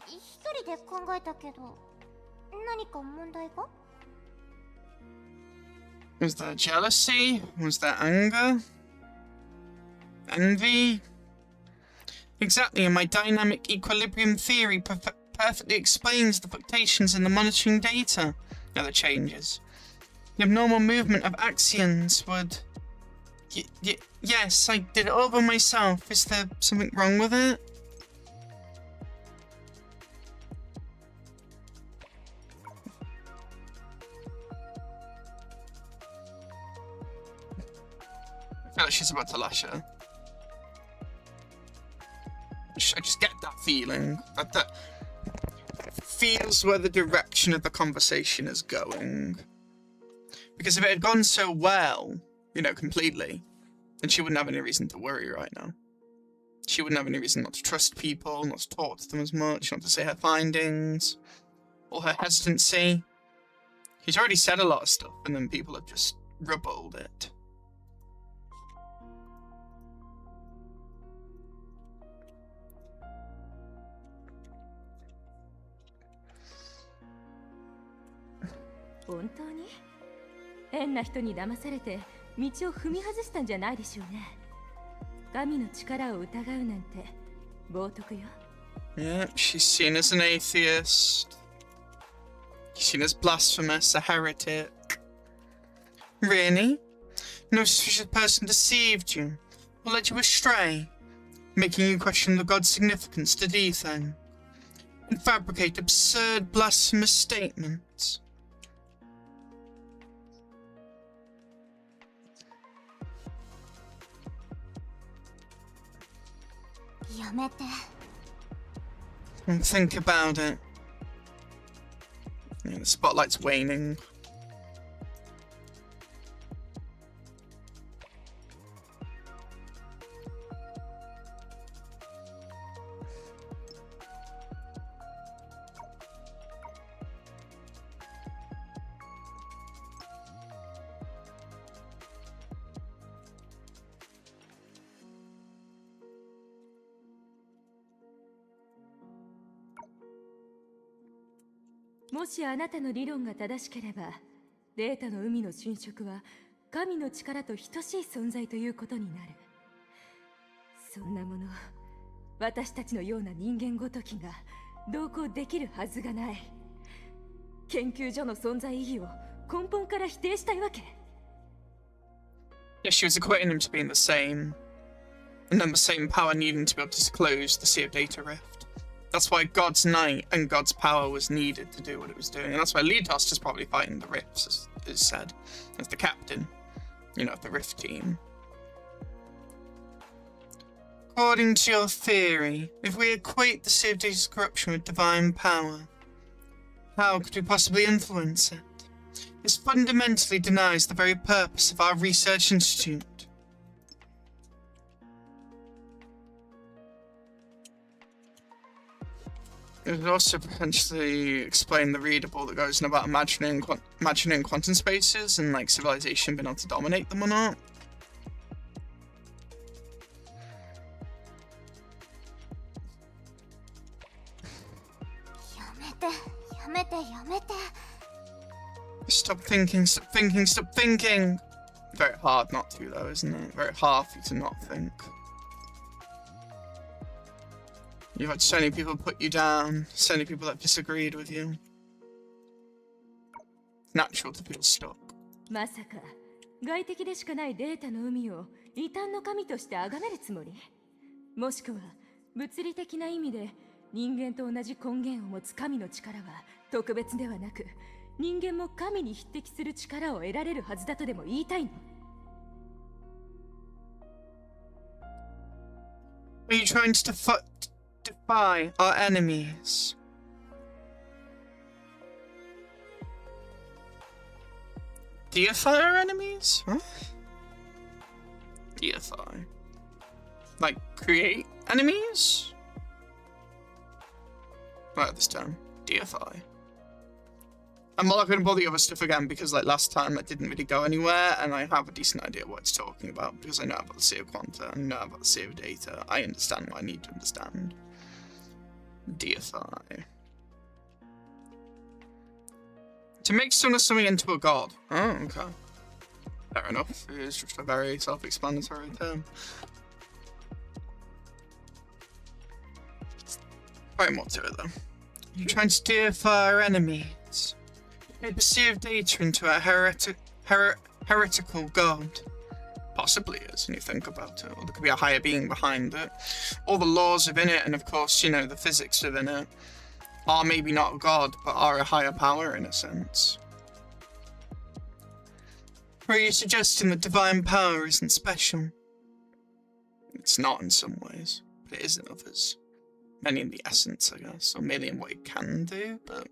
一人で考えたけど何か問題が？ Was there jealousy? Was there anger? Envy? Exactly, and my dynamic equilibrium theory perfectly explains the fluctuations in the monitoring data. Now the changes. The abnormal movement of axions would... yes, I did it all by myself. Is there something wrong with it? I feel like she's about to lash her. I just get that feeling. That feels where the direction of the conversation is going. Because if it had gone so well, you know, completely, then she wouldn't have any reason to worry right now. She wouldn't have any reason not to trust people, not to talk to them as much, not to say her findings, or her hesitancy. She's already said a lot of stuff, and then people have just rebutted it. "本当に?変な人に騙されて道を踏み外したんじゃないでしょうね。神の力を疑うなんて冒涜よ。 Yeah, she's seen as an atheist. She's seen as blasphemous, a heretic. Really? No suspicious person deceived you, or led you astray, making you question the god's significance to Dethan, and fabricate absurd, blasphemous statements. And think about it. Yeah, the spotlight's waning. "もしあなたの理論が正しければ、データの海の侵食は神の力と等しい存在ということになる。そんなもの、私たちのような人間ごときが同行できるはずがない。研究所の存在意義を根本から否定したいわけ。" Yeah, she was equating him to being the same, and then the same power needing to be able to disclose the Sea of Data Rift. That's why God's Knight and God's power was needed to do what it was doing. And that's why Leotost is probably fighting the rifts, as is said, as the captain. You know, the Rift team. According to your theory, if we equate the Sea of Data's corruption with divine power, how could we possibly influence it? This fundamentally denies the very purpose of our research institute. It would also potentially explain the readable that goes on about imagining quantum spaces and like civilization being able to dominate them or not. Stop thinking, stop thinking, stop thinking! Very hard not to though, isn't it? Very hard for you to not think. You've had so many people put you down, so many people that disagreed with you. It's natural to feel stuck. まさか外敵でしかないデータの海を異端の神として崇めるつもり？もしくは物理的な意味で人間と同じ根源を持つ神の力は特別ではなく、人間も神に匹敵する力を得られるはずだとでも言いたいの？ Are you trying to defy our enemies? Deify our enemies? Huh? Deify. Like, create enemies? Right, this time. Deify. I'm not going to bother the other stuff again because, like, last time it didn't really go anywhere, and I have a decent idea what it's talking about because I know about the Sea of Quanta, I know about the Sea of Data. I understand what I need to understand. Deify. To make something into a god. Oh, okay. Fair enough. It is just a very self-explanatory term. Quite more to it, though. You're trying to deify our enemies. Made the Sea of Data into a heretical god. Possibly is, when you think about it. Or there could be a higher being behind it. All the laws within it, and of course, you know, the physics within it, are maybe not God, but are a higher power in a sense. Or are you suggesting that divine power isn't special? It's not in some ways, but it is in others. Many in the essence, I guess, or merely in what it can do, but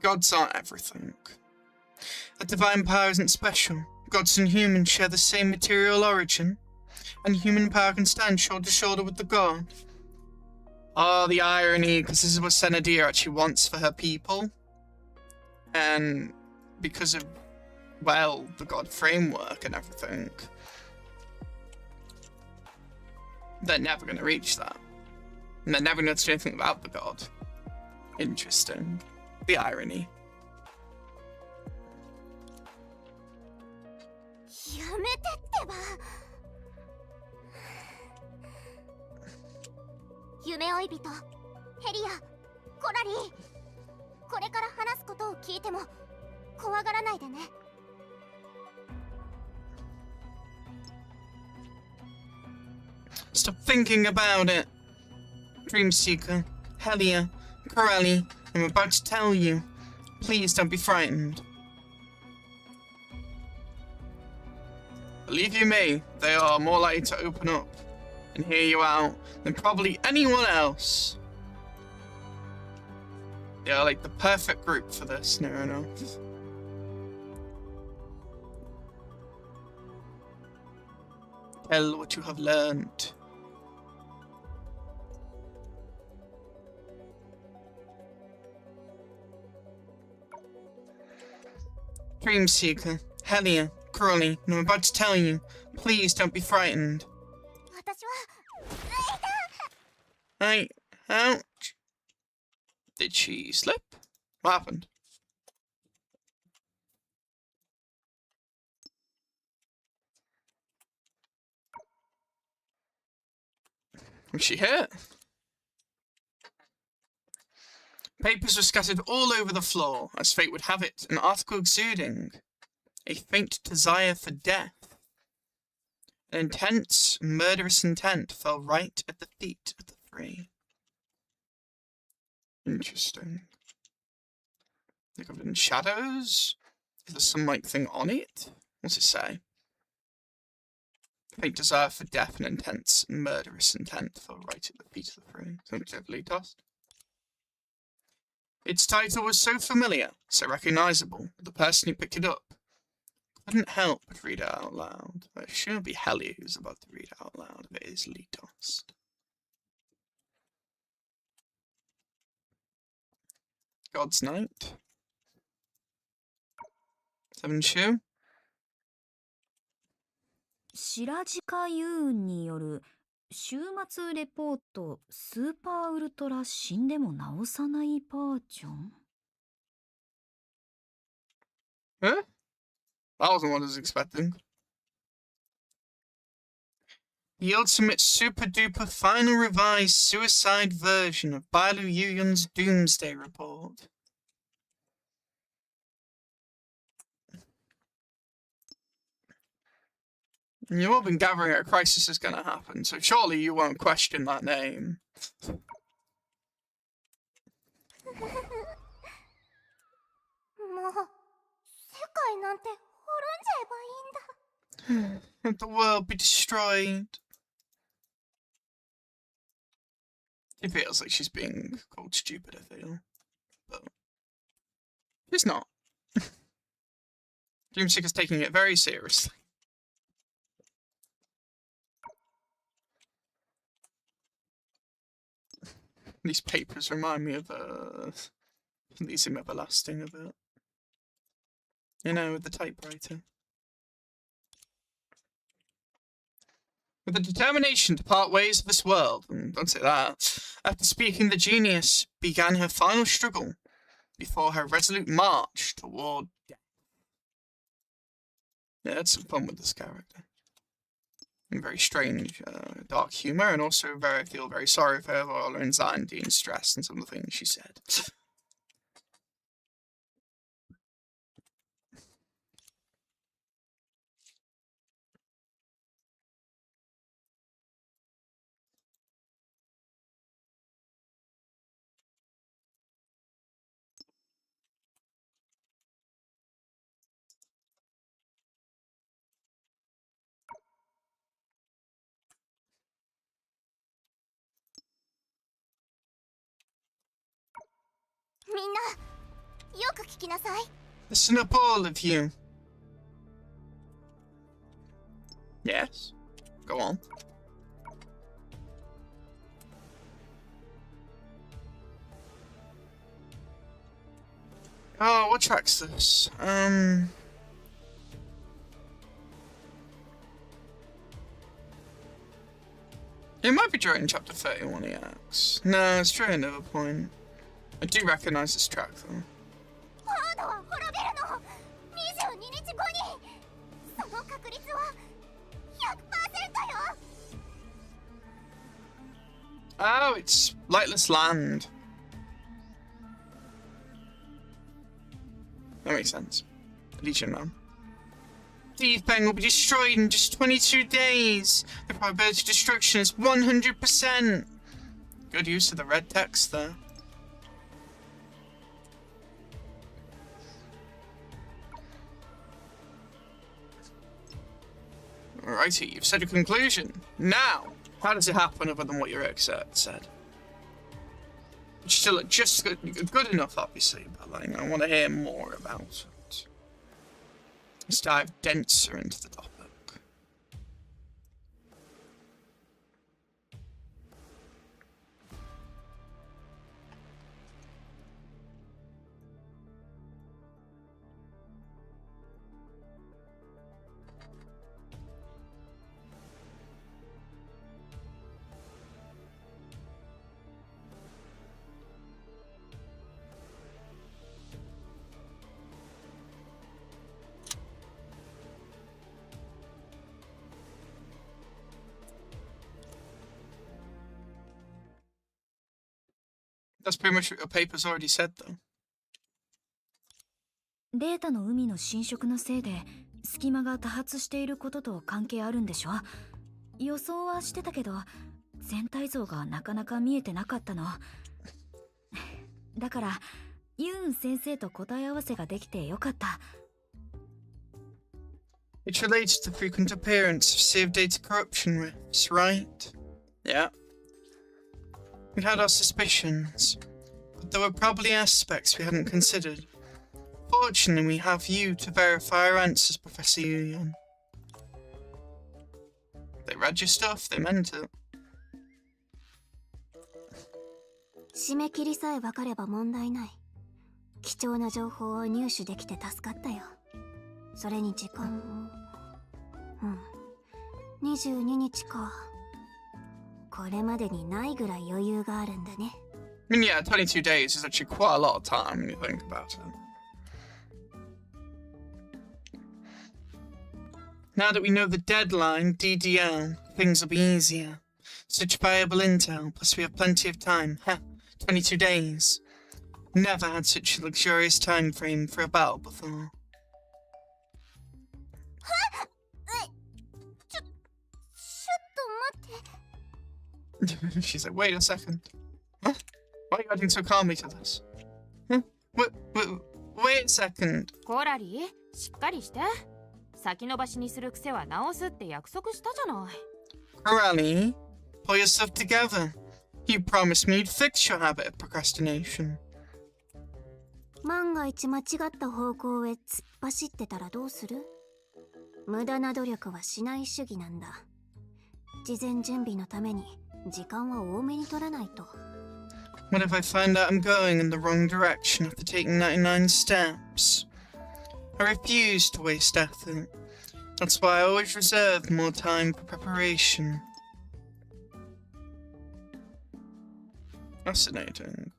gods aren't everything. A divine power isn't special. Gods and humans share the same material origin, and human power can stand shoulder to shoulder with the god. Oh, the irony, because this is what Senadir actually wants for her people. And because of, well, the god framework and everything, they're never going to reach that. And they're never going to do anything about the god. Interesting. The irony. やめてってば。夢追い人ヘリアコラリー、これから話すことを聞いても怖がらないでね。Stop thinking about it. Dreamseeker, Helia, Corelli, I'm about to tell you. Please don't be frightened. Believe you me, they are more likely to open up and hear you out than probably anyone else. They are like the perfect group for this, near enough. Tell what you have learned. Dreamseeker, Helia, Crowley, and I'm about to tell you. Please don't be frightened. 私は Hey, ouch. Did she slip? What happened? Was she hit? Papers were scattered all over the floor, as fate would have it, an article exuding a faint desire for death. An intense, murderous intent fell right at the feet of the three. Interesting. They're covered in shadows. There's some like thing on it. What's it say? Fake desire for death and intense murderous intent for right at the feet of the throne. Something heavily tossed. Its title was so familiar, so recognizable, that the person who picked it up couldn't help but read it out loud. It should be Helly who's about to read it out loud if it is Litos. God's Night. 7 shoe. 白鹿遊運による週末レポートスーパーウルトラ死んでも直さないバージョン Huh? That wasn't what I was expecting. The ultimate super duper final revised suicide version of Bailu Yuyun's Doomsday Report. You've all been gathering a crisis is going to happen, so surely you won't question that name. 界なんて滅んじゃえばいいんだ。Let the world be destroyed. It feels like she's being called stupid, I feel. But she's not. Dreamseeker's taking it very seriously. These papers remind me of Elysium Everlasting a bit. You know, with the typewriter. With the determination to part ways with this world, and don't say that, after speaking the genius began her final struggle before her resolute march toward death. Yeah, had some fun with this character. And very strange, dark humour, and also I feel very sorry for her for all her anxiety and stress and some of the things she said. Listen up, all of you. Yes. Go on. Oh, what track's this? It might be during chapter 31 EX. No, it's during another point. I do recognize this track though. Oh, it's Lightless Land. That makes sense. Legion Man. The thing will be destroyed in just 22 days. The probability of destruction is 100%. Good use of the red text there. Alrighty, you've said your conclusion. Now, how does it happen other than what your excerpt said? Which still just good enough, obviously, but like, I want to hear more about it. Let's dive denser into the topic. That's pretty much what your paper's already said, though. データの海の侵食のせいで隙間が多発していることと関係あるんでしょ？予想はしてたけど全体像がなかなか見えてなかったの。だからユーン先生と答え合わせができてよかった。It's related to the frequent appearance of save data corruption rifts, right? Yeah. We had our suspicions, but there were probably aspects we hadn't considered. Fortunately, we have you to verify our answers, Professor Yuyan. They read your stuff, they meant it. 締め切りさえ分かれば問題ない。貴重な情報を入手できて助かったよ。それに時間も。22日か。これまでにないぐらい余裕があるんだね。I mean, yeah, 22 days is actually quite a lot of time when you think about it. Now that we know the deadline, DDL, things will be easier. Such valuable intel, plus we have plenty of time. 22 days. Never had such a luxurious time frame for a battle before. She's like, wait a second. Huh? Why are you acting so calmly to this? Huh? Wait a second. コラリー、しっかりして。先延ばしにする癖は直すって約束したじゃない。Corelli, pull yourself together. You promised me you'd fix your habit of procrastination. 万が一間違った方向へ突っ走ってたらどうする？無駄な努力はしない主義なんだ。事前準備のために時間は多めに取らないと。What if I find out I'm going in the wrong direction after taking 99 steps? I refuse to waste effort. That's why I always reserve more time for preparation. Fascinating.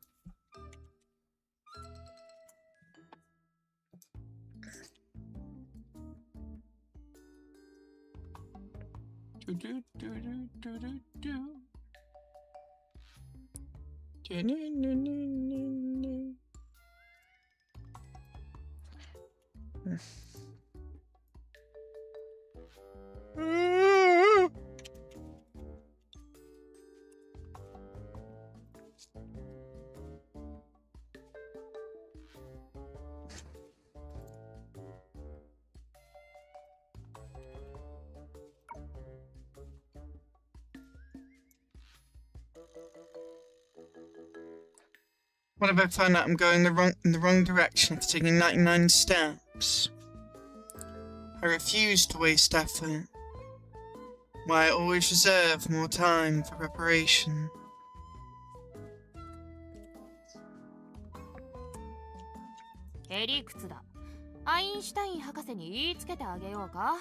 What if I find out I'm going in the wrong direction after taking 99 steps? I refuse to waste effort. Why I always reserve more time for preparation. へりくつだ。アインシュタイン博士に言いつけてあげようか。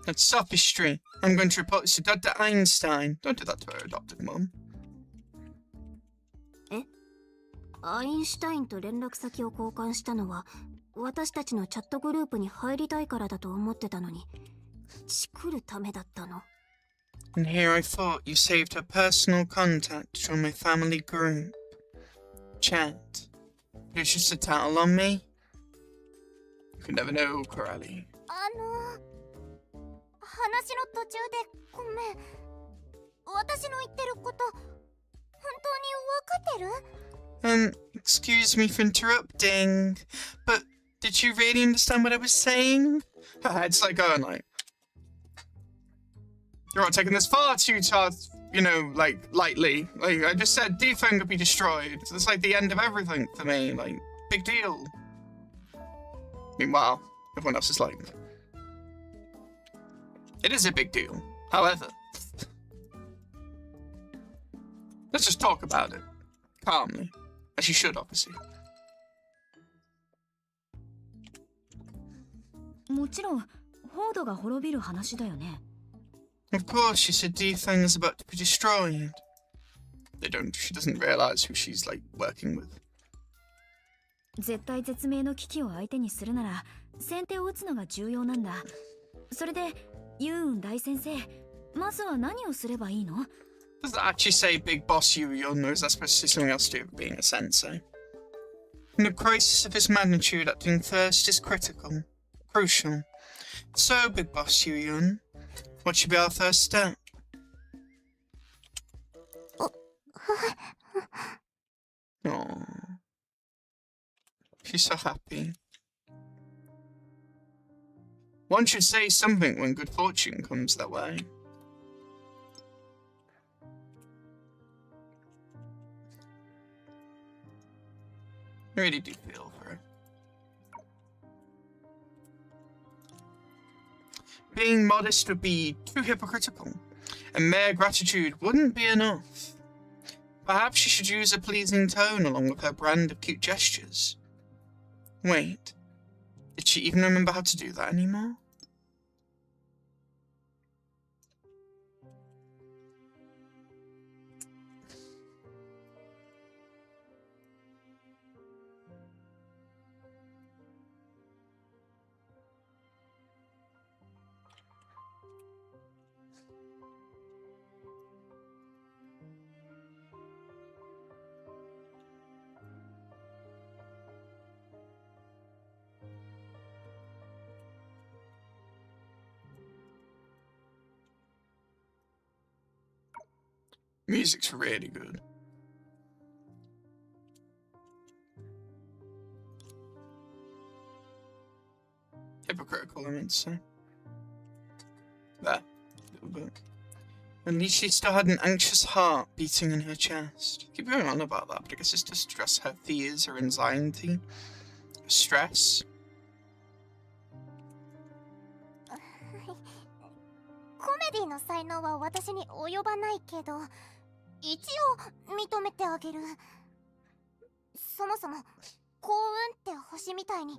That's sophistry. I'm going to report this to Dr. Einstein. Don't do that to her adopted mum. アインシュタインと連絡先を交換したのは私たちのチャットグループに入りたいからだと思ってたのにチクるためだったの。 And here I thought you saved her personal contact to join my family group. Chat. But it's just a tattle on me? You could never know, Corelli. 話の途中でごめん。私の言ってること本当に分かってる？ Excuse me for interrupting, but did you really understand what I was saying? It's like going like, you're not taking this far too you know, like, lightly. Like, I just said D-Phone could be destroyed. It's like the end of everything for me. Like, big deal. Meanwhile, everyone else is like, it is a big deal. However, let's just talk about it. Calmly. As you should, obviously. もちろん、ホードが滅びる話だよね。Of course, she said D-Thing is about to be destroyed. She doesn't realize who she's, like, working with. 絶対絶命の危機を相手にするなら、先手を打つのが重要なんだ。それで、ユーン大先生、まずは何をすればいいの？ Does that actually say Big Boss Yuyon, or is that supposed to say something else to do with being a sensei? In a crisis of this magnitude, acting first is crucial. So, Big Boss Yuyon, what should be our first step? Aww. She's so happy. One should say something when good fortune comes their way. I really do feel for her. Being modest would be too hypocritical, and mere gratitude wouldn't be enough. Perhaps she should use a pleasing tone along with her brand of cute gestures. Wait, did she even remember how to do that anymore? Music's really good. Hypocritical, I mean to say. There, a little bit. At least she still had an anxious heart beating in her chest. Keep going on about that, but I guess it's to stress her fears, her anxiety, her stress. コメディの才能は私に及ばないけど、一応認めてあげる。そもそも幸運って星みたいに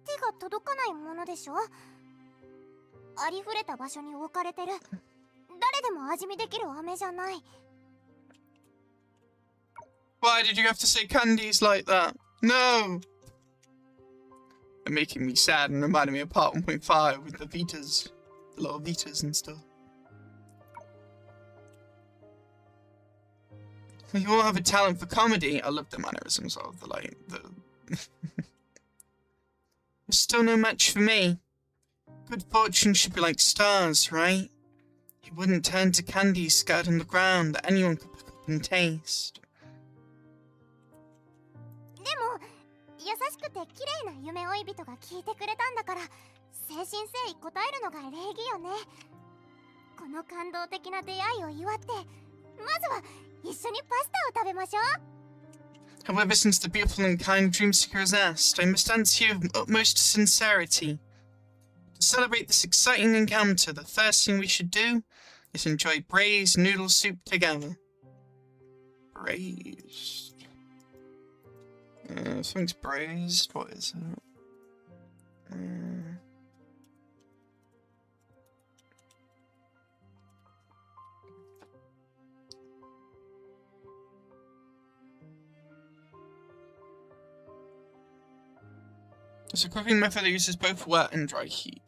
手が届かないものでしょ。ありふれた場所に置かれてる誰でも味見できる飴じゃない。 Why did you have to say candies like that? No! They're making me sad and reminding me of part 1.5 with the Vitas. The little Vitas and stuff. We all have a talent for comedy. I love the mannerisms of the There's still no match for me. Good fortune should be like stars, right? It wouldn't turn to candy scattered on the ground that anyone could pick up and taste. でも優しくて綺麗な夢追い人が聞いてくれたんだから、誠心誠意答えるのが礼儀よね。この感動的な出会いを祝って、まずは一緒にパスタを食べましょう。 However, since the beautiful and kind dreamseeker has asked, I must answer you with utmost sincerity. To celebrate this exciting encounter, the first thing we should do is enjoy braised noodle soup together. Braised. Something's braised. What is it? It's a cooking method that uses both wet and dry heat.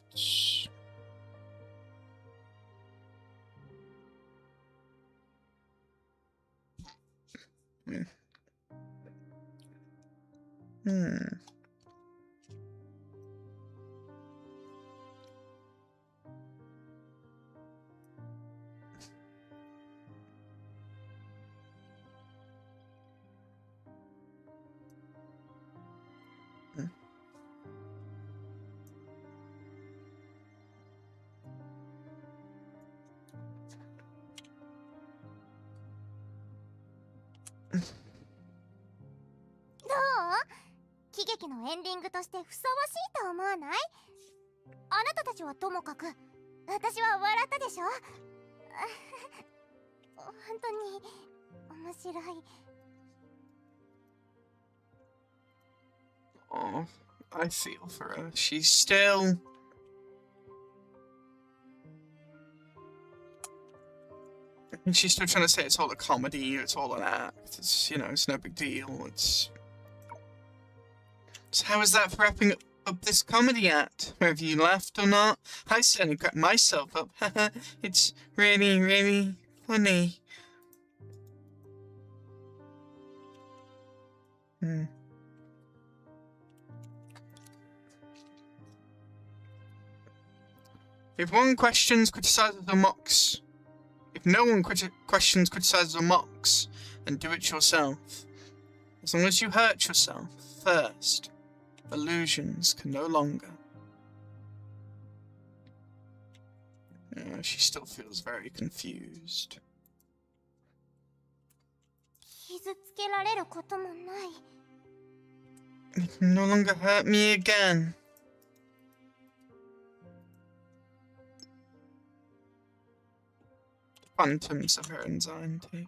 どう？喜劇のエンディングとしてふさわしいと思わない？あなたたちはともかく、私は笑ったでしょ？本当に面白い。 Oh, I feel for her. She's still... And she's still trying to say it's all a comedy, it's all an act, it's, you know, it's no big deal, it's... So how is that for wrapping up this comedy act? Whether you laughed or not, I certainly cracked myself up. It's really, really funny. If one questions, criticizes, or mocks... If no one questions, criticizes, or mocks, then do it yourself. As long as you hurt yourself first, illusions can no longer. Yeah, she still feels very confused. 傷つけられることもない。 You can no longer hurt me again. Phantoms of her anxiety,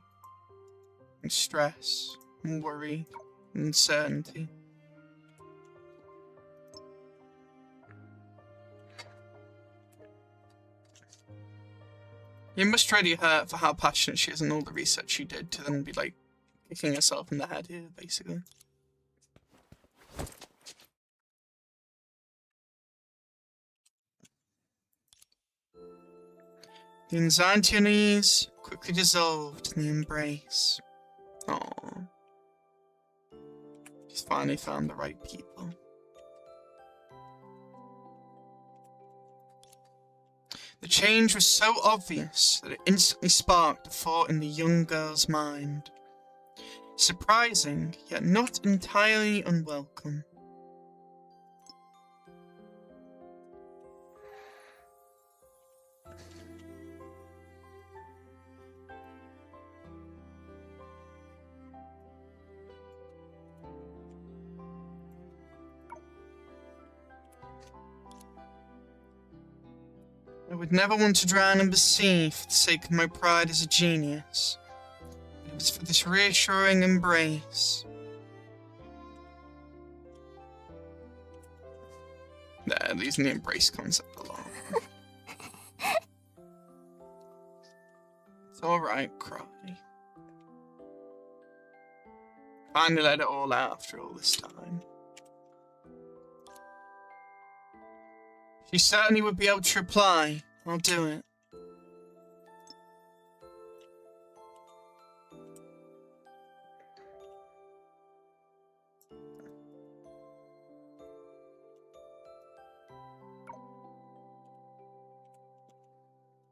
and stress, and worry, and uncertainty. You must really hurt for how passionate she is and all the research she did to then be like kicking herself in the head here, basically. The anxiety on ease quickly dissolved in the embrace. Aww. She's finally found the right people. The change was so obvious that it instantly sparked a thought in the young girl's mind. Surprising, yet not entirely unwelcome. I would never want to drown in the sea for the sake of my pride as a genius. It was for this reassuring embrace. There, leaving the embrace concept alone. It's alright, cry. Finally let it all out after all this time. She certainly would be able to reply. I'll do it.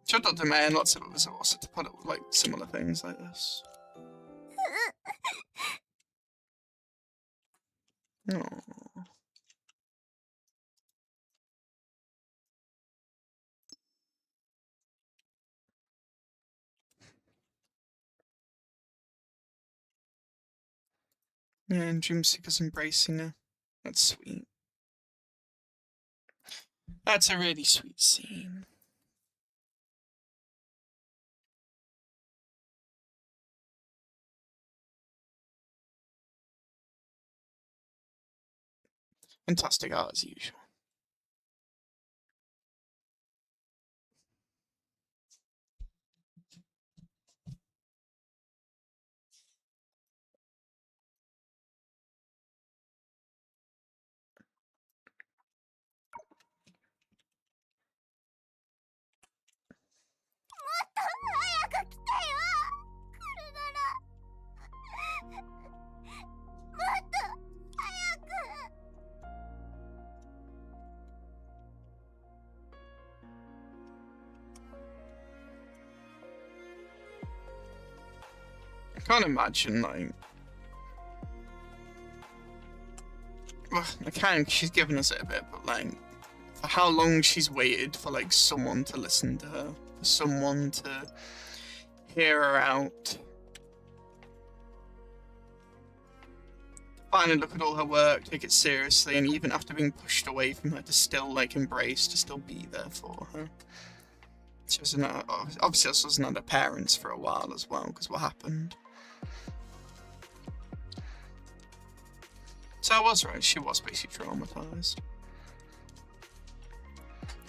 Should not demand lots of others also to put up with like similar things like this. No. Yeah, and Dreamseeker's embracing her. That's sweet. That's a really sweet scene. Fantastic art as usual. I can't imagine, like... Well, I can, 'cause she's given us it a bit, but like... For how long she's waited for, like, someone to listen to her. For someone to hear her out. Finally look at all her work, take it seriously, and even after being pushed away from her, to still, like, embrace, to still be there for her. She was obviously also wasn't under parents for a while as well, because what happened. So I was right, she was basically traumatized.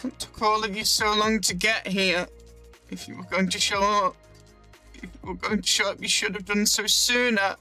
It took all of you so long to get here. If you were going to show up, you should have done so sooner.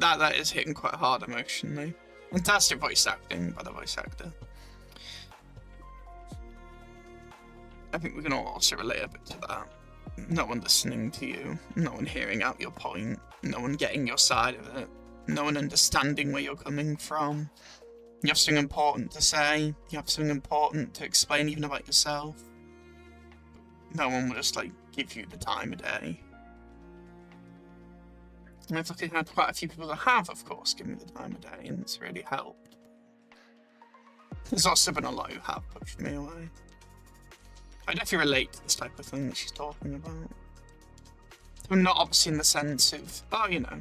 That is hitting quite hard emotionally. Fantastic voice acting by the voice actor. I think we can all also relate a bit to that. No one listening to you, no one hearing out your point, no one getting your side of it, no one understanding where you're coming from. You have something important to say, you have something important to explain even about yourself. No one will just, like, give you the time of day. And I've luckily had quite a few people that have, of course, given me the time of day, and it's really helped. There's also been a lot who have pushed me away. I definitely relate to this type of thing that she's talking about. I'm not obviously in the sense of, oh, you know,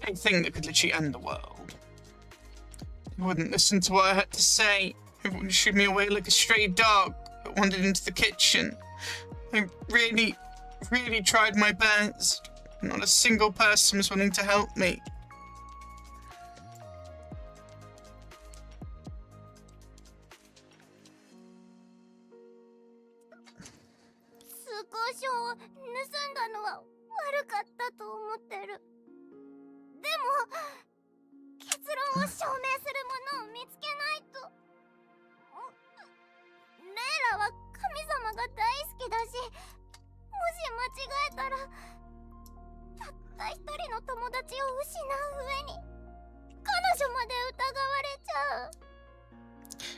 a thing that could literally end the world. They wouldn't listen to what I had to say. Everyone shooed me away like a stray dog that wandered into the kitchen. I really, really tried my best. Not a single person was willing to help me.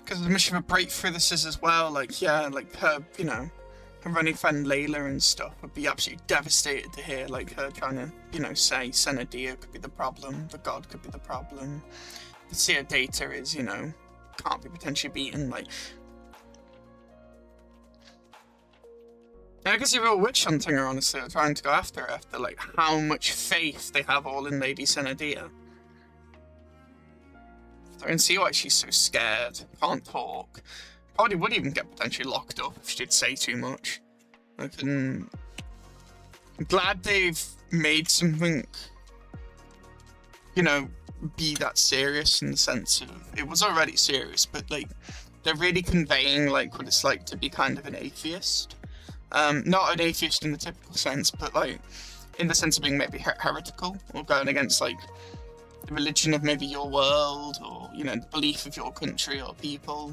Because as much of a breakthrough this is as well, like, yeah, like her, you know, her running friend Layla and stuff would be absolutely devastated to hear, like, her trying to, you know, say Senadia could be the problem, the god could be the problem, the seer data is, you know, can't be potentially beaten, like. I guess if you're witch hunting her, honestly, or trying to go after her after, like, how much faith they have all in Lady Senadia. I can see why she's so scared, can't talk. Probably would even get potentially locked up if she did say too much. Like, I'm glad they've made something, you know, be that serious in the sense of, it was already serious, but, like, they're really conveying, like, what it's like to be kind of an atheist. Not an atheist in the typical sense, but, like, in the sense of being maybe heretical, or going against, like, the religion of maybe your world, or, you know, the belief of your country or people.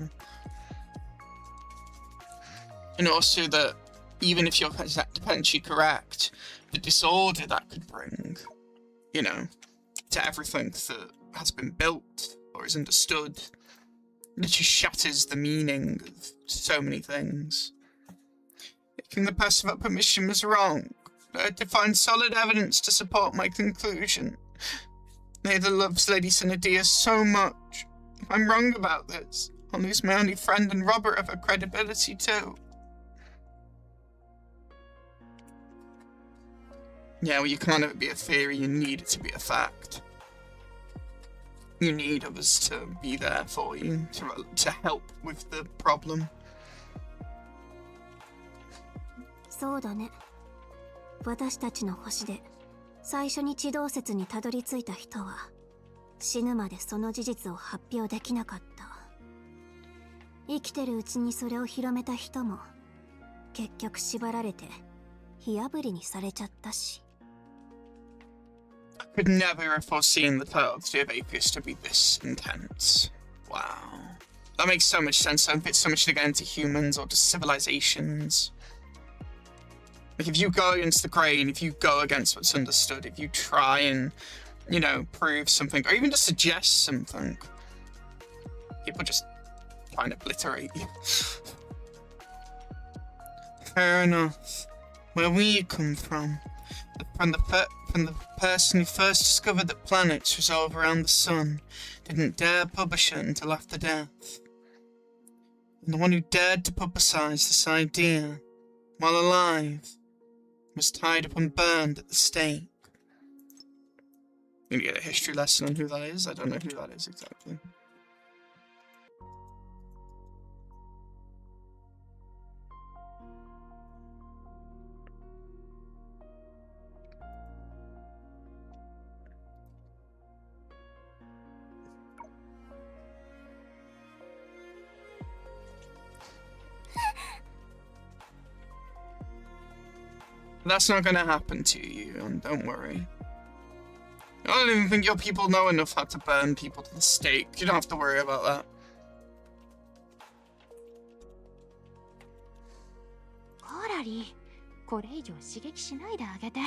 And also that even if you're potentially correct, the disorder that could bring, you know, to everything that has been built or is understood, literally shatters the meaning of so many things. Making the pass without permission was wrong. I had to find solid evidence to support my conclusion. Neither loves Lady Senadia so much. If I'm wrong about this, I'll lose my only friend and robber of her credibility too. Yeah, well, you can't have it be a theory, you need it to be a fact. You need others to be there for you, to help with the problem. そうだね。私たちの星で最初に地動説にたどり着いた人は死ぬまでその事実を発表できなかった。生きてるうちにそれを広めた人も結局縛られて火あぶりにされちゃったし。I could never have foreseen the theology of atheists to be this intense. Wow. That makes so much sense. Don't fit so much to get into humans or to civilizations. Like, if you go against the grain, if you go against what's understood, if you try and, you know, prove something, or even just suggest something, people just try and obliterate you. Fair enough. Where we come from the person who first discovered that planets revolve around the sun, didn't dare publish it until after death. And the one who dared to publicize this idea, while alive, was tied up and burned at the stake. You're gonna get a history lesson on who that is? I don't know who that is exactly. That's not gonna happen to you, and don't worry. I don't even think your people know enough how to burn people to the stake. You don't have to worry about that. Corari, これ以上刺激しないであげて。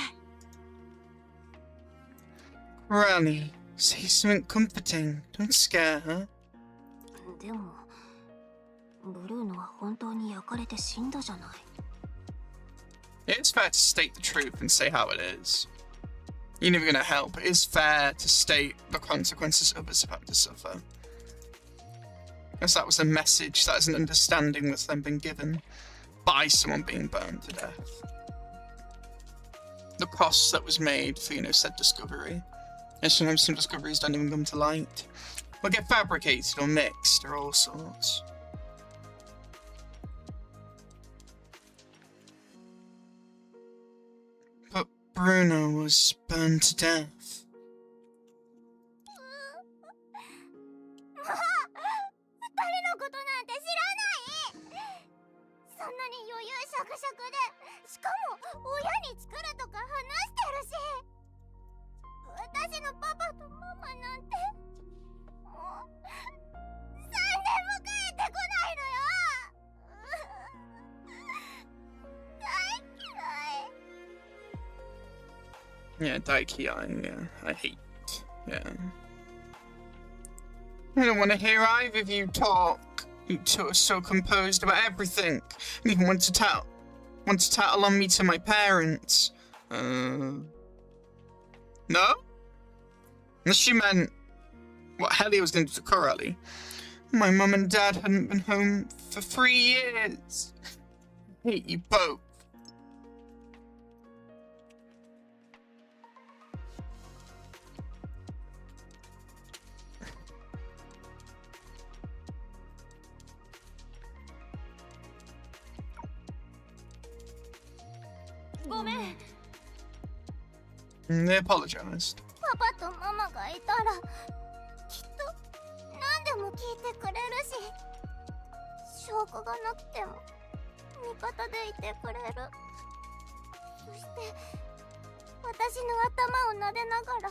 Granny, say something comforting. Don't scare her. でもブルーノは本当に焼かれて死んだじゃない。It's fair to state the truth and say how it is. You're never gonna help. It is fair to state the consequences others have had to suffer. Because that was a message, that is an understanding that's then been given by someone being burned to death. The cost that was made for, said discovery. And sometimes some discoveries don't even come to light. Or get fabricated or mixed or all sorts. But Bruno was burned to death. そんなに余裕しゃくしゃくで、しかも親に作るとか話してるし、私のパパとママなんてもう3年も帰ってこないのよ。大嫌い。 Yeah, Daikei, yeah. I hate. Yeah. I don't want to hear either of you talk. You two are so composed about everything. And even want to tattle on me to my parents. No? Unless she meant what Helly was going to do to Coralie. My mum and dad hadn't been home for 3 years. I hate you both. They apologized. パパとママがいたらきっと何でも聞いてくれるし、証拠がなくても味方でいてくれる。そして私の頭を撫でながら、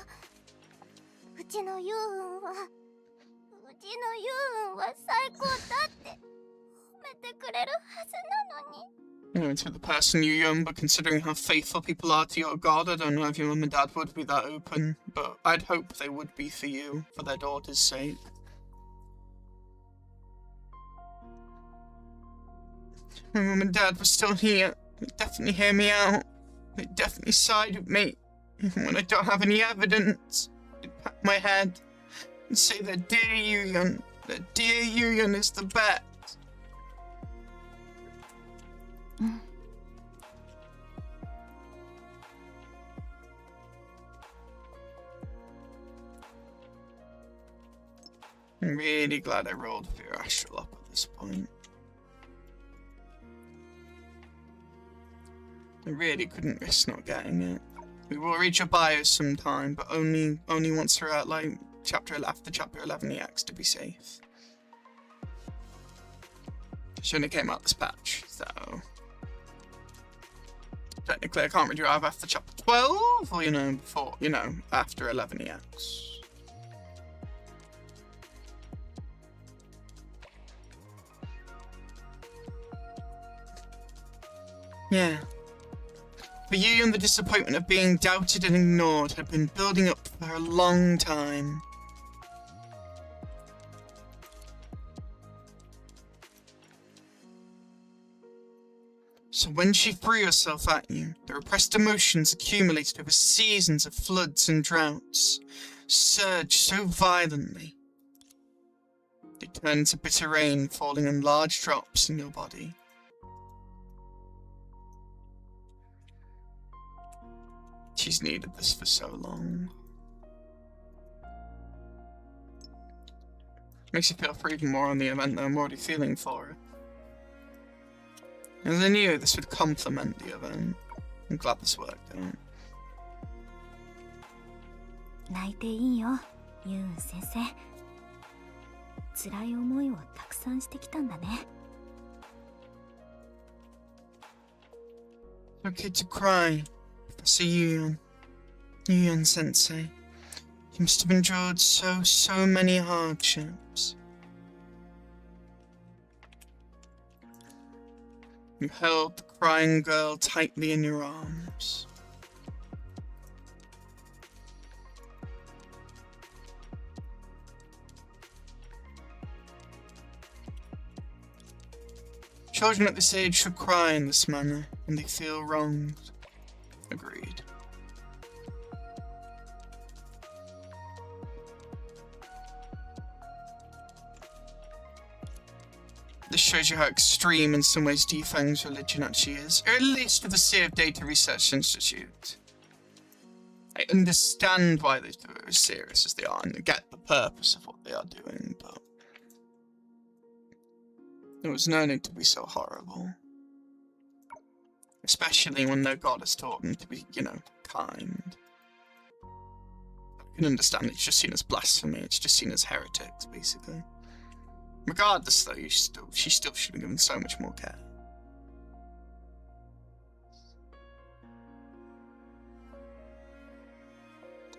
うちのユウンは最高だって褒めてくれるはずなのに。To the person you young, but considering how faithful people are to your god, I don't know if your mum and dad would be that open, but I'd hope they would be for you, for their daughter's sake. If my mum and dad were still here, they'd definitely hear me out. They'd definitely side with me, even when I don't have any evidence. They'd pat my head and say that dear Yuyan is the best. I'm really glad I rolled for your astral up at this point. I really couldn't risk not getting it. We will reach a bios sometime, but only once we're at after chapter 11 EX to be safe. Shouldn't have came out this patch, so technically I can't redo either after chapter 12 or before after 11 EX. Yeah. For you and the disappointment of being doubted and ignored had been building up for a long time. So when she threw herself at you, the repressed emotions accumulated over seasons of floods and droughts surged so violently. They turned into bitter rain falling in large drops in your body. She's needed this for so long. Makes you feel for even more on the event that I'm already feeling for her. As I knew this would complement the event. I'm glad this worked out. 泣いていいよ、ユウン先生。辛い思いをたくさんしてきたんだね。Okay to cry, Professor Yuyan Sensei. You must have endured so many hardships. You held the crying girl tightly in your arms. Children at this age should cry in this manner when they feel wronged. Agreed. This shows you how extreme in some ways Defang's religion actually is, or at least with the Sea of Data Research Institute. I understand why they do it as serious as they are, and I get the purpose of what they are doing, but there was no need to be so horrible. Especially when their god has taught them to be, you know, kind. I can understand it's just seen as blasphemy, it's just seen as heretics, basically. Regardless, though, she still should have given so much more care.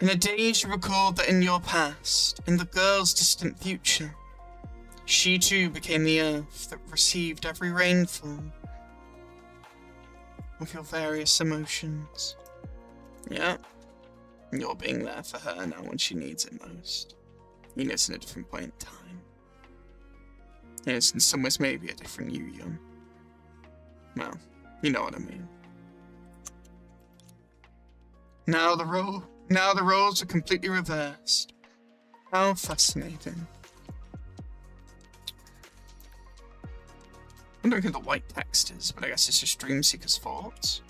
In the days you recalled that in your past, in the girl's distant future, she too became the earth that received every rainfall of your various emotions. Yeah, you're being there for her now when she needs it most. You know, it's in a different point in time. And it's in some ways maybe a different Yu-Young. Well, you know what I mean. Now the roles are completely reversed. How fascinating. I wonder who the white text is, but I guess it's just Dreamseeker's thoughts.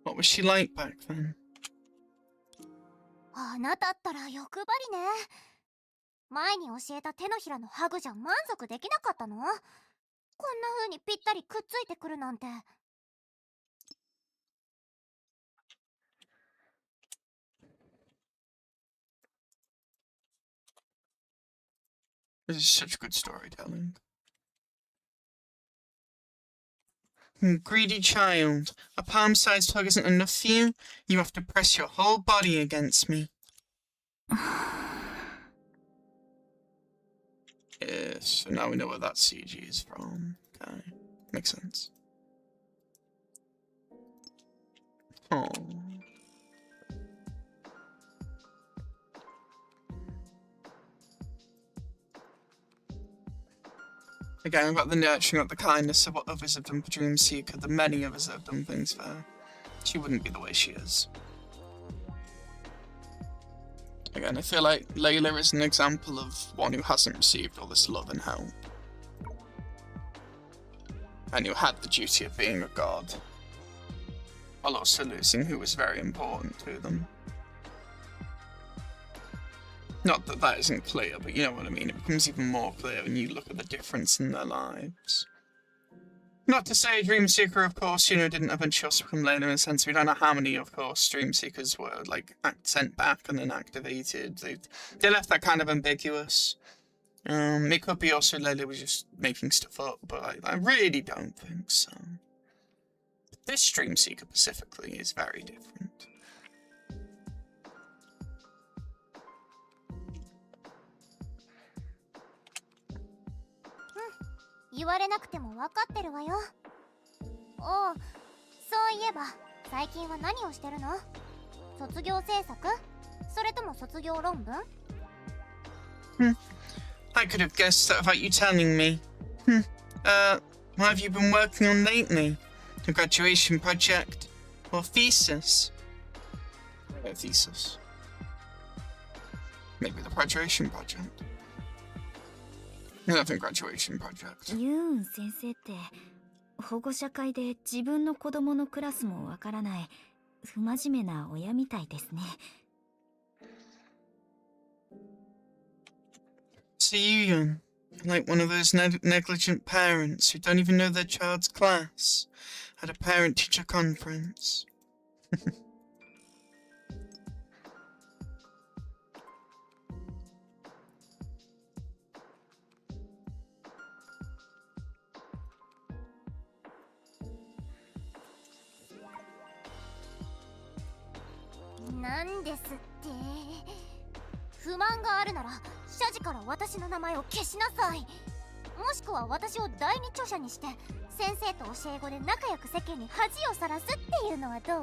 What was she like back then? あなたったら欲張りね。前に教えた手のひらのハグじゃ満足できなかったの？こんな風にぴったりくっついてくるなんて。This is such good storytelling. Greedy child, a palm-sized hug isn't enough for you? You have to press your whole body against me. Yes, so now we know where that CG is from. Okay, makes sense. Oh. Again, we've got the nurturing, got the kindness of what others have done for Dreamseeker, the many others that have done things for her. She wouldn't be the way she is. Again, I feel like Layla is an example of one who hasn't received all this love and help. And who had the duty of being a god, while also losing who was very important to them. Not that that isn't clear, but you know what I mean. It becomes even more clear when you look at the difference in their lives. Not to say Dreamseeker, of course, you know, didn't eventually also become Layla in a sense. We don't know how many, of course, Dreamseekers were, like, sent back and then activated. They left that kind of ambiguous. It could be also Layla was just making stuff up, but I really don't think so. This Dreamseeker specifically is very different. 言われなくても分かってるわよ。おう、そういえば最近は何をしてるの？卒業制作？それとも卒業論文？ I could have guessed that without you telling me. What have you been working on lately? A graduation project? Or thesis? Thesis. Maybe the graduation project. I don't think graduation project. ユーン先生って保護者会で自分の子供のクラスもわからない不真面目な親みたいですね。So you, like one of those negligent parents who don't even know their child's class, at a parent-teacher conference.なんですって。不満があるなら社寺から私の名前を消しなさい。もしくは私を第二著者にして先生と教え子で仲良く世間に恥をさらすっていうのはどう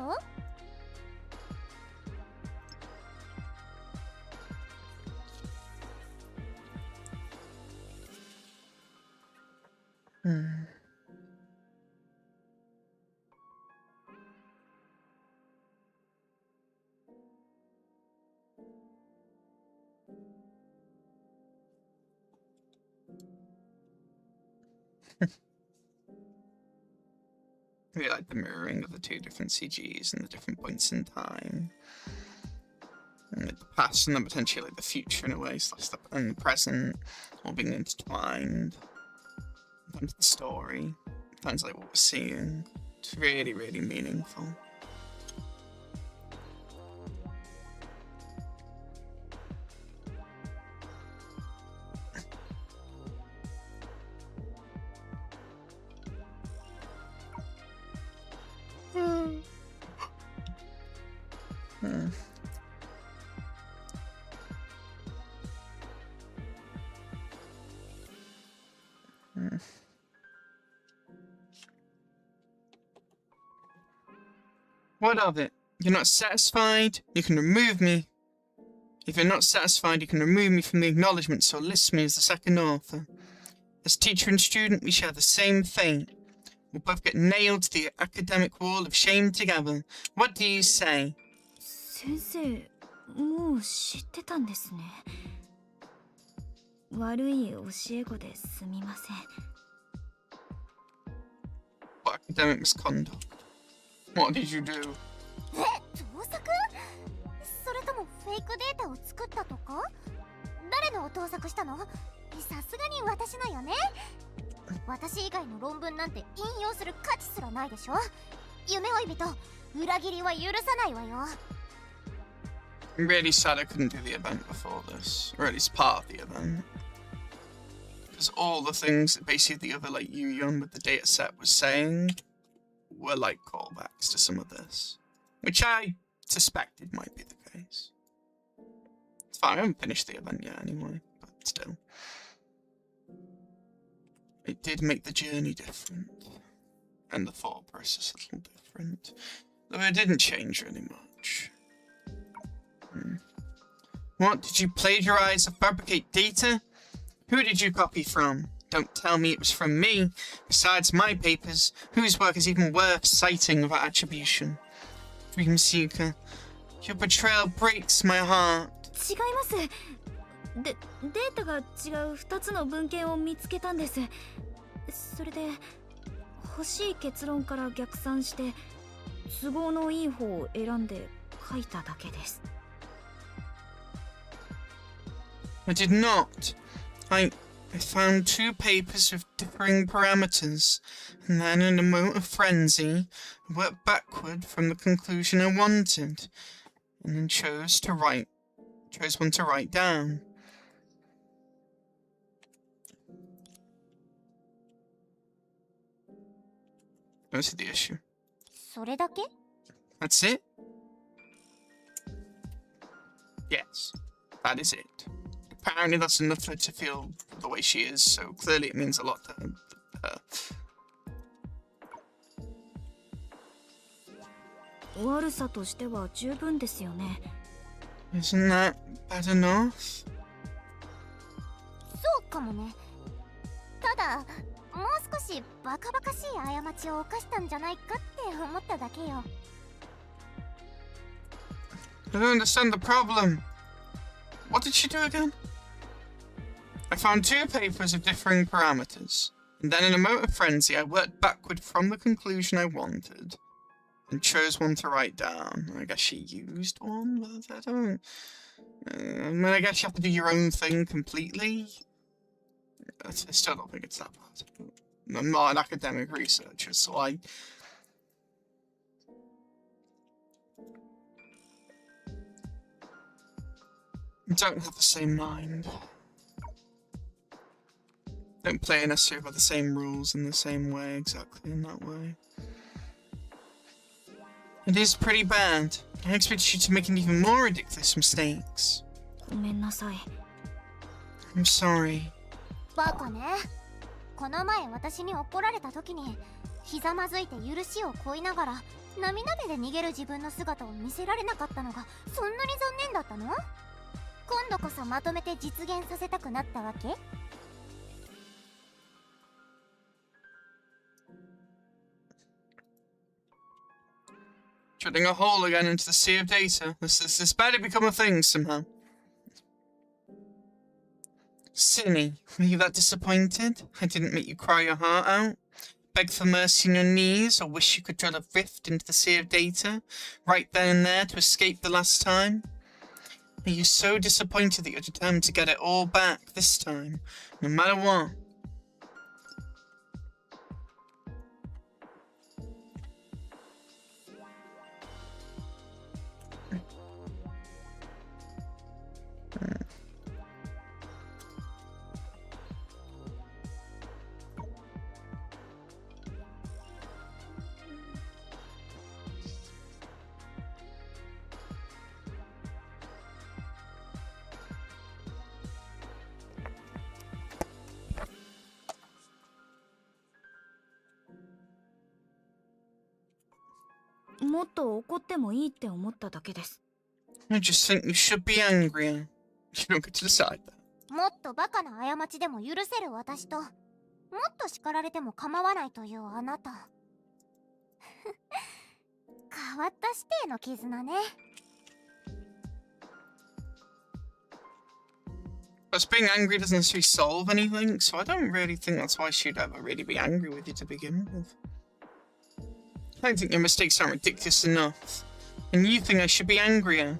？Really like the mirroring of the two different CGs and the different points in time. And like the past and then potentially like the future in a way, and the present, all being intertwined. Sometimes the story, sometimes like what we're seeing. It's really, really meaningful. What of it? You're not satisfied? You can remove me. If you're not satisfied, you can remove me from the acknowledgement, so list me as the second author. As teacher and student, we share the same fate. We'll both get nailed to the academic wall of shame together. What do you say? 先生、もう知ってたんですね。悪い教え子ですみません。What academic misconduct? What did you do? 盗作？それともフェイクデータを作ったとか？誰のを盗作したの？さすがに私のよね。私以外の論文なんて引用する価値すらないでしょ。夢追い人、裏切りは許さないわよ。I'm really sad I couldn't do the event before this, or at least part of the event. Because all the things that basically the other like Yu-Yun with the data set was saying were like callbacks to some of this. Which I suspected might be the case. It's fine, I haven't finished the event yet anyway, but still. It did make the journey different. And the thought process a little different. Though it didn't change really much. What, did you plagiarize or fabricate data? Who did you copy from? Don't tell me it was from me. Besides my papers, whose work is even worth citing without attribution? Dream Seeker, your betrayal breaks my heart. 違います。データが違う2つの文献を見つけたんです。それで欲しい結論から逆算して都合のいい方を選んで書いただけです。I did not. I found two papers with differing parameters, and then in a moment of frenzy, I worked backward from the conclusion I wanted, and then chose one to write down. That's the issue. それだけ？ That's it? Yes, that is it. Apparently that's enough for her to feel the way she is, so clearly it means a lot to her. 悪さとしては十分ですよね。Isn't that bad enough? そうかもね。ただ、もう少しバカバカしい過ちを犯したんじゃないかって思っただけよ。I don't understand the problem. What did she do again? I found two papers of differing parameters, And then in a moment of frenzy, I worked backward from the conclusion I wanted and chose one to write down. I guess she used one, but I don't... I mean, I guess you have to do your own thing completely. I still don't think it's that bad. I'm not an academic researcher, so I don't have the same mind. Don't play necessarily by the same rules in the same way, exactly in that way. It is pretty bad. I expected you to make even more ridiculous mistakes. I'm sorry. バカね。この前私に怒られた時にひざまずいて許しを乞いながら涙目で逃げる自分の姿を見せられなかったのがそんなに残念だったの？今度こそまとめて実現させたくなったわけDrilling a hole again into the sea of data. This better become a thing somehow. Silly, were you that disappointed? I didn't make you cry your heart out? Beg for mercy on your knees, or wish you could drill a rift into the sea of data, right then and there to escape the last time? Are you so disappointed that you're determined to get it all back this time, no matter what? I just think you should be angrier. You don't get to decide that. もっとバカな過ちでも許せる私ともっと叱られても構わないというあなた変わった師弟の絆ね But being angry doesn't necessarily solve anything, so I don't really think that's why she'd ever really be angry with you to begin with. I don't think your mistakes aren't ridiculous enough, and you think I should be angrier.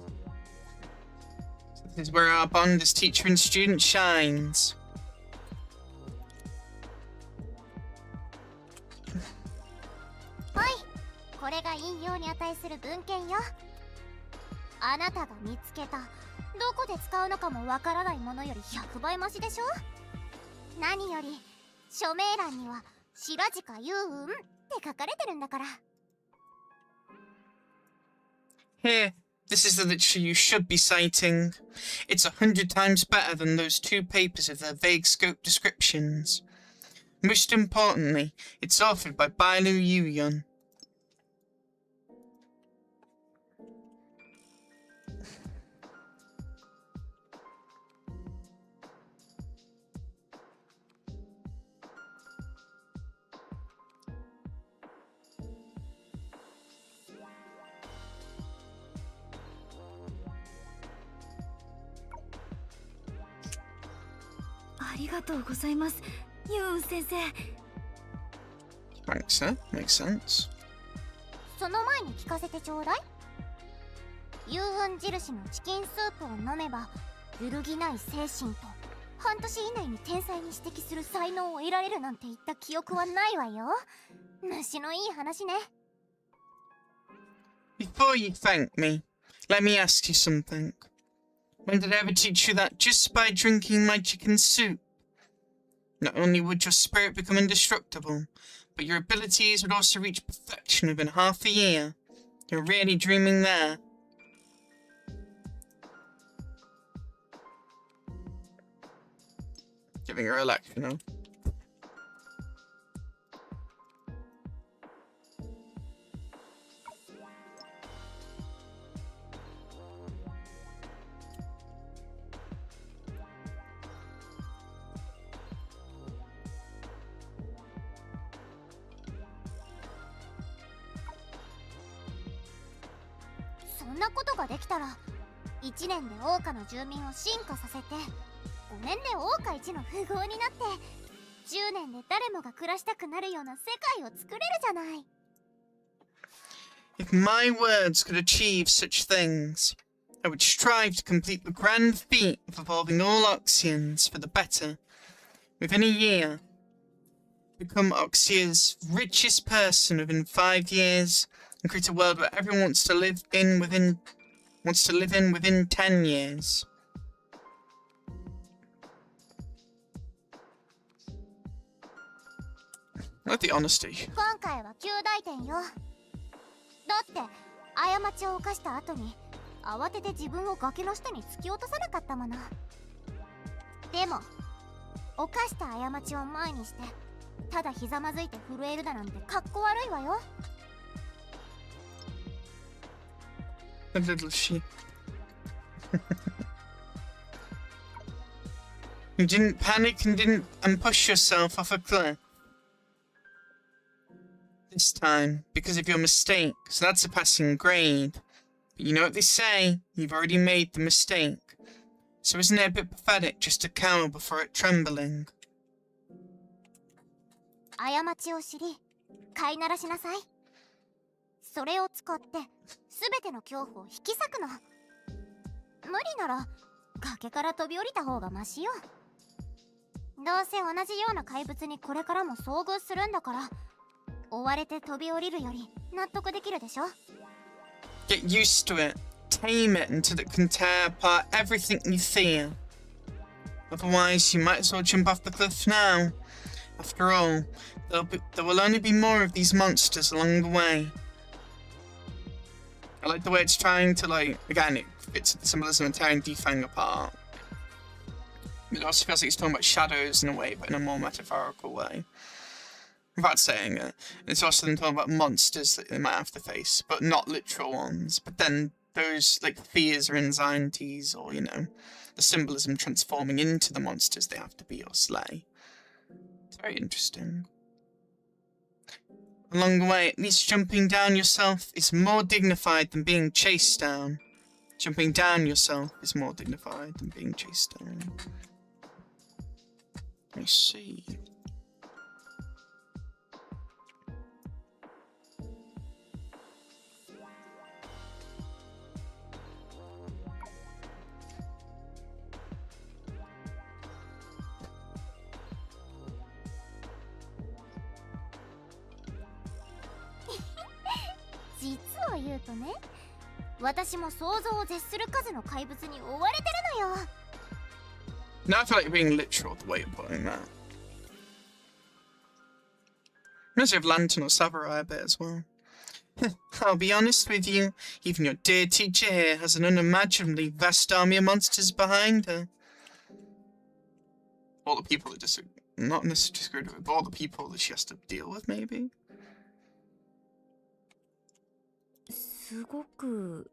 So this is where our bond as teacher and student shines. Hi, これが引用に値する文献よ。あなたが見つけたどこで使うのかもわからないものより100倍マシでしょ。何より署名欄には白近優雲って書かれてるんだから。Here, this is the literature you should be citing. It's 100 times better than those 2 papers with their vague scope descriptions. Most importantly, it's authored by Bailu Yuyun. Thanks, sir. Makes sense. その前に聞かせてちょうだい。幽雲印のチキンスープを飲めば揺るぎない精神と半年以内に天才に指摘する才能を得られるなんて言った記憶はないわよ。虫のいい話ね。Before you thank me, let me ask you something. When did I ever teach you that just by drinking my chicken soup, not only would your spirit become indestructible, but your abilities would also reach perfection within half a year? You're really dreaming there. Giving her a lecture, no?そんなことができたら1年で桜花の住民を進化させて5年で桜花一の富豪になって10年で誰もが暮らしたくなるような世界を作れるじゃない。 If my words could achieve such things, I would strive to complete the grand feat of evolving all Oxians for the better. Within a year, become Oxia's richest person within 5 years, and create a world where everyone wants to live in within 10 years. I like the honesty. 今回は旧大点よ。だって過ちを犯した後に慌てて自分を崖の下に突き落とさなかったもの。でも犯した過ちを前にしてただひざまずいて震えるだなんてかっこ悪いわよ。 A little sheep. You didn't panic and push yourself off a cliff. This time, because of your mistake, so that's a passing grade. But you know what they say, you've already made the mistake. So isn't it a bit pathetic just to cower before it trembling? 過ちを知り、飼いならしなさい。それを使って全ての恐怖を引き裂くの。無理なら崖から飛び降りた方がマシよ。どうせ同じような怪物にこれからも遭遇するんだから、追われて飛び降りるより納得できるでしょ。 Get used to it. Tame it until it can tear apart everything you fear. Otherwise, you might as well jump off the cliff now. After all, there will only be more of these monsters along the way. I like the way it's trying to, like, again, it fits the symbolism and tearing Defang apart. It also feels like it's talking about shadows in a way, but in a more metaphorical way. Without saying it. It's also them talking about monsters that they might have to face, but not literal ones. But then those, like, fears or anxieties, or, you know, the symbolism transforming into the monsters they have to be or slay. It's very interesting. Along the way, at least jumping down yourself is more dignified than being chased down. Jumping down yourself is more dignified than being chased down. Let me see.実を言うとね、私も想像を絶する数の怪物に追われてるのよ。 Now I feel like you're being literal the way you're putting that. Reminds me of Lantern or Samurai a bit as well. I'll be honest with you, even your dear teacher here has an unimaginably vast army of monsters behind her. All the people that not necessarily disagree with, but all the people that she has to deal with, maybe? すごく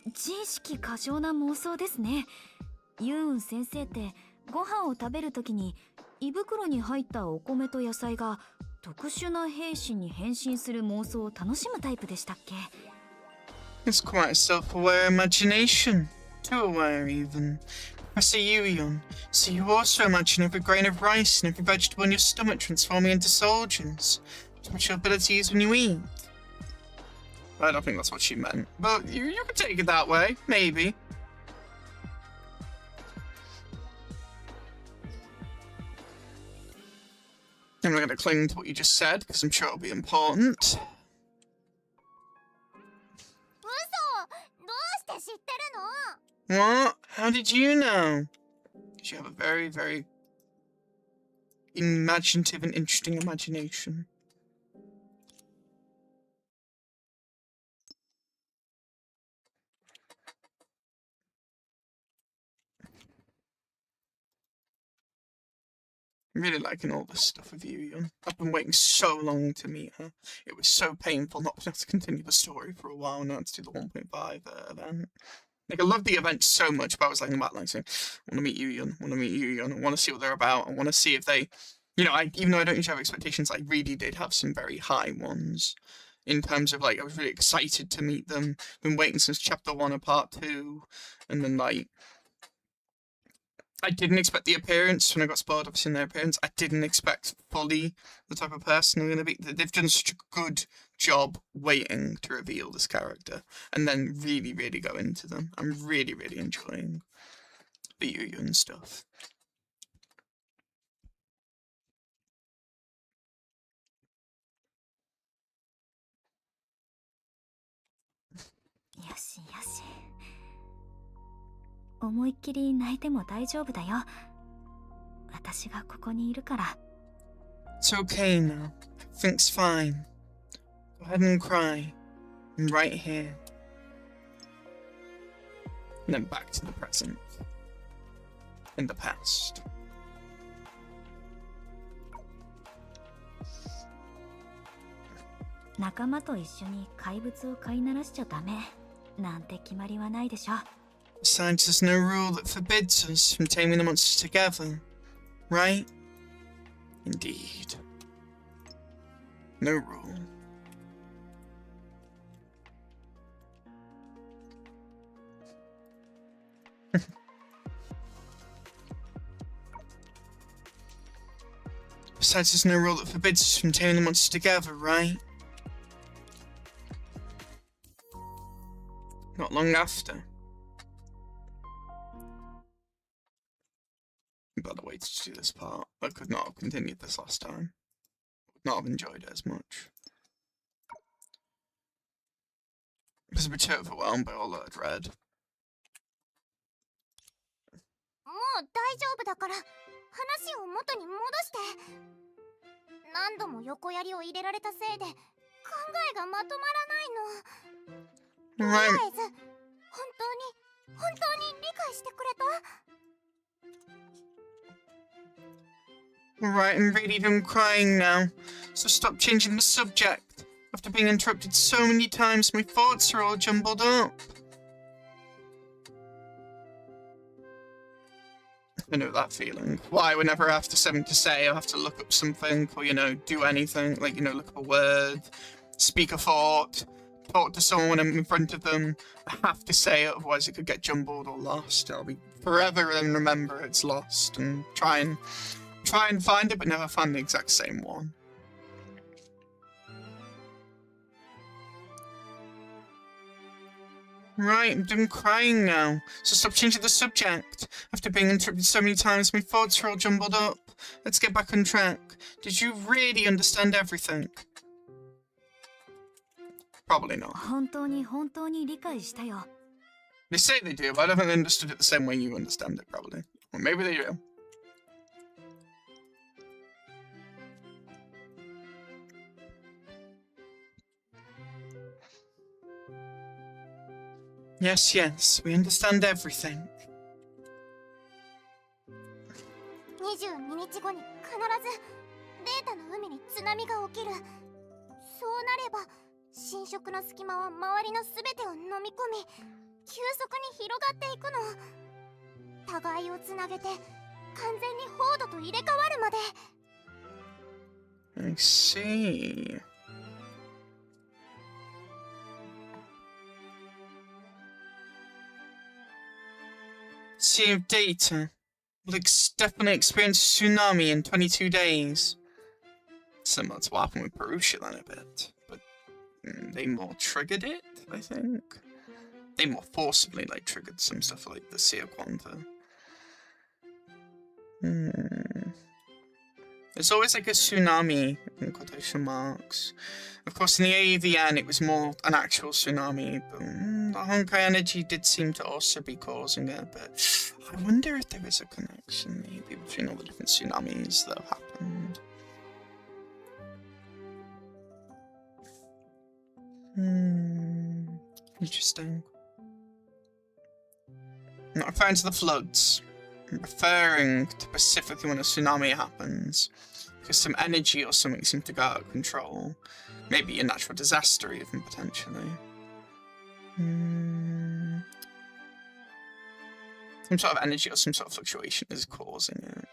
自意識過剰な妄想ですね。ユーン先生ってご飯を食べるときに胃袋に入ったお米と野菜が特殊な兵士に変身する妄想を楽しむタイプでしたっけ？ It's quite a self-aware imagination. Too aware, even. Professor Yuyon, so you also imagine every grain of rice and every vegetable in your stomach transforming into soldiers. Special abilities when you eat. I don't think that's what she meant, but you can take it that way, maybe. I'm not going to cling to what you just said, because I'm sure it'll be important. 嘘！どうして知ってるの？ What? How did you know? Because you have a very, very imaginative and interesting imagination. I'm really liking all this stuff with Yuyon. I've been waiting so long to meet her. It was so painful not to have to continue the story for a while now to do the 1.5 event. Like, I love the event so much, but I was like, in the back, saying, I want to meet Yuyon, I want to meet Yuyon, I want to see what they're about, I want to see if they, you know, even though I don't usually have expectations, I really did have some very high ones. In terms of, like, I was really excited to meet them. Been waiting since chapter 1 of part 2, and then, like, I didn't expect the appearance when I got spoiled, obviously, in their appearance. I didn't expect fully the type of person I'm going to be. They've done such a good job waiting to reveal this character and then really, really go into them. I'm really, really enjoying vtuber and stuff. Yoshi, Yoshi. 思いっきり泣いても大丈夫だよ。私がここにいるから。It's okay now. Everything's fine. Go ahead and cry. I'm right here. And then back to the present. In the past. 仲間と一緒に怪物を飼いならしちゃダメなんて決まりはないでしょ。Besides, there's no rule that forbids us from taming the monsters together, right? Indeed. No rule. Besides, there's no rule that forbids us from taming the monsters together, right? Not long after. By the way, to do this part, I could not have continued this last time. Would not have enjoyed it as much. I was a bit overwhelmed by all that I'd read. もう大丈夫だから話を元に戻して。何度も横槍を入れられたせいで考えがまとまらないの。とりあえず本当に理解してくれたAlright, I'm really done crying now, so stop changing the subject. After being interrupted so many times, my thoughts are all jumbled up. I know that feeling. Why, whenever I have something to say, I have to look up something, or, you know, do anything, like, you know, look up a word, speak a thought, talk to someone when I'm in front of them. I have to say it, otherwise it could get jumbled or lost. I'll be forever and remember it's lost, and try and find it, but never find the exact same one. Right, I'm done crying now, so stop changing the subject. After being interrupted so many times, my thoughts are all jumbled up. Let's get back on track. Did you really understand everything? Probably not. 本当に理解したよ。 They say they do, but I don't think they understood it the same way you understand it, probably. Or maybe they do. Yes, yes, we understand everything. 22日後に必ずデータの海に津波が起きる。そうなれば侵食の隙間は周りの全てを飲み込み急速に広がっていくの。互いをつなげて完全にホードと入れ替わるまで。 I see. Sea of data. We'll definitely experience a tsunami in 22 days. Similar to what happened with Perusha then a bit, but they more triggered it, I think. They more forcibly like triggered some stuff like the Sea of Quanta. There's always like a tsunami, in quotation marks. Of course, in the AVN it was more an actual tsunami, but the Honkai energy did seem to also be causing it, but I wonder if there is a connection, maybe, between all the different tsunamis that have happened. Interesting. I'm not referring to the floods. I'm referring to specifically when a tsunami happens, because some energy or something seemed to go out of control. Maybe a natural disaster even, potentially. Some sort of energy or some sort of fluctuation is causing it.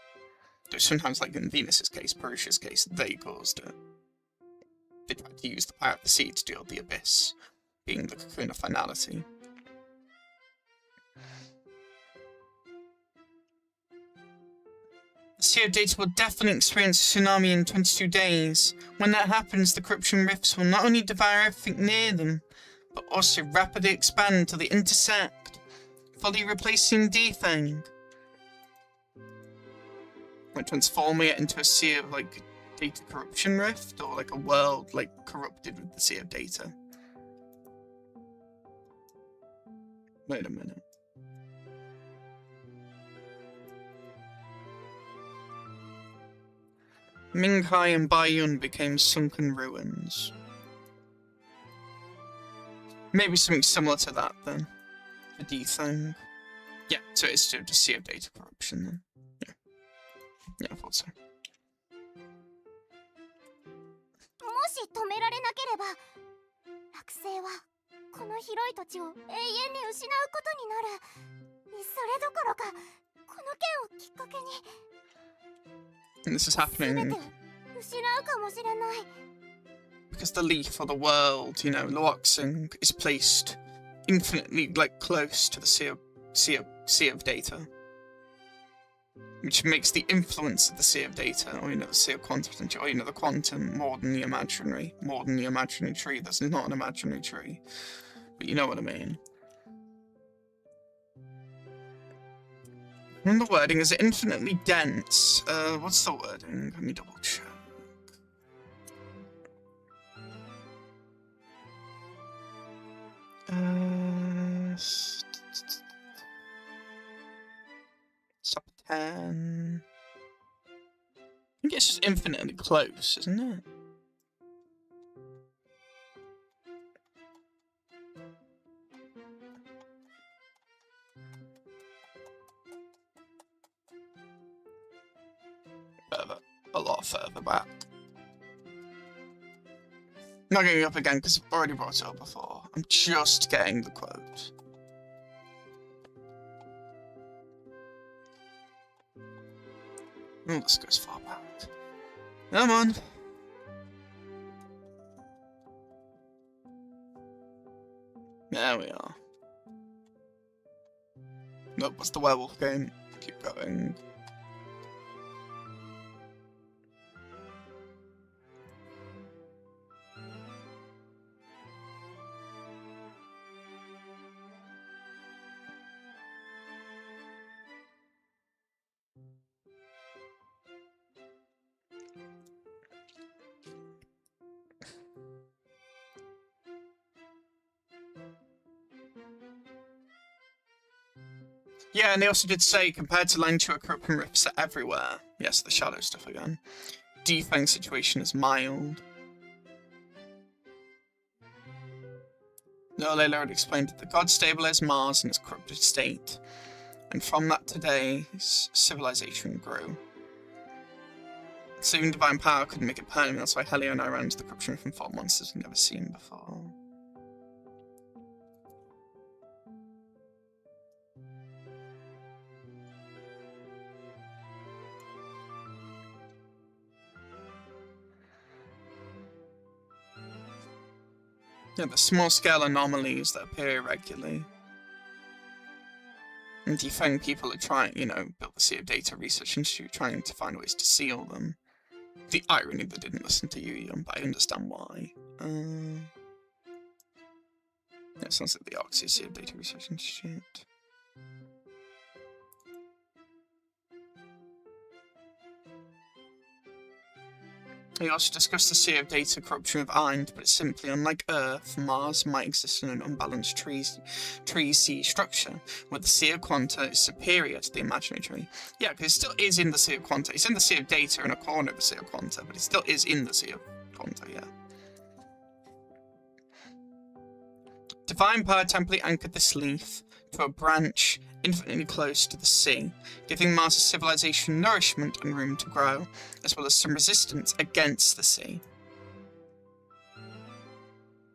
Though sometimes, like in Venus's case, Perusha's case, they caused it. They tried to use the power of the sea to deal with the abyss, being the cocoon of finality. The Sea of Data will definitely experience a tsunami in 22 days. When that happens, the corruption rifts will not only devour everything near them, but also rapidly expand until they intersect, fully replacing Defang. Like transforming it into a sea of like data corruption rift, or like a world like corrupted with the Sea of Data. Wait a minute. Minghai and Baiyun became sunken ruins. Maybe something similar to that then. A D-thing. Yeah, so it's still just Sea of Data corruption then. Yeah. Yeah, I thought so. もし止められなければ、惑星はこの広い土地を永遠に失うことになる。それどころか、この件をきっかけに And this is happening because the leaf or the world, you know, Luoxing, is placed infinitely like close to the sea of Data, which makes the influence of the Sea of Data, or you know, the Sea of Quantum, or you know, the quantum more than the imaginary tree. That's not an imaginary tree, but you know what I mean. And the wording is infinitely dense. What's the wording? Let me double check. Sub 10. I think it's just infinitely close, isn't it? A lot further back. Not getting up again because I've already brought it up before. I'm just getting the quote. Oh, this goes far back. Come on. There we are. Nope, what's the werewolf game? Keep going. Yeah, and they also did say, compared to Langtua, corruption rifts are everywhere. Yes, the shadow stuff again. Defang's situation is mild. Layla had explained that the gods stabilized Mars in its corrupted state, and from that today's civilization grew. Saving divine power couldn't make it permanent, that's why Helio and I ran into the corruption rift and fought monsters we've never seen before. Yeah, the small-scale anomalies that appear irregularly. And Defang people are trying, you know, built the Sea of Data Research Institute, trying to find ways to seal them. The irony they didn't listen to Yu-Yum, but I understand why. That sounds like the Oxy Sea of Data Research Institute. He also discussed the Sea of Data corruption of Eind, but it's simply, unlike Earth, Mars might exist in an unbalanced tree-sea structure, where the Sea of Quanta is superior to the imaginary tree. Yeah, because it still is in the Sea of Quanta. It's in the Sea of Data in a corner of the Sea of Quanta, but it still is in the Sea of Quanta, yeah. Divine power temporarily anchored this leaf to a branch infinitely close to the sea, giving Mars' civilization nourishment and room to grow, as well as some resistance against the sea.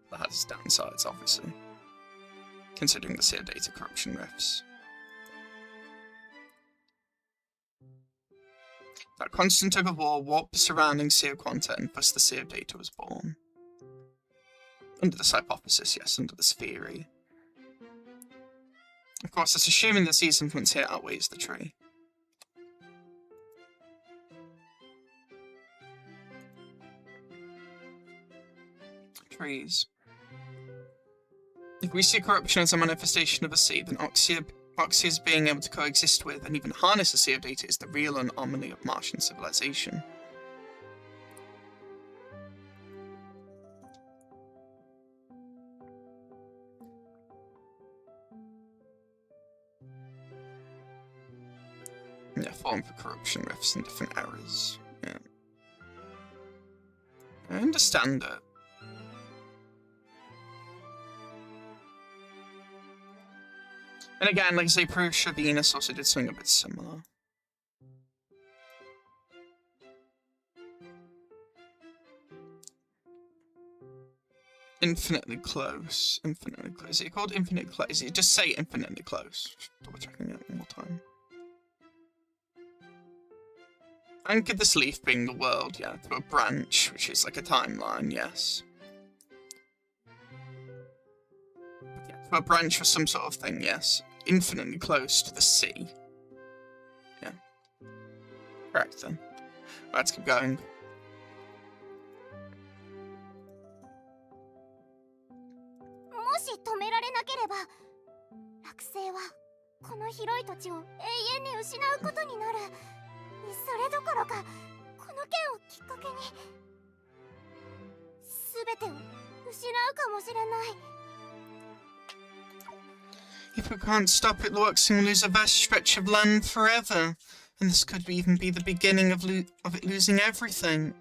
That has its downsides, obviously, considering the Sea of Data corruption rifts. That constant tug of war warped the surrounding Sea of Quanta, and thus the Sea of Data was born. Under this hypothesis, yes, under this theory. Of course, that's assuming the sea's influence here outweighs the tree. threes. If we see corruption as a manifestation of a sea, then Oxy's being able to coexist with and even harness a sea of data is the real anomaly of Martian civilization. Yeah, form for corruption rifts and different errors. Yeah. I understand it. And again, like I say, Prusa Venus also did something a bit similar. Infinitely close. Infinitely close. Is it called infinitely close? Is it just say infinitely close? Just double checking it one more time. Anchored this leaf being the world, yeah, to a branch, which is like a timeline, yes. Yeah, to a branch or some sort of thing, yes. Infinitely close to the sea. Yeah. Correct then. Let's keep going. もし止められなければ、惑星はこの広い土地を永遠に失うことになる。それどころか、この件をきっかけに全てを失うかもしれない。 If we can't stop it, the Luxing will lose a vast stretch of land forever. And this could even be the beginning of it losing everything.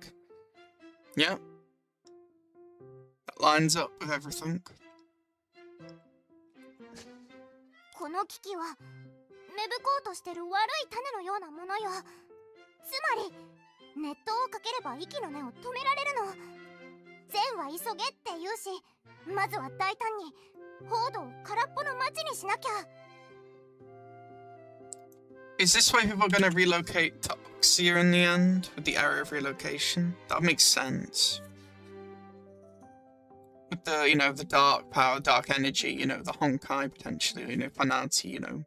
Yeah. That lines up with everything. この危機は芽吹こうとしてる悪い種のようなものよ。つまり熱湯をかければ息の根を止められるの。善は急げって言うし、まずは大胆に報道を空っぽの町にしなきゃ。 Is this why people are going to relocate to Oxia in the end? With the area of relocation? That makes sense. With the, you know, the dark power, dark energy, you know, the Honkai potentially, you know, Fanati, you know.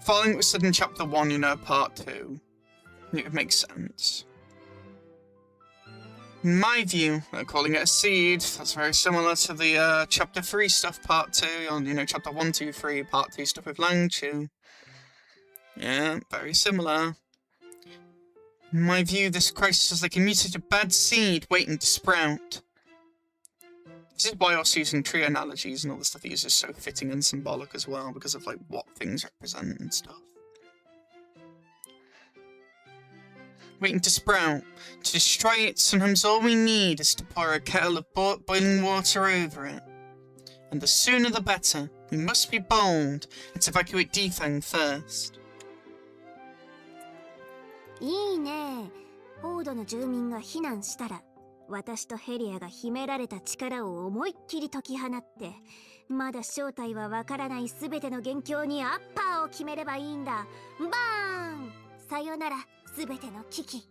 Following what was said in chapter 1, you know, part 2, it makes sense. In my view, calling it a seed, that's very similar to the chapter 3 stuff, part 2, or, you know, chapter 1, 2, 3, part 2 stuff with Langchu. Yeah, very similar. In my view, this crisis is like a mutated bad seed waiting to sprout. This is why us using tree analogies and all the stuff he uses is so fitting and symbolic as well, because of like what things represent and stuff. Waiting to sprout. To destroy it, sometimes all we need is to pour a kettle of boiling water over it. And the sooner the better. We must be bold. Let's evacuate Defang first. いいね。フォードの住民が避難したら、私とヘリアが秘められた力を思いっきり解き放って、まだ正体はわからないすべての元凶にアッパーを決めればいいんだ。バーン！さよなら、すべての危機。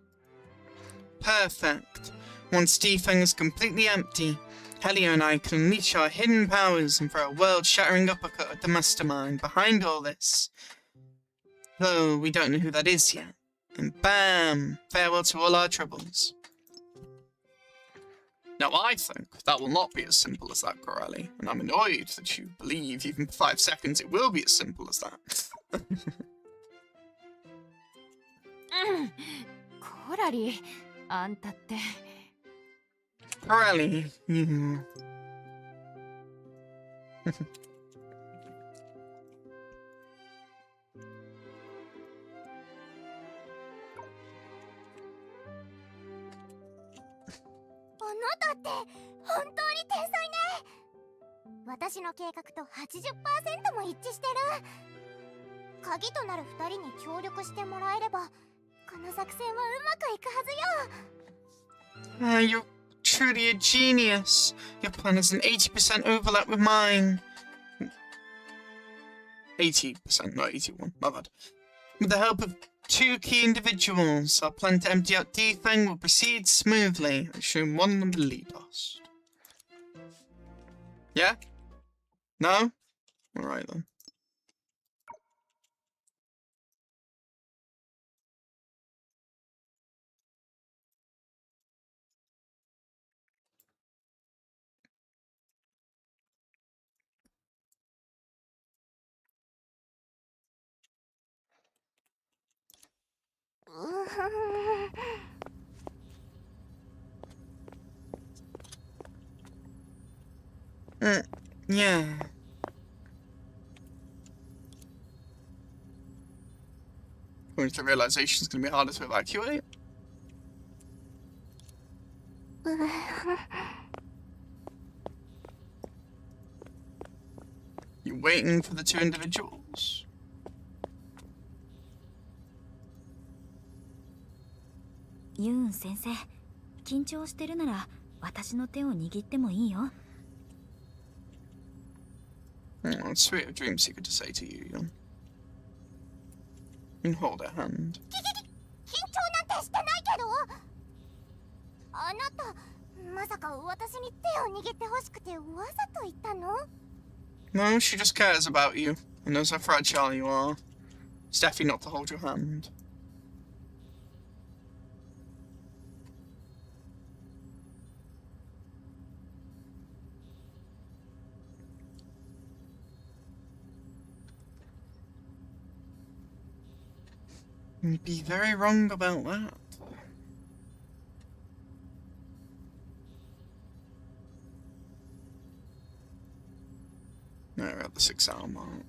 Perfect. Once Defang is completely empty, Helia and I can unleash our hidden powers and throw a world-shattering uppercut at the mastermind behind all this. Though we don't know who that is yet. And bam! Farewell to all our troubles. Now I think that will not be as simple as that, Corelli, and I'm annoyed that you believe even for 5 seconds it will be as simple as that. コラリ、あんたって。Corelli, you... あなたって本当に天才ね。私の計画と 80% も一致してる。鍵となる2人に協力してもらえれば、この作戦はうまくいくはずよ。You're truly a genius. Your plan has an 80% overlap with mine. 80%, not 81, my bad. With the help of 2 key individuals, our plan to empty out Defang will proceed smoothly. I assume one of them will lead us. Yeah? No? Alright then. Yeah. Going to the realization it's going to be harder to evacuate. You're waiting for the two individuals. Yoon 先生、緊張してるなら私の手を握ってもいいよ。Oh, it's sweet of Dreamseeker to say to you, Yoon. You can hold her hand. 緊張なんてしてないけど。あなた、まさか私に手を握ってほしくてわざと言ったの？ No, she just cares about you and knows how fragile you are. It's definitely not to hold your hand. You'd be very wrong about that. No, we're at the 6-hour mark.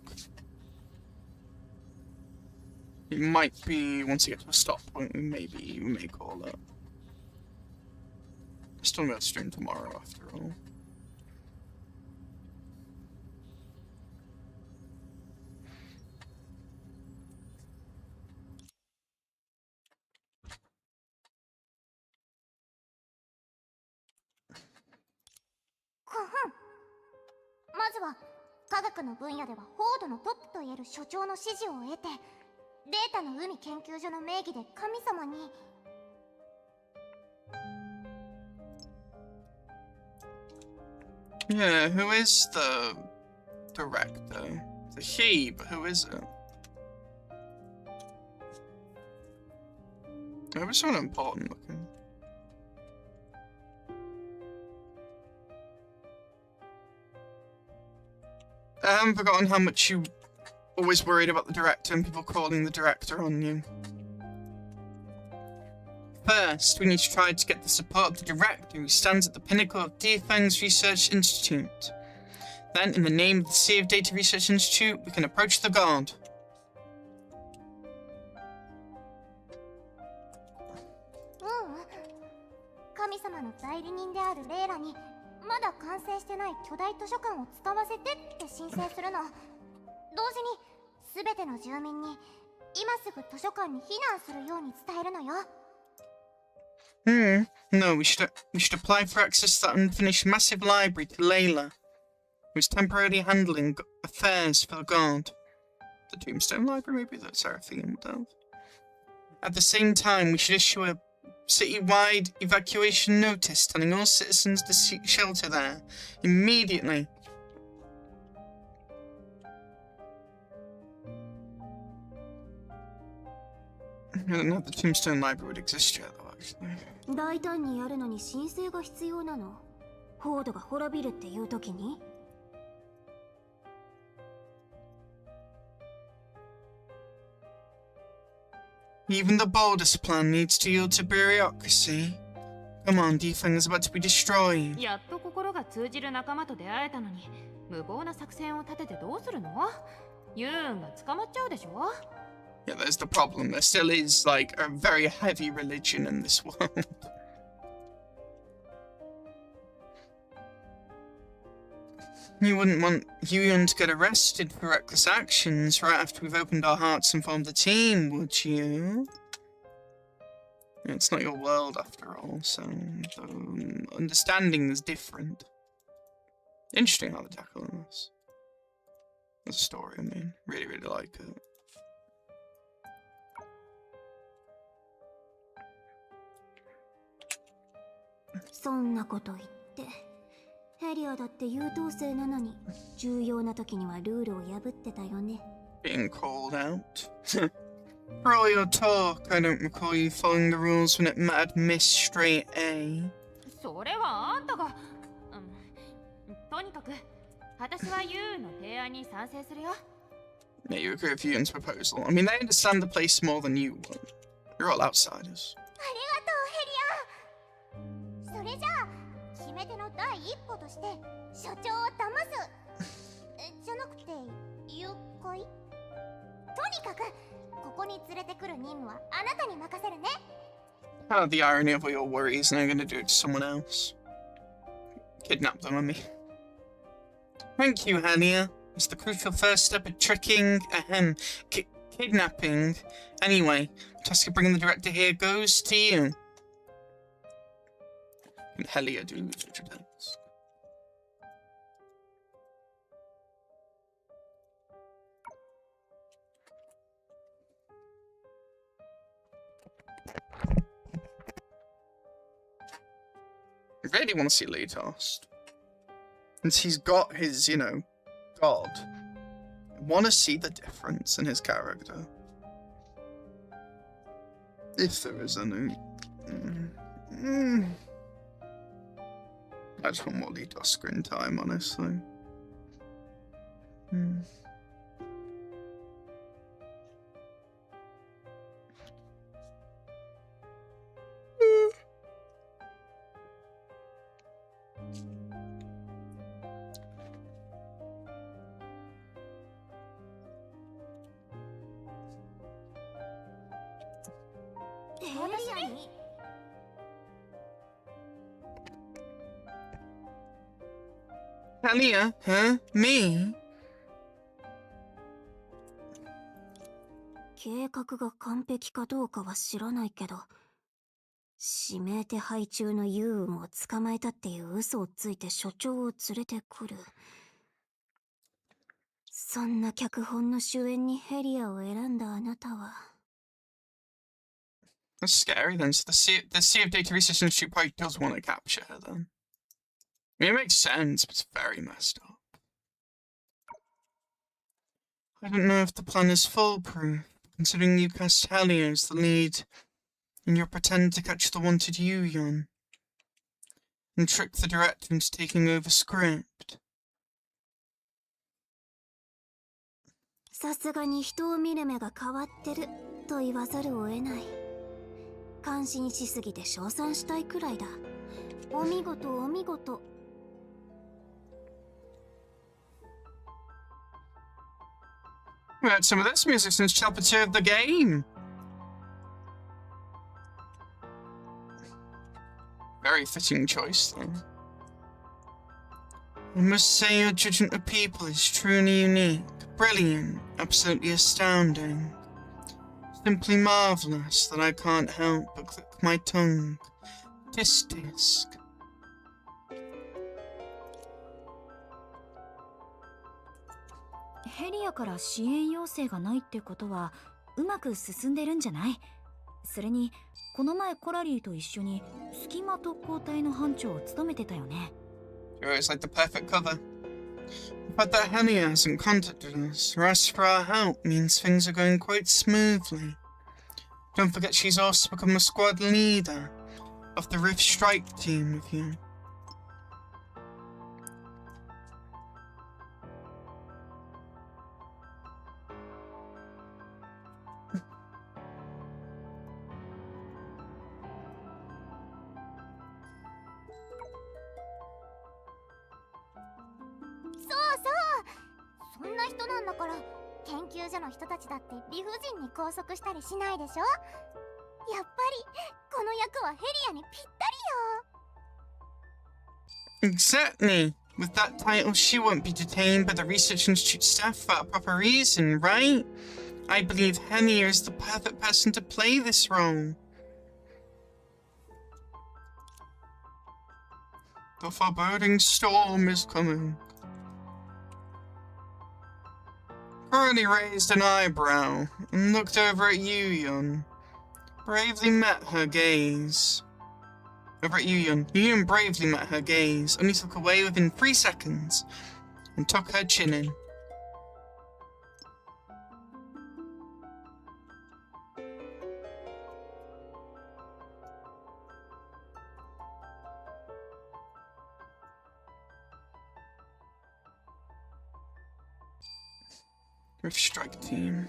It might be once you get to a stop point, we may call it. Still going to stream tomorrow after all. .まずは科学の分野ではフォードのトップといえる所長の指示を得て、データの海研究所の名義で神様に。Yeah, who is the director? It's a he, but who is it? It was sort of important looking. I haven't forgotten how much you always worried about the director and people calling the director on you. First, we need to try to get the support of the director who stands at the pinnacle of Defeng's Research Institute. Then, in the name of the Sea of Data Research Institute, we can approach the god. .神様の代理人であるレイラにまだ完成してない巨大図書館を使わせてって申請するの。同時に全ての住民に今すぐ図書館に避難するように伝えるのよ。No, we should apply for access to that unfinished massive library to Layla, who's temporarily handling affairs for the god. The Tombstone Library, maybe that Seraphine would have. At the same time, we should issue a city-wide evacuation notice telling all citizens to seek shelter there immediately. I don't know if the Tombstone Library would exist yet, though, actually. 大胆にやるのに申請が必要なの。フォードが滅びるっていう時に。Even the boldest plan needs to yield to bureaucracy. Come on, Defeng is about to be destroyed. やっと心が通じる仲間と出会えたのに、無謀な作戦を立ててどうするの？ユーンが捕まっちゃうでしょ？ Yeah, there's the problem. There still is, like, a very heavy religion in this world. You wouldn't want Yuan to get arrested for reckless actions right after we've opened our hearts and formed a team, would you? It's not your world after all, so the understanding is different. Interesting how they're tackling this. As a story, I mean. Really, really like it. そんなこと言って、ヘリアだって優等生なのに重要な時にはルールを破ってたよね。Being called out. For all your talk, I don't recall you following the rules when it mattered Miss Straight A. それはあんたが、とにかく私はユーンの提案に賛成するよ。 Yeah, you agree with Yuan's proposal. I mean, they understand the place more than you would. You're all outsiders. ありがとうヘリア。それじゃあ決め手の第一歩として所長を騙すじゃなくて誘拐。とにかくここに連れてくる任務はあなたに任せるね。 The irony of all your worries, and I'm gonna do it to someone else. Kidnap them, I mean. Thank you, Hania. It's the crucial first step at tricking, kidnapping. Anyway, the task of bringing the director here goes to you. And Helia do such a task. I really want to see Leetost. Since he's got his, you know, god. I want to see the difference in his character. If there is any. I just want more Leetost screen time, honestly. Hania, huh? Me? 計画が完璧かどうかは知らないけど、指名手配中のユウンを捕まえたっていう嘘をついて所長を連れてくる。そんな脚本の主演にヘリアを選んだあなたは。That's scary then. So the Sea of Data Research Institute probably does want to capture her then. I mean, it makes sense, but it's very messed up. I don't know if the plan is foolproof, considering you cast Helia as the lead, and you pretend to catch the wanted Yuyon, and trick the director into taking over script. さすがに人を見る目が変わってると言わざるを得ない。感心しすぎて称賛したいくらいだ。お見事お見事。We had some of this music since chapter 2 of the game. Very fitting choice, though. I must say your judgment of people is truly unique, brilliant, absolutely astounding. Simply marvellous that I can't help but click my tongue. Disc. ヘリアから支援要請がないってことはうまく進んでるんじゃない？それにこの前コラリーと一緒にスキマ特攻隊の班長を務めてたよね。It's like the perfect cover. But that Helia hasn't contacted us or asked for our help means things are going quite smoothly. Don't forget she's also become a squad leader of the Rift Strike team with you. So そんな人なんだから研究所の人たちだって理不尽に拘束したりしないでしょ。やっぱりこの役はヘリアにぴったりよ。 Exactly. With that title, she won't be detained by the Research Institute staff for a proper reason, right? I believe Helia is the perfect person to play this role. The foreboding storm is coming. Curly raised an eyebrow and looked over at Yuyon. Bravely met her gaze. Over at Yuyon. Yuyon bravely met her gaze, only took away within 3 seconds, and tucked her chin in. Rift Strike team.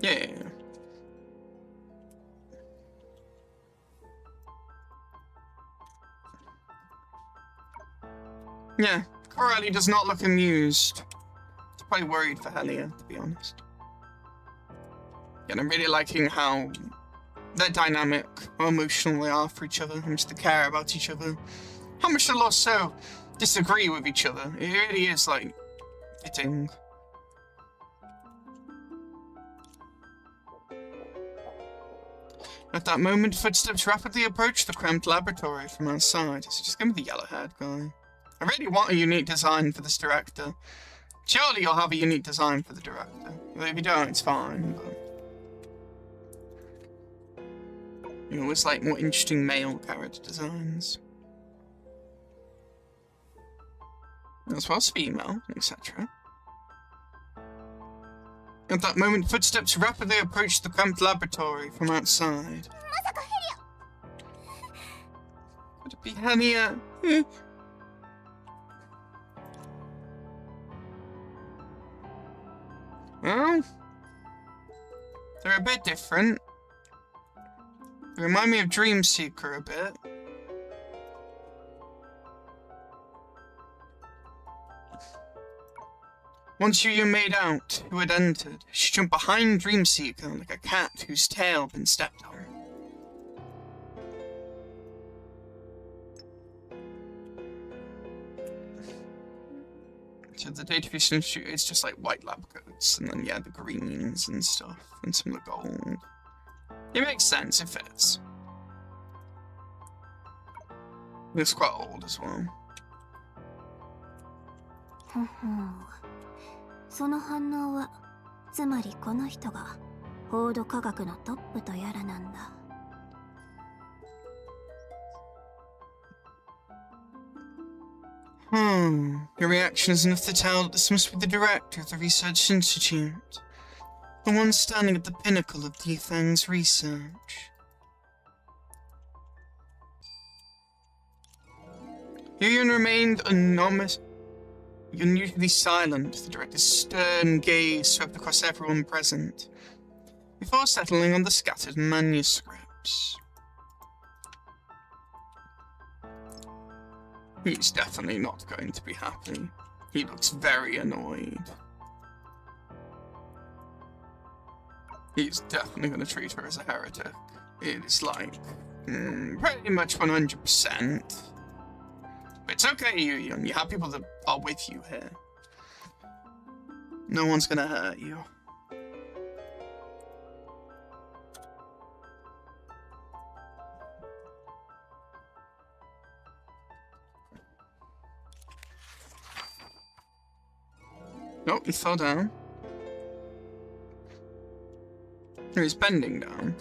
Yeah. Yeah, Corelli does not look amused. He's probably worried for Helia, to be honest. Yeah, and I'm really liking how they're dynamic, how emotional they are for each other, how much they care about each other, how much they'll also disagree with each other. It really is, like, fitting. At that moment, footsteps rapidly approached the cramped laboratory from outside. So just give me the yellow-haired guy. I really want a unique design for this director. Surely you'll have a unique design for the director. If you don't, it's fine, but... You always like more interesting male character designs. As well as female, etc. At that moment, footsteps rapidly approached the cramped laboratory from outside. Could it be Helia? Well, they're a bit different. They remind me of Dreamseeker a bit. Once Yuya made out who had entered, she jumped behind Dreamseeker like a cat whose tail had been stepped on. So the Data Fusion Institute is just like white lab coats, and then yeah, the greens and stuff, and some of the gold. It makes sense, it fits. Looks quite old as well. その反応はつまりこの人が報道科学のトップとやらなんだ。Your reaction is enough to tell that this must be the director of the Research Institute. The one standing at the pinnacle of Defang's research. Yuyan remained unusually silent. The director's stern gaze swept across everyone present, before settling on the scattered manuscripts. He's definitely not going to be happy. He looks very annoyed. He's definitely going to treat her as a heretic. It is like, pretty much 100%. But it's okay, Yuyan. You have people that are with you here. No one's going to hurt you. Oh, he fell down. He's bending down.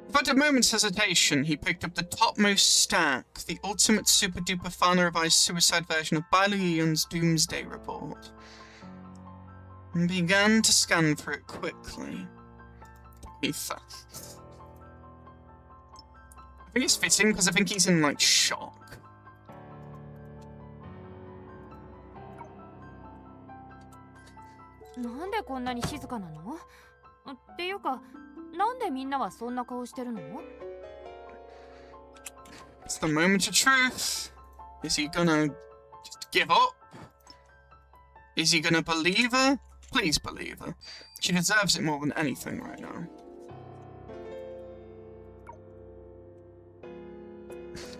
Without a moment's hesitation, he picked up the topmost stack, the ultimate super-duper fan-revised suicide version of Bailu Yun's Doomsday Report, and began to scan for it quickly. He fell. I think it's fitting, because I think he's in, like, shock.なんでこんなに静かなの？っていうか、なんでみんなはそんな顔してるの？ It's the moment of truth. Is he gonna just give up? Is he gonna believe her? Please believe her. She deserves it more than anything right now.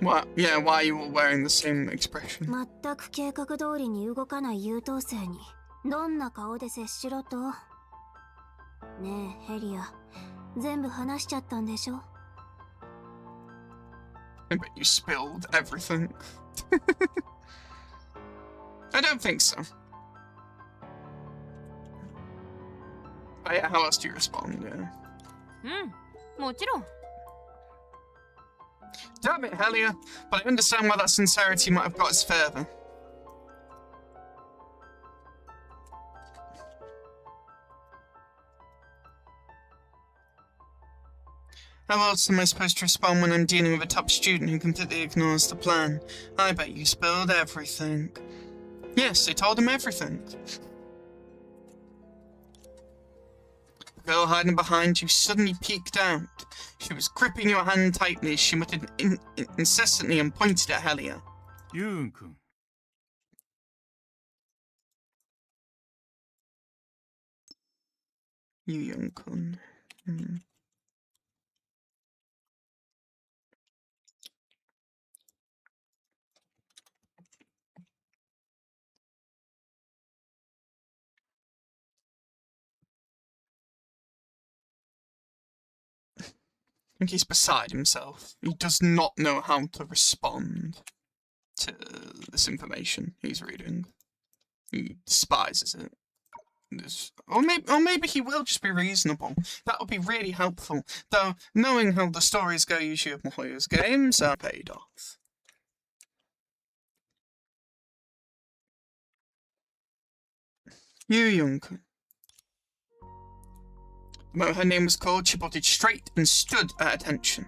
What? Yeah, why are you all wearing the same expression? 全く計画通りに動かない優等生にどんな顔で接しろと？ねえ、ヘリア、全部話しちゃったんでしょ？ I bet you spilled everything. I don't think so. But yeah, how else do you respond? Yeah. もちろん。 Damn it, Helia, but I understand why that sincerity might have got us further. How else am I supposed to respond when I'm dealing with a top student who completely ignores the plan? I bet you spilled everything. Yes, I told him everything. girl hiding behind you suddenly peeked out. She was gripping your hand tightly as she muttered incessantly and pointed at Helia. Yoon-kun. Yoon-kun. I think he's beside himself. He does not know how to respond to this information he's reading. He despises it. Or maybe he will just be reasonable. That would be really helpful. Though, knowing how the stories go usually of miHoYo's games are paid off. Yoon-kun. The moment her name was called, she bolted straight and stood at attention.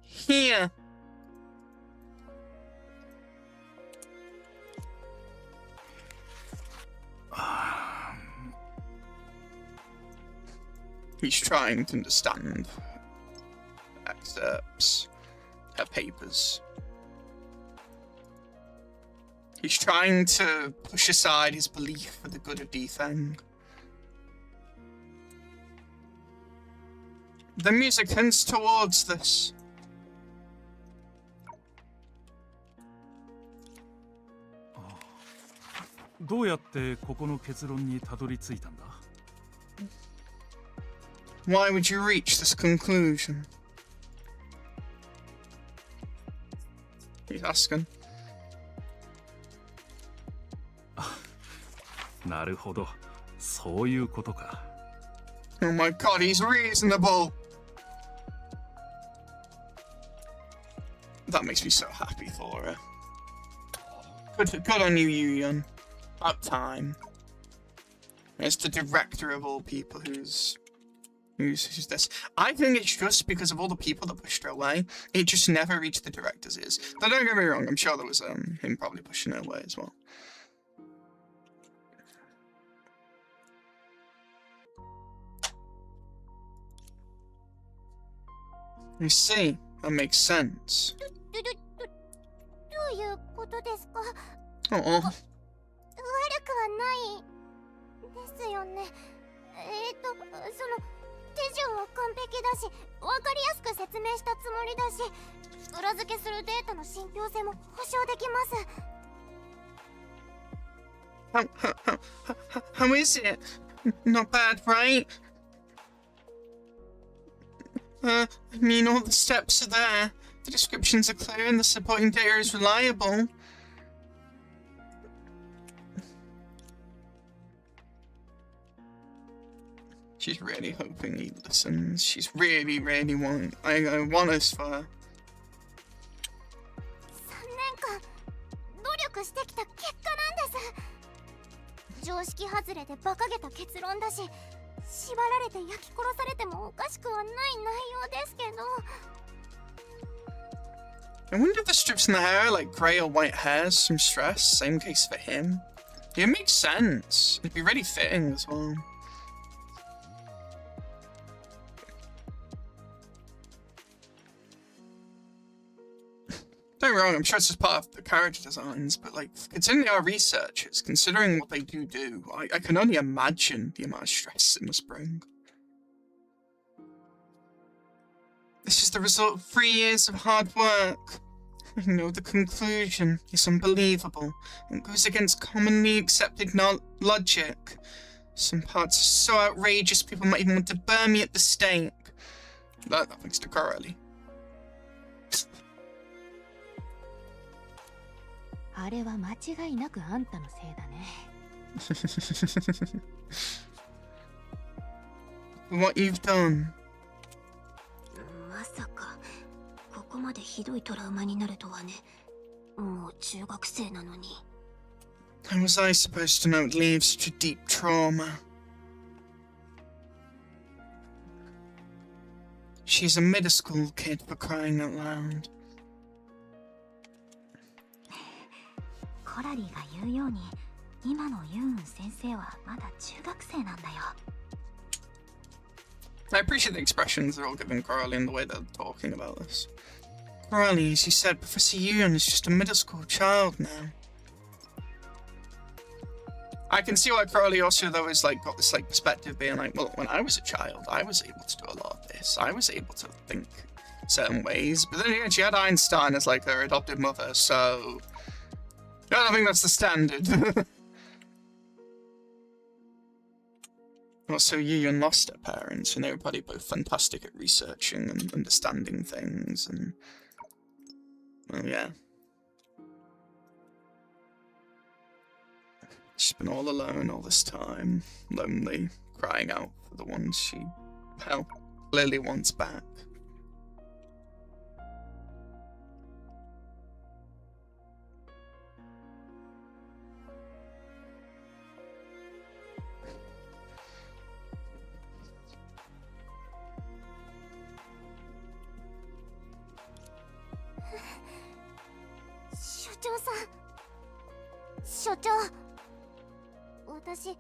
Here. He's trying to understand excerpts, her papers. He's trying to push aside his belief for the good of Defeng. The music tends towards this. Why would you reach this conclusion? He's asking. Oh my god, he's reasonable! That makes me so happy for her. Good on you, Yu-Yun. About time. It's the director of all people who's this. I think it's just because of all the people that pushed her away. It just never reached the director's ears. But don't get me wrong, I'm sure there was him probably pushing her away as well. I see. That makes sense. Oh. 悪くはないですよね。その手順は完璧だし、わかりやすく説明したつもりだし、裏付けするデータの信憑性も保証できます。How is it? Not bad, right? I mean, all the steps are there. The descriptions are clear and the supporting data is reliable. She's really hoping he listens. She's really want. I want us for her. 3年間努力してきた結果なんです。常識外れで馬鹿げた結論だし、縛られて焼き殺されてもおかしくはない内容ですけど。I wonder if the strips in the hair are like grey or white hairs from stress. Same case for him. Yeah, it makes sense. It'd be really fitting as well. Don't get me wrong, I'm sure it's just part of the character designs, but like, considering they are researchers, considering what they do, I can only imagine the amount of stress it must bring. This is the result of 3 years of hard work. I know the conclusion is unbelievable and goes against commonly accepted logic. Some parts are so outrageous people might even want to burn me at the stake. That thanks to Corelli. あれは間違いなくあんたのせいだね。What you've done. まさかここまでひどいトラウマになるとはね。もう中学生なのに。How was I supposed to know it leaves such a deep trauma? She's a middle school kid, for crying out loud. コラリーが言うように、今のユン先生はまだ中学生なんだよ。I appreciate the expressions they're all giving Coralie and the way they're talking about this. Coralie, as you said, Professor Yuyun is just a middle school child now. I can see why Coralie also, though, is like got this like perspective being like, well, when I was a child, I was able to do a lot of this. I was able to think certain ways. But then again, she had Einstein as like her adopted mother, so I don't think that's the standard. Also, Yuyun lost her parents, and they were probably both fantastic at researching and understanding things, and well, yeah. She's been all alone all this time, lonely, crying out for the ones she, well, clearly wants back.私、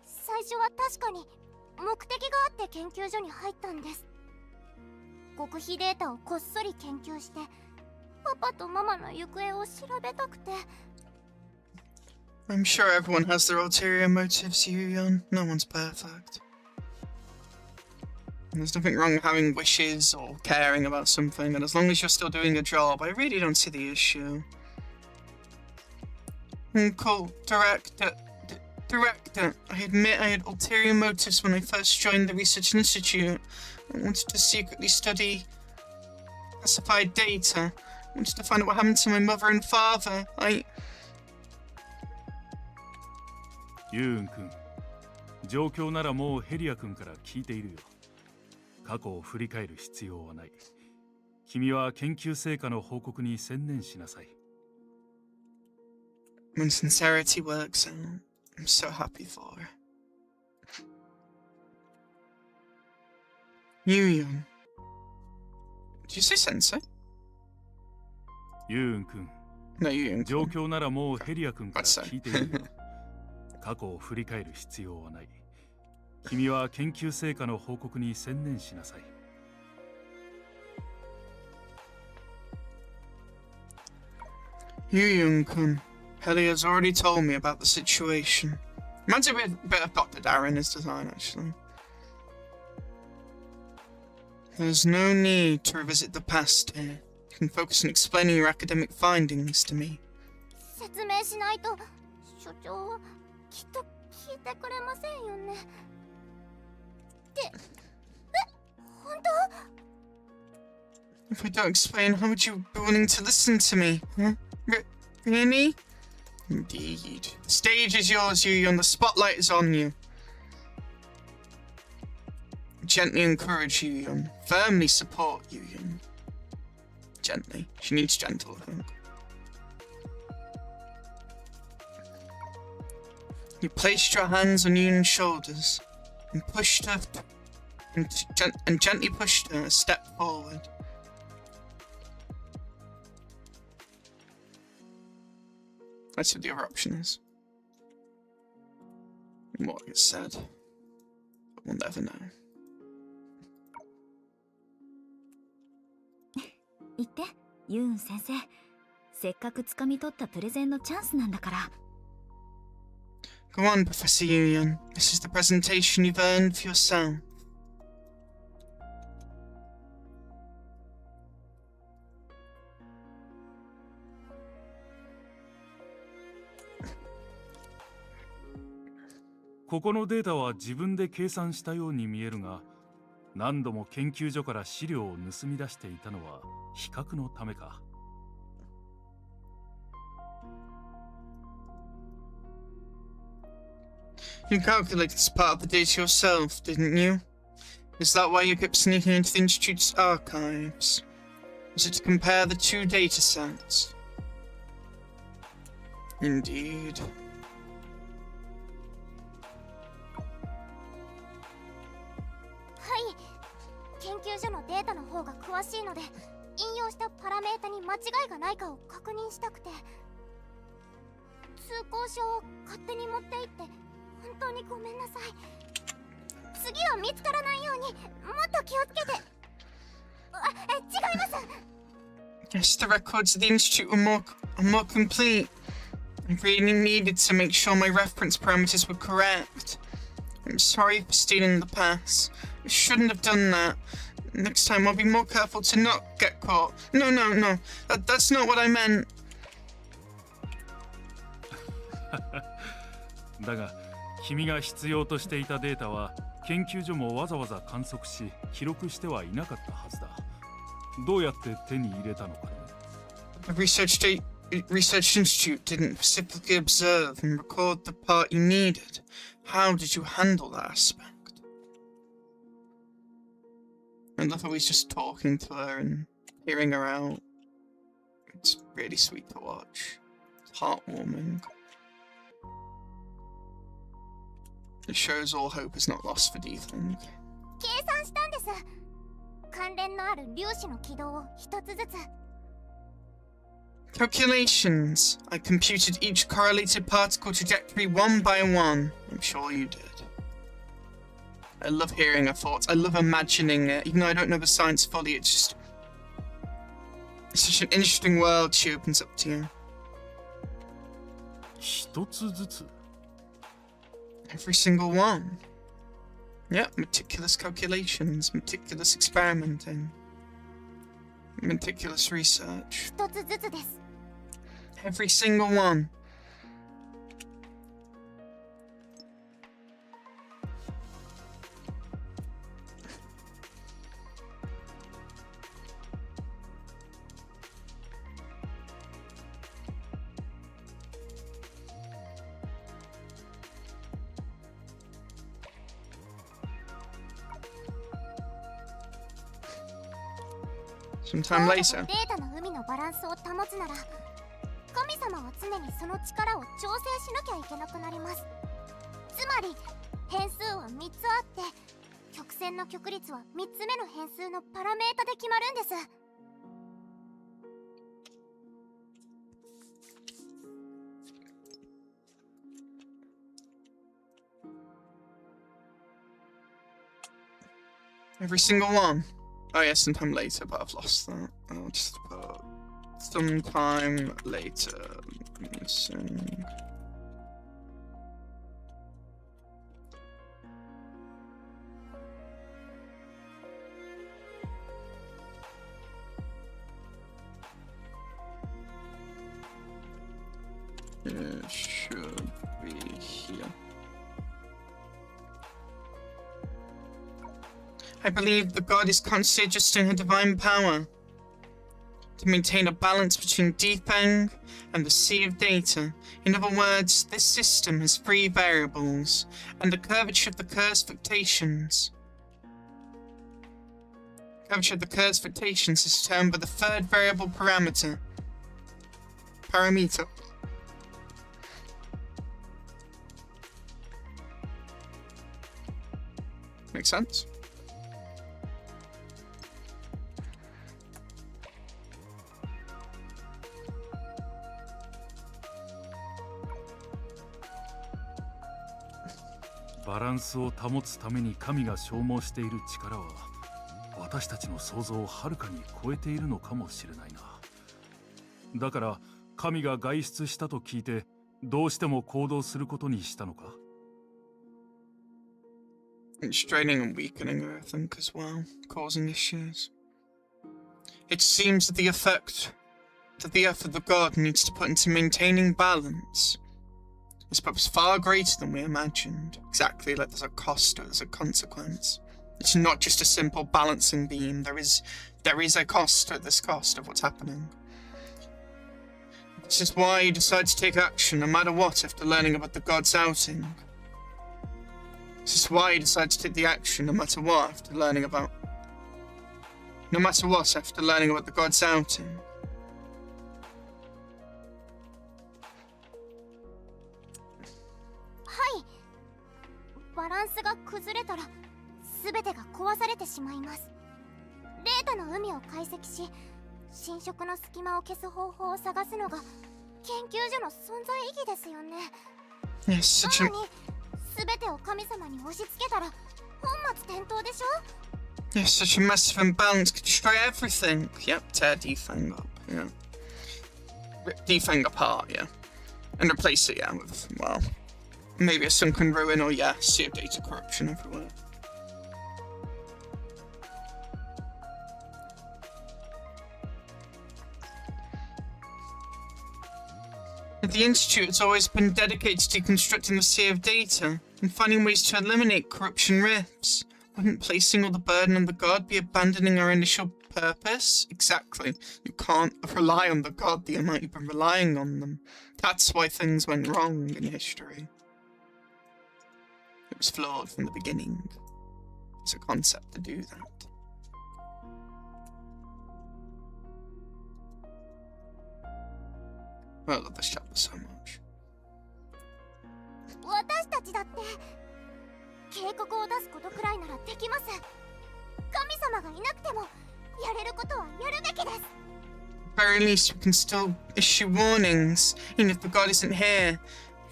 最初は確かに目的があって研究所に入ったんです。極秘データをこっそり研究して、パパとママの行方を調べたくて。I'm sure everyone has their ulterior motives, Yuyun. No one's perfect. And there's nothing wrong with having wishes or caring about something, and as long as you're still doing your job, I really don't see the issue. Cool. Director, I admit I had ulterior motives when I first joined the Research Institute. I wanted to secretly study classified data. I wanted to find out what happened to my mother and father. Yuyun君、状況ならもうヘリア君から聞いているよ。過去を振り返る必要はない。君は研究成果の報告に専念しなさい。When sincerity works out, I'm so happy for her. Yuyun. Did you say sensei? Yuyun君。No, Yuyun. 状況ならもうヘリア君から聞いているよ。過去を振り返る必要はない。君は研究成果の報告に専念しなさい。Yuyun-kun, Heli has already told me about the situation. Reminds me a bit of Dr. Darren, his design, actually. There's no need to revisit the past here. You can focus on explaining your academic findings to me. 説明しないと、所長はきっと聞いてくれませんよね。本当? If I don't explain, how would you be willing to listen to me? Huh? Really? Indeed. The stage is yours, Yuyun. The spotlight is on you. Gently encourage Yuyun. Firmly support Yuyun. Gently. She needs gentle, I think. You placed your hands on Yuyun's shoulders and pushed her and gently pushed her a step forward. Let's see what the other option is. And what gets said. But we'll never know. 言って、ユン先生。せっかく掴み取ったプレゼンのチャンスなんだから。Go on, Professor Yuyun. This is the presentation you've earned for yourself.「ここのデータは自分で計算したように見えるが、何度も研究所から資料を盗み出していたのは比較のためか。You calculated this part of the data yourself, didn't you? Is that why you kept sneaking into the Institute's archives? Was it to compare the two data sets? Indeed. 研究所のデータの方が詳しいので、引用したパラメータに間違いがないかを確認したくて。通行証を勝手に持って行って本当にごめんなさい。次は見つからないようにもっと気をつけて。違います。 Yes, the records of the Institute were more complete. I really needed to make sure my reference parameters were correct. I'm sorry for stealing the pass. I shouldn't have done that. Next time I'll be more careful to not get caught. No. That's not what I meant. だが、君が必要としていたデータは研究所もわざわざ観測し記録してはいなかったはずだ。どうやって手に入れたのかね。The research institute didn't specifically observe and record the part you needed. How did you handle that aspect? I love how he's just talking to her and hearing her out. It's really sweet to watch. It's heartwarming. It shows all hope is not lost for Deethling. 計算したんです。関連のある粒子の軌道を一つずつ。Calculations. I computed each correlated particle trajectory one by one. I'm sure you did. I love hearing her thoughts. I love imagining it. Even though I don't know the science fully, it's just... It's such an interesting world she opens up to you. 一つずつ Every single one. Yep, meticulous calculations, meticulous experimenting, meticulous research. 一つずつです。Every single one. Sometime later. データの海のバランスを保つなら、神様は常にその力を調整しなきゃいけなくなります。つまり変数は3つあって、曲線の曲率は3つ目の変数のパラメータで決まるんです。Every single one. Oh yeah, sometime later, but I've lost that. I'll just put sometime later. Missing. It should be here. I believe the god is constantly adjusting her divine power to maintain a balance between Deepeng and the sea of data. In other words, this system has 3 variables, and the curvature of the curve's fluctuations. Curvature of the curve's fluctuations is determined by the 3rd variable parameter. Makes sense?「バランスを保つために神が消耗している力は私たちの想像をはるかに超えているのかもしれないな。だから神が外出したと聞いてどうしても行動することにしたのか。It's draining and weakening her, I think, as well, causing issues. It seems that the effort that the god needs to put into maintaining balance is perhaps far greater than we imagined. Exactly, like there's a cost or there's a consequence. It's not just a simple balancing beam. There is a cost to this cost of what's happening. This is why you decide to take action no matter what after learning about the god's outing. This is why you decide to take the action no matter what after learning about the god's outing. はい。バランスが崩れたら全てが壊されてしまいます。データの海を解析し、侵食の隙間を消す方法を探すのが研究所の存在意義ですよね。 Yes, such な a のに全てを神様に押し付けたら本末転倒でしょ。 yes, such a massive imbalance could destroy everything. Yep, tear Defang up. Yeah, rip Defang apart. Yeah, and replace it. Yeah, with well, maybe a sunken ruin or yeah, sea of data corruption everywhere. The Institute has always been dedicated to deconstructing the sea of data and finding ways to eliminate corruption rifts. Wouldn't placing all the burden on the god be abandoning our initial purpose? Exactly. You can't rely on the god the amount you've been relying on them. That's why things went wrong in history. It was flawed from the beginning. It's a concept to do that. I love this chapter so much. 私たちだって警告を出すことくらいならできます。神様がいなくてもやれることはやるべきです。 At the very least, we can still issue warnings. Even if the god isn't here,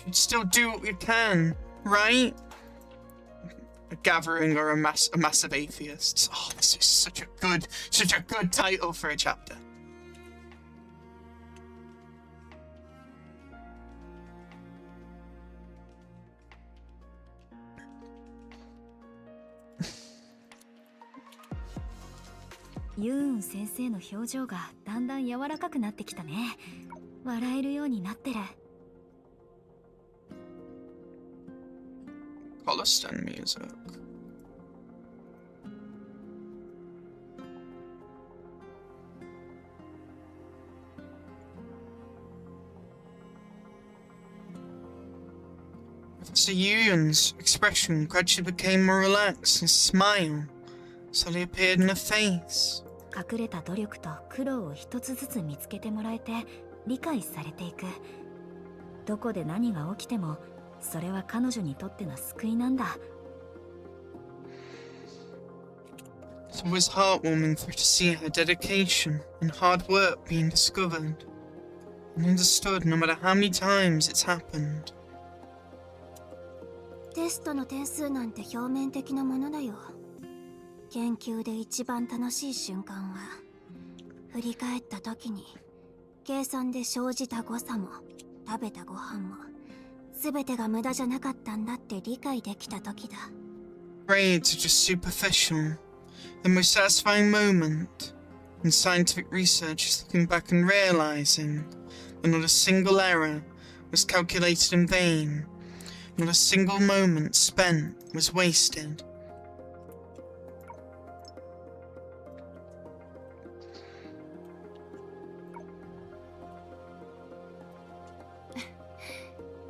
we should still do what we can, right? A gathering or a mass of atheists. Oh, this is such a good title for a chapter.ユーン先生の表情がだんだん柔らかくなってきたね。笑えるようになってる。Hoyostan music. Professor Yuyen's expression gradually became more relaxed and his smile slowly appeared in her face. 隠れた努力と苦労を一つずつ見つけてもらえて理解されていく。どこで何が起きてもそれは彼女にとっての救いなんだ。It's always heartwarming for her to see her dedication and hard work being discovered and understood no matter how many times it's happened. テストの点数なんて表面的なものだよ。研究で一番楽しい瞬間は振り返った時に計算で生じた誤差も食べたご飯も全てが無駄じゃなかったんだって理解できた時だ。 Grades are just superficial. The most satisfying moment in scientific research is looking back and realizing that not a single error was calculated in vain. Not a single moment spent was wasted.「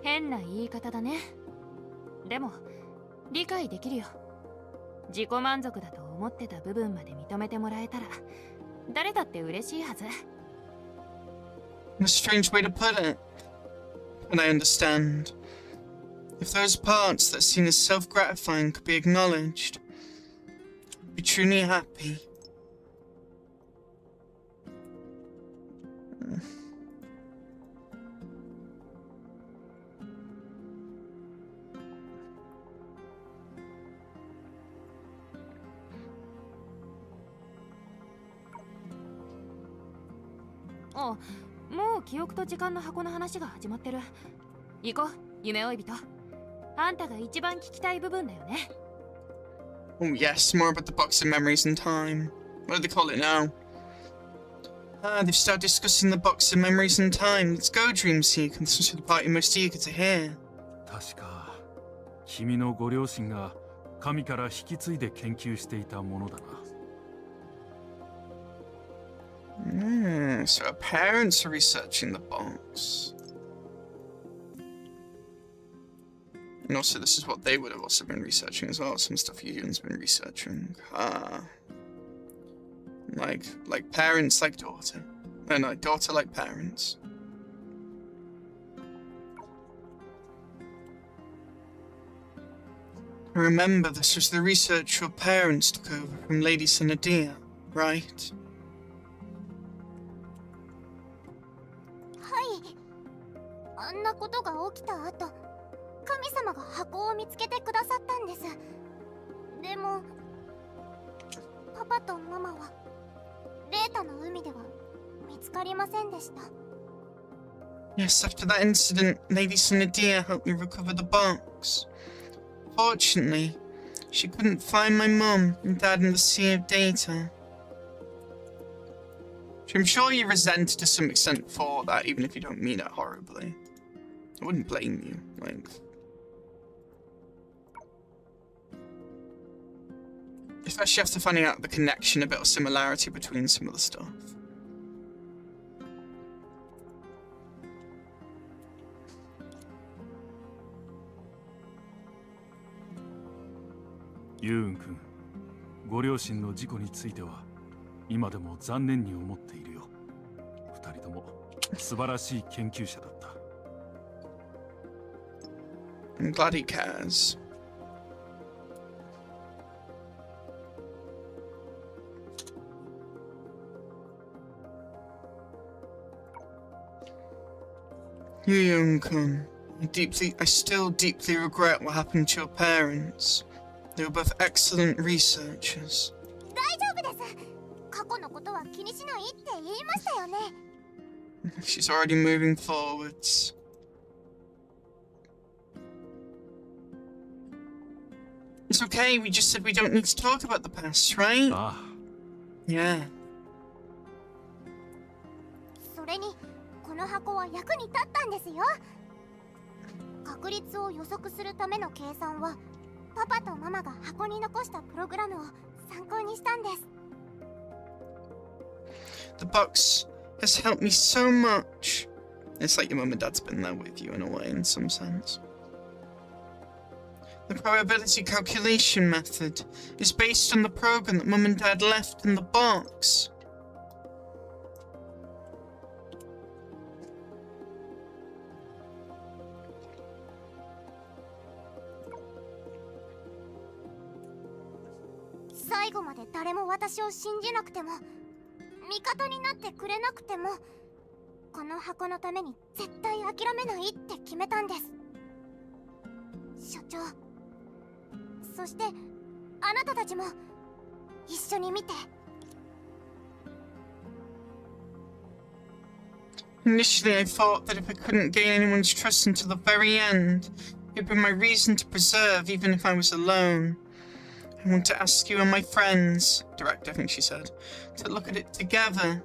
変な言い方だね。でも理解できるよ。自己満足だと思ってた部分まで認めてもらえたら誰だって嬉しいはず。 A strange way to put it, but I understand. If those parts that are seen as self-gratifying could be acknowledged, I'd be truly happy. Oh, もう記憶と時間の箱の話が始まってる。行こう、夢追い人。あんたが一番聞きたい部分だよね。 Oh yes, more about the box of memories and time. What do they call it now? Ah, they've started discussing the box of memories and time. Let's go, Dream Seeker. This is the part you're most eager to hear. 確か君のご両親が神から引き継いで研究していたものだな。So our parents are researching the box. And also this is what they would have also been researching as well. Some stuff Yuyen's been researching. Like parents like daughter. No, daughter like parents. I remember this was the research your parents took over from Lady Sinadia, right? はい。あんなことが起きた後、神様が箱を見つけてくださったんです。でもパパとママはデータの海では見つかりませんでした。 Yes, after that incident, Lady Synadia helped me recover the box. Fortunately, she couldn't find my mum and dad in the sea of data. Which I'm sure you resent to some extent for that, even if you don't mean it horribly. I wouldn't blame you, like... Especially after finding out the connection, a bit of similarity between some of the stuff. Yoon君、ご両親の事故については今でも残念に思っているよ。二人とも素晴らしい研究者だった。I'm glad he cares. Yoon-kun, I still deeply regret what happened to your parents. They were both excellent researchers. 大丈夫です。過去のことは気にしないって言いましたよね。She's already moving forwards. It's okay, we just said we don't need to talk about the past, right? Ah. Yeah. それに、この箱は役に立ったんですよ。確率を予測するための計算は、パパとママが箱に残したプログラムを参考にしたんです。The box has helped me so much. It's like your mum and dad's been there with you in a way, in some sense. The probability calculation method is based on the program that mum and dad left in the box.「最後まで誰も私を信じなくても、味方になってくれなくても、この箱のために絶対諦めないって決めたんです。所長、そしてあなたたちも一緒に見て。Initially, I thought that if I couldn't gain anyone's trust until the very end, it'd be my reason to preserve, even if I was alone. I want to ask you and my friends, Director, I think she said, to look at it together.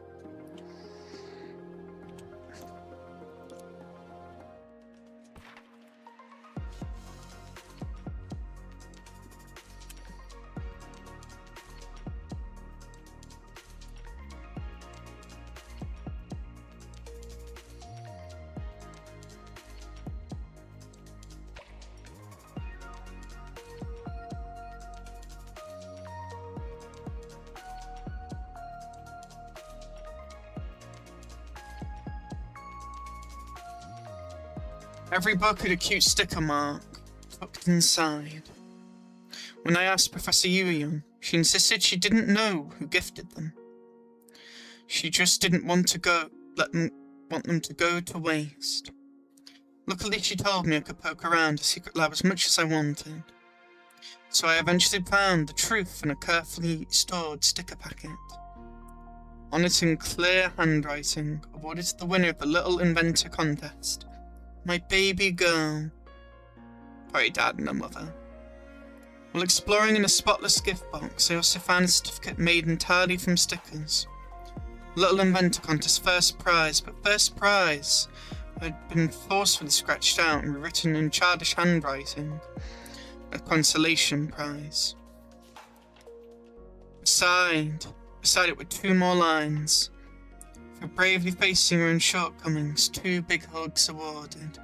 Every book had a cute sticker mark tucked inside. When I asked Professor Yuyon, she insisted she didn't know who gifted them. She just didn't want them to go to waste. Luckily, she told me I could poke around a secret lab as much as I wanted. So I eventually found the truth in a carefully stored sticker packet. On it in clear handwriting, awarded to the winner of the Little Inventor Contest. My baby girl. Probably dad and her mother. While exploring in a spotless gift box, I also found a certificate made entirely from stickers. Little Inventor Contest first prize, but first prize had been forcefully scratched out and written in childish handwriting. A consolation prize. Beside it were two more lines. For bravely facing her own shortcomings, 2 big hugs awarded.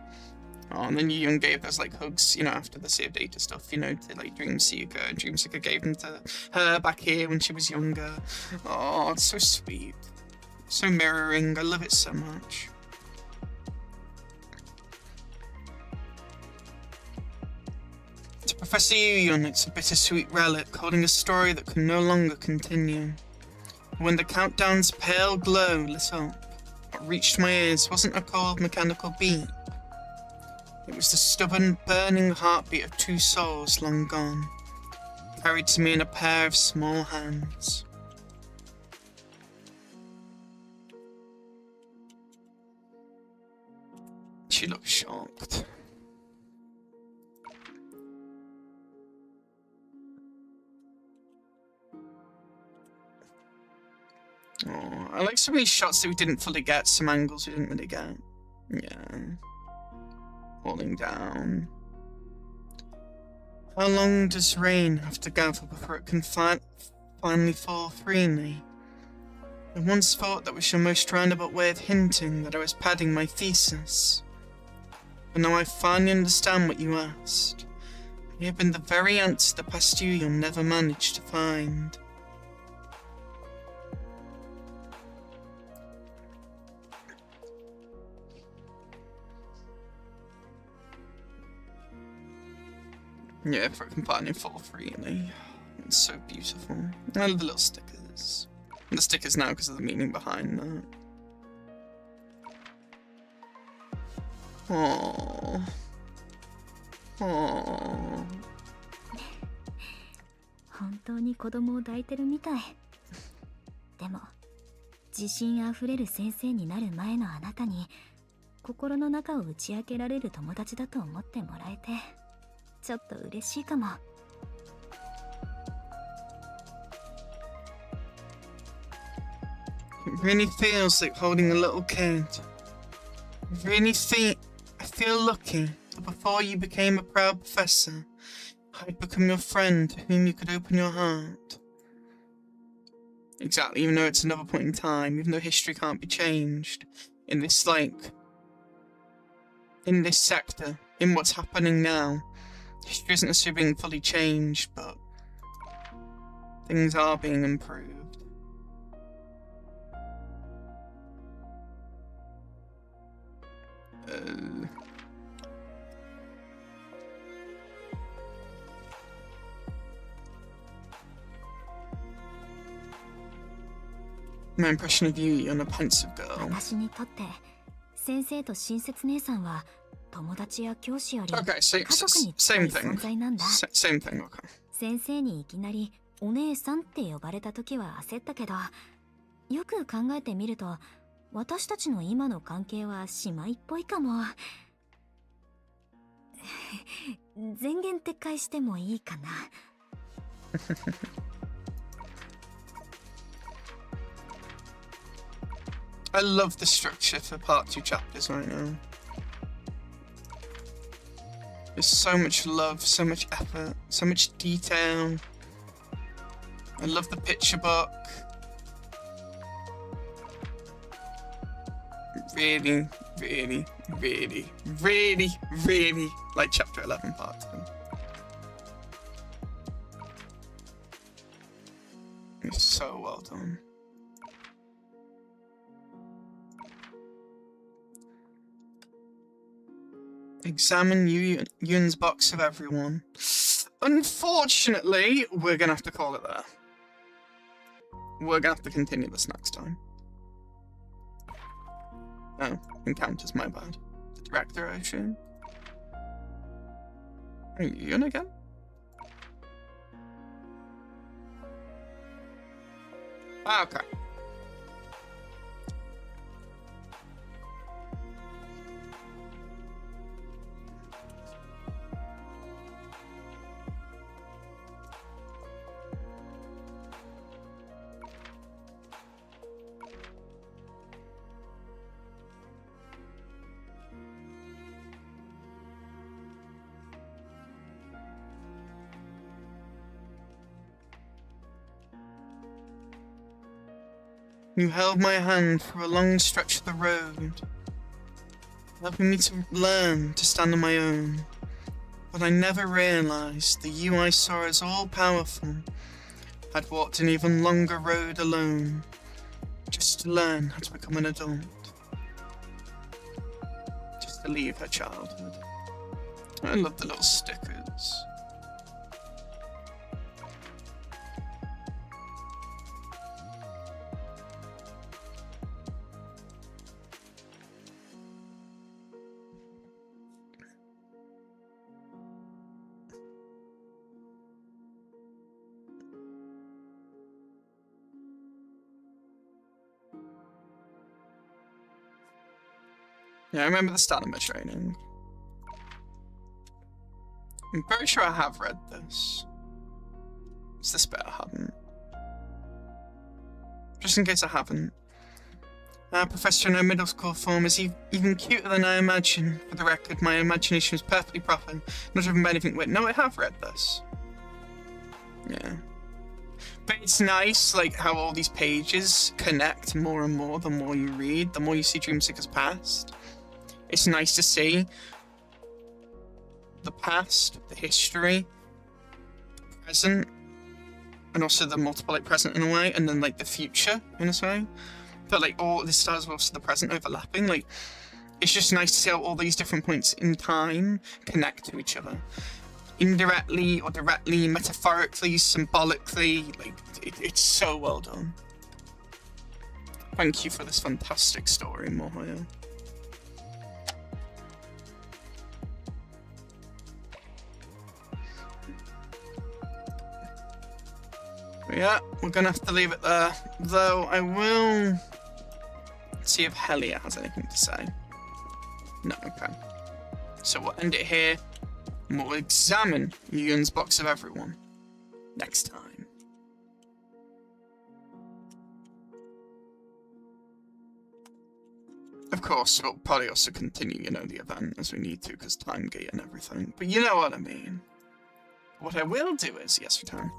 Oh, and then Yuyon gave those like hugs, you know, after the Sea of Data stuff, you know, to like Dreamseeker. Dreamseeker gave them to her back here when she was younger. Oh, it's so sweet. So mirroring, I love it so much. To Professor Yuyon, it's a bittersweet relic, holding a story that can no longer continue. When the countdown's pale glow lit up, what reached my ears wasn't a cold mechanical beep, It was the stubborn, burning heartbeat of two souls long gone, carried to me in a pair of small hands. She looked shocked. Oh, I like some of these shots that we didn't fully get, some angles we didn't really get. Yeah. Falling down. How long does rain have to gather before it can finally fall freely? I once thought that was your most roundabout way of hinting that I was padding my thesis. But now I finally understand what you asked. You have been the very answer the past you'll never manage to find. Yeah, for a companion fall freely. It's so beautiful. I love the little stickers. And the stickers now because of the meaning behind that. Aww. Aww. 本当に子供を抱いてるみたい。でも、自信あふれる先生になる前のあなたに、心の中を打ち明けられる友達だと思ってもらえて、ちょっと嬉しいかも。It really feels like holding a little kid. I feel lucky that before you became a proud professor, I'd become your friend to whom you could open your heart. Exactly, even though it's another point in time, even though history can't be changed, in this sector, in what's happening now, history isn't necessarily being fully changed, but things are being improved. My impression of you, you're a pensive girl. 私にとって先生と親切姉さんは友達や教師より家 Okay, 族に近い same 存 thing. 在なんだ。 Same thing, okay. 先生にいきなりお姉さんって呼ばれた時は焦ったけど、よく考えてみると私たちの今の関係は姉妹っぽいかも。前言撤回してもいいかな。I love the structure for part 2 chapters right now. There's so much love, so much effort, so much detail. I love the picture book. Really, really, really, really, really like chapter 11 part 2. It's so well done. Examine Yun's box of everyone. Unfortunately, we're gonna have to call it there. We're gonna have to continue this next time. Oh, encounters, my bad. The director, I assume. Are you Yun again? Ah, okay. You held my hand for a long stretch of the road, helping me to learn to stand on my own. But I never realized the you I saw as all-powerful had walked an even longer road alone, just to learn how to become an adult. Just to leave her childhood. I love the little stickers. Yeah, I remember the start of my training. I'm pretty sure I have read this. It's this bit I haven't. Just in case I haven't. Professor in her middle school form is even cuter than I imagine. For the record, my imagination was perfectly proper, not driven by anything weird. No, I have read this. Yeah. But it's nice, like, how all these pages connect more and more the more you read, the more you see Dreamseeker's past. It's nice to see the past, the history, the present, and also the multiple, like, present in a way, and then, like, the future in a way. But, like, all this stars also the present overlapping. Like, it's just nice to see how all these different points in time connect to each other. Indirectly or directly, metaphorically, symbolically. Like, it's so well done. Thank you for this fantastic story, miHoYo. But yeah, we're gonna have to leave it there. Though I will see if Helia has anything to say. No, okay. So we'll end it here. And we'll examine Yun's Box of Everyone next time. Of course, we'll probably also continue, you know, the event as we need to, because time gate and everything. But you know what I mean. What I will do is, yes, for time.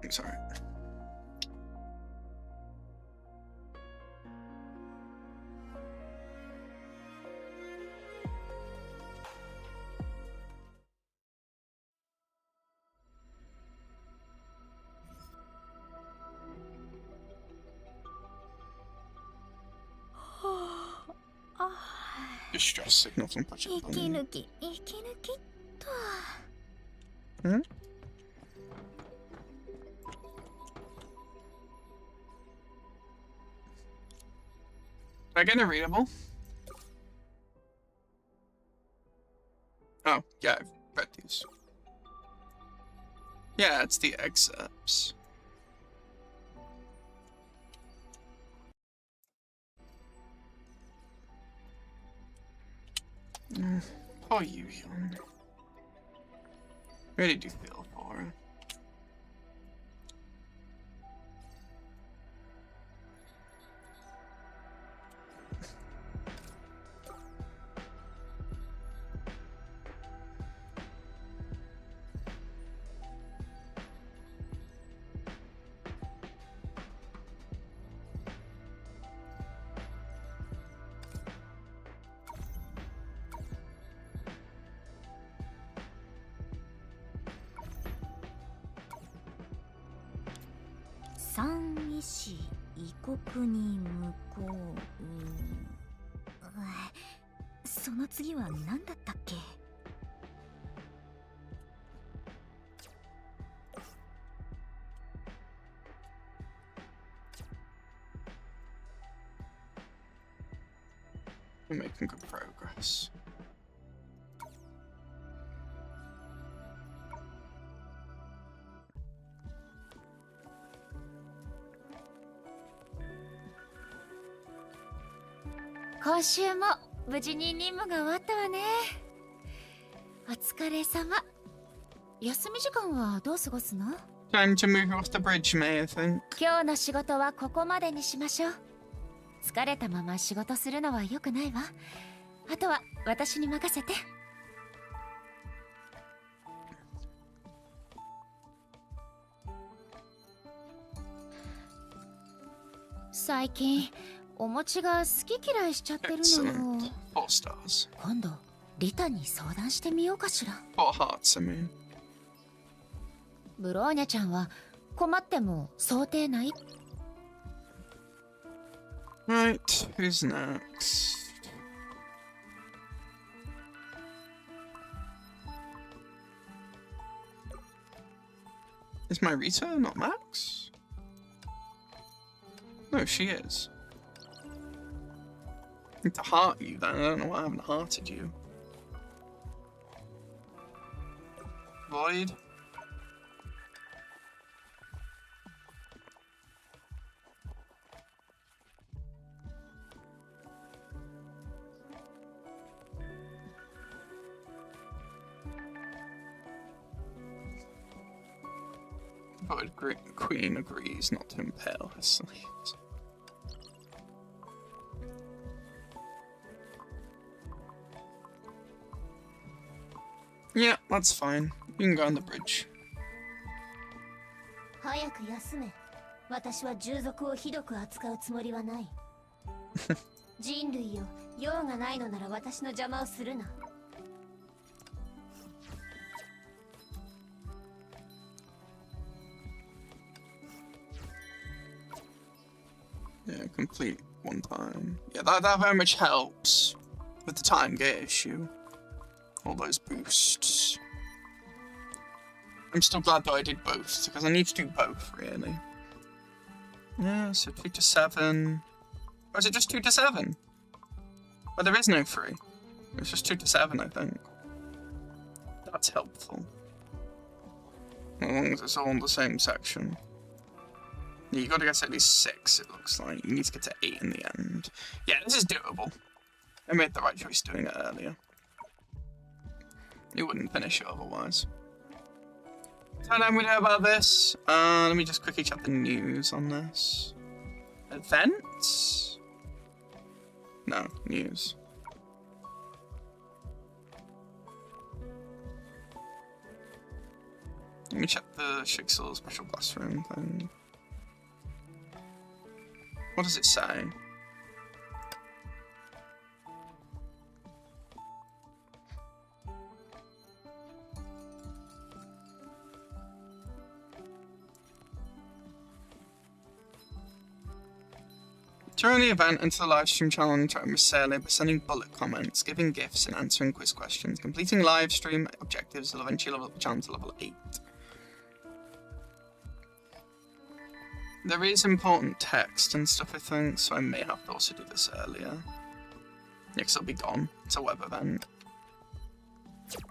I'm sorry. Distress signal from Patrick. Hmm? Did I get a readable? Oh, yeah, I've read these. Yeah, it's the excerpts. Poor Yun. Really do feel for her. We're making good progress.今週も無事に任務が終わったわね。お疲れ様。休み時間はどう過ごすの？ Time to move off the bridge, May, I think. 今日の仕事はここまでにしましょう。疲れたまま仕事するのは良くないわ。あとは私に任せて。最近お餅が好き嫌いしちゃってるのよ。Four stars. 今度リタに相談してみようかしら。Four hearts, I mean. ブローニャちゃんは困っても想定内。Right, who's next? Is my Rita not Max? No, she is. I need to heart you then. I don't know why I haven't hearted you. Void. But Queen agrees not to impale her slaves. Yeah, that's fine. You can go on the bridge. 早く休め。私は従属をひどく扱うつもりはない。人類よ、用がないのなら私の邪魔をするな。Yeah, complete one time. Yeah, that very much helps with the time gate issue. All those boosts. I'm still glad that I did both, because I need to do both, really. Yeah, so 2 to 7. Or is it just 2 to 7? Oh, there is no 3. It's just 2 to 7, I think. That's helpful. As long as it's all in the same section. Yeah, you gotta get to at least 6, it looks like. You need to get to 8 in the end. Yeah, this is doable. I made the right choice doing it earlier. You wouldn't finish it otherwise. So how do we know about this? Let me just quickly check the news on this. Events? No, news. Let me check the Shixel special classroom thing. What does it say? During the event, enter the livestream channel and interact with Sarah by sending bullet comments, giving gifts, and answering quiz questions. Completing livestream objectives will eventually level up the channel to level 8. There is important text and stuff, I think, so I may have to also do this earlier. Yeah, because it'll be gone. It's a web event.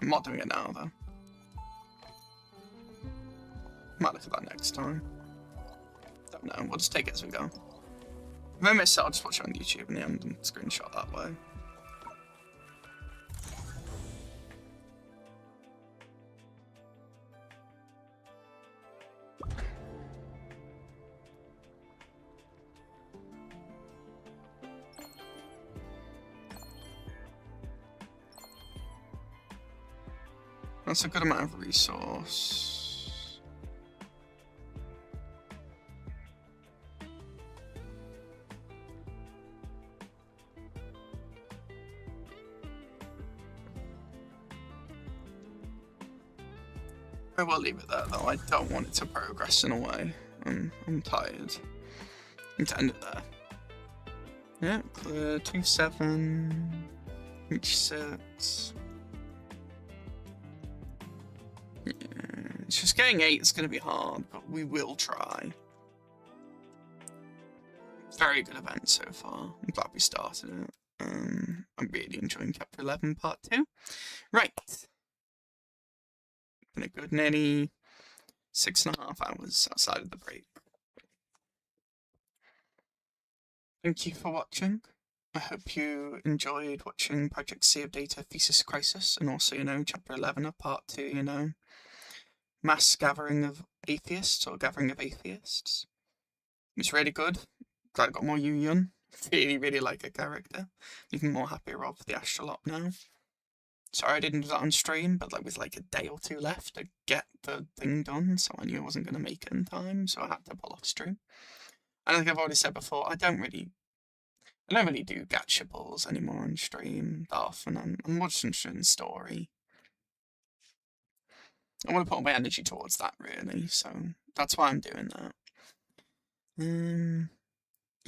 I'm not doing it now, though. Might look at that next time. Don't know, we'll just take it as we go. If I miss it, I'll just watch it on YouTube in the end and screenshot that way. That's a good amount of resource. I will leave it there though, I don't want it to progress in a way. I'm tired. I need to end it there. Yeah, clear 2-7, reach 6. Yeah, it's just getting 8 is going to be hard, but we will try. Very good event so far. I'm glad we started it. I'm really enjoying Chapter 11 Part 2. Right. Been a good nearly 6.5 hours outside of the break. Thank you for watching. I hope you enjoyed watching Project Sea of Data Thesis Crisis, and also, Chapter 11 of Part 2, Mass Gathering of Atheists, or Gathering of Atheists. It's really good. Glad I got more Yu Yun. Really, really like a character. Even more happier of the Astrolop now. Sorry I didn't do that on stream, but with a day or 2 left to get the thing done, so I knew I wasn't going to make it in time, so I had to pull off stream. And like I've already said before, I don't really do gacha pulls anymore on stream that often. I'm more just interested in story. I want to put my energy towards that, really, so that's why I'm doing that. You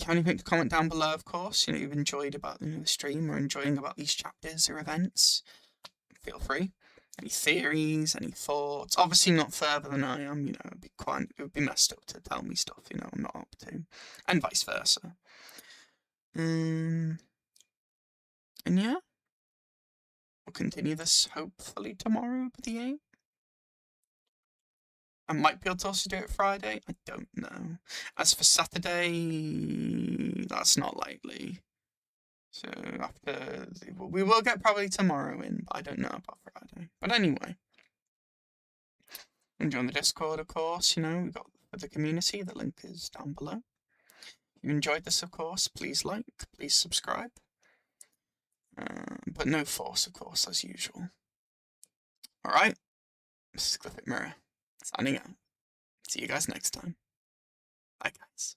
have anything to comment down below, of course, you've enjoyed about the stream or enjoying about these chapters or events. Feel free. Any theories, any thoughts? Obviously not further than I am, it would be messed up to tell me stuff, I'm not up to. And vice versa. And yeah. We'll continue this hopefully tomorrow with the 8. I might be able to also do it Friday. I don't know. As for Saturday, that's not likely. So we will get probably tomorrow in, but I don't know about Friday. But anyway, And join the Discord, of course, you know, we've got for the community, the link is down below. If you enjoyed this, of course, please like, please subscribe. But no force, of course, as usual. Alright, this is Clifford Mirror, signing out. See you guys next time. Bye, guys.